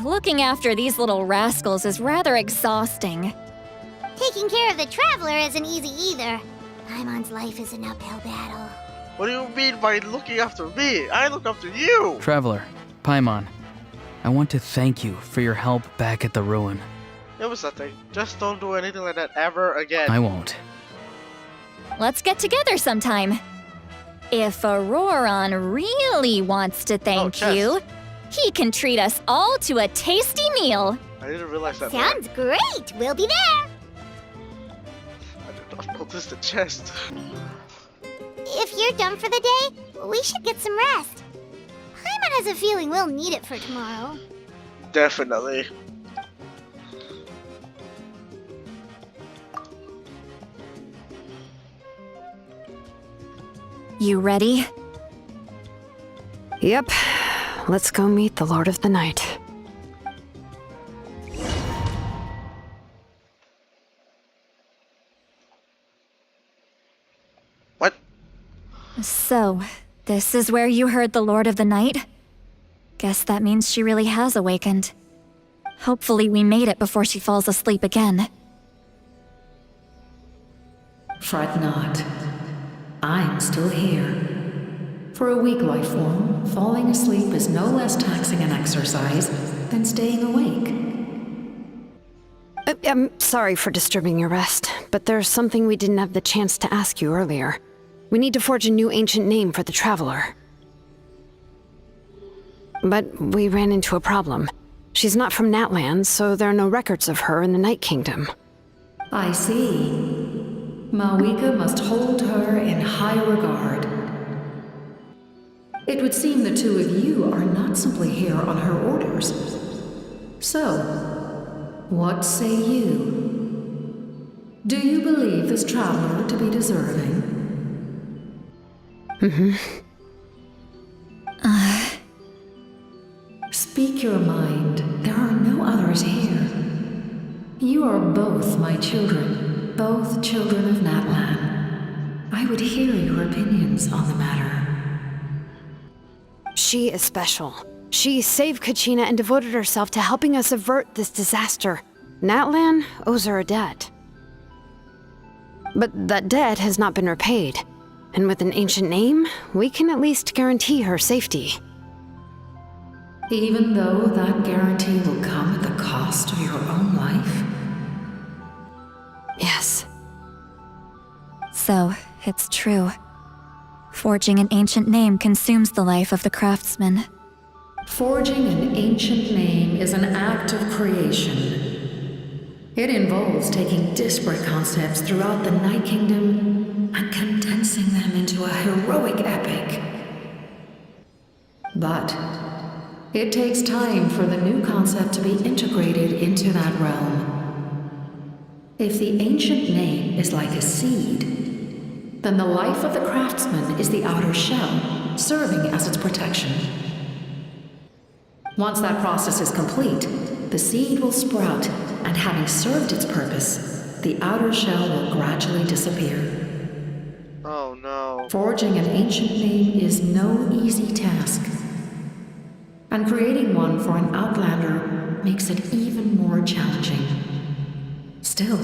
Looking after these little rascals is rather exhausting. Taking care of the Traveler isn't easy either. Paimon's life is an uphill battle. What do you mean by looking after me? I look after you! Traveler, Paimon, I want to thank you for your help back at the ruin. It was nothing. Just don't do anything like that ever again. I won't. Let's get together sometime. If Auroron really wants to thank you, he can treat us all to a tasty meal. I didn't realize that. Sounds great! We'll be there! I did not notice the chest. If you're done for the day, we should get some rest. Paimon has a feeling we'll need it for tomorrow. Definitely. You ready? Yep. Let's go meet the Lord of the Night. What? So, this is where you heard the Lord of the Night? Guess that means she really has awakened. Hopefully we made it before she falls asleep again. Fret not. I'm still here. For a weak life form, falling asleep is no less taxing an exercise than staying awake. I'm sorry for disturbing your rest, but there's something we didn't have the chance to ask you earlier. We need to forge a new ancient name for the Traveler. But we ran into a problem. She's not from Natlan, so there are no records of her in the Night Kingdom. I see. Mawika must hold her in high regard. It would seem the two of you are not simply here on her orders. So, what say you? Do you believe this traveler to be deserving? Speak your mind. There are no others here. You are both my children, both children of Natlan. I would hear your opinions on the matter. She is special. She saved Kachina and devoted herself to helping us avert this disaster. Natlan owes her a debt. But that debt has not been repaid. And with an ancient name, we can at least guarantee her safety. Even though that guarantee will come at the cost of your own life? Yes. So, it's true. Forging an ancient name consumes the life of the craftsman. Forging an ancient name is an act of creation. It involves taking disparate concepts throughout the Night Kingdom and condensing them into a heroic epic. But it takes time for the new concept to be integrated into that realm. If the ancient name is like a seed, then the life of the craftsman is the outer shell, serving as its protection. Once that process is complete, the seed will sprout, and having served its purpose, the outer shell will gradually disappear. Oh no. Forging an ancient name is no easy task. And creating one for an outlander makes it even more challenging. Still,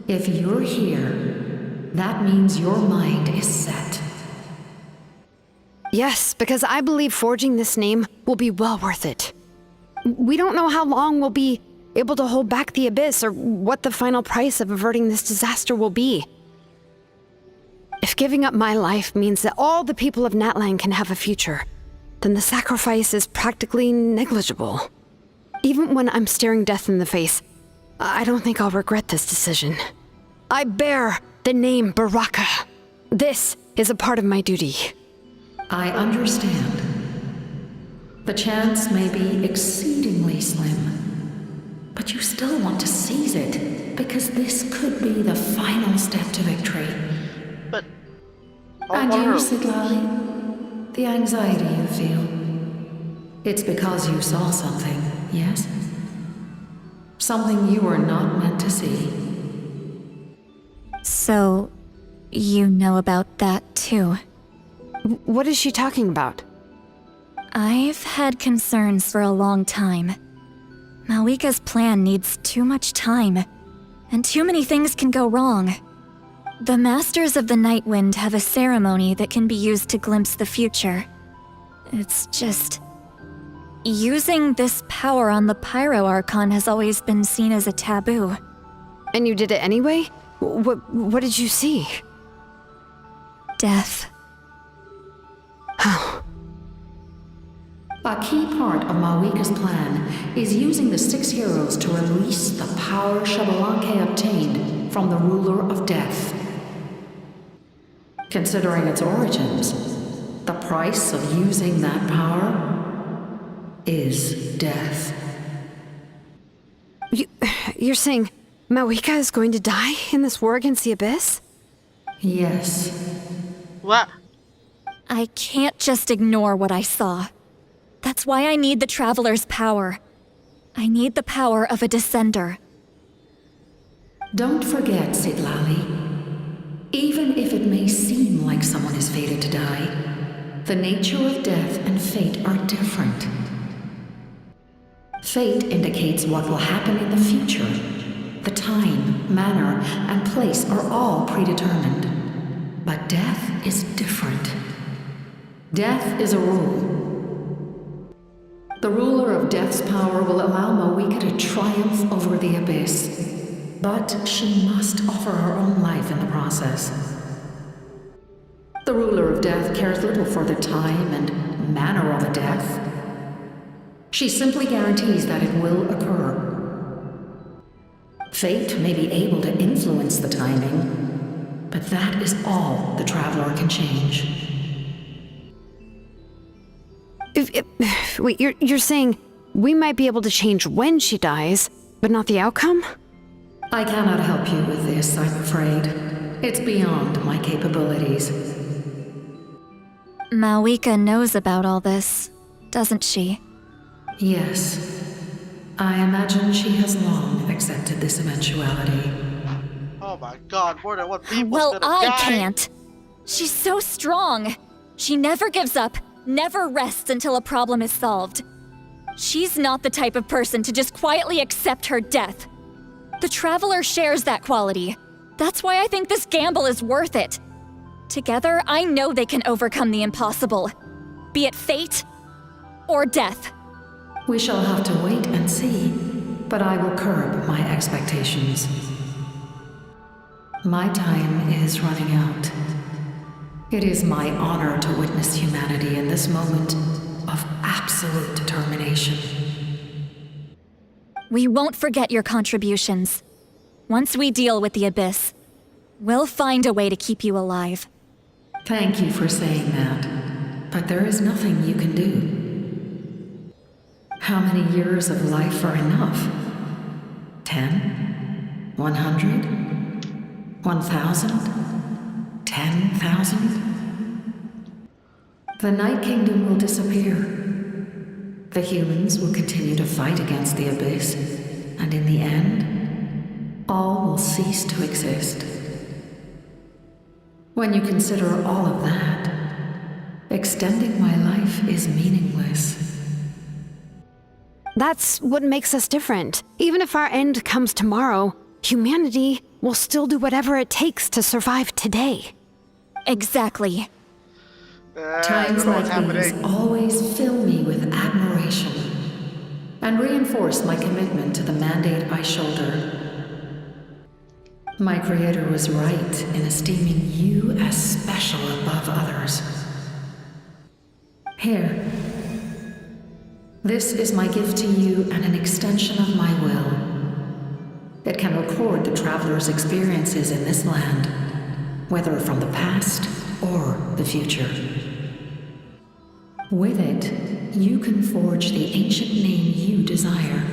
if you're here, that means your mind is set. Yes, because I believe forging this name will be well worth it. We don't know how long we'll be able to hold back the Abyss or what the final price of averting this disaster will be. If giving up my life means that all the people of Natlan can have a future, then the sacrifice is practically negligible. Even when I'm staring death in the face, I don't think I'll regret this decision. I bear the name Baraka. This is a part of my duty. I understand. The chance may be exceedingly slim, but you still want to seize it, because this could be the final step to victory. But... And you, Siglali, the anxiety you feel, it's because you saw something, yes? Something you were not meant to see. So, you know about that too. What is she talking about? I've had concerns for a long time. Malika's plan needs too much time, and too many things can go wrong. The Masters of the Night Wind have a ceremony that can be used to glimpse the future. It's just... using this power on the Pyro Archon has always been seen as a taboo. And you did it anyway? What did you see? Death. Oh. A key part of Malika's plan is using the 6 heroes to release the power Xbalanque obtained from the ruler of death. Considering its origins, the price of using that power is death. You're saying Malika is going to die in this war against the Abyss? Yes. What? I can't just ignore what I saw. That's why I need the Traveler's power. I need the power of a Descender. Don't forget, Siglali. Even if it may seem like someone is fated to die, the nature of death and fate are different. Fate indicates what will happen in the future. The time, manner, and place are all predetermined. But death is different. Death is a rule. The ruler of Death's power will allow Malika to triumph over the Abyss, but she must offer her own life in the process. The ruler of Death cares little for the time and manner of a death. She simply guarantees that it will occur. Fate may be able to influence the timing, but that is all the Traveler can change. Wait, you're saying we might be able to change when she dies, but not the outcome? I cannot help you with this, I'm afraid. It's beyond my capabilities. Malika knows about all this, doesn't she? Yes. I imagine she has long accepted this eventuality. Oh my god, more than one people's Well, gonna I die. can't. She's so strong. She never gives up, never rests until a problem is solved. She's not the type of person to just quietly accept her death. The Traveler shares that quality. That's why I think this gamble is worth it. Together, I know they can overcome the impossible. Be it fate or death. We shall have to wait and see, but I will curb my expectations. My time is running out. It is my honor to witness humanity in this moment of absolute determination. We won't forget your contributions. Once we deal with the Abyss, we'll find a way to keep you alive. Thank you for saying that, but there is nothing you can do. How many years of life are enough? 10? 100? 1,000? 10,000? The Night Kingdom will disappear. The humans will continue to fight against the Abyss, and in the end, all will cease to exist. When you consider all of that, extending my life is meaningless. That's what makes us different. Even if our end comes tomorrow, humanity will still do whatever it takes to survive today. Exactly. Times like these always fill me with admiration and reinforce my commitment to the mandate I shoulder. My creator was right in esteeming you as special above others. Here. This is my gift to you and an extension of my will. It can record the traveler's experiences in this land, whether from the past or the future. With it, you can forge the ancient name you desire,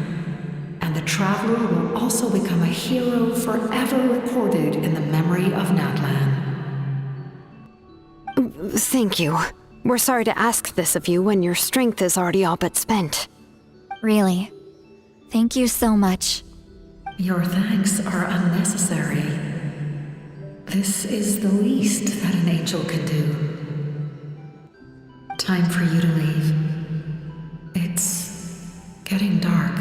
and the traveler will also become a hero forever recorded in the memory of Natlan. Thank you. We're sorry to ask this of you when your strength is already all but spent. Really. Thank you so much. Your thanks are unnecessary. This is the least that an angel can do. Time for you to leave. It's getting dark.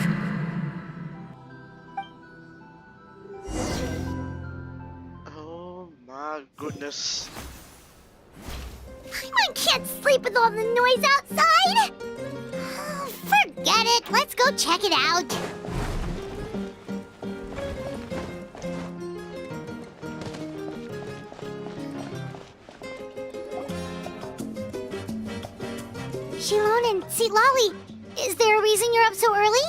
Oh my goodness. I can't sleep with all the noise outside! Forget it, let's go check it out. Shilon and Lolly, is there a reason you're up so early?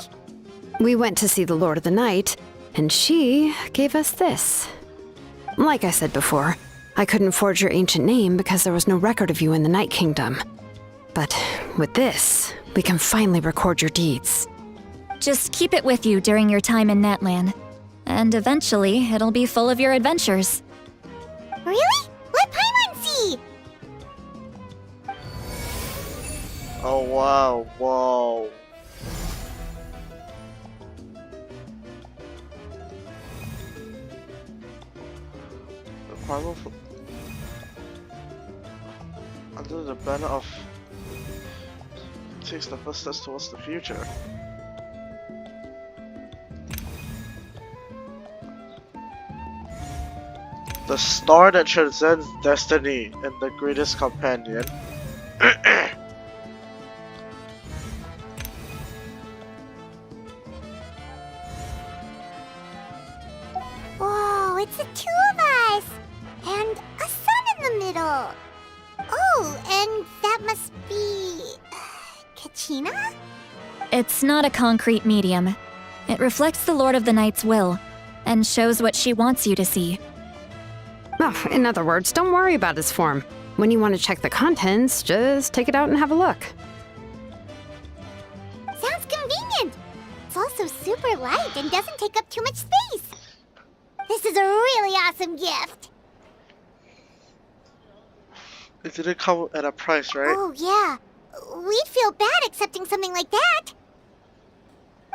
We went to see the Lord of the Night, and she gave us this. Like I said before, I couldn't forge your ancient name because there was no record of you in the Night Kingdom. But with this, we can finally record your deeds. Just keep it with you during your time in Natlan. And eventually, it'll be full of your adventures. Really? Let Paimon see! Oh wow, whoa. The primal under the banner of takes the first steps towards the future. The star that transcends destiny and the greatest companion. Whoa, it's the two of us! And a sun in the middle! Oh, and that must be... Kachina? It's not a concrete medium. It reflects the Lord of the Night's will, and shows what she wants you to see. Oh, in other words, don't worry about its form. When you want to check the contents, just take it out and have a look. Sounds convenient! It's also super light and doesn't take up too much space. This is a really awesome gift! It didn't come at a price, right? Oh, yeah. We'd feel bad accepting something like that.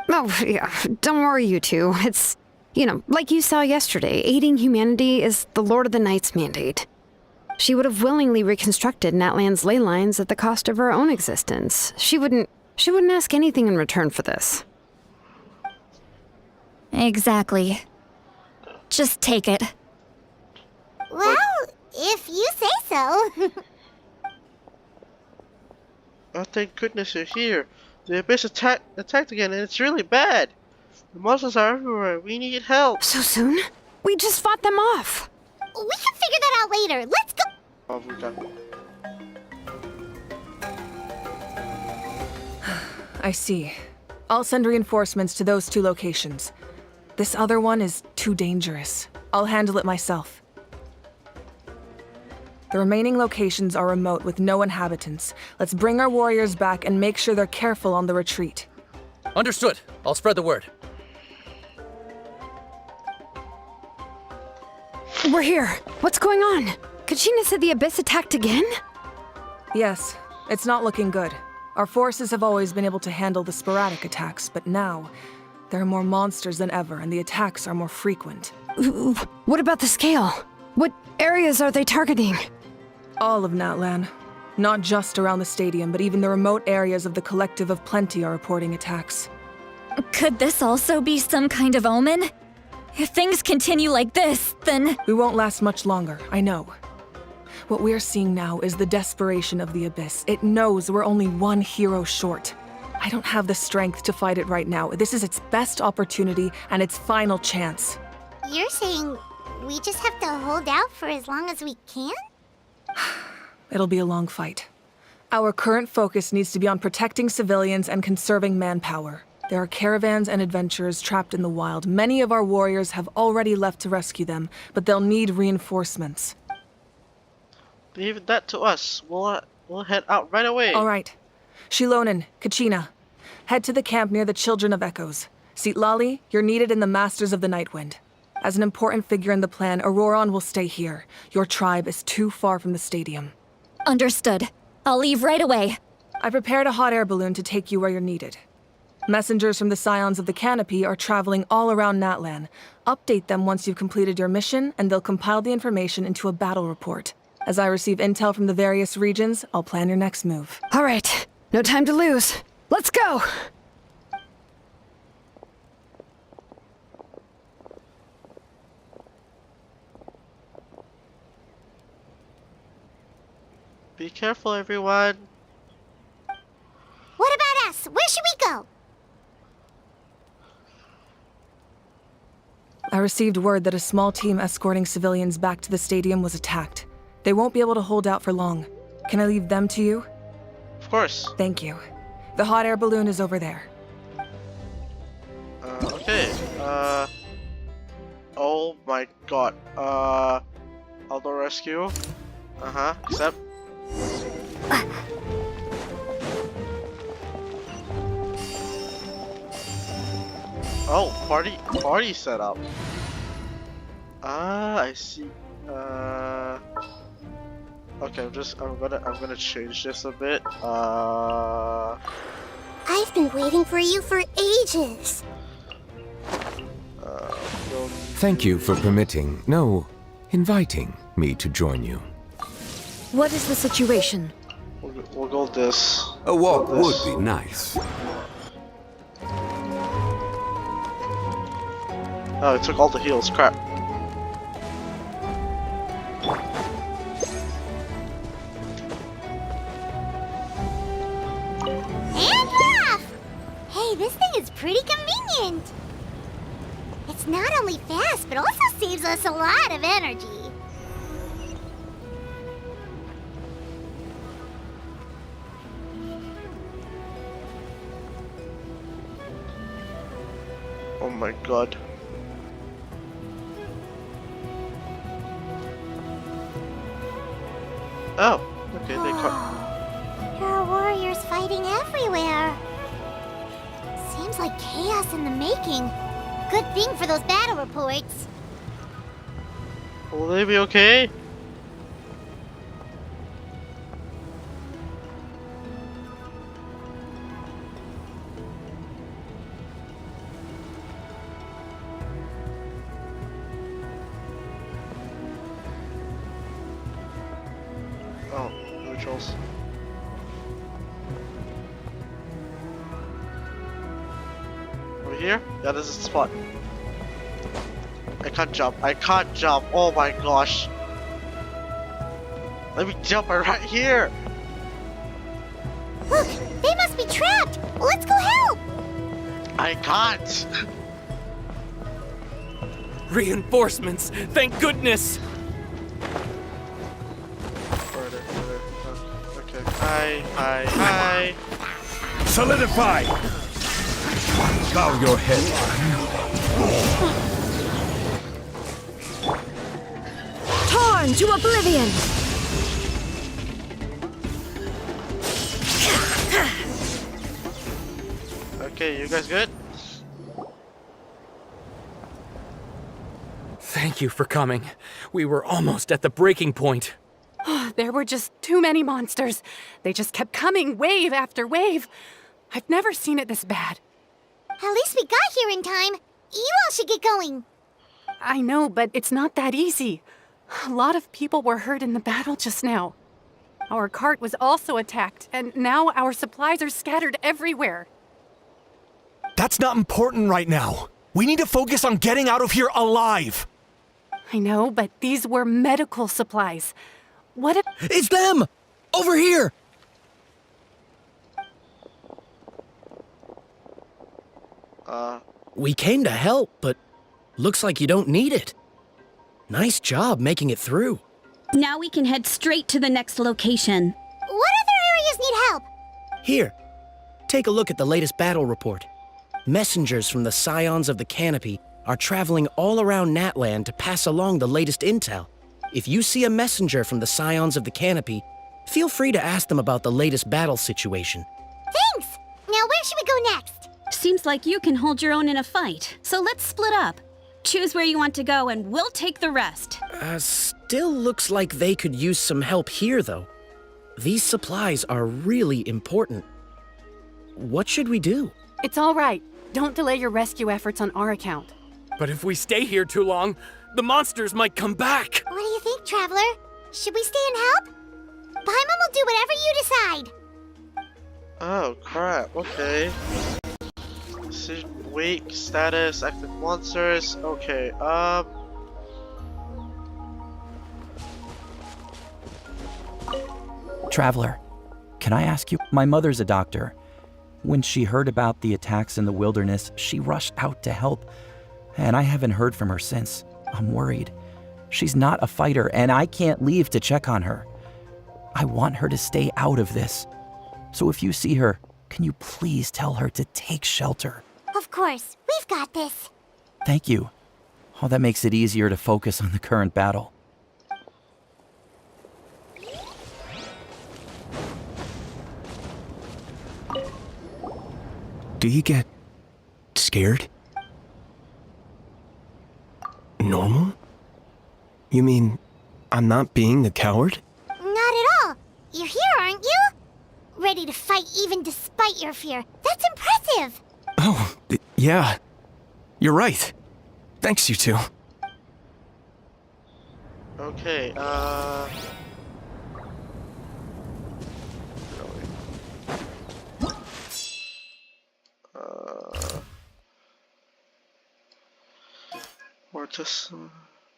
Oh, yeah, don't worry, you two. It's, like you saw yesterday, aiding humanity is the Lord of the Night's mandate. She would have willingly reconstructed Natlan's ley lines at the cost of her own existence. She wouldn't ask anything in return for this. Exactly. Just take it. Well, if you say so. Oh, thank goodness you're here. The Abyss attacked again, and it's really bad. The monsters are everywhere. We need help. So soon? We just fought them off. We can figure that out later. Let's go. Oh, we got... I see. I'll send reinforcements to those two locations. This other one is too dangerous. I'll handle it myself. The remaining locations are remote with no inhabitants. Let's bring our warriors back and make sure they're careful on the retreat. Understood. I'll spread the word. We're here. What's going on? Kachina said the Abyss attacked again? Yes, it's not looking good. Our forces have always been able to handle the sporadic attacks, but now there are more monsters than ever and the attacks are more frequent. What about the scale? What areas are they targeting? All of Natlan. Not just around the stadium, but even the remote areas of the Collective of Plenty are reporting attacks. Could this also be some kind of omen? If things continue like this, then... We won't last much longer, I know. What we're seeing now is the desperation of the Abyss. It knows we're only one hero short. I don't have the strength to fight it right now. This is its best opportunity and its final chance. You're saying we just have to hold out for as long as we can? It'll be a long fight. Our current focus needs to be on protecting civilians and conserving manpower. There are caravans and adventurers trapped in the wild. Many of our warriors have already left to rescue them, but they'll need reinforcements. Leave that to us. We'll head out right away. All right. Shilonen, Kachina, head to the camp near the Children of Echoes. Lali, you're needed in the Masters of the Nightwind. As an important figure in the plan, Auroron will stay here. Your tribe is too far from the stadium. Understood. I'll leave right away. I prepared a hot air balloon to take you where you're needed. Messengers from the Scions of the Canopy are traveling all around Natlan. Update them once you've completed your mission, and they'll compile the information into a battle report. As I receive intel from the various regions, I'll plan your next move. All right. No time to lose. Let's go! Be careful, everyone. What about us? Where should we go? I received word that a small team escorting civilians back to the stadium was attacked. They won't be able to hold out for long. Can I leave them to you? Of course. Thank you. The hot air balloon is over there. Okay. Oh my god. Outdoor rescue. Accept. Oh, party setup. I see. Okay, I'm gonna change this a bit. I've been waiting for you for ages. Thank you for inviting me to join you. What is the situation? We'll go this. A walk would be nice. Oh, it took all the heals. Crap. And off! Hey, this thing is pretty convenient. It's not only fast, but also saves us a lot of energy. Oh my god. Oh, okay, they caught. There are warriors fighting everywhere. Seems like chaos in the making. Good thing for those battle reports. Will they be okay? Oh, neutrals. Over here? Yeah, this is the spot. I can't jump. I can't jump. Oh my gosh. Let me jump right here. Look, they must be trapped. Let's go help. I can't. Reinforcements! Thank goodness! Further. Okay. Hi. Solidify! Bow your head. Torn to oblivion! Okay, you guys good? Thank you for coming. We were almost at the breaking point. There were just too many monsters. They just kept coming, wave after wave. I've never seen it this bad. At least we got here in time. You all should get going. I know, but it's not that easy. A lot of people were hurt in the battle just now. Our cart was also attacked, and now our supplies are scattered everywhere. That's not important right now. We need to focus on getting out of here alive. I know, but these were medical supplies. What if... It's them! Over here! We came to help, but looks like you don't need it. Nice job making it through. Now we can head straight to the next location. What other areas need help? Here, take a look at the latest battle report. Messengers from the Scions of the Canopy are traveling all around Natlan to pass along the latest intel. If you see a messenger from the Scions of the Canopy, feel free to ask them about the latest battle situation. Thanks! Now where should we go next? Seems like you can hold your own in a fight, so let's split up. Choose where you want to go and we'll take the rest. Still looks like they could use some help here, though. These supplies are really important. What should we do? It's all right. Don't delay your rescue efforts on our account. But if we stay here too long, the monsters might come back. What do you think, Traveler? Should we stay and help? Paimon will do whatever you decide. Oh crap, okay. Weak, status, active monsters, okay, Traveler, can I ask you? My mother's a doctor. When she heard about the attacks in the wilderness, she rushed out to help, and I haven't heard from her since. I'm worried. She's not a fighter, and I can't leave to check on her. I want her to stay out of this. So if you see her, can you please tell her to take shelter? Of course, we've got this. Thank you. Oh, that makes it easier to focus on the current battle. Do you get scared? Normal? You mean I'm not being a coward? Not at all. You're here, aren't you? Ready to fight even despite your fear. That's impressive. Oh, yeah. You're right. Thanks, you two. okay,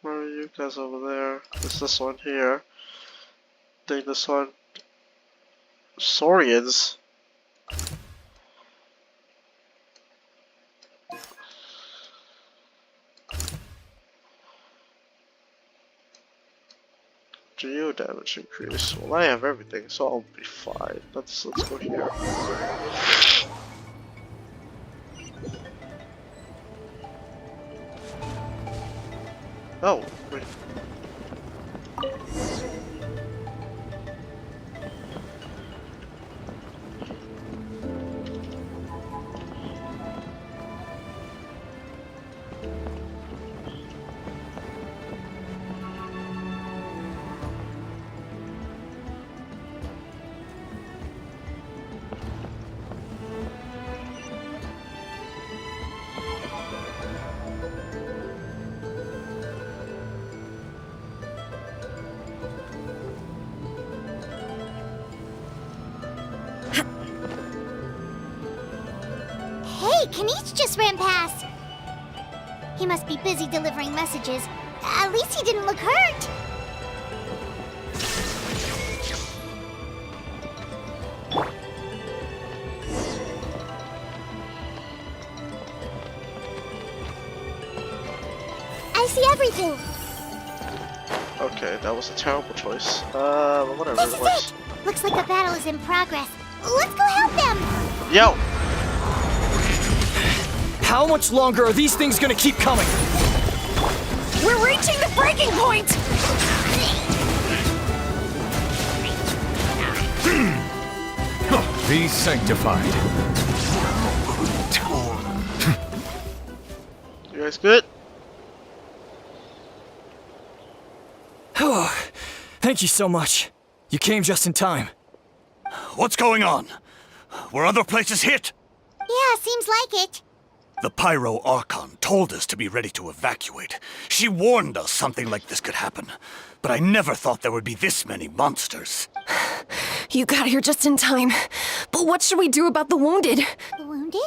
Mariyuka's over there. It's this one here. Then this one. Saurians. Geo damage increase. Well, I have everything, so I'll be fine. Let's go here. Oh, wait. Hey, Kanish just ran past. He must be busy delivering messages. At least he didn't look hurt. I see everything. Okay, that was a terrible choice. But whatever. This is it. Looks like the battle is in progress. Let's go help them. Yo. How much longer are these things gonna keep coming? We're reaching the breaking point! Be sanctified. You guys good? Oh, thank you so much. You came just in time. What's going on? Were other places hit? Yeah, seems like it. The Pyro Archon told us to be ready to evacuate. She warned us something like this could happen. But I never thought there would be this many monsters. You got here just in time. But what should we do about the wounded? The wounded?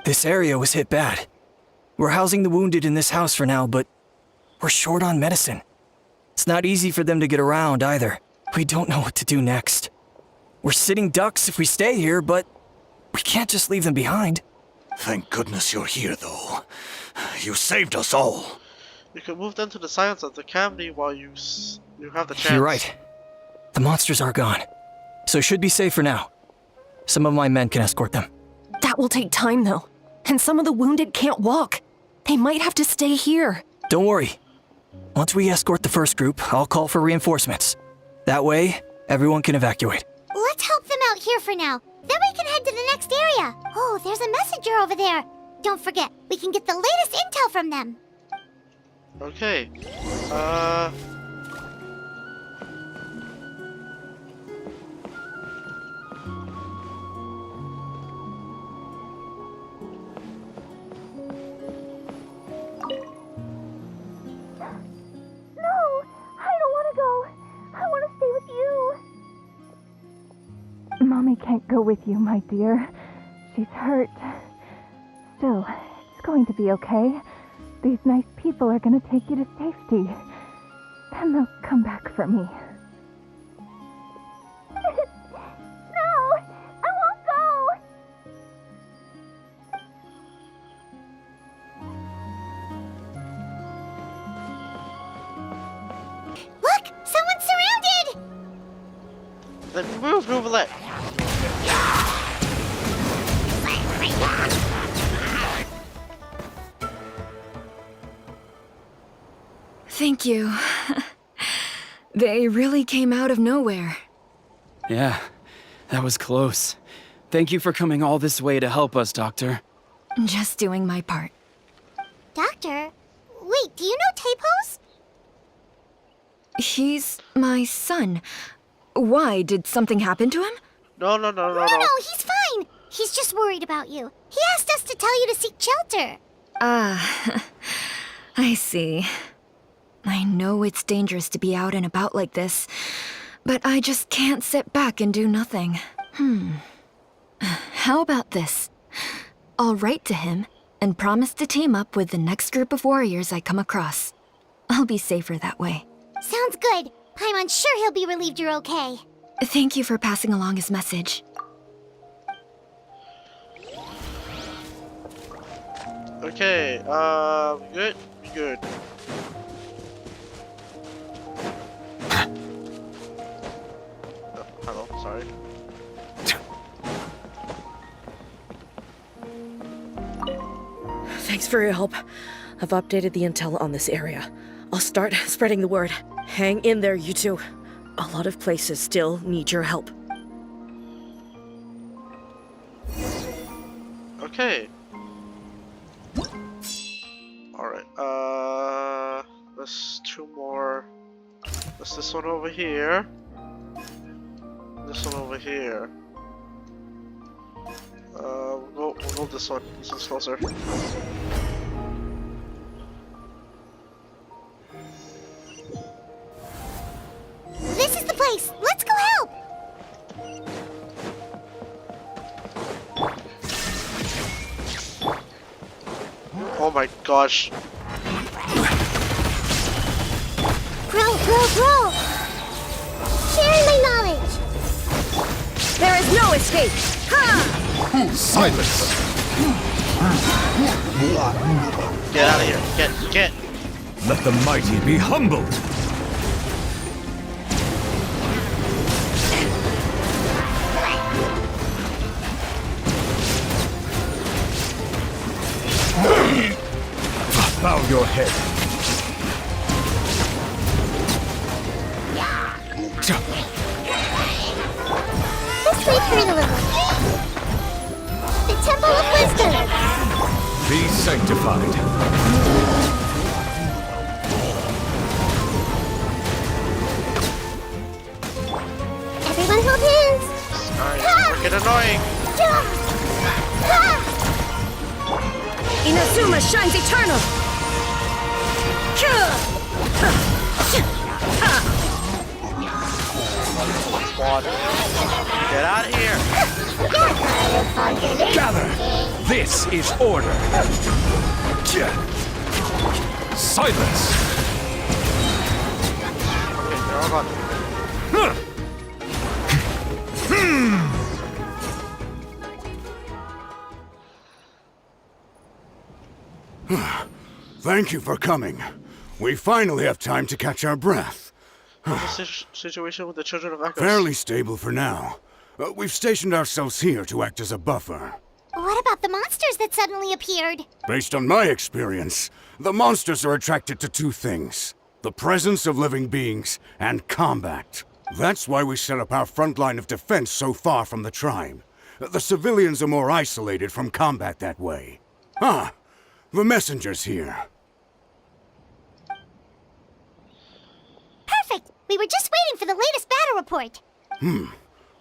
This area was hit bad. We're housing the wounded in this house for now, but we're short on medicine. It's not easy for them to get around either. We don't know what to do next. We're sitting ducks if we stay here, but we can't just leave them behind. Thank goodness you're here, though. You saved us all. You can move them to the sides of the cavity while you have the chance. You're right. The monsters are gone, so it should be safe for now. Some of my men can escort them. That will take time, though. And some of the wounded can't walk. They might have to stay here. Don't worry. Once we escort the first group, I'll call for reinforcements. That way, everyone can evacuate. Let's help them out here for now. Then we can head to the next area. Oh, there's a messenger over there. Don't forget, we can get the latest intel from them. Okay. No, I don't want to go. I want to stay with you. Mommy can't go with you, my dear. She's hurt. Still, it's going to be okay. These nice people are going to take you to safety. Then they'll come back for me. No, I won't go. Look, someone's surrounded. Let me move, Novelet. Thank you. They really came out of nowhere. Yeah, that was close. Thank you for coming all this way to help us, Doctor. Just doing my part. Doctor, wait, do you know Tapos? He's my son. Why? Did something happen to him? No, he's fine. He's just worried about you. He asked us to tell you to seek shelter. Ah, I see. I know it's dangerous to be out and about like this, but I just can't sit back and do nothing. How about this? I'll write to him and promise to team up with the next group of warriors I come across. I'll be safer that way. Sounds good. Paimon's sure he'll be relieved you're okay. Thank you for passing along his message. Okay, good? Good. Hello, sorry. Thanks for your help. I've updated the intel on this area. I'll start spreading the word. Hang in there, you two. A lot of places still need your help. Okay. Alright, there's two more. There's this one over here. This one over here. We'll go this one. This one's closer. This is the place. Let's go help. Oh my gosh. Grow. Sharing my knowledge. There is no escape. Ha! Silence! Get out of here. Get. Let the mighty be humbled! Bow your head. This way through the river. The Temple of Wisdom. Be sanctified. Everyone hold hands. Alright, get annoying. Inazuma shines eternal! Squad. Get out of here. Gather! This is order! Silence! god. Thank you for coming. We finally have time to catch our breath. What's the situation with the Children of Echoes? Fairly stable for now. We've stationed ourselves here to act as a buffer. What about the monsters that suddenly appeared? Based on my experience, the monsters are attracted to two things: the presence of living beings and combat. That's why we set up our front line of defense so far from the tribe. The civilians are more isolated from combat that way. Ah, the messenger's here. Perfect! We were just waiting for the latest battle report.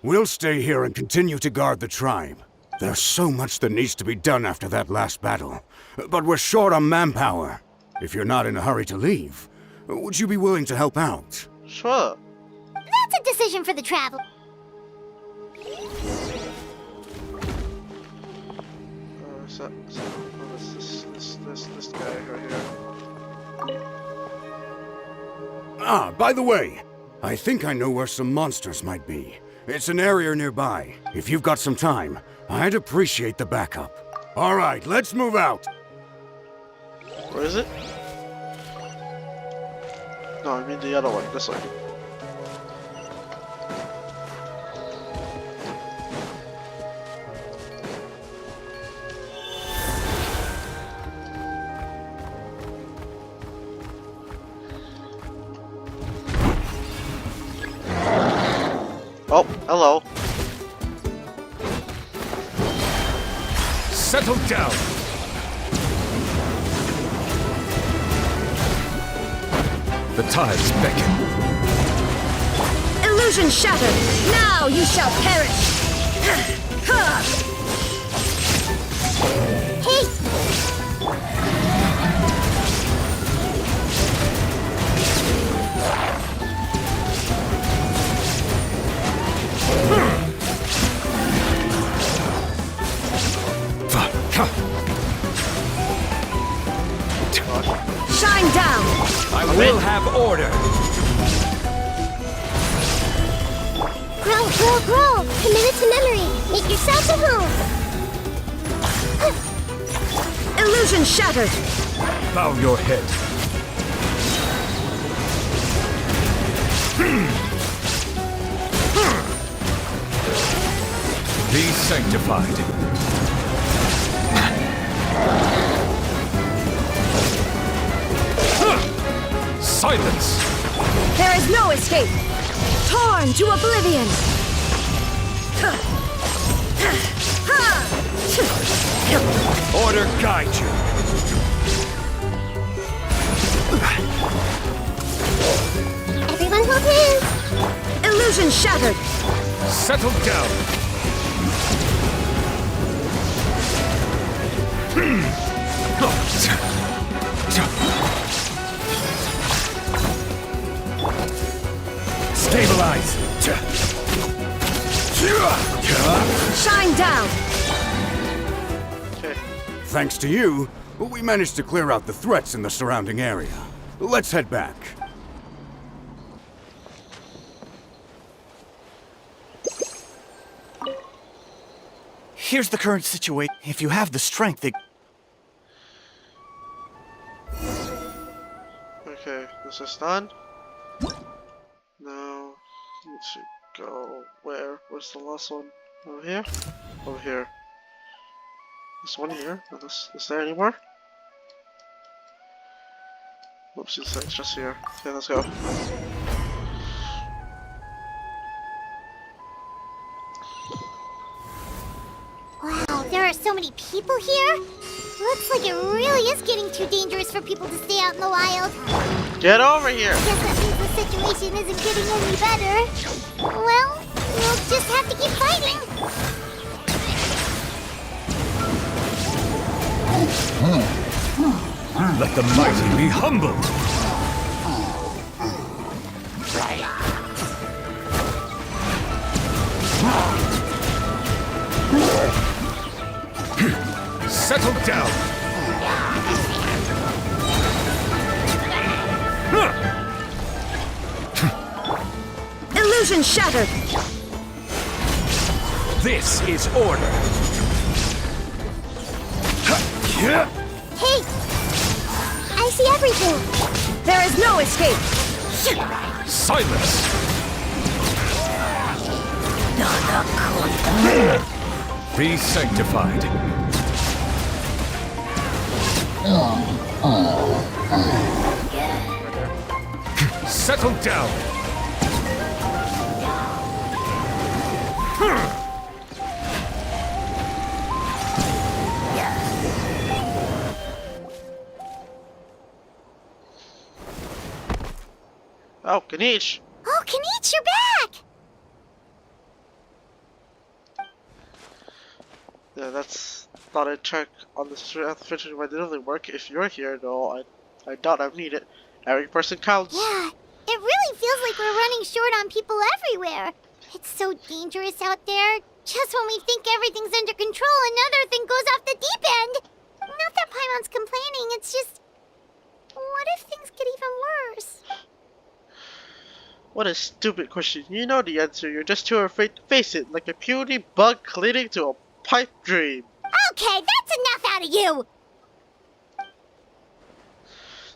We'll stay here and continue to guard the tribe. There's so much that needs to be done after that last battle. But we're short on manpower. If you're not in a hurry to leave, would you be willing to help out? Sure. That's a decision for the travel. This guy right here. Ah, by the way, I think I know where some monsters might be. It's an area nearby. If you've got some time, I'd appreciate the backup. All right, let's move out. Where is it? No, I mean the other one, this one. Oh, hello. Settle down. The tides beckon. Illusion shattered! Now you shall perish! Shine down! I will have order. Grow, grow, grow! Committed to memory! Make yourself at home! Illusion shattered! Bow your head. Be sanctified. Silence! There is no escape! Torn to oblivion! Order guide you. Everyone hold hands! Illusion shattered! Settle down. Stabilize. Shine down! Thanks to you, we managed to clear out the threats in the surrounding area. Let's head back. Here's the current situation. If you have the strength, Okay, this is done. Now, it should go where? Where's the last one? Over here? Over here. This one here. Is there any more? Oops, it's just here. Okay, let's go. Wow, there are so many people here. Looks like it really is getting too dangerous for people to stay out in the wild. Get over here! Guess that means the situation isn't getting any better. Well, we'll just have to keep fighting. Let the mighty be humbled. Settle down. Vision shattered! This is order. Hey! I see everything! There is no escape! Silence! Be sanctified. Settle down. Oh, Kanish! Oh, Kanish, you're back! Yeah, that's thought I'd check on the finishing my delivery work. If you're here, though, I doubt I'm needed. Every person counts. Yeah, it really feels like we're running short on people everywhere. It's so dangerous out there. Just when we think everything's under control, another thing goes off the deep end. Not that Paimon's complaining, it's just... What if things get even worse? What a stupid question. You know the answer, you're just too afraid to face it, like a puny bug clinging to a pipe dream. Okay, that's enough out of you!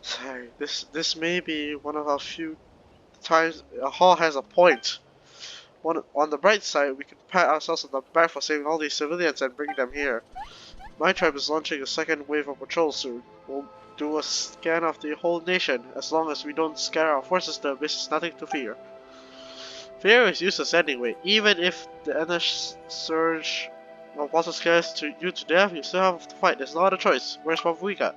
Sorry, this may be one of our few times Hall has a point. On the bright side, we can pat ourselves on the back for saving all these civilians and bringing them here. My tribe is launching a second wave of patrols soon. We'll do a scan of the whole nation. As long as we don't scare our forces to abyss, there's nothing to fear. Fear is useless anyway. Even if the inner surge of monster scares you to death, you still have to fight. There's not a choice. Where's what we got?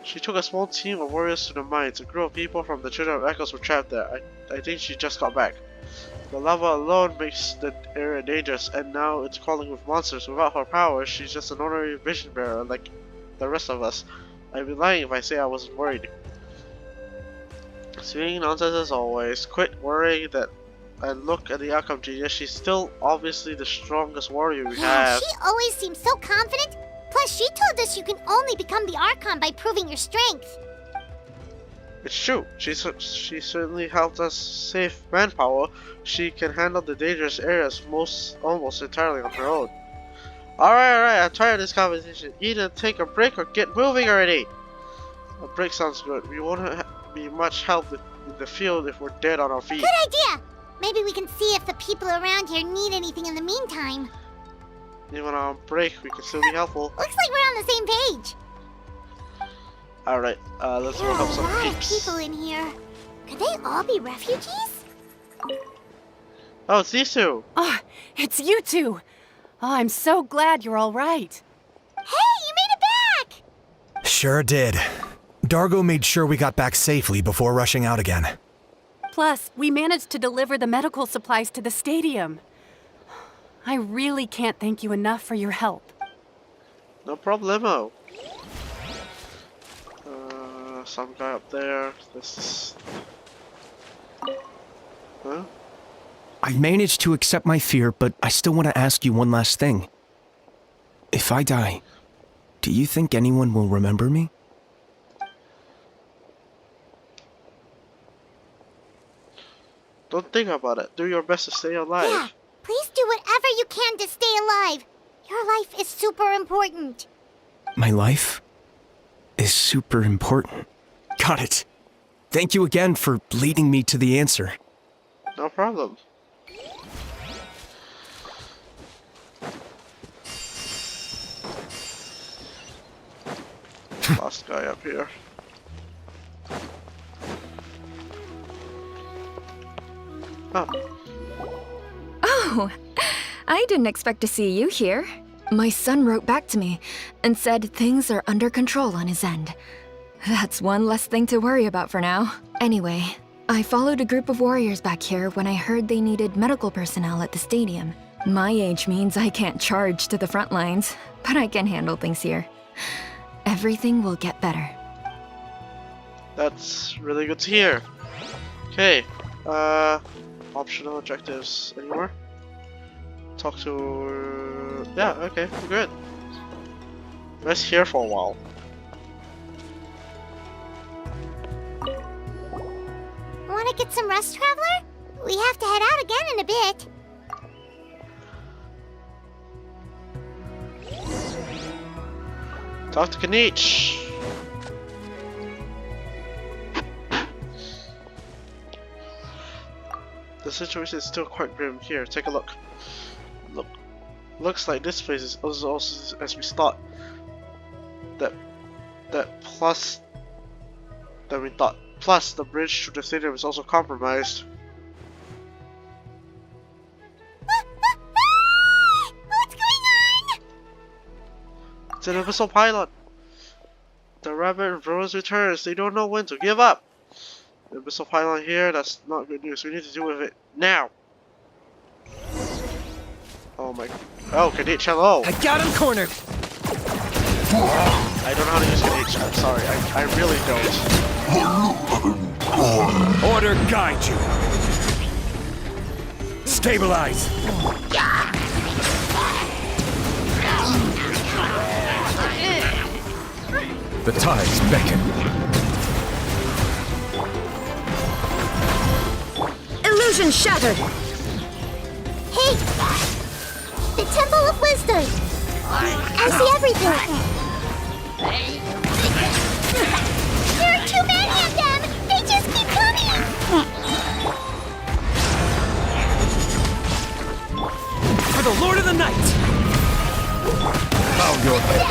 She took a small team of warriors to the mines. A group of people from the Children of Echoes were trapped there. I think she just got back. The lava alone makes the area dangerous, and now it's crawling with monsters. Without her powers, she's just an ordinary vision bearer like the rest of us. I'd be lying if I say I wasn't worried. Speaking nonsense as always. Quit worrying that and look at the outcome, Genius. She's still obviously the strongest warrior we have. She always seems so confident. Plus, she told us you can only become the Archon by proving your strength. It's true. She certainly helped us save manpower. She can handle the dangerous areas almost entirely on her own. Alright, I'm tired of this conversation. Either take a break or get moving already. A break sounds good. We won't be much help in the field if we're dead on our feet. Good idea! Maybe we can see if the people around here need anything in the meantime. Even on break, we can still be helpful. Looks like we're on the same page. Alright, let's look up some There are a lot of peeps. people in here. Could they all be refugees? Oh, it's these two. Oh, it's you two. Oh, I'm so glad you're all right. Hey, you made it back! Sure did. Dargo made sure we got back safely before rushing out again. Plus, we managed to deliver the medical supplies to the stadium. I really can't thank you enough for your help. No problemo. Some guy up there. This. Huh? I managed to accept my fear, but I still want to ask you one last thing. If I die, do you think anyone will remember me? Don't think about it. Do your best to stay alive. Yeah, please do whatever you can to stay alive. Your life is super important. My life is super important. Got it. Thank you again for leading me to the answer. No problem. Last guy up here. Oh, I didn't expect to see you here. My son wrote back to me and said things are under control on his end. That's one less thing to worry about for now. Anyway, I followed a group of warriors back here when I heard they needed medical personnel at the stadium. My age means I can't charge to the front lines, but I can handle things here. Everything will get better. That's really good to hear. Okay, optional objectives anymore? Talk to... yeah, okay, we're good. Let's here for a while. Want to get some rest, Traveler? We have to head out again in a bit. Talk to Kanich. The situation is still quite grim. Here, take a look. Looks like this place is also as we thought. We thought. Plus, the bridge to the stadium is also compromised. What's going on? It's an abyssal pylon. The rabbit Rose returns. They don't know when to give up. The abyssal pylon here. That's not good news. We need to deal with it now. Oh my. Oh, Kanich, hello. I got him cornered. I don't know how to use Kanich. I'm sorry. I really don't. Order guide you. Stabilize. The tides beckon. Illusion shattered. Hey! The Temple of Wisdom! I see everything! There are too many of them! They just keep coming! For the Lord of the Night! Bow your head.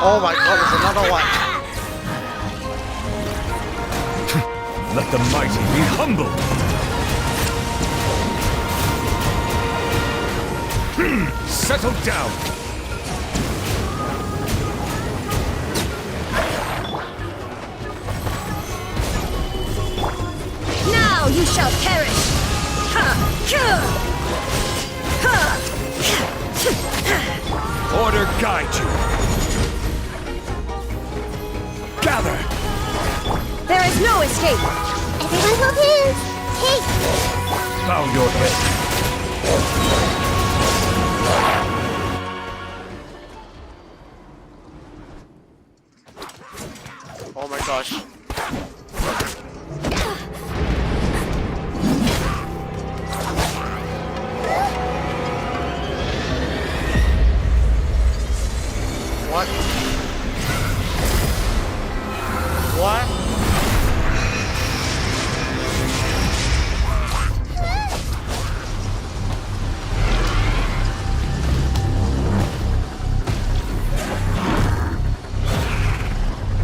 Oh my god, there's another one! Let the mighty be humble. Settle down. Now you shall perish! Ha! Order guide you. Gather. There is no escape! Everyone hold hands! Hey! Bow your head. Oh my gosh. What? What?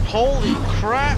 Holy crap!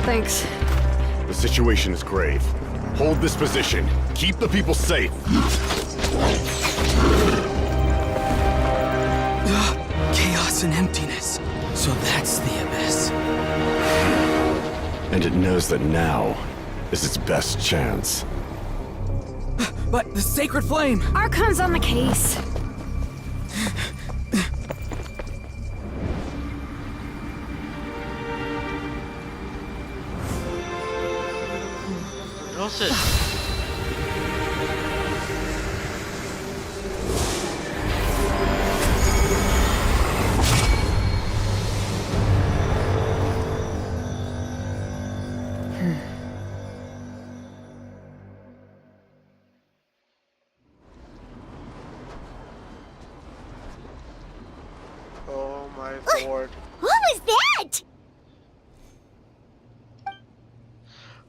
Thanks. The situation is grave. Hold this position. Keep the people safe. Chaos and emptiness. So that's the abyss. And it knows that now is its best chance. But the sacred flame! Archon's on the case. What's it? Oh my lord. What was that?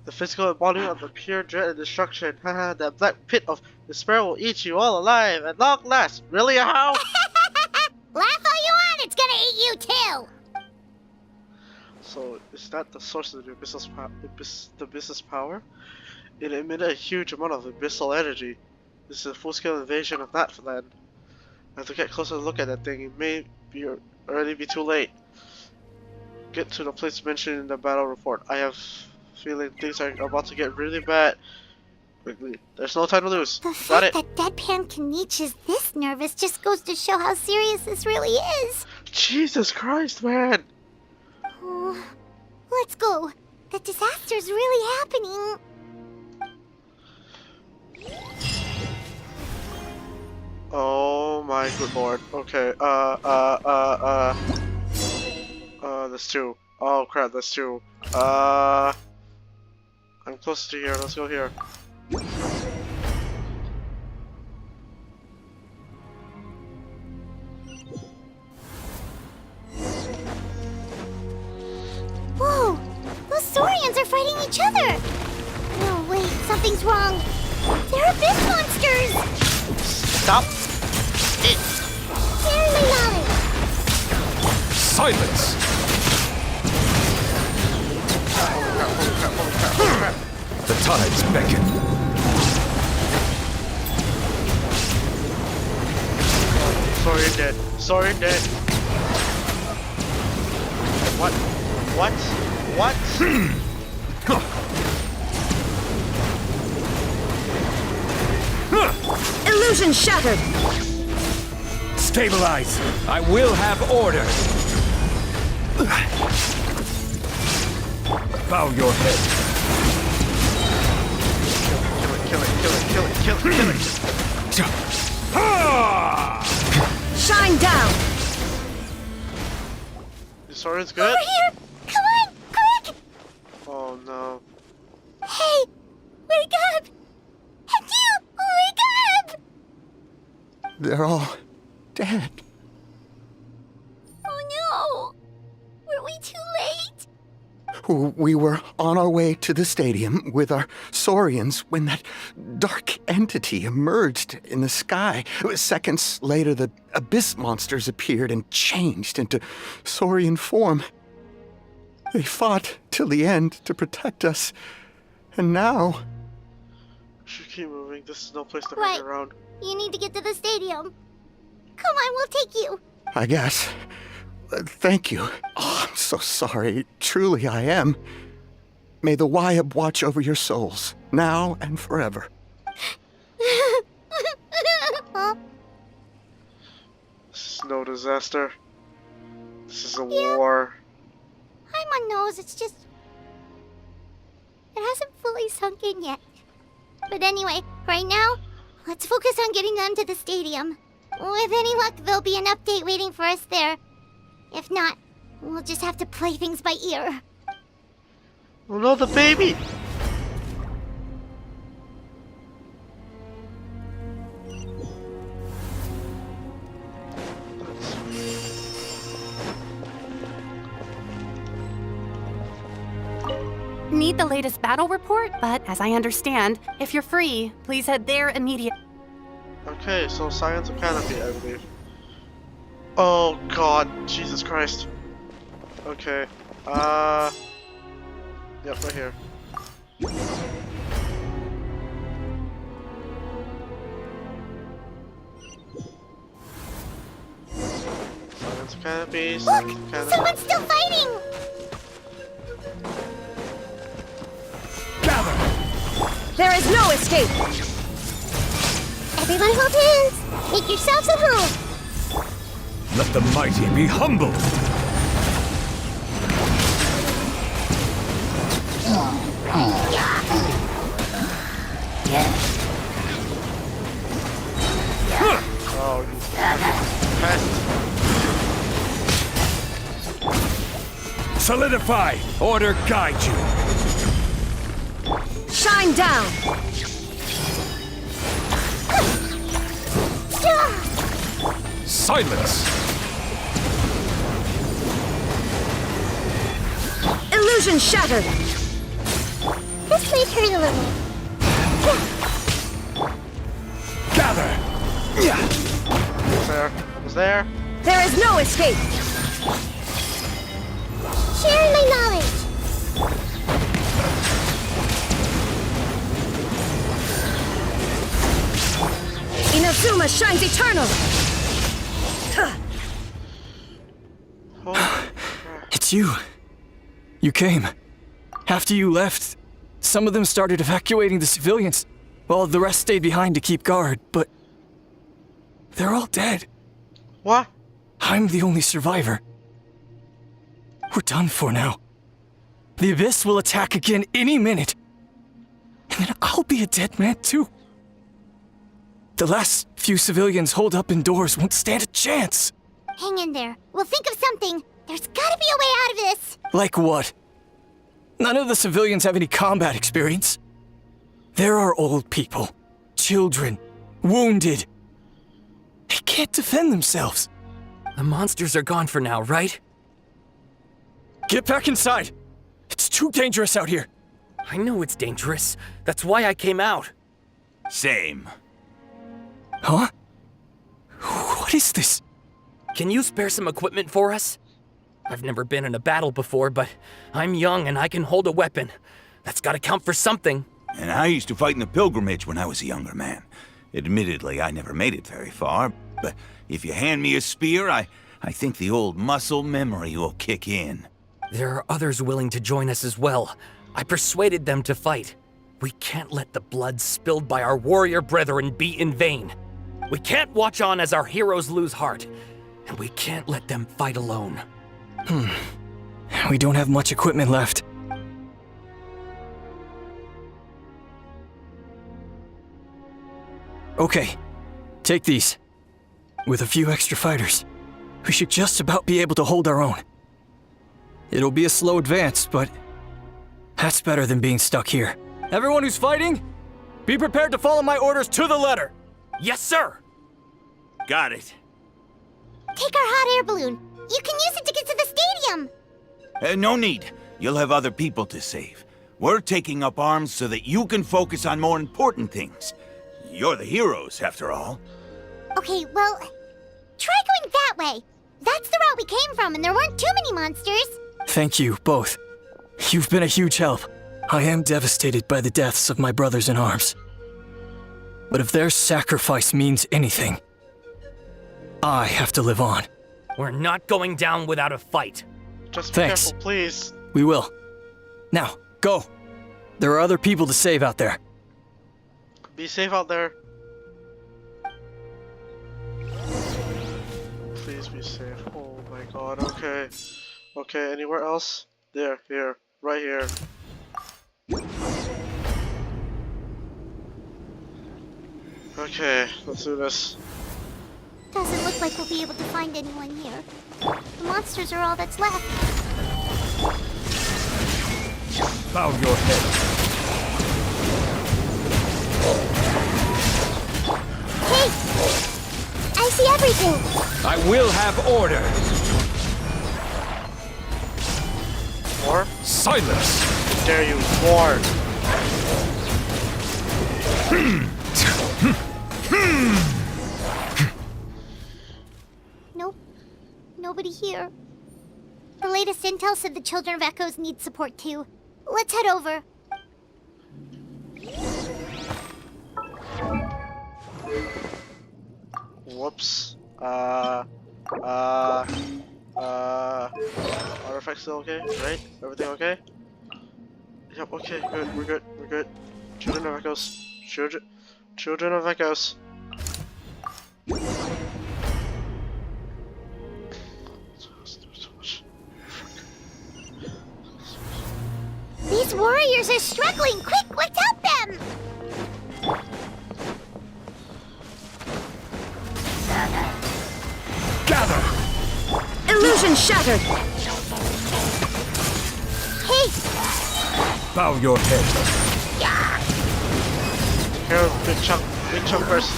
The physical embodiment of the pure dread and destruction. Haha, that black pit of despair will eat you all alive at long last. Really, how? Laugh all you want, it's gonna eat you too! So, is that the source of the abyss's power? It emitted a huge amount of abyssal energy. This is a full-scale invasion of Natlan. I have to get closer look at that thing. It may be already be too late. Get to the place mentioned in the battle report. I have a feeling things are about to get really bad. Quickly. There's no time to lose. The Got it. fact that Deadpan Kanich is this nervous just goes to show how serious this really is. Jesus Christ, man! Oh, let's go. The disaster's really happening. Oh my good lord. Okay, there's two. Oh crap, there's two. I'm close to here, let's go here. Whoa! Those Saurians are fighting each other! No, wait, something's wrong. They're abyss monsters! Stop it! There's my knowledge! Silence! The tides beckon. Sorry, dead. Sorry, dead. What? What? What? Illusion shattered! Stabilize! I will have order! Bow your head. Kill it. Shine down! The sword's good? Over here! Come on, quick! Oh no. Hey! Wake up! And you! Wake up! They're all dead. Oh no! Were we too late? We were on our way to the stadium with our Saurians when that dark entity emerged in the sky. Seconds later, the abyss monsters appeared and changed into Saurian form. They fought till the end to protect us. And now... Should keep moving. This is no place to Right. hang around. You need to get to the stadium. Come on, we'll take you. I guess. Thank you. Oh, I'm so sorry. Truly, I am. May the Wyab watch over your souls, now and forever. Huh? This is no disaster. This is a war. Paimon knows, it's just... It hasn't fully sunk in yet. But anyway, right now, let's focus on getting them to the stadium. With any luck, there'll be an update waiting for us there. If not, we'll just have to play things by ear. Oh no, the baby! Need the latest battle report? But as I understand, if you're free, please head there immediately. Okay, so Science Academy, I believe. Oh god, Jesus Christ. Okay, yep, right here. Science Academy, Science Academy. Someone's still fighting! There is no escape! Everyone hold hands! Make yourselves at home! Let the mighty be humbled! Oh, you pest. Solidify! Order guide you! Shine down! Silence! Illusion shattered! This hurt a little. Gather! Was there? There is no escape! Share my knowledge. Inazuma shines eternal! It's you. You came. After you left, some of them started evacuating the civilians, while the rest stayed behind to keep guard, but they're all dead. What? I'm the only survivor. We're done for now. The Abyss will attack again any minute. And then I'll be a dead man too. The last few civilians holed up indoors won't stand a chance. Hang in there. We'll think of something. There's gotta be a way out of this. Like what? None of the civilians have any combat experience. There are old people, children, wounded. They can't defend themselves. The monsters are gone for now, right? Get back inside! It's too dangerous out here. I know it's dangerous. That's why I came out. Same. Huh? What is this? Can you spare some equipment for us? I've never been in a battle before, but I'm young and I can hold a weapon. That's gotta count for something. And I used to fight in the pilgrimage when I was a younger man. Admittedly, I never made it very far, but if you hand me a spear, I think the old muscle memory will kick in. There are others willing to join us as well. I persuaded them to fight. We can't let the blood spilled by our warrior brethren be in vain. We can't watch on as our heroes lose heart, and we can't let them fight alone. We don't have much equipment left. Okay, take these. With a few extra fighters, we should just about be able to hold our own. It'll be a slow advance, but that's better than being stuck here. Everyone who's fighting, be prepared to follow my orders to the letter. Yes, sir! Got it. Take our hot air balloon. You can use it to get to the stadium. No need. You'll have other people to save. We're taking up arms so that you can focus on more important things. You're the heroes, after all. Okay, well, try going that way. That's the route we came from, and there weren't too many monsters. Thank you, both. You've been a huge help. I am devastated by the deaths of my brothers in arms. But if their sacrifice means anything, I have to live on. We're not going down without a fight. Just be Thanks. careful, please. We will. Now, go. There are other people to save out there. Be safe out there. Please be safe. Oh my god, okay. Okay, anywhere else? There, here, right here. Okay, let's do this. Doesn't look like we'll be able to find anyone here. The monsters are all that's left. Bow your head. Hey! I see everything! I will have order. War? Silence! How dare you, war! Nope. Nobody here. The latest intel said the Children of Echoes need support too. Let's head over. Whoops. Artifact still okay, right? Everything okay? Yep, okay, good, we're good, we're good. Children of Echoes. Children of Echoes. These warriors are struggling! Quick, let's help them! Gather! Illusion shattered! Hey! Bow your head. Here, big chunk first.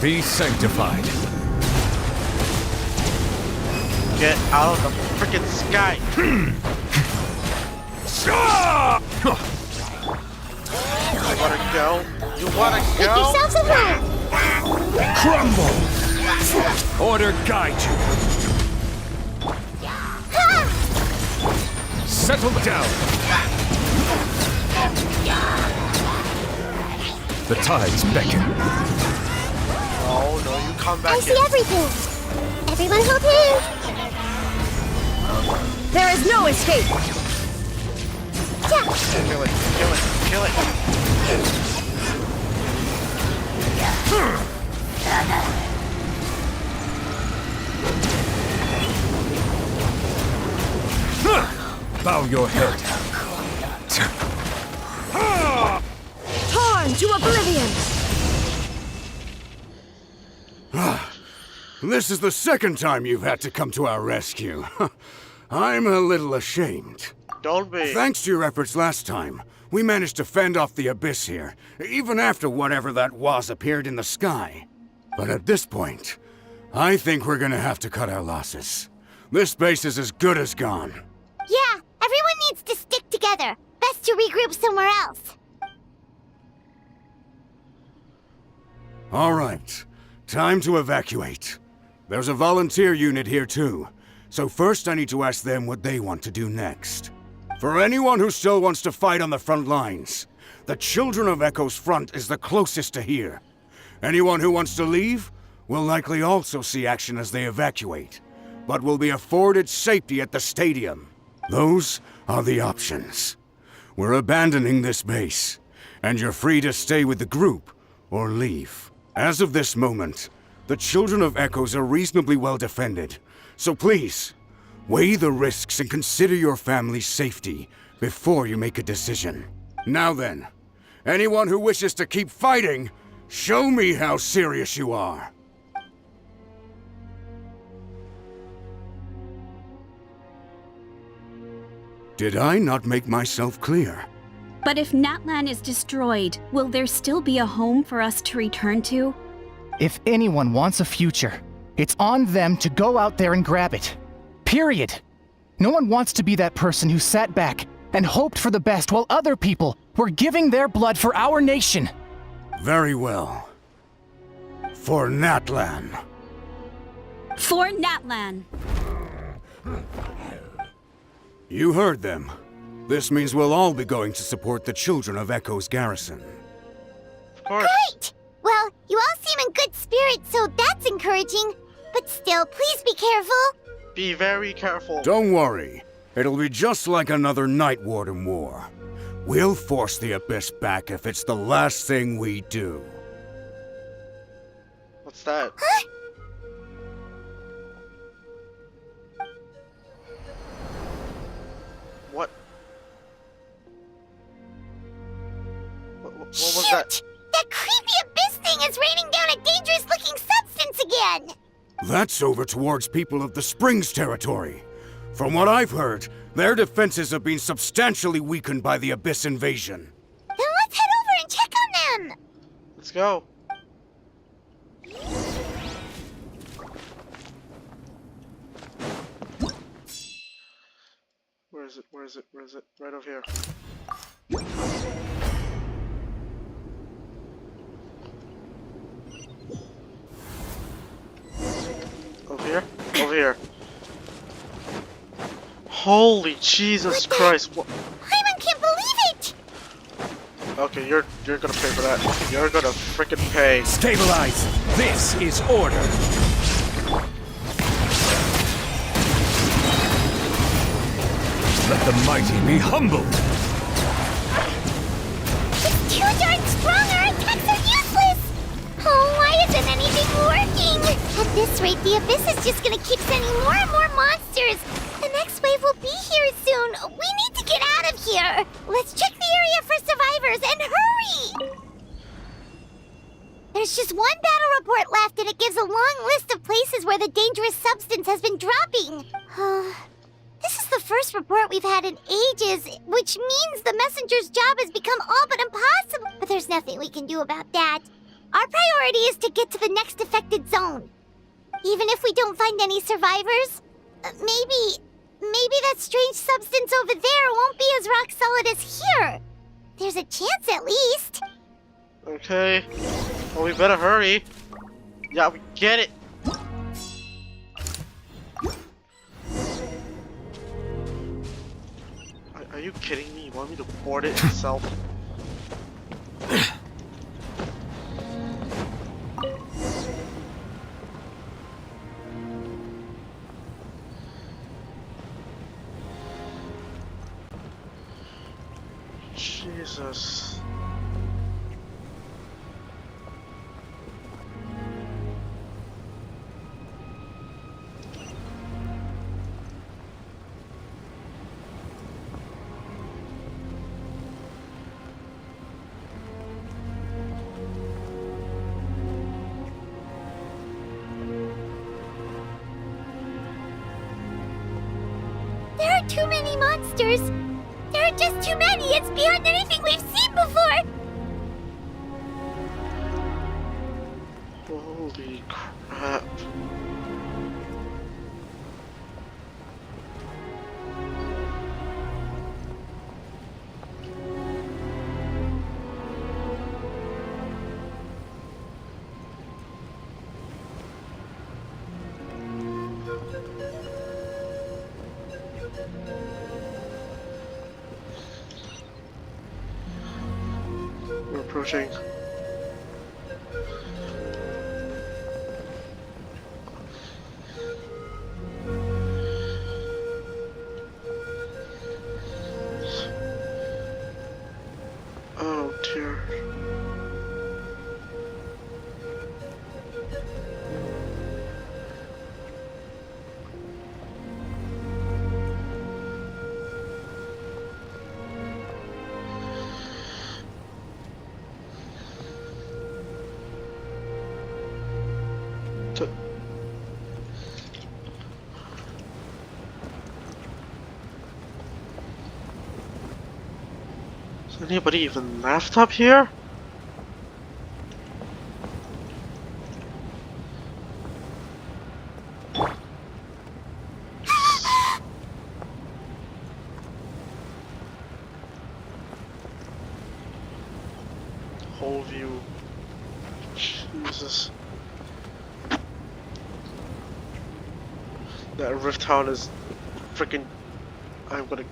Be sanctified. Get out of the freaking sky! You wanna go? You wanna Make go? yourselves at home! Crumble! Order guide you. Settle down. The tides beckon. Oh no, you come back I see everything! Everyone hold hands! There is no escape! Kill it, kill it, kill it! Bow your head. Torn to oblivion! This is the second time you've had to come to our rescue. I'm a little ashamed. Don't be. Thanks to your efforts last time, we managed to fend off the abyss here, even after whatever that was appeared in the sky. But at this point, I think we're gonna have to cut our losses. This base is as good as gone. Yeah, everyone needs to stick together. Best to regroup somewhere else. All right, time to evacuate. There's a volunteer unit here too, so first I need to ask them what they want to do next. For anyone who still wants to fight on the front lines, the Children of Echo's front is the closest to here. Anyone who wants to leave will likely also see action as they evacuate, but will be afforded safety at the stadium. Those are the options. We're abandoning this base, and you're free to stay with the group or leave. As of this moment, the Children of Echoes are reasonably well defended, so please, weigh the risks and consider your family's safety before you make a decision. Now then, anyone who wishes to keep fighting, show me how serious you are. Did I not make myself clear? But if Natlan is destroyed, will there still be a home for us to return to? If anyone wants a future, it's on them to go out there and grab it. Period. No one wants to be that person who sat back and hoped for the best while other people were giving their blood for our nation. Very well. For Natlan. For Natlan. You heard them. This means we'll all be going to support the Children of Echo's garrison. Of course. Great! Well, you all seem in good spirits, so that's encouraging. But still, please be careful. Be very careful. Don't worry. It'll be just like another Night Warden war. We'll force the Abyss back if it's the last thing we do. What's that? Huh? What? What was Shoot! that? That creepy abyss thing is raining down a dangerous-looking substance again! That's over towards people of the Springs territory. From what I've heard, their defenses have been substantially weakened by the Abyss invasion. Then let's head over and check on them! Let's go. Where is it? Where is it? Where is it? Right over here. Over here? Over here. Holy Jesus Christ! What? Paimon can't believe it! Okay, you're gonna pay for that. You're gonna freaking pay. Stabilize! This is order! Let the mighty be humbled! It's too darn strong, our attacks are useless! Oh, why isn't anything working? At this rate, the Abyss is just gonna keep sending more and more monsters! The next wave will be here soon! We need to get out of here! Let's check the area for survivors, and hurry! There's just one battle report left, and it gives a long list of places where the dangerous substance has been dropping. This is the first report we've had in ages, which means the messenger's job has become all but impossible. But there's nothing we can do about that. Our priority is to get to the next affected zone. Even if we don't find any survivors, Maybe that strange substance over there won't be as rock solid as here. There's a chance at least. Okay. Well, we better hurry. Yeah, we get it. Are you kidding me? You want me to board it itself? Jesus. There are too many monsters. There are just too many. It's beyond anything we've seen before. Holy crap. We're approaching. Oh dear. Is anybody even left up here? Whole view. Jesus. That Rift Town is freaking. I'm gonna.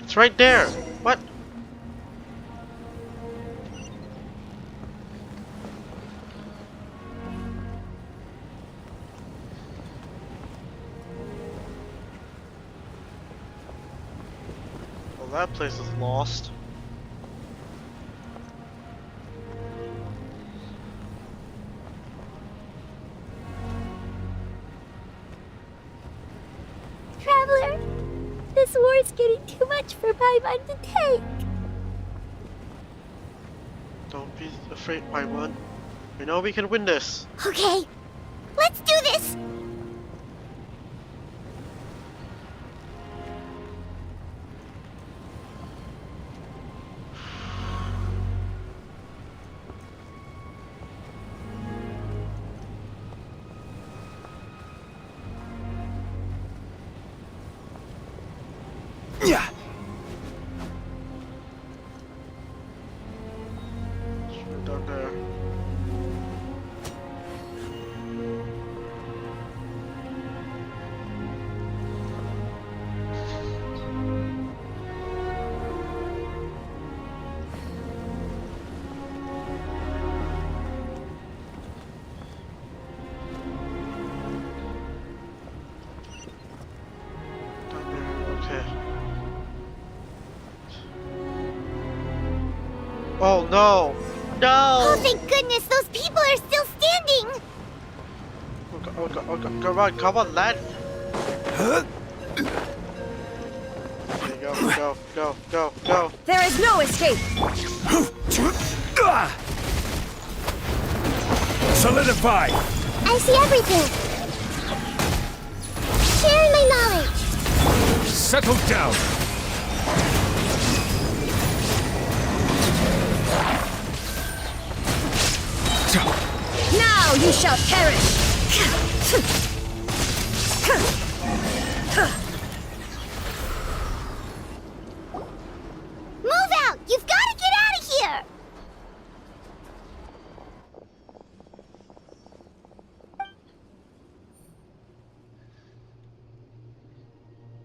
It's right there. What? Well, that place is lost. Traveler, this war's getting too much for my mind to take. Don't be afraid, 5.1. We know we can win this. Okay, let's do this. Yeah. Down there. Oh no! No! Oh, thank goodness, those people are still standing! Come on, lad! Okay, go. There is no escape! Solidify! I see everything! Sharing my knowledge! Settle down! You shall perish! Move out! You've got to get out of here!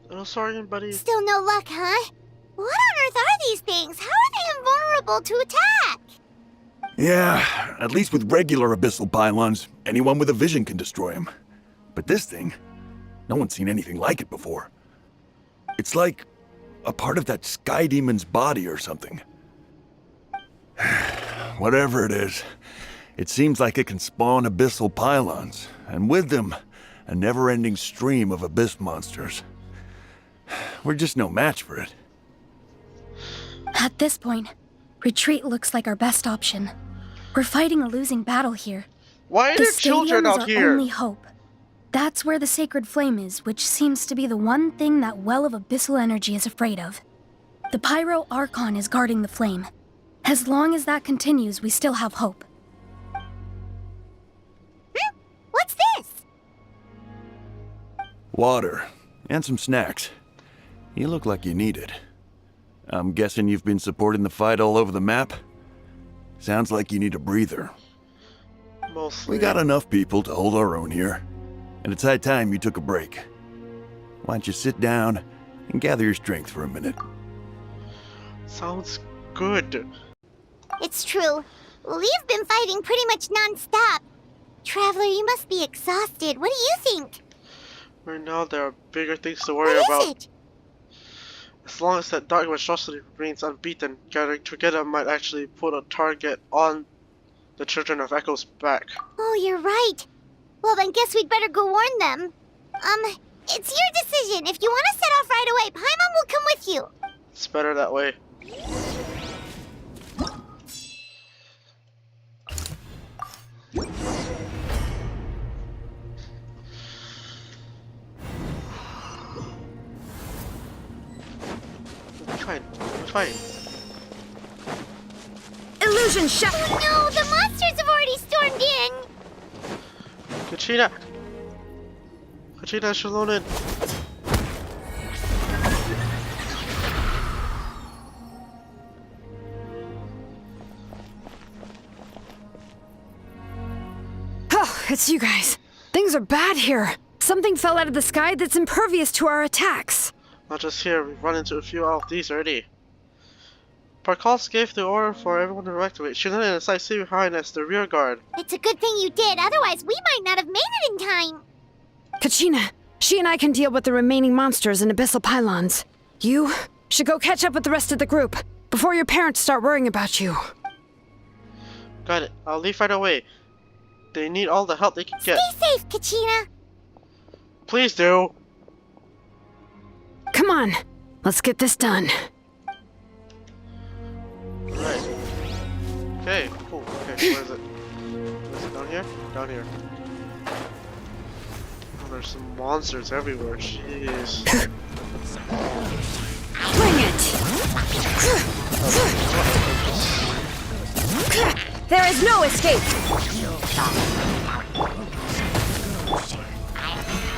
Oh, sorry, buddy. Still no luck, huh? What on earth are these things? How are they invulnerable to attack? Yeah, at least with regular abyssal pylons, anyone with a vision can destroy them. But this thing, no one's seen anything like it before. It's like a part of that sky demon's body or something. Whatever it is, it seems like it can spawn abyssal pylons, and with them, a never-ending stream of abyss monsters. We're just no match for it. At this point, retreat looks like our best option. We're fighting a losing battle here. Why are the there children stadium is out our here? only hope. That's where the sacred flame is, which seems to be the one thing that well of abyssal energy is afraid of. The Pyro Archon is guarding the flame. As long as that continues, we still have hope. What's this? Water, and some snacks. You look like you need it. I'm guessing you've been supporting the fight all over the map? Sounds like you need a breather. Mostly. We got enough people to hold our own here, and it's high time you took a break. Why don't you sit down and gather your strength for a minute? Sounds good. It's true. We've been fighting pretty much non-stop. Traveler, you must be exhausted. What do you think? Right now, there are bigger things to worry What about. is it? As long as that dark monstrosity remains unbeaten, gathering together might actually put a target on the Children of Echo's back. Oh, you're right. Well, then guess we'd better go warn them. It's your decision. If you want to set off right away, Paimon will come with you. It's better that way. Fine. Illusion shot! Oh no, the monsters have already stormed in! Kachina! Kachina, Shalonin! Oh, it's you guys. Things are bad here. Something fell out of the sky that's impervious to our attacks. Not just here, we've run into a few out of these already. Parkals gave the order for everyone to evacuate. Shalonin and Sai stay behind as the rear guard. It's a good thing you did, otherwise we might not have made it in time. Kachina, she and I can deal with the remaining monsters and abyssal pylons. You should go catch up with the rest of the group before your parents start worrying about you. Got it. I'll leave right away. They need all the help they can get. Stay safe, Kachina. Please do. Come on, let's get this done. Right. Okay, cool. Okay, where is it? Is it down here? Down here. Oh, there's some monsters everywhere. Jeez. Bring it! There is no escape!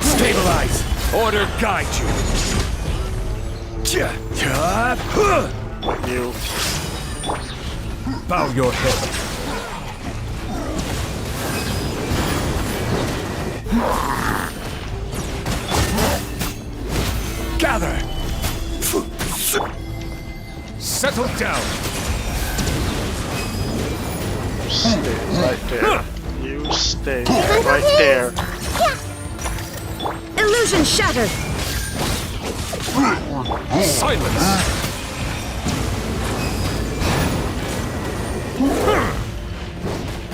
Stabilize! Order guide you! You. Bow your head. Gather! Settle down! Stay right there. You stay right there. Illusion shattered! Silence!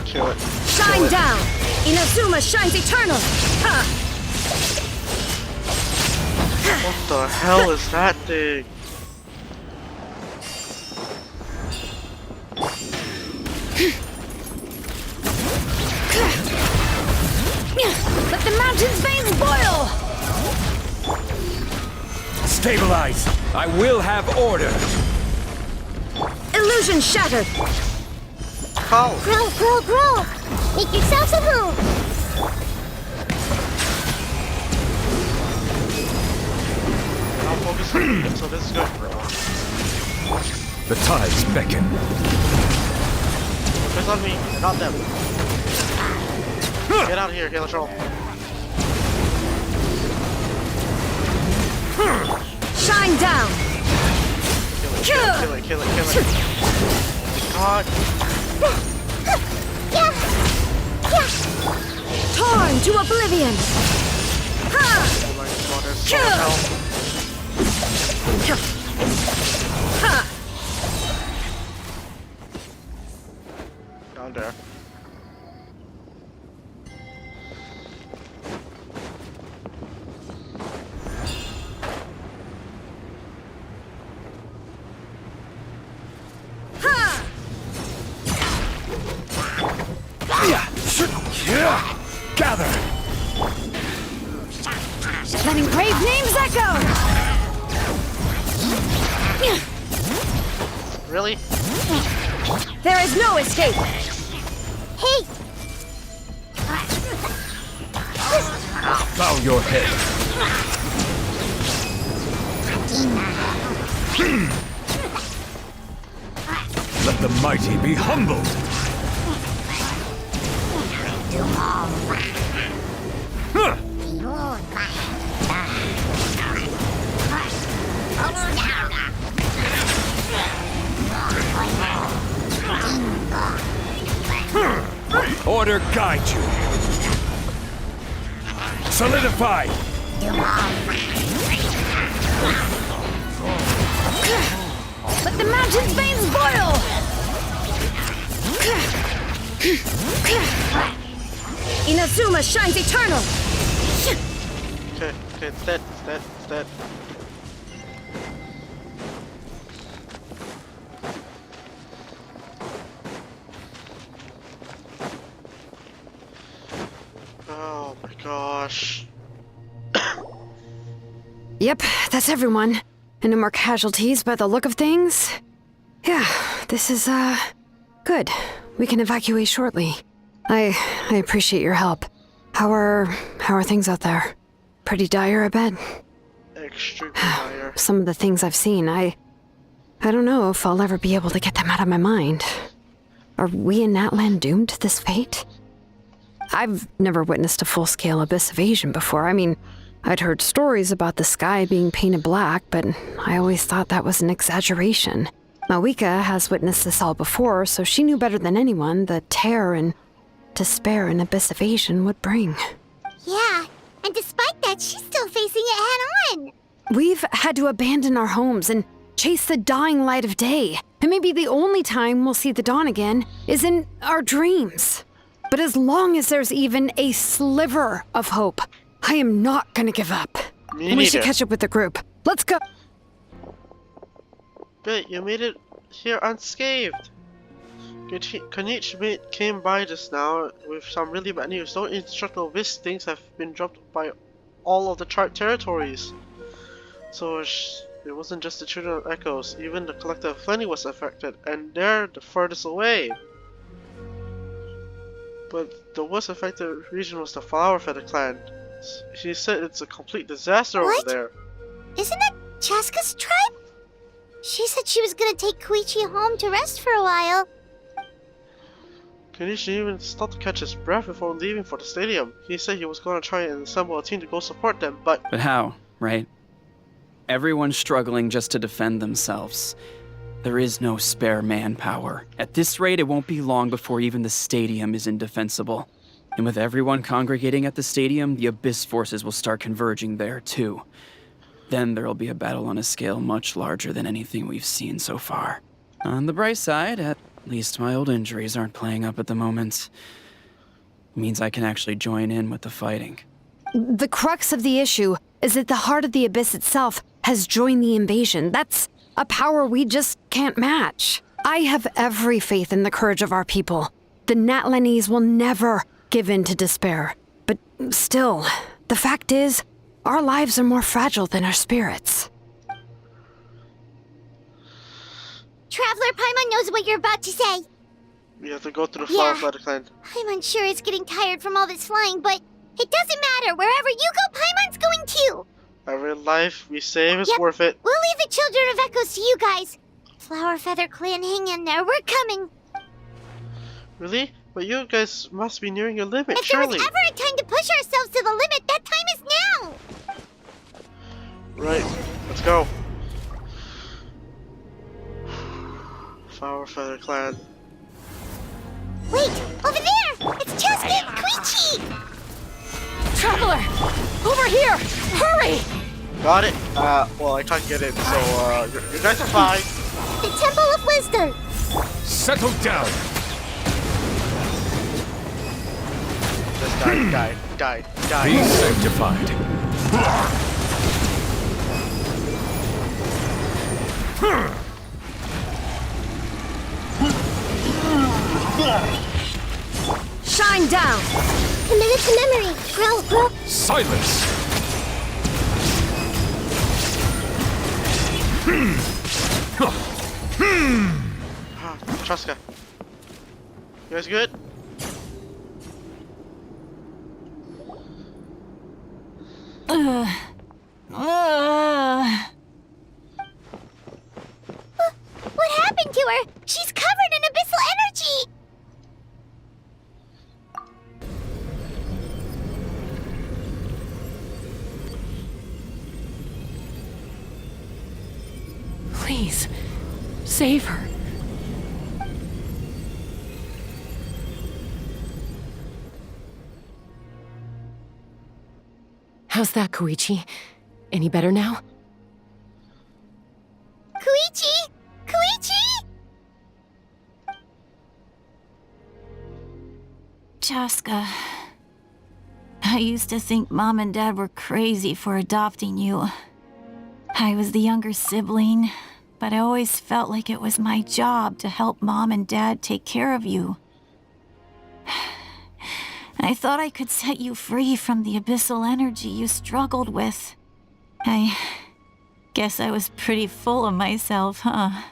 Kill it. Shine down! Inazuma shines eternal! Ha! What the hell is that thing? Let the mountain's veins boil! Stabilize! I will have order! Illusion shattered! How? Grow! Make yourselves at home. I'll focus on it, so this is good, bro. The tides beckon. Focus on me, and not them. Get out of here, Halo Troll. Shine down! Kill it. God. Torn to oblivion! Ha! Oh my god, there's so much health. Ha! Down there. Gather! Letting brave names echo! Really? There is no escape! Hey! Bow your head. Let the mighty be humbled. Order guide you. Solidify. Let the mountain's veins boil! Inazuma shines eternal! Okay, it's dead. Oh my gosh. Yep, that's everyone. And no more casualties by the look of things. Yeah, this is, good. We can evacuate shortly. I appreciate your help. How are things out there? Pretty dire, I bet. Extremely dire. Some of the things I've seen, I don't know if I'll ever be able to get them out of my mind. Are we in Natlan doomed to this fate? I've never witnessed a full-scale abyss invasion before. I mean, I'd heard stories about the sky being painted black, but I always thought that was an exaggeration. Mawika has witnessed this all before, so she knew better than anyone the terror and despair an abyss invasion would bring. Yeah, and despite that, she's still facing it head-on. We've had to abandon our homes and chase the dying light of day. And maybe the only time we'll see the dawn again is in our dreams. But as long as there's even a sliver of hope, I am not gonna give up. We should catch up with the group. Let's go. Good, you made it here unscathed. Konichi came by just now with some really bad news. No indestructible abyss things have been dropped by all of the chart territories. So it wasn't just the children of Echoes, even the collective Flenny was affected, and they're the furthest away. But the worst affected region was the Flower Feather clan. She said it's a complete disaster over there. Isn't that Chaska's tribe? She said she was gonna take Koichi home to rest for a while. Konichi even stopped to catch his breath before leaving for the stadium. He said he was going to try and assemble a team to go support them, but how, right? Everyone's struggling just to defend themselves. There is no spare manpower. At this rate, it won't be long before even the stadium is indefensible. And with everyone congregating at the stadium, the Abyss forces will start converging there, too. Then there'll be a battle on a scale much larger than anything we've seen so far. On the bright side, at least my old injuries aren't playing up at the moment. It means I can actually join in with the fighting. The crux of the issue is that the heart of the Abyss itself has joined the invasion. That's a power we just can't match. I have every faith in the courage of our people. The Natlanese will never give in to despair. But still, the fact is, our lives are more fragile than our spirits. Traveler Paimon knows what you're about to say. We have to go through the Flower Feather Clan. I'm unsure it's getting tired from all this flying, but it doesn't matter. Wherever you go, Paimon's going too. Every life we save is worth it. We'll leave the Children of Echoes to you guys. Flower Feather Clan, hang in there. We're coming. Really? But you guys must be nearing your limit, If surely. there was ever a time to push ourselves to the limit, that time is now. Right, let's go. Flower Feather Clan. Wait, over there! It's Cheska and Koichi! Traveler! Over here! Hurry! Got it? Well, I can't get in, so, you guys are fine. The Temple of Wisdom! Settle down! Just die. Be sanctified. Shine down! Committed to memory! Grow! Silence! Cheska. You guys good? What happened to her? She's covered in abyssal energy! Please, save her. How's that, Koichi? Any better now? Koichi! Koichi! Cheska, I used to think Mom and Dad were crazy for adopting you. I was the younger sibling, but I always felt like it was my job to help Mom and Dad take care of you. I thought I could set you free from the abyssal energy you struggled with. I guess I was pretty full of myself, huh?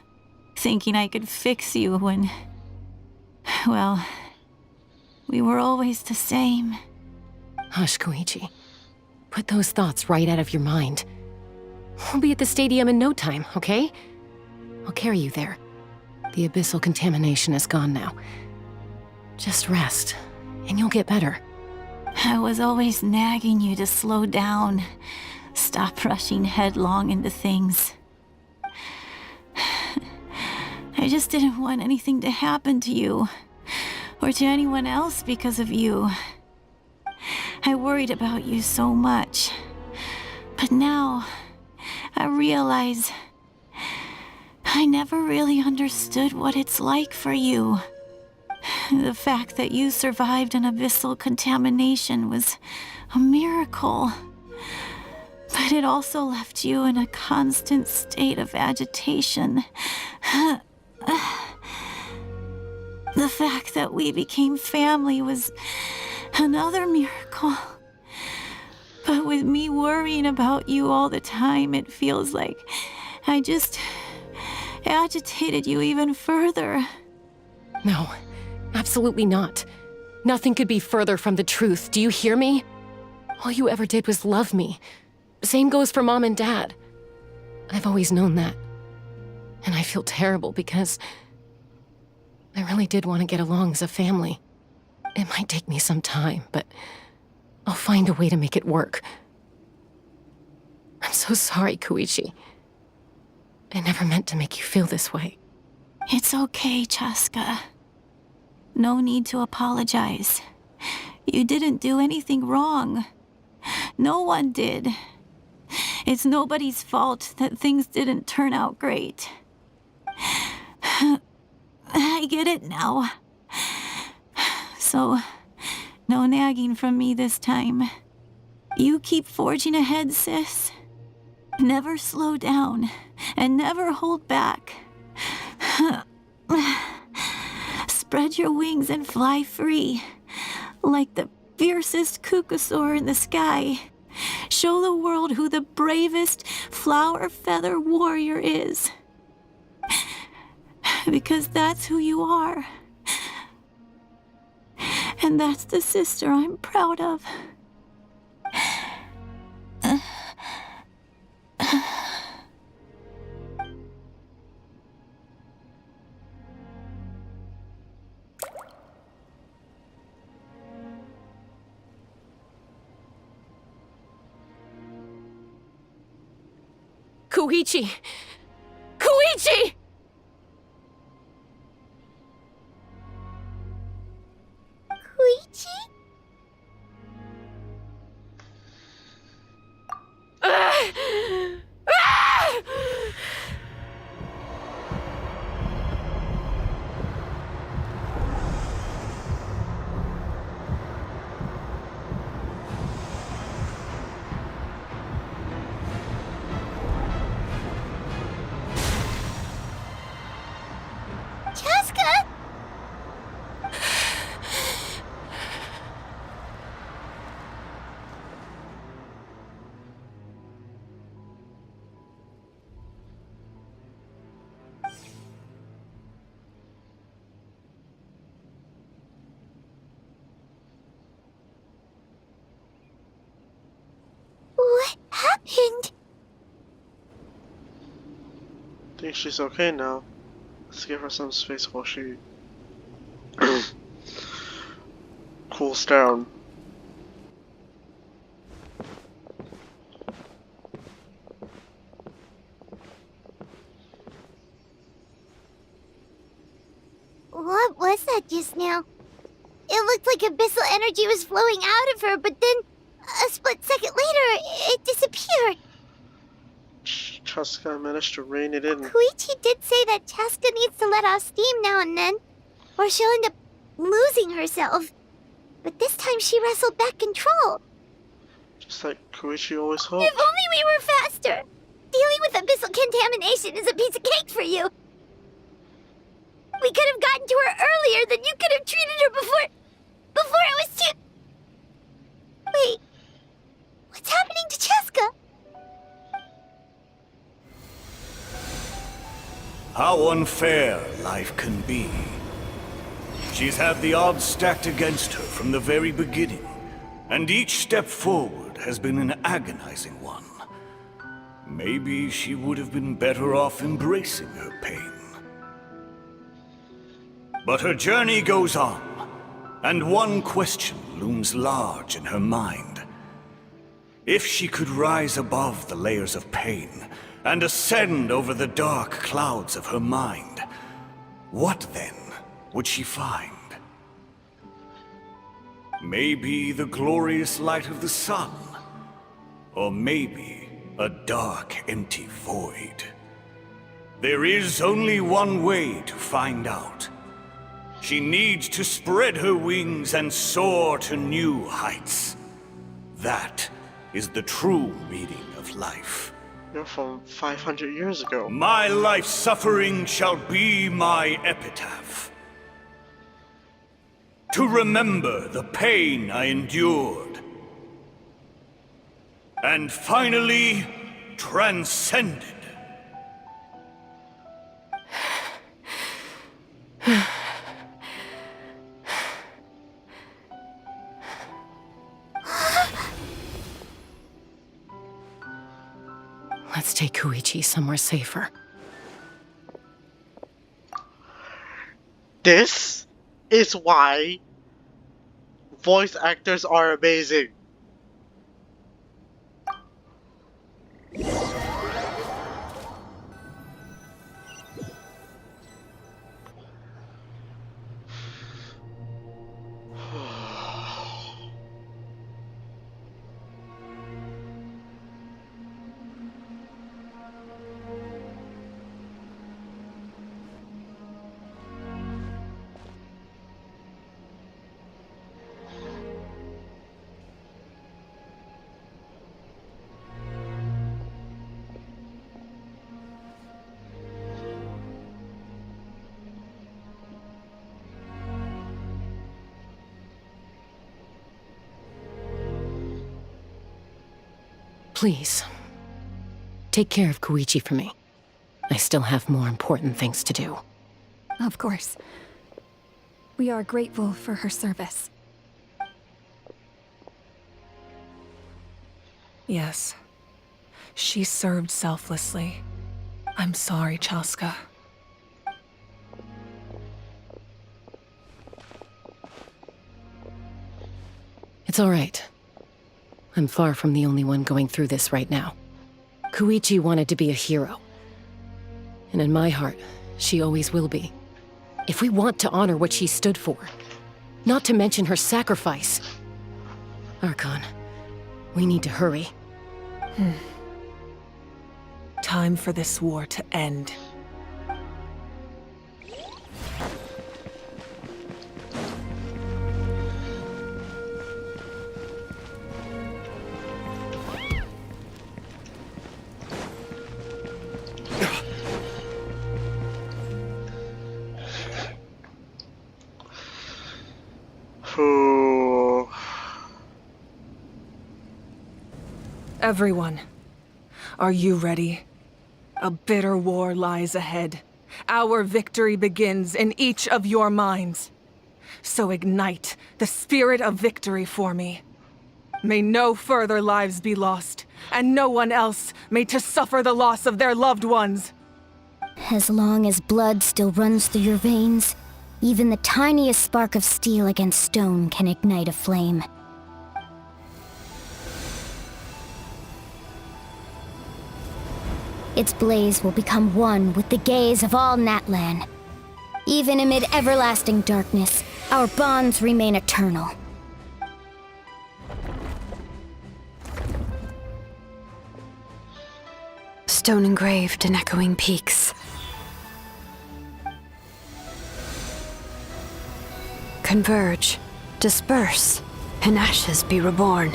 Thinking I could fix you when... well, we were always the same. Hush, Koichi. Put those thoughts right out of your mind. We'll be at the stadium in no time, okay? I'll carry you there. The abyssal contamination is gone now. Just rest, and you'll get better. I was always nagging you to slow down. Stop rushing headlong into things. I just didn't want anything to happen to you, or to anyone else because of you. I worried about you so much. But now, I realize I never really understood what it's like for you. The fact that you survived an abyssal contamination was a miracle. But it also left you in a constant state of agitation. The fact that we became family was another miracle. But with me worrying about you all the time, it feels like I just agitated you even further. No, absolutely not. Nothing could be further from the truth. Do you hear me? All you ever did was love me. Same goes for Mom and Dad. I've always known that. And I feel terrible because I really did want to get along as a family. It might take me some time, but I'll find a way to make it work. I'm so sorry, Koichi. I never meant to make you feel this way. It's okay, Cheska. No need to apologize. You didn't do anything wrong. No one did. It's nobody's fault that things didn't turn out great. I get it now. So, no nagging from me this time. You keep forging ahead, sis. Never slow down, and never hold back. Spread your wings and fly free, like the fiercest kukasaur in the sky. Show the world who the bravest flower feather warrior is. Because that's who you are. And that's the sister I'm proud of. Koichi! Koichi! Koichi? Chaska? What happened? I think she's okay now. Let's give her some space while she cools down. What was that just now? It looked like abyssal energy was flowing out of her, but then a split second later, it disappeared. Chaska managed to rein it in. Koichi did say that Chaska needs to let off steam now and then, or she'll end up losing herself. But this time she wrestled back control. Just like Koichi always hoped. If only we were faster! Dealing with abyssal contamination is a piece of cake for you. We could have gotten to her earlier, then you could have treated her before it was too... Wait, what's happening to Chaska? How unfair life can be. She's had the odds stacked against her from the very beginning, and each step forward has been an agonizing one. Maybe she would have been better off embracing her pain. But her journey goes on, and one question looms large in her mind. If she could rise above the layers of pain and ascend over the dark clouds of her mind, what then would she find? Maybe the glorious light of the sun, or maybe a dark, empty void. There is only one way to find out. She needs to spread her wings and soar to new heights. That is the true meaning of life. You're from 500 years ago. My life's suffering shall be my epitaph. To remember the pain I endured. And finally, transcended. Let's take Koichi somewhere safer. This is why voice actors are amazing. Please, take care of Koichi for me. I still have more important things to do. Of course. We are grateful for her service. Yes. She served selflessly. I'm sorry, Chaska. It's all right. I'm far from the only one going through this right now. Koichi wanted to be a hero. And in my heart, she always will be. If we want to honor what she stood for, not to mention her sacrifice. Archon, we need to hurry. Time for this war to end. Everyone, are you ready? A bitter war lies ahead. Our victory begins in each of your minds. So ignite the spirit of victory for me. May no further lives be lost, and no one else may to suffer the loss of their loved ones. As long as blood still runs through your veins, even the tiniest spark of steel against stone can ignite a flame. Its blaze will become one with the gaze of all Natlan. Even amid everlasting darkness, our bonds remain eternal. Stone engraved in echoing peaks. Converge, disperse, and ashes be reborn.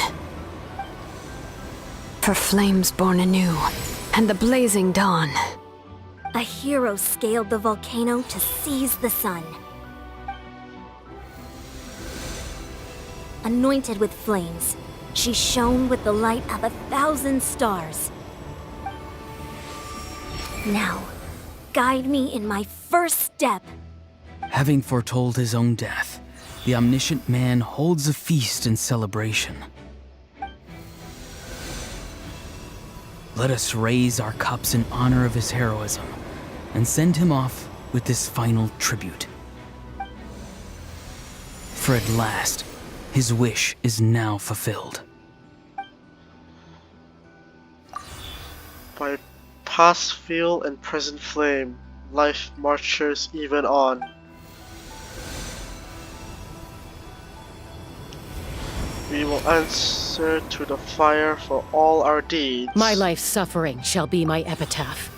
For flames born anew, and the blazing dawn. A hero scaled the volcano to seize the sun. Anointed with flames, she shone with the light of 1,000 stars. Now, guide me in my first step. Having foretold his own death, the omniscient man holds a feast in celebration. Let us raise our cups in honor of his heroism and send him off with this final tribute. For at last, his wish is now fulfilled. By past fuel and present flame, life marches even on. We will answer to the fire for all our deeds. My life's suffering shall be my epitaph.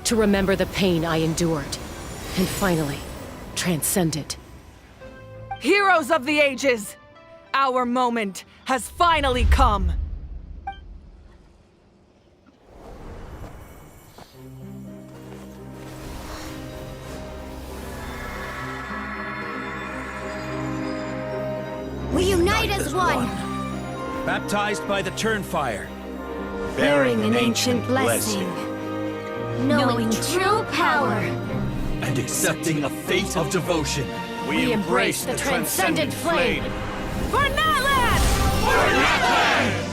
To remember the pain I endured, and finally, transcend it. Heroes of the ages! Our moment has finally come! We unite as one! Baptized by the Turnfire. Bearing an ancient blessing. Knowing true power. And accepting a fate of devotion. We embrace the transcendent flame. For Natlan! For Natlan!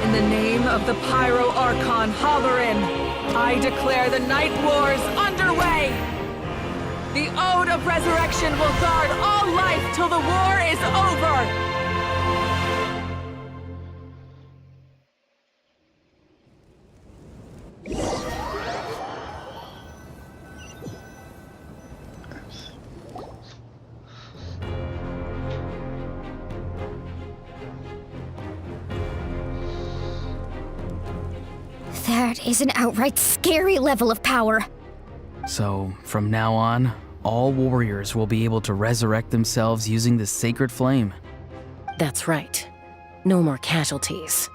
In the name of the Pyro Archon Halloran, I declare the Night Wars underway! The Ode of Resurrection will guard all life till the war is over! That is an outright scary level of power. So, from now on, all warriors will be able to resurrect themselves using the sacred flame. That's right. No more casualties.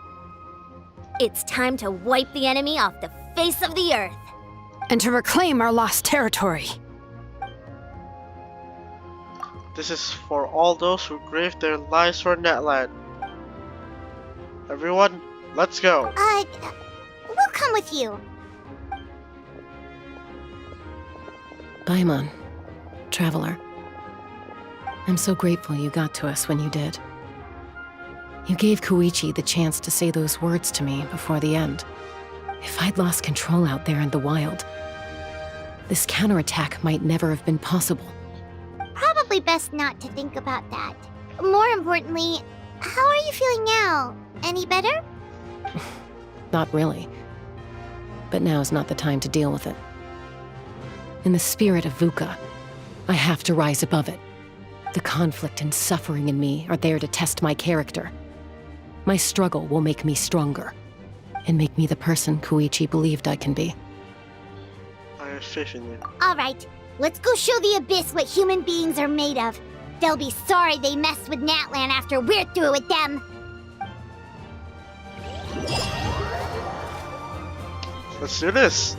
It's time to wipe the enemy off the face of the earth. and to reclaim our lost territory. This is for all those who gave their lives for Natlan. Everyone, let's go. We'll come with you. Paimon, traveler. I'm so grateful you got to us when you did. You gave Koichi the chance to say those words to me before the end. If I'd lost control out there in the wild, this counterattack might never have been possible. Probably best not to think about that. More importantly, how are you feeling now? Any better? Not really. But now's not the time to deal with it. In the spirit of VUCA, I have to rise above it. The conflict and suffering in me are there to test my character. My struggle will make me stronger, and make me the person Koichi believed I can be. I have faith in you. Alright, let's go show the Abyss what human beings are made of. They'll be sorry they messed with Natlan after we're through with them. Let's do this.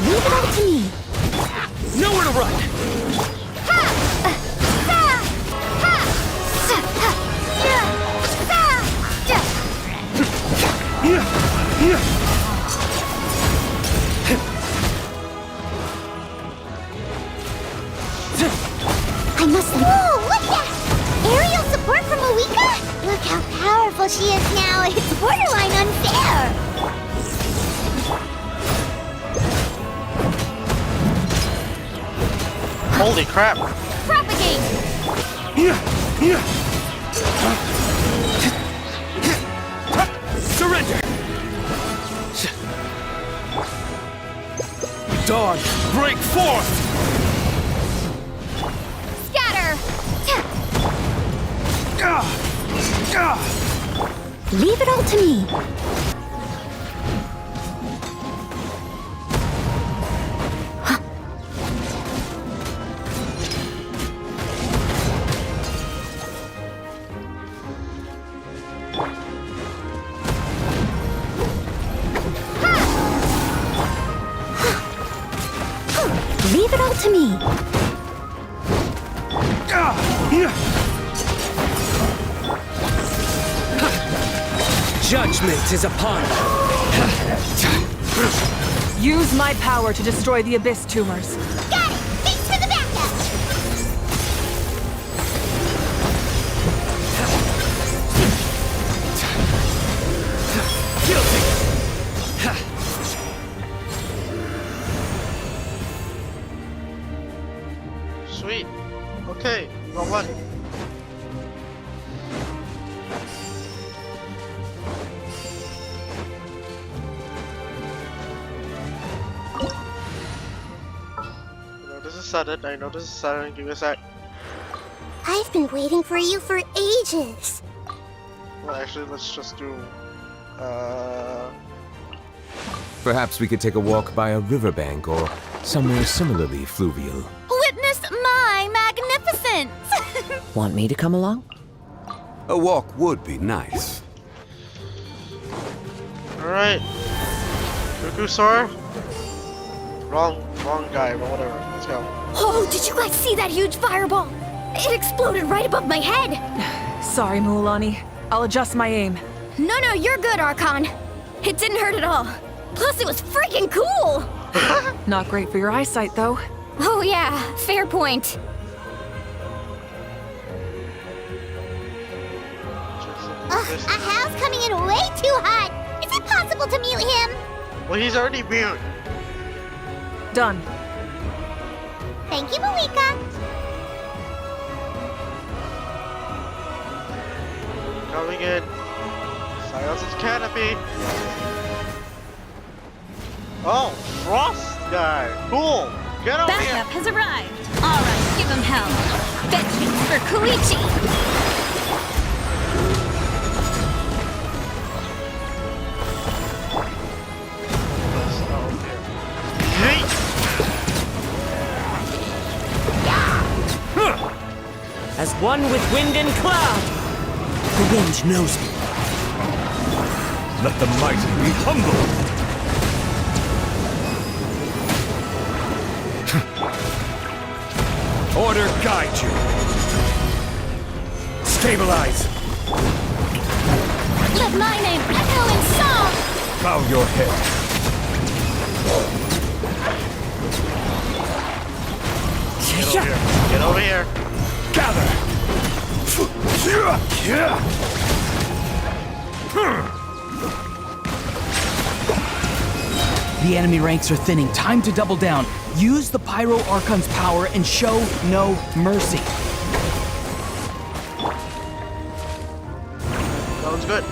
Leave it all to me. Nowhere to run! I must. Whoa, look at that! Aerial support from Awika? Look how powerful she is now. It's borderline unfair. Holy crap! Propagate! Surrender! Dawn, break forth! Scatter! Leave it all to me. Leave it all to me. Judgment is upon you. Use my power to destroy the Abyss tumors. Got it! Thanks for the backup! Sweet. Okay, you got one. Sudden. I know this is sudden. Give me a sec. I've been waiting for you for ages. Well, actually, let's just do. Perhaps we could take a walk by a riverbank or somewhere similarly fluvial. Witness my magnificence! Want me to come along? A walk would be nice. Alright. Cuckoo Sora? Wrong guy, but whatever. Let's go. Oh, did you guys see that huge fireball? It exploded right above my head. Sorry, Mualani. I'll adjust my aim. No, you're good, Archon. It didn't hurt at all. Plus, it was freaking cool. Not great for your eyesight, though. Oh yeah, fair point. A house coming in way too hot. Is it possible to mute him? Well, he's already mute. Done. Thank you, Malika. Coming in. Silence his canopy. Oh, Frost guy. Cool. Get over here. Backup has arrived. All right, give him hell. Vengeance for Koichi. one with wind and cloud. The wind knows me. Let the mighty be humble. Order guide you. Stabilize. Let my name echo in song! Bow your head. Get over here. Gather. The enemy ranks are thinning. Time to double down. Use the Pyro Archon's power and show no mercy. Sounds good.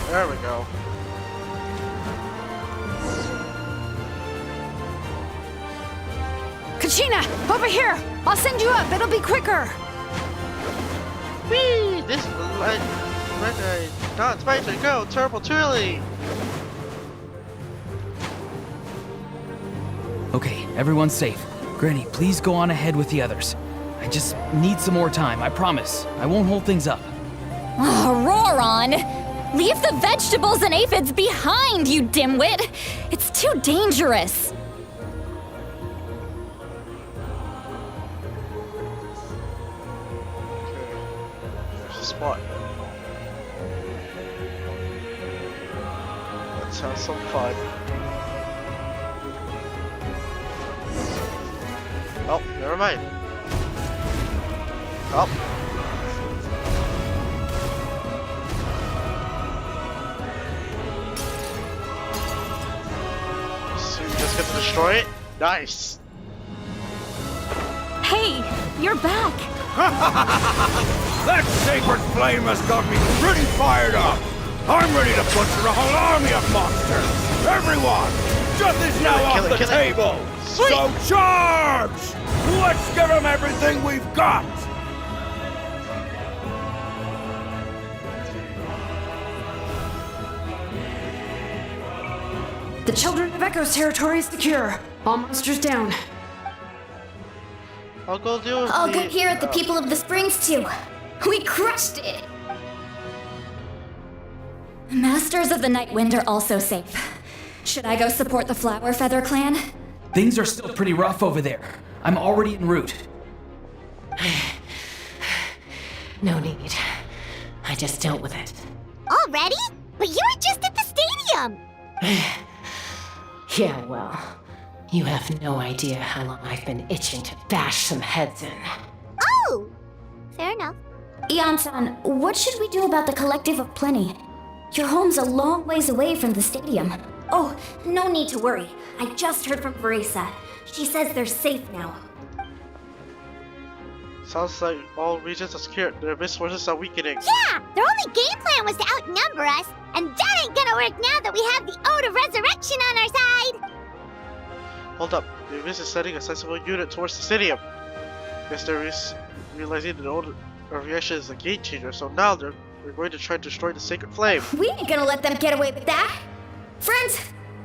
There we go. Kachina, over here! I'll send you up, it'll be quicker! Whee! This red not spider, go! Turbo Twirly! Okay, everyone's safe. Granny, please go on ahead with the others. I just need some more time, I promise. I won't hold things up. Oh, Roron! Leave the vegetables and aphids behind, you dimwit! It's too dangerous! There's a spot. Let's have some fun. Oh, never mind. Oh. So you just get to destroy it? Nice. Hey, you're back! That sacred flame has got me pretty fired up. I'm ready to butcher a whole army of monsters. Everyone, death is now off the table. So charge! Let's give them everything we've got. The Children of Echo's territory is secure. All monsters down. I'll go deal with All good here at the People of the Springs, too. We crushed it! Masters of the Night Wind are also safe. Should I go support the Flower Feather clan? Things are still pretty rough over there. I'm already en route. No need. I just dealt with it. Already? But you were just at the stadium! Yeah, well, you have no idea how long I've been itching to bash some heads in. Oh! Fair enough. Ian-san, what should we do about the Collective of Plenty? Your home's a long ways away from the stadium. Oh, no need to worry. I just heard from Veresa. She says they're safe now. Sounds like all regions are secured. Their mist forces are weakening. Yeah! Their only game plan was to outnumber us, and that ain't gonna work now that we have the Ode of Resurrection on our side! Hold up. The mist is sending a sizable unit towards the stadium. Guess they're realizing that the Ode of Resurrection is a game changer, so now they're going to try to destroy the sacred flame. We ain't gonna let them get away with that! Friends,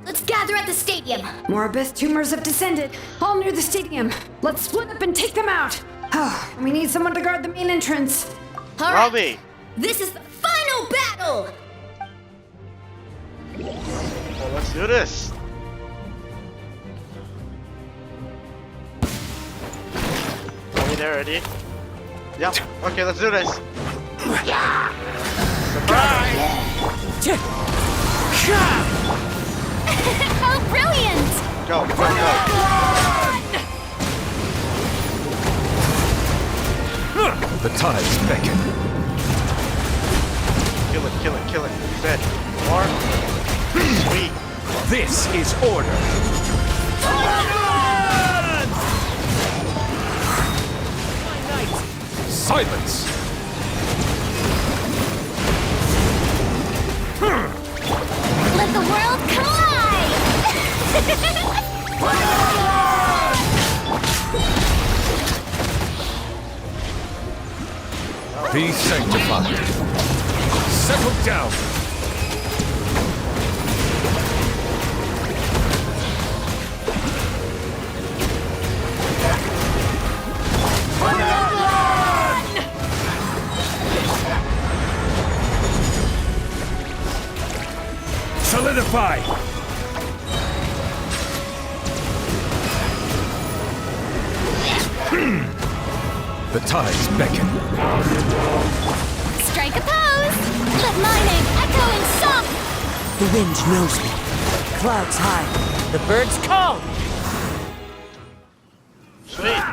let's gather at the stadium! More abyss tumors have descended, all near the stadium. Let's split up and take them out! Oh, we need someone to guard the main entrance. Robbie! This is the final battle! Well, let's do this. Are we there already? Yep. Okay, let's do this. Surprise! How brilliant! Go, go, go. The tides beckon. Kill it, kill it, kill it. He's dead. More. Sweet. This is order. Silence. Let the world collide! Be sanctified. Settle down. Solidify! The tides beckon. Strike a pose! Let my name echo in song! The wind knows me. Clouds high. The birds call! Sweet.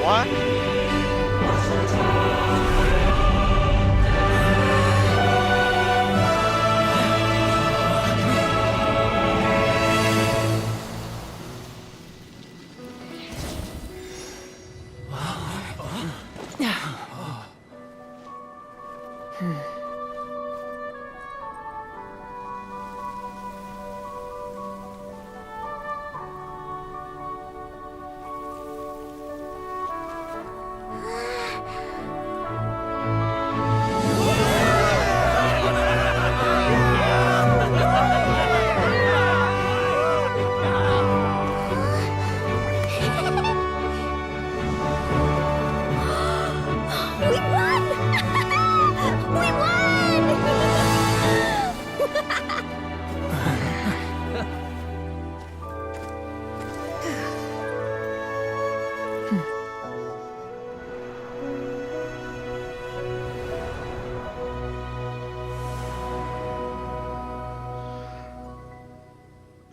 What? We won! We won!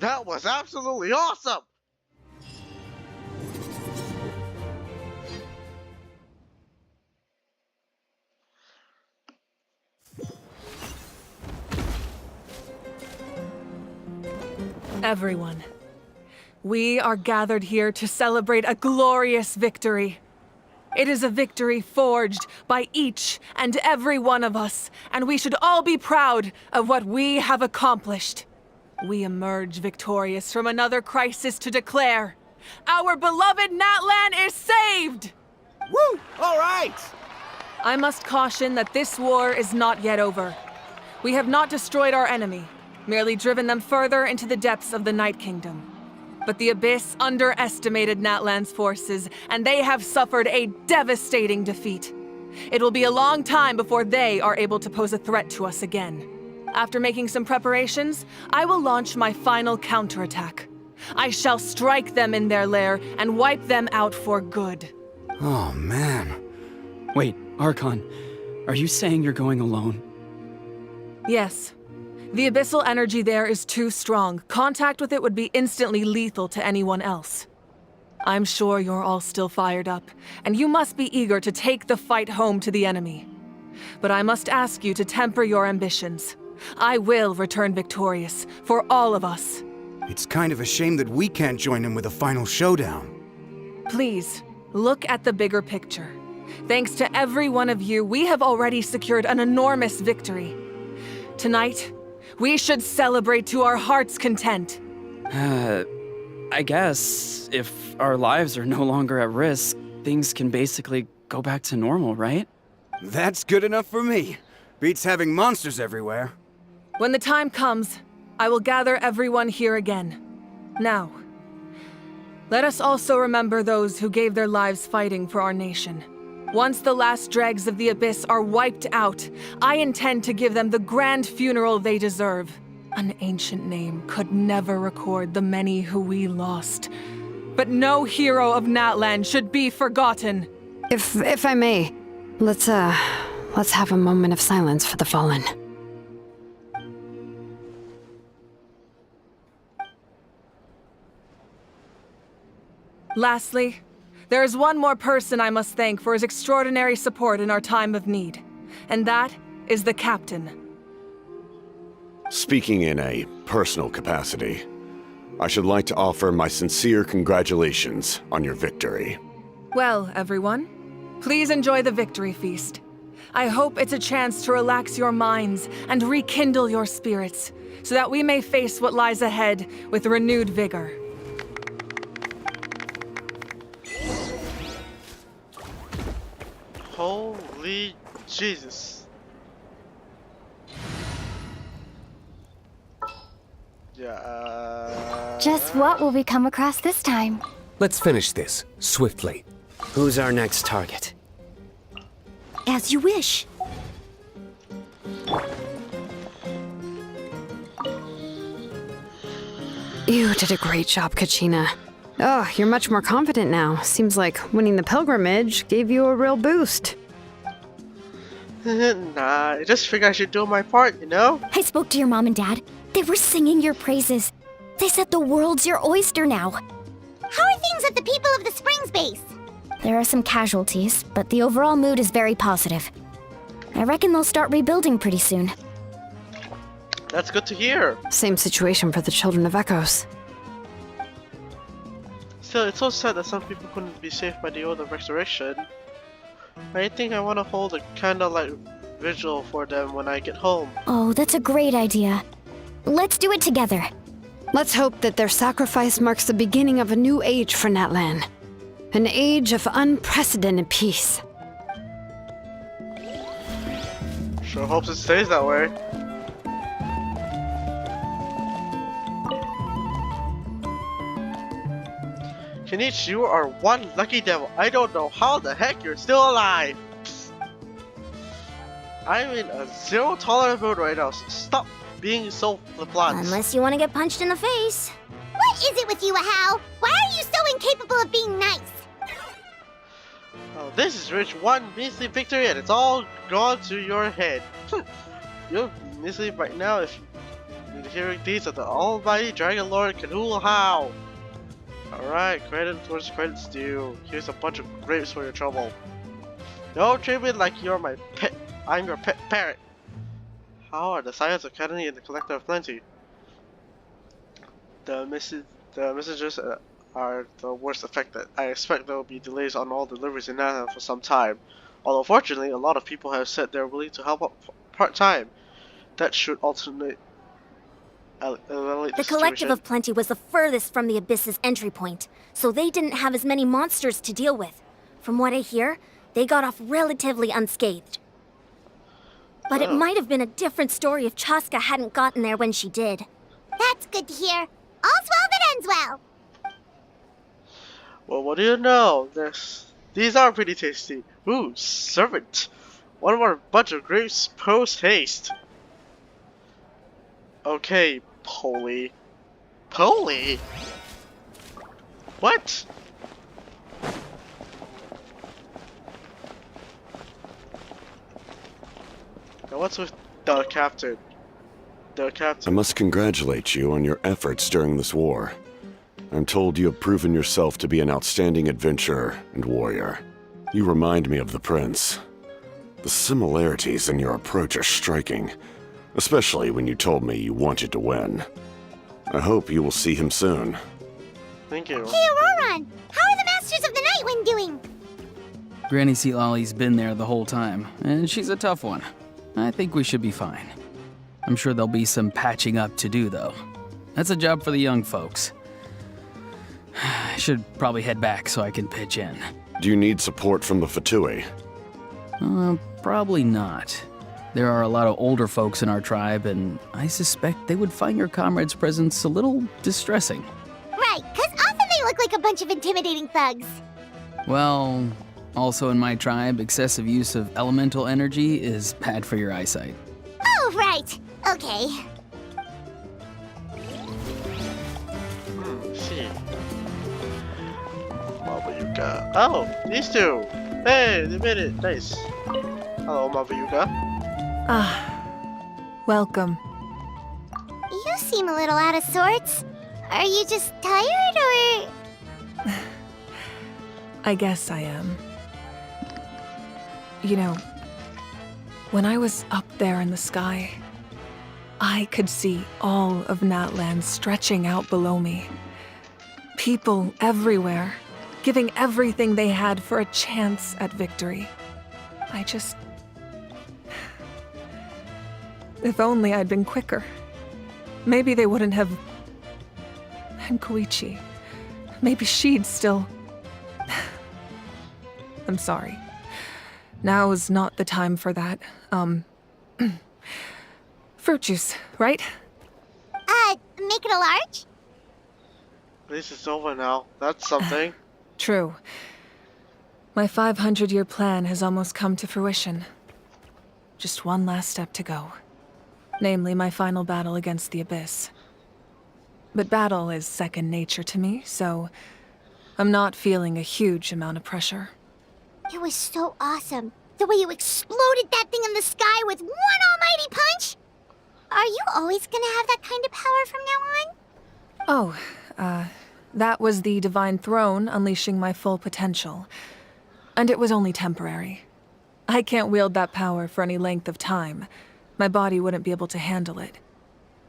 That was absolutely awesome! Everyone, we are gathered here to celebrate a glorious victory. It is a victory forged by each and every one of us, and we should all be proud of what we have accomplished. We emerge victorious from another crisis to declare, our beloved Natlan is saved! Woo! All right! I must caution that this war is not yet over. We have not destroyed our enemy, merely driven them further into the depths of the Night Kingdom. But the Abyss underestimated Natlan's forces, and they have suffered a devastating defeat. It will be a long time before they are able to pose a threat to us again. After making some preparations, I will launch my final counterattack. I shall strike them in their lair and wipe them out for good. Oh, man. Wait, Archon, are you saying you're going alone? Yes. The abyssal energy there is too strong. Contact with it would be instantly lethal to anyone else. I'm sure you're all still fired up, and you must be eager to take the fight home to the enemy. But I must ask you to temper your ambitions. I will return victorious, for all of us. It's kind of a shame that we can't join him with a final showdown. Please, look at the bigger picture. Thanks to every one of you, we have already secured an enormous victory. Tonight, we should celebrate to our heart's content. I guess if our lives are no longer at risk, things can basically go back to normal, right? That's good enough for me. Beats having monsters everywhere. When the time comes, I will gather everyone here again. Now, let us also remember those who gave their lives fighting for our nation. Once the last dregs of the Abyss are wiped out, I intend to give them the grand funeral they deserve. An ancient name could never record the many who we lost. But no hero of Natlan should be forgotten. If I may, let's have a moment of silence for the fallen. Lastly, there is one more person I must thank for his extraordinary support in our time of need, and that is the captain. Speaking in a personal capacity, I should like to offer my sincere congratulations on your victory. Well, everyone, please enjoy the victory feast. I hope it's a chance to relax your minds and rekindle your spirits, so that we may face what lies ahead with renewed vigor. Holy Jesus. Yeah. Just what will we come across this time? Let's finish this, swiftly. Who's our next target? As you wish. You did a great job, Kachina. Oh, you're much more confident now. Seems like winning the pilgrimage gave you a real boost. Nah, I just figured I should do my part, you know? I spoke to your mom and dad. They were singing your praises. They said the world's your oyster now. How are things at the People of the Springs base? There are some casualties, but the overall mood is very positive. I reckon they'll start rebuilding pretty soon. That's good to hear. Same situation for the Children of Echoes. Still, it's so sad that some people couldn't be saved by the Oath of Restoration. I think I want to hold a candlelight vigil for them when I get home. Oh, that's a great idea. Let's do it together. Let's hope that their sacrifice marks the beginning of a new age for Natlan. An age of unprecedented peace. Sure hopes it stays that way. Kenichi, you are one lucky devil. I don't know how the heck you're still alive. I'm in a zero tolerance mode right now, so stop being so flippant. Unless you want to get punched in the face. What is it with you, Ahau? Why are you so incapable of being nice? Oh, this is Rich. One measly victory and it's all gone to your head. You're measly right now if you're hearing these of the almighty Dragon Lord Kanul Hao. Alright, credit towards credit's due. Here's a bunch of grapes for your trouble. Don't treat me like you're my pet. I'm your pet parrot. How are the Science Academy and the Collector of Plenty? The messages are the worst affected. I expect there will be delays on all deliveries in Natlan for some time. Although fortunately, a lot of people have said they're willing to help out part-time. That should alternate. The Collective of Plenty was the furthest from the Abyss's entry point, so they didn't have as many monsters to deal with. From what I hear, they got off relatively unscathed. But it might have been a different story if Chaska hadn't gotten there when she did. That's good to hear. All's well that ends well. Well, what do you know? These are pretty tasty. Ooh, servant. One more bunch of grapes post haste. Okay, Polly. Polly? What? Now what's with the captain? The captain. I must congratulate you on your efforts during this war. I'm told you have proven yourself to be an outstanding adventurer and warrior. You remind me of the prince. The similarities in your approach are striking, especially when you told me you wanted to win. I hope you will see him soon. Thank you. Hey, Auroran! How are the Masters of the Night Wind doing? Granny Sealolly's been there the whole time, and she's a tough one. I think we should be fine. I'm sure there'll be some patching up to do, though. That's a job for the young folks. I should probably head back so I can pitch in. Do you need support from the Fatui? Probably not. There are a lot of older folks in our tribe, and I suspect they would find your comrade's presence a little distressing. Right, 'cause often they look like a bunch of intimidating thugs. Well, also in my tribe, excessive use of elemental energy is bad for your eyesight. Oh, right. Okay. See. Mabayuka. Oh, these two. Hey, they made it. Nice. Hello, Mabayuka. Welcome. You seem a little out of sorts. Are you just tired, or...? I guess I am. You know, when I was up there in the sky, I could see all of Natlan stretching out below me. People everywhere, giving everything they had for a chance at victory. I just... If only I'd been quicker. Maybe they wouldn't have... And Koichi. Maybe she'd still... I'm sorry. Now is not the time for that. Fruit juice, right? Make it a large? At least it's over now. That's something. True. My 500-year plan has almost come to fruition. Just one last step to go. Namely, my final battle against the Abyss. But battle is second nature to me, so I'm not feeling a huge amount of pressure. It was so awesome. The way you exploded that thing in the sky with one almighty punch! Are you always gonna have that kind of power from now on? Oh, that was the Divine Throne unleashing my full potential. And it was only temporary. I can't wield that power for any length of time. My body wouldn't be able to handle it.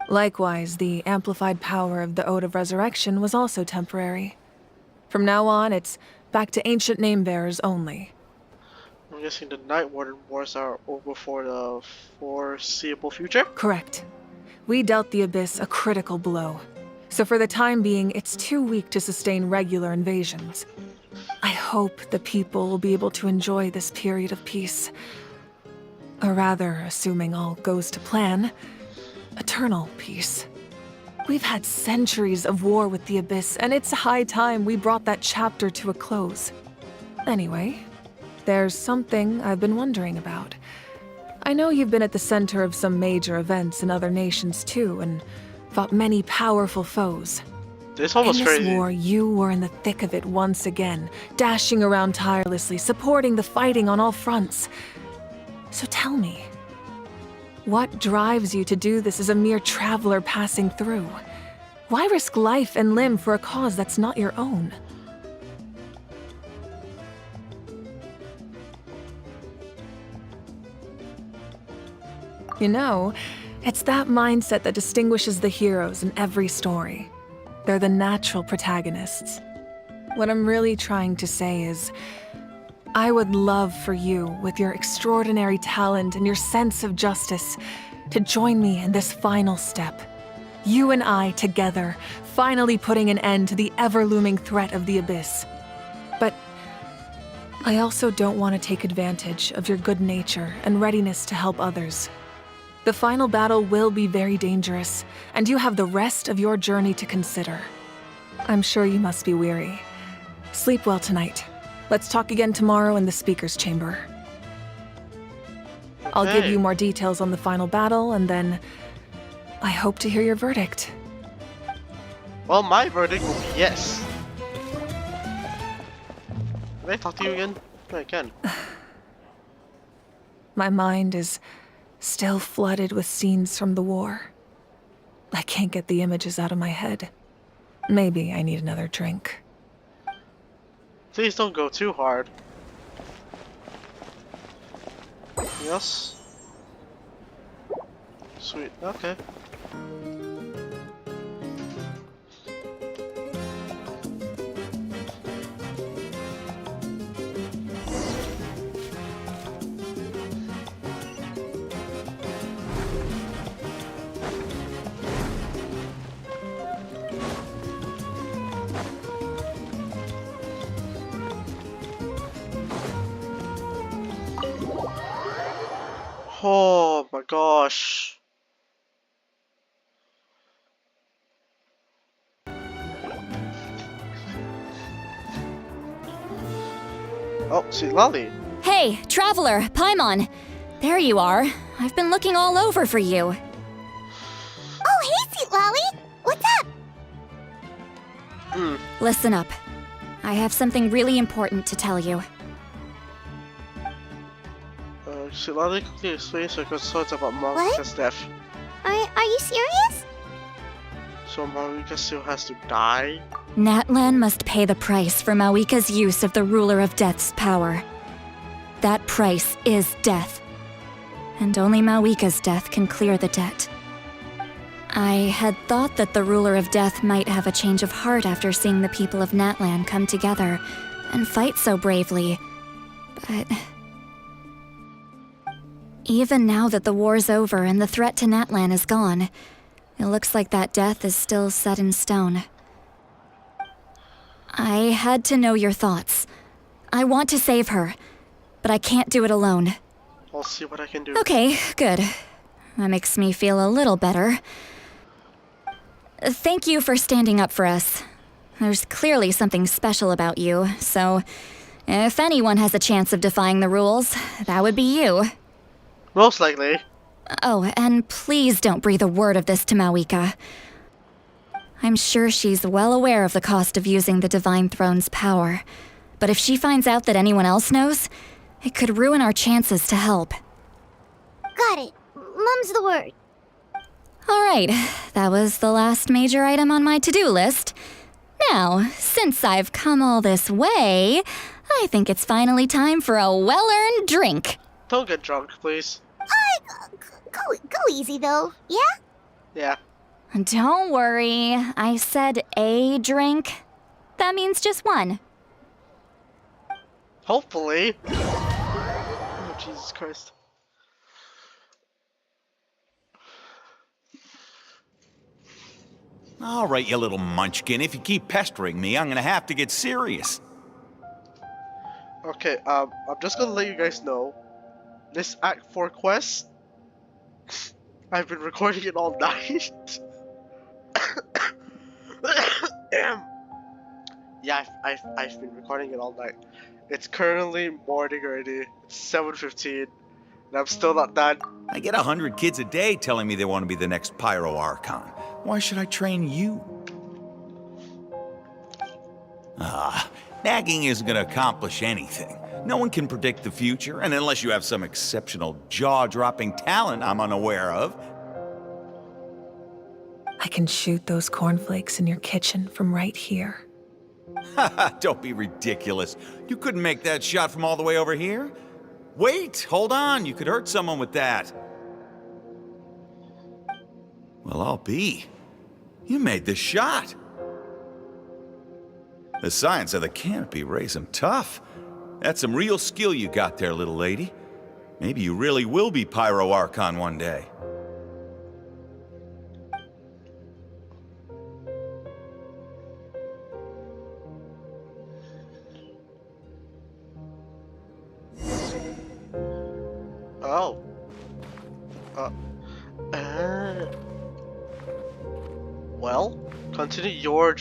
Likewise, the amplified power of the Ode of Resurrection was also temporary. From now on, it's back to ancient name-bearers only. I'm guessing the Night Warden Wars are over for the foreseeable future? Correct. We dealt the Abyss a critical blow. So for the time being, it's too weak to sustain regular invasions. I hope the people will be able to enjoy this period of peace. Or rather, assuming all goes to plan, eternal peace. We've had centuries of war with the Abyss, and it's high time we brought that chapter to a close. Anyway, there's something I've been wondering about. I know you've been at the center of some major events in other nations too, and fought many powerful foes. It's almost in this crazy. war, you were in the thick of it once again, dashing around tirelessly, supporting the fighting on all fronts. So tell me, what drives you to do this as a mere traveler passing through? Why risk life and limb for a cause that's not your own? You know, it's that mindset that distinguishes the heroes in every story. They're the natural protagonists. What I'm really trying to say is, I would love for you, with your extraordinary talent and your sense of justice, to join me in this final step. You and I together, finally putting an end to the ever-looming threat of the Abyss. But I also don't want to take advantage of your good nature and readiness to help others. The final battle will be very dangerous, and you have the rest of your journey to consider. I'm sure you must be weary. Sleep well tonight. Let's talk again tomorrow in the speaker's chamber. I'll give you more details on the final battle, and then I hope to hear your verdict. Well, my verdict will be yes. Can I talk to you again? No, I can. My mind is still flooded with scenes from the war. I can't get the images out of my head. Maybe I need another drink. Please don't go too hard. Yes. Sweet, okay. Oh my gosh. Oh, sweet Lolly. Hey, traveler, Paimon. There you are. I've been looking all over for you. Oh, hey, sweet Lolly. What's up? Listen up. I have something really important to tell you. Sweet Lolly quickly explains her concerns about Marika's death. Are you serious? So Marika still has to die? Natlan must pay the price for Mawika's use of the Ruler of Death's power. That price is death. And only Mawika's death can clear the debt. I had thought that the Ruler of Death might have a change of heart after seeing the people of Natlan come together and fight so bravely, but... Even now that the war's over and the threat to Natlan is gone, it looks like that death is still set in stone. I had to know your thoughts. I want to save her, but I can't do it alone. I'll see what I can do. Okay, good. That makes me feel a little better. Thank you for standing up for us. There's clearly something special about you, so if anyone has a chance of defying the rules, that would be you. Most likely. Oh, and please don't breathe a word of this to Mawika. I'm sure she's well aware of the cost of using the Divine Throne's power, but if she finds out that anyone else knows, it could ruin our chances to help. Got it. Mum's the word. Alright, that was the last major item on my to-do list. Now, since I've come all this way, I think it's finally time for a well-earned drink. Don't get drunk, please. Go easy though, yeah? Yeah. Don't worry, I said a drink. That means just one. Hopefully. Oh, Jesus Christ. All right, you little munchkin. If you keep pestering me, I'm gonna have to get serious. Okay, I'm just gonna let you guys know. This Act 4 quest, I've been recording it all night. Yeah, I've been recording it all night. It's currently morning already. It's 7:15, and I'm still not done. I get 100 kids a day telling me they want to be the next Pyro Archon. Why should I train you? Nagging isn't gonna accomplish anything. No one can predict the future, and unless you have some exceptional jaw-dropping talent I'm unaware of. I can shoot those cornflakes in your kitchen from right here. Haha, don't be ridiculous. You couldn't make that shot from all the way over here? Wait, hold on, you could hurt someone with that. Well, I'll be. You made the shot. The science of the canopy raised him tough. That's some real skill you got there, little lady. Maybe you really will be Pyro Archon one day. Oh. Well, continue your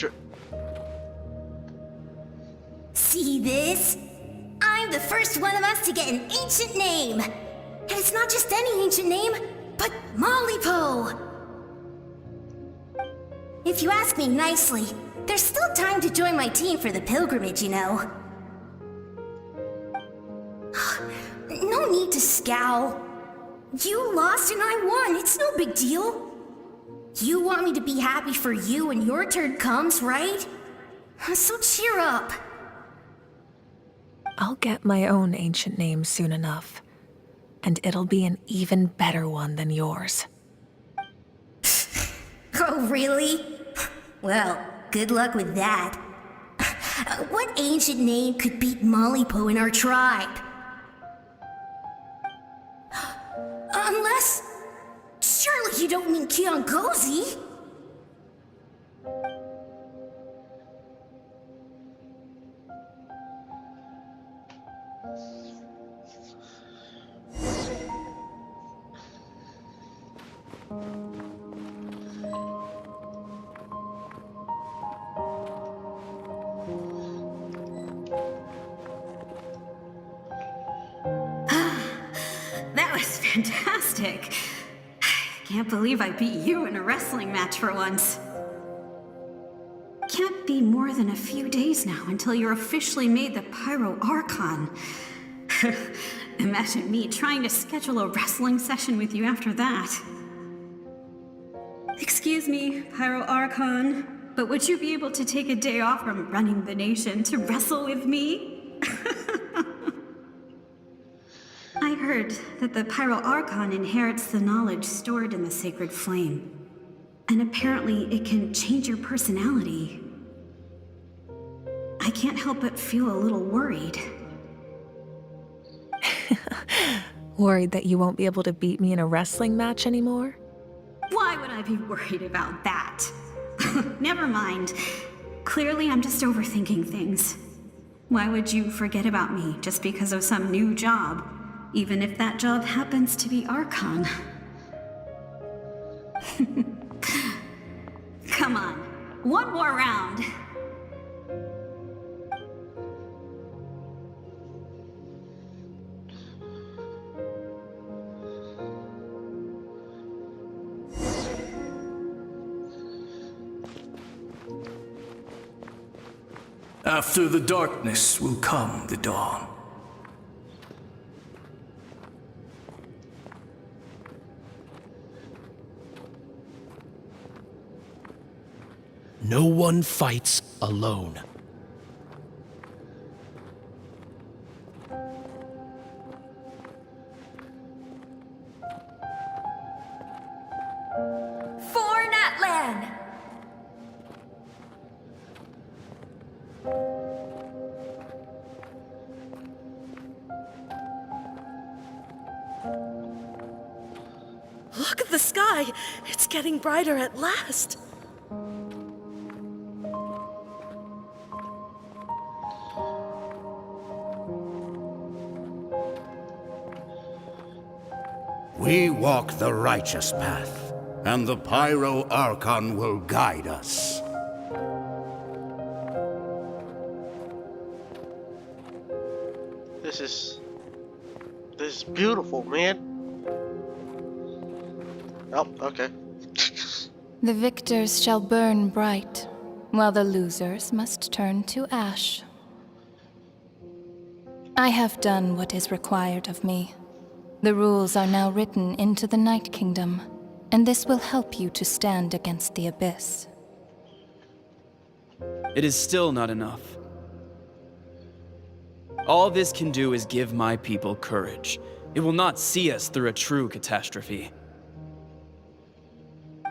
See this? I'm the first one of us to get an ancient name. And it's not just any ancient name, but Malipo. If you ask me nicely, there's still time to join my team for the pilgrimage, you know. No need to scowl. You lost and I won, it's no big deal. You want me to be happy for you when your turn comes, right? So cheer up. I'll get my own ancient name soon enough, and it'll be an even better one than yours. Oh, really? Well, good luck with that. What ancient name could beat Malipo in our tribe? Unless... surely you don't mean Kiangozi? That was fantastic. Can't believe I beat you in a wrestling match for once. Can't be more than a few days now until you're officially made the Pyro Archon. Imagine me trying to schedule a wrestling session with you after that. Excuse me, Pyro Archon, but would you be able to take a day off from running the nation to wrestle with me? I heard that the Pyro Archon inherits the knowledge stored in the sacred flame. And apparently it can change your personality. I can't help but feel a little worried. Worried that you won't be able to beat me in a wrestling match anymore? Why would I be worried about that? Never mind. Clearly I'm just overthinking things. Why would you forget about me just because of some new job? Even if that job happens to be Archon. Come on, one more round. After the darkness will come the dawn. No one fights alone. For Natlan! Look at the sky! It's getting brighter at last! We walk the righteous path, and the Pyro Archon will guide us. This is beautiful, man. Oh, okay. The victors shall burn bright, while the losers must turn to ash. I have done what is required of me. The rules are now written into the Night Kingdom, and this will help you to stand against the Abyss. It is still not enough. All this can do is give my people courage. It will not see us through a true catastrophe.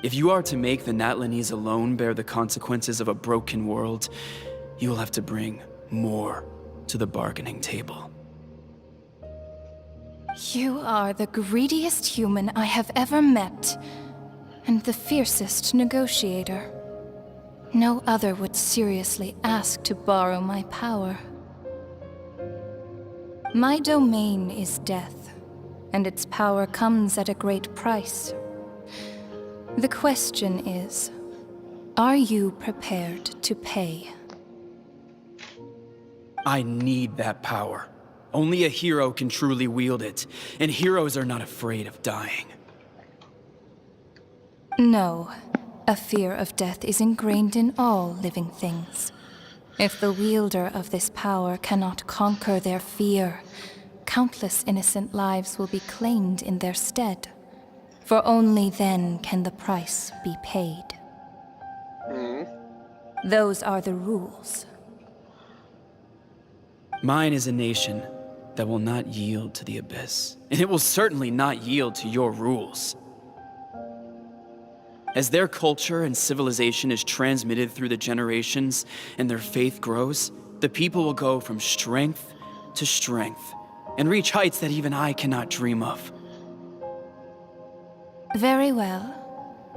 If you are to make the Natlanese alone bear the consequences of a broken world, you will have to bring more to the bargaining table. You are the greediest human I have ever met, and the fiercest negotiator. No other would seriously ask to borrow my power. My domain is death, and its power comes at a great price. The question is, are you prepared to pay? I need that power. Only a hero can truly wield it, and heroes are not afraid of dying. No, a fear of death is ingrained in all living things. If the wielder of this power cannot conquer their fear, countless innocent lives will be claimed in their stead. For only then can the price be paid. Those are the rules. Mine is a nation that will not yield to the Abyss, and it will certainly not yield to your rules. As their culture and civilization is transmitted through the generations and their faith grows, the people will go from strength to strength and reach heights that even I cannot dream of. Very well.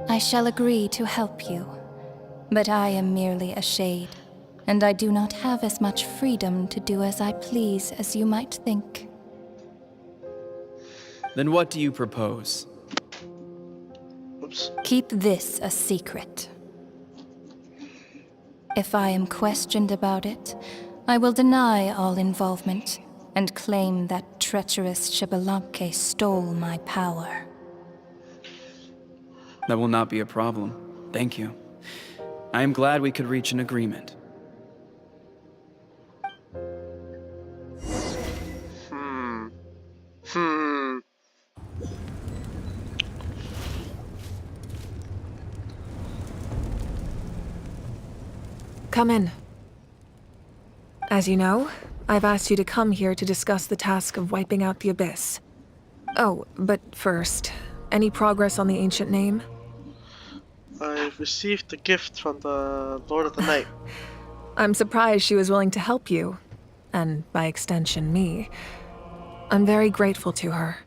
I shall agree to help you. But I am merely a shade, and I do not have as much freedom to do as I please as you might think. Then what do you propose? Oops. Keep this a secret. If I am questioned about it, I will deny all involvement and claim that treacherous Xbalanque stole my power. That will not be a problem. Thank you. I am glad we could reach an agreement. Come in. As you know, I've asked you to come here to discuss the task of wiping out the Abyss. Oh, but first, any progress on the ancient name? I've received a gift from the Lord of the Night. I'm surprised she was willing to help you, and by extension, me. I'm very grateful to her.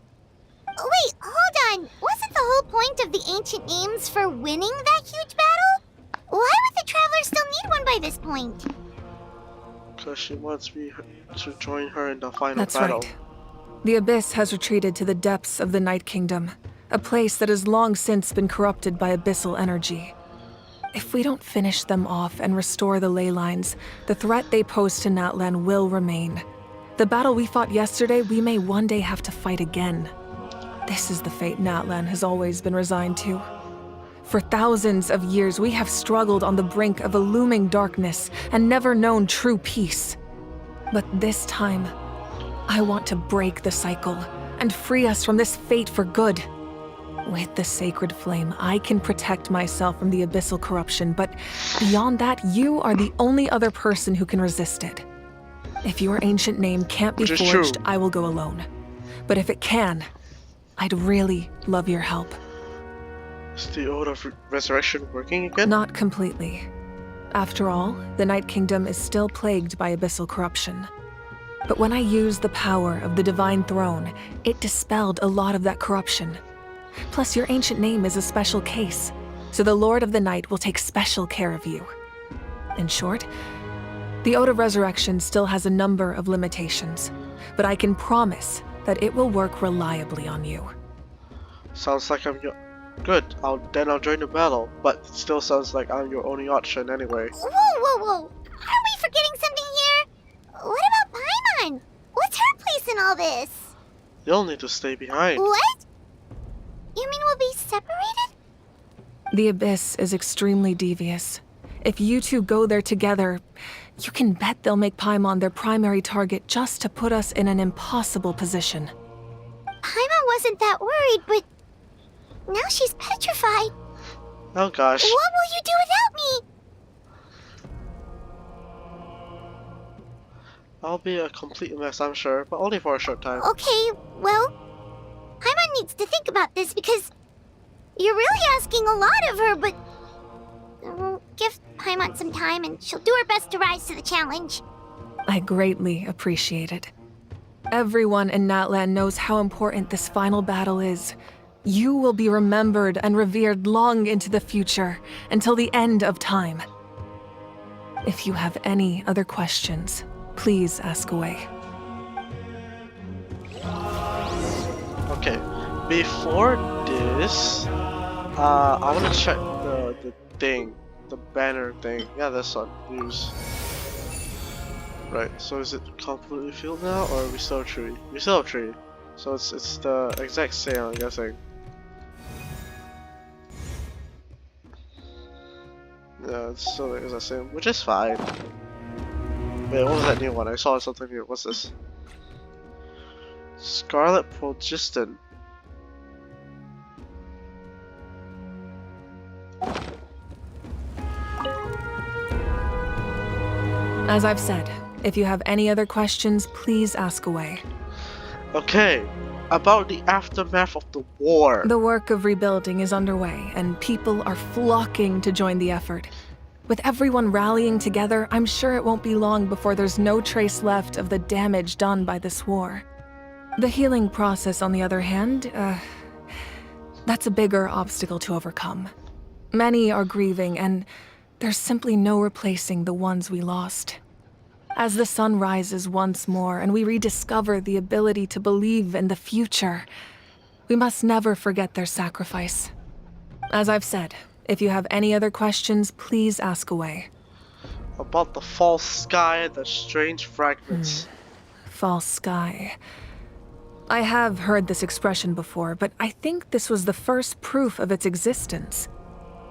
Wait, hold on. Wasn't the whole point of the ancient names for winning that huge battle? Why would the Traveler still need one by this point? Because she wants me to join her in the final That's battle. right. The Abyss has retreated to the depths of the Night Kingdom, a place that has long since been corrupted by abyssal energy. If we don't finish them off and restore the ley lines, the threat they pose to Natlan will remain. The battle we fought yesterday, we may one day have to fight again. This is the fate Natlan has always been resigned to. For thousands of years, we have struggled on the brink of a looming darkness and never known true peace. But this time, I want to break the cycle and free us from this fate for good. With the sacred flame, I can protect myself from the abyssal corruption, but beyond that, you are the only other person who can resist it. If your ancient name can't be forged, I will go alone. But if it can, I'd really love your help. Is the Ode of Resurrection working again? Not completely. After all, the Night Kingdom is still plagued by abyssal corruption. But when I used the power of the Divine Throne, it dispelled a lot of that corruption. Plus, your ancient name is a special case, so the Lord of the Night will take special care of you. In short, the Ode of Resurrection still has a number of limitations, but I can promise that it will work reliably on you. Sounds like I'm your... Good, I'll join the battle, but it still sounds like I'm your only option anyway. Whoa! Are we forgetting something here? What about Paimon? What's her place in all this? You'll need to stay behind. What? You mean we'll be separated? The Abyss is extremely devious. If you two go there together, you can bet they'll make Paimon their primary target just to put us in an impossible position. Paimon wasn't that worried, but now she's petrified. Oh gosh. What will you do without me? I'll be a complete mess, I'm sure, but only for a short time. Okay, well, Paimon needs to think about this because you're really asking a lot of her, but we'll give Paimon some time and she'll do her best to rise to the challenge. I greatly appreciate it. Everyone in Natlan knows how important this final battle is. You will be remembered and revered long into the future, until the end of time. If you have any other questions, please ask away. Okay, before this, I want to check the banner thing. Yeah, this one. Use. Right. So is it completely filled now, or are we still a tree? We still have a tree. So it's the exact same, I'm guessing. Yeah, it's still the exact same, which is fine. Wait, what was that new one? I saw something new. What's this? Scarlet Progiston. As I've said, if you have any other questions, please ask away. Okay, about the aftermath of the war. The work of rebuilding is underway, and people are flocking to join the effort. With everyone rallying together, I'm sure it won't be long before there's no trace left of the damage done by this war. The healing process, on the other hand, that's a bigger obstacle to overcome. Many are grieving, and there's simply no replacing the ones we lost. As the sun rises once more and we rediscover the ability to believe in the future, we must never forget their sacrifice. As I've said, if you have any other questions, please ask away. About the false sky and the strange fragments. False sky. I have heard this expression before, but I think this was the first proof of its existence.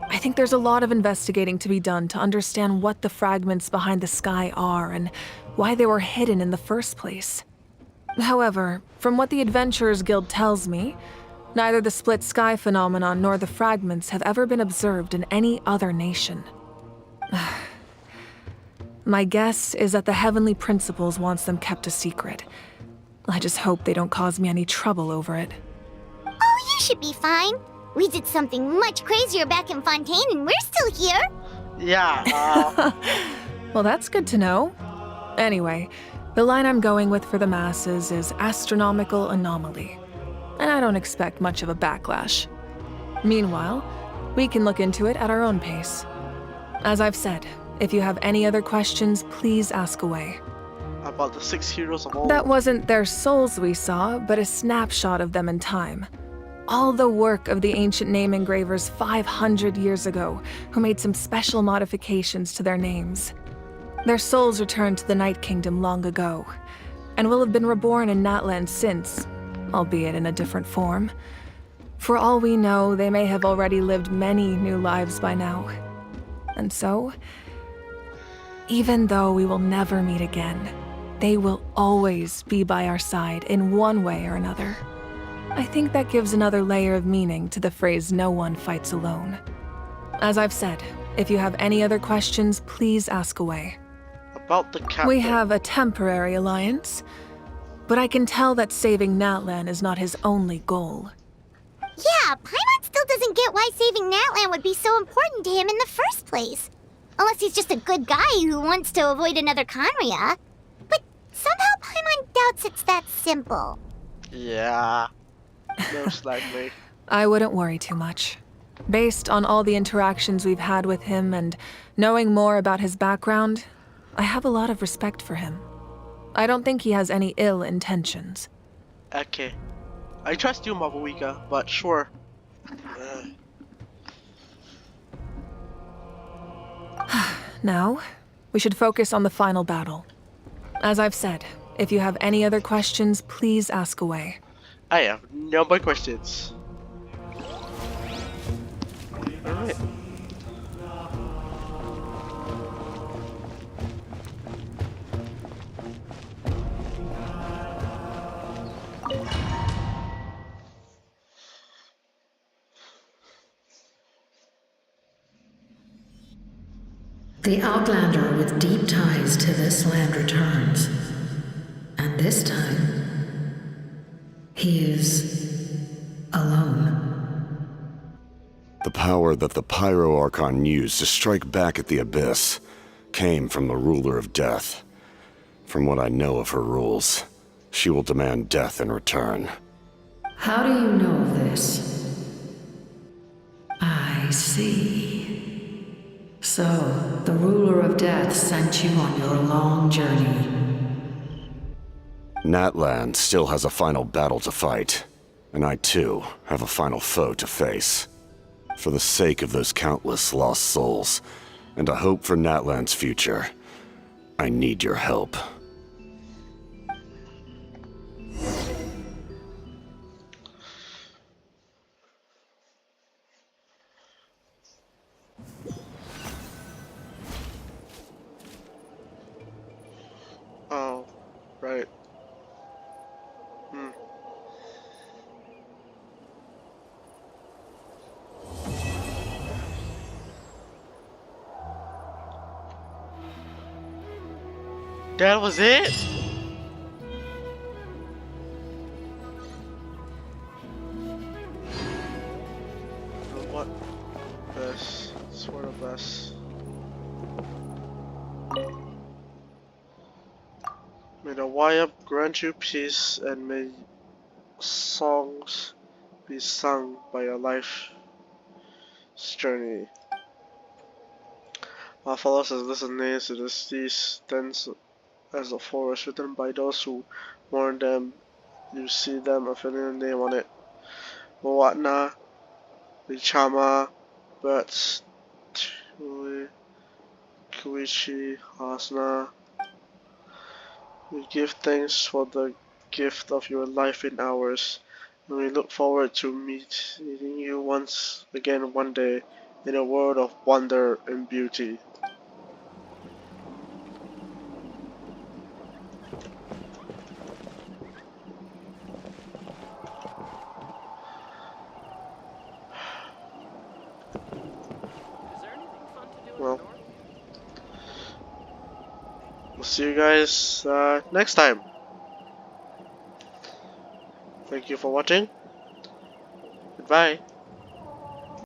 I think there's a lot of investigating to be done to understand what the fragments behind the sky are and why they were hidden in the first place. However, from what the Adventurers Guild tells me, neither the split sky phenomenon nor the fragments have ever been observed in any other nation. My guess is that the Heavenly Principles wants them kept a secret. I just hope they don't cause me any trouble over it. Oh, you should be fine. We did something much crazier back in Fontaine and we're still here. Yeah, Well, that's good to know. Anyway, the line I'm going with for the masses is astronomical anomaly. And I don't expect much of a backlash. Meanwhile, we can look into it at our own pace. As I've said, if you have any other questions, please ask away. about the 6 heroes of old. That wasn't their souls we saw, but a snapshot of them in time. All the work of the ancient name engravers 500 years ago, who made some special modifications to their names. Their souls returned to the Night Kingdom long ago, and will have been reborn in Natlan since, albeit in a different form. For all we know, they may have already lived many new lives by now. And so, even though we will never meet again, they will always be by our side in one way or another. I think that gives another layer of meaning to the phrase "no one fights alone." As I've said, if you have any other questions, please ask away. About the captain. We have a temporary alliance, but I can tell that saving Natlan is not his only goal. Yeah, Paimon still doesn't get why saving Natlan would be so important to him in the first place. Unless he's just a good guy who wants to avoid another Conria. But somehow Paimon doubts it's that simple. Yeah, most likely. I wouldn't worry too much. Based on all the interactions we've had with him and knowing more about his background, I have a lot of respect for him. I don't think he has any ill intentions. Okay. I trust you, Mabuika, but sure. Now, we should focus on the final battle. As I've said, if you have any other questions, please ask away. I have no more questions. Alright. The Outlander with deep ties to this land returns. And this time, he is alone. The power that the Pyro Archon used to strike back at the Abyss came from the Ruler of Death. From what I know of her rules, she will demand death in return. How do you know of this? I see. So, the Ruler of Death sent you on your long journey. Natlan still has a final battle to fight, and I too have a final foe to face. For the sake of those countless lost souls, and a hope for Natlan's future, I need your help. Oh, right. That was it? What? Best. Sword of best. May the Wayab grant you peace, and may songs be sung by your life's journey. Our fellows has listened names to the seas, dense as a forest, written by those who mourn them. You see them, a familiar name on it. Moatna, Bichama, Birds, Kuichi, Hasna. We give thanks for the gift of your life in ours, and we look forward to meeting you once again one day in a world of wonder and beauty. Well, see you guys next time. Thank you for watching. Goodbye.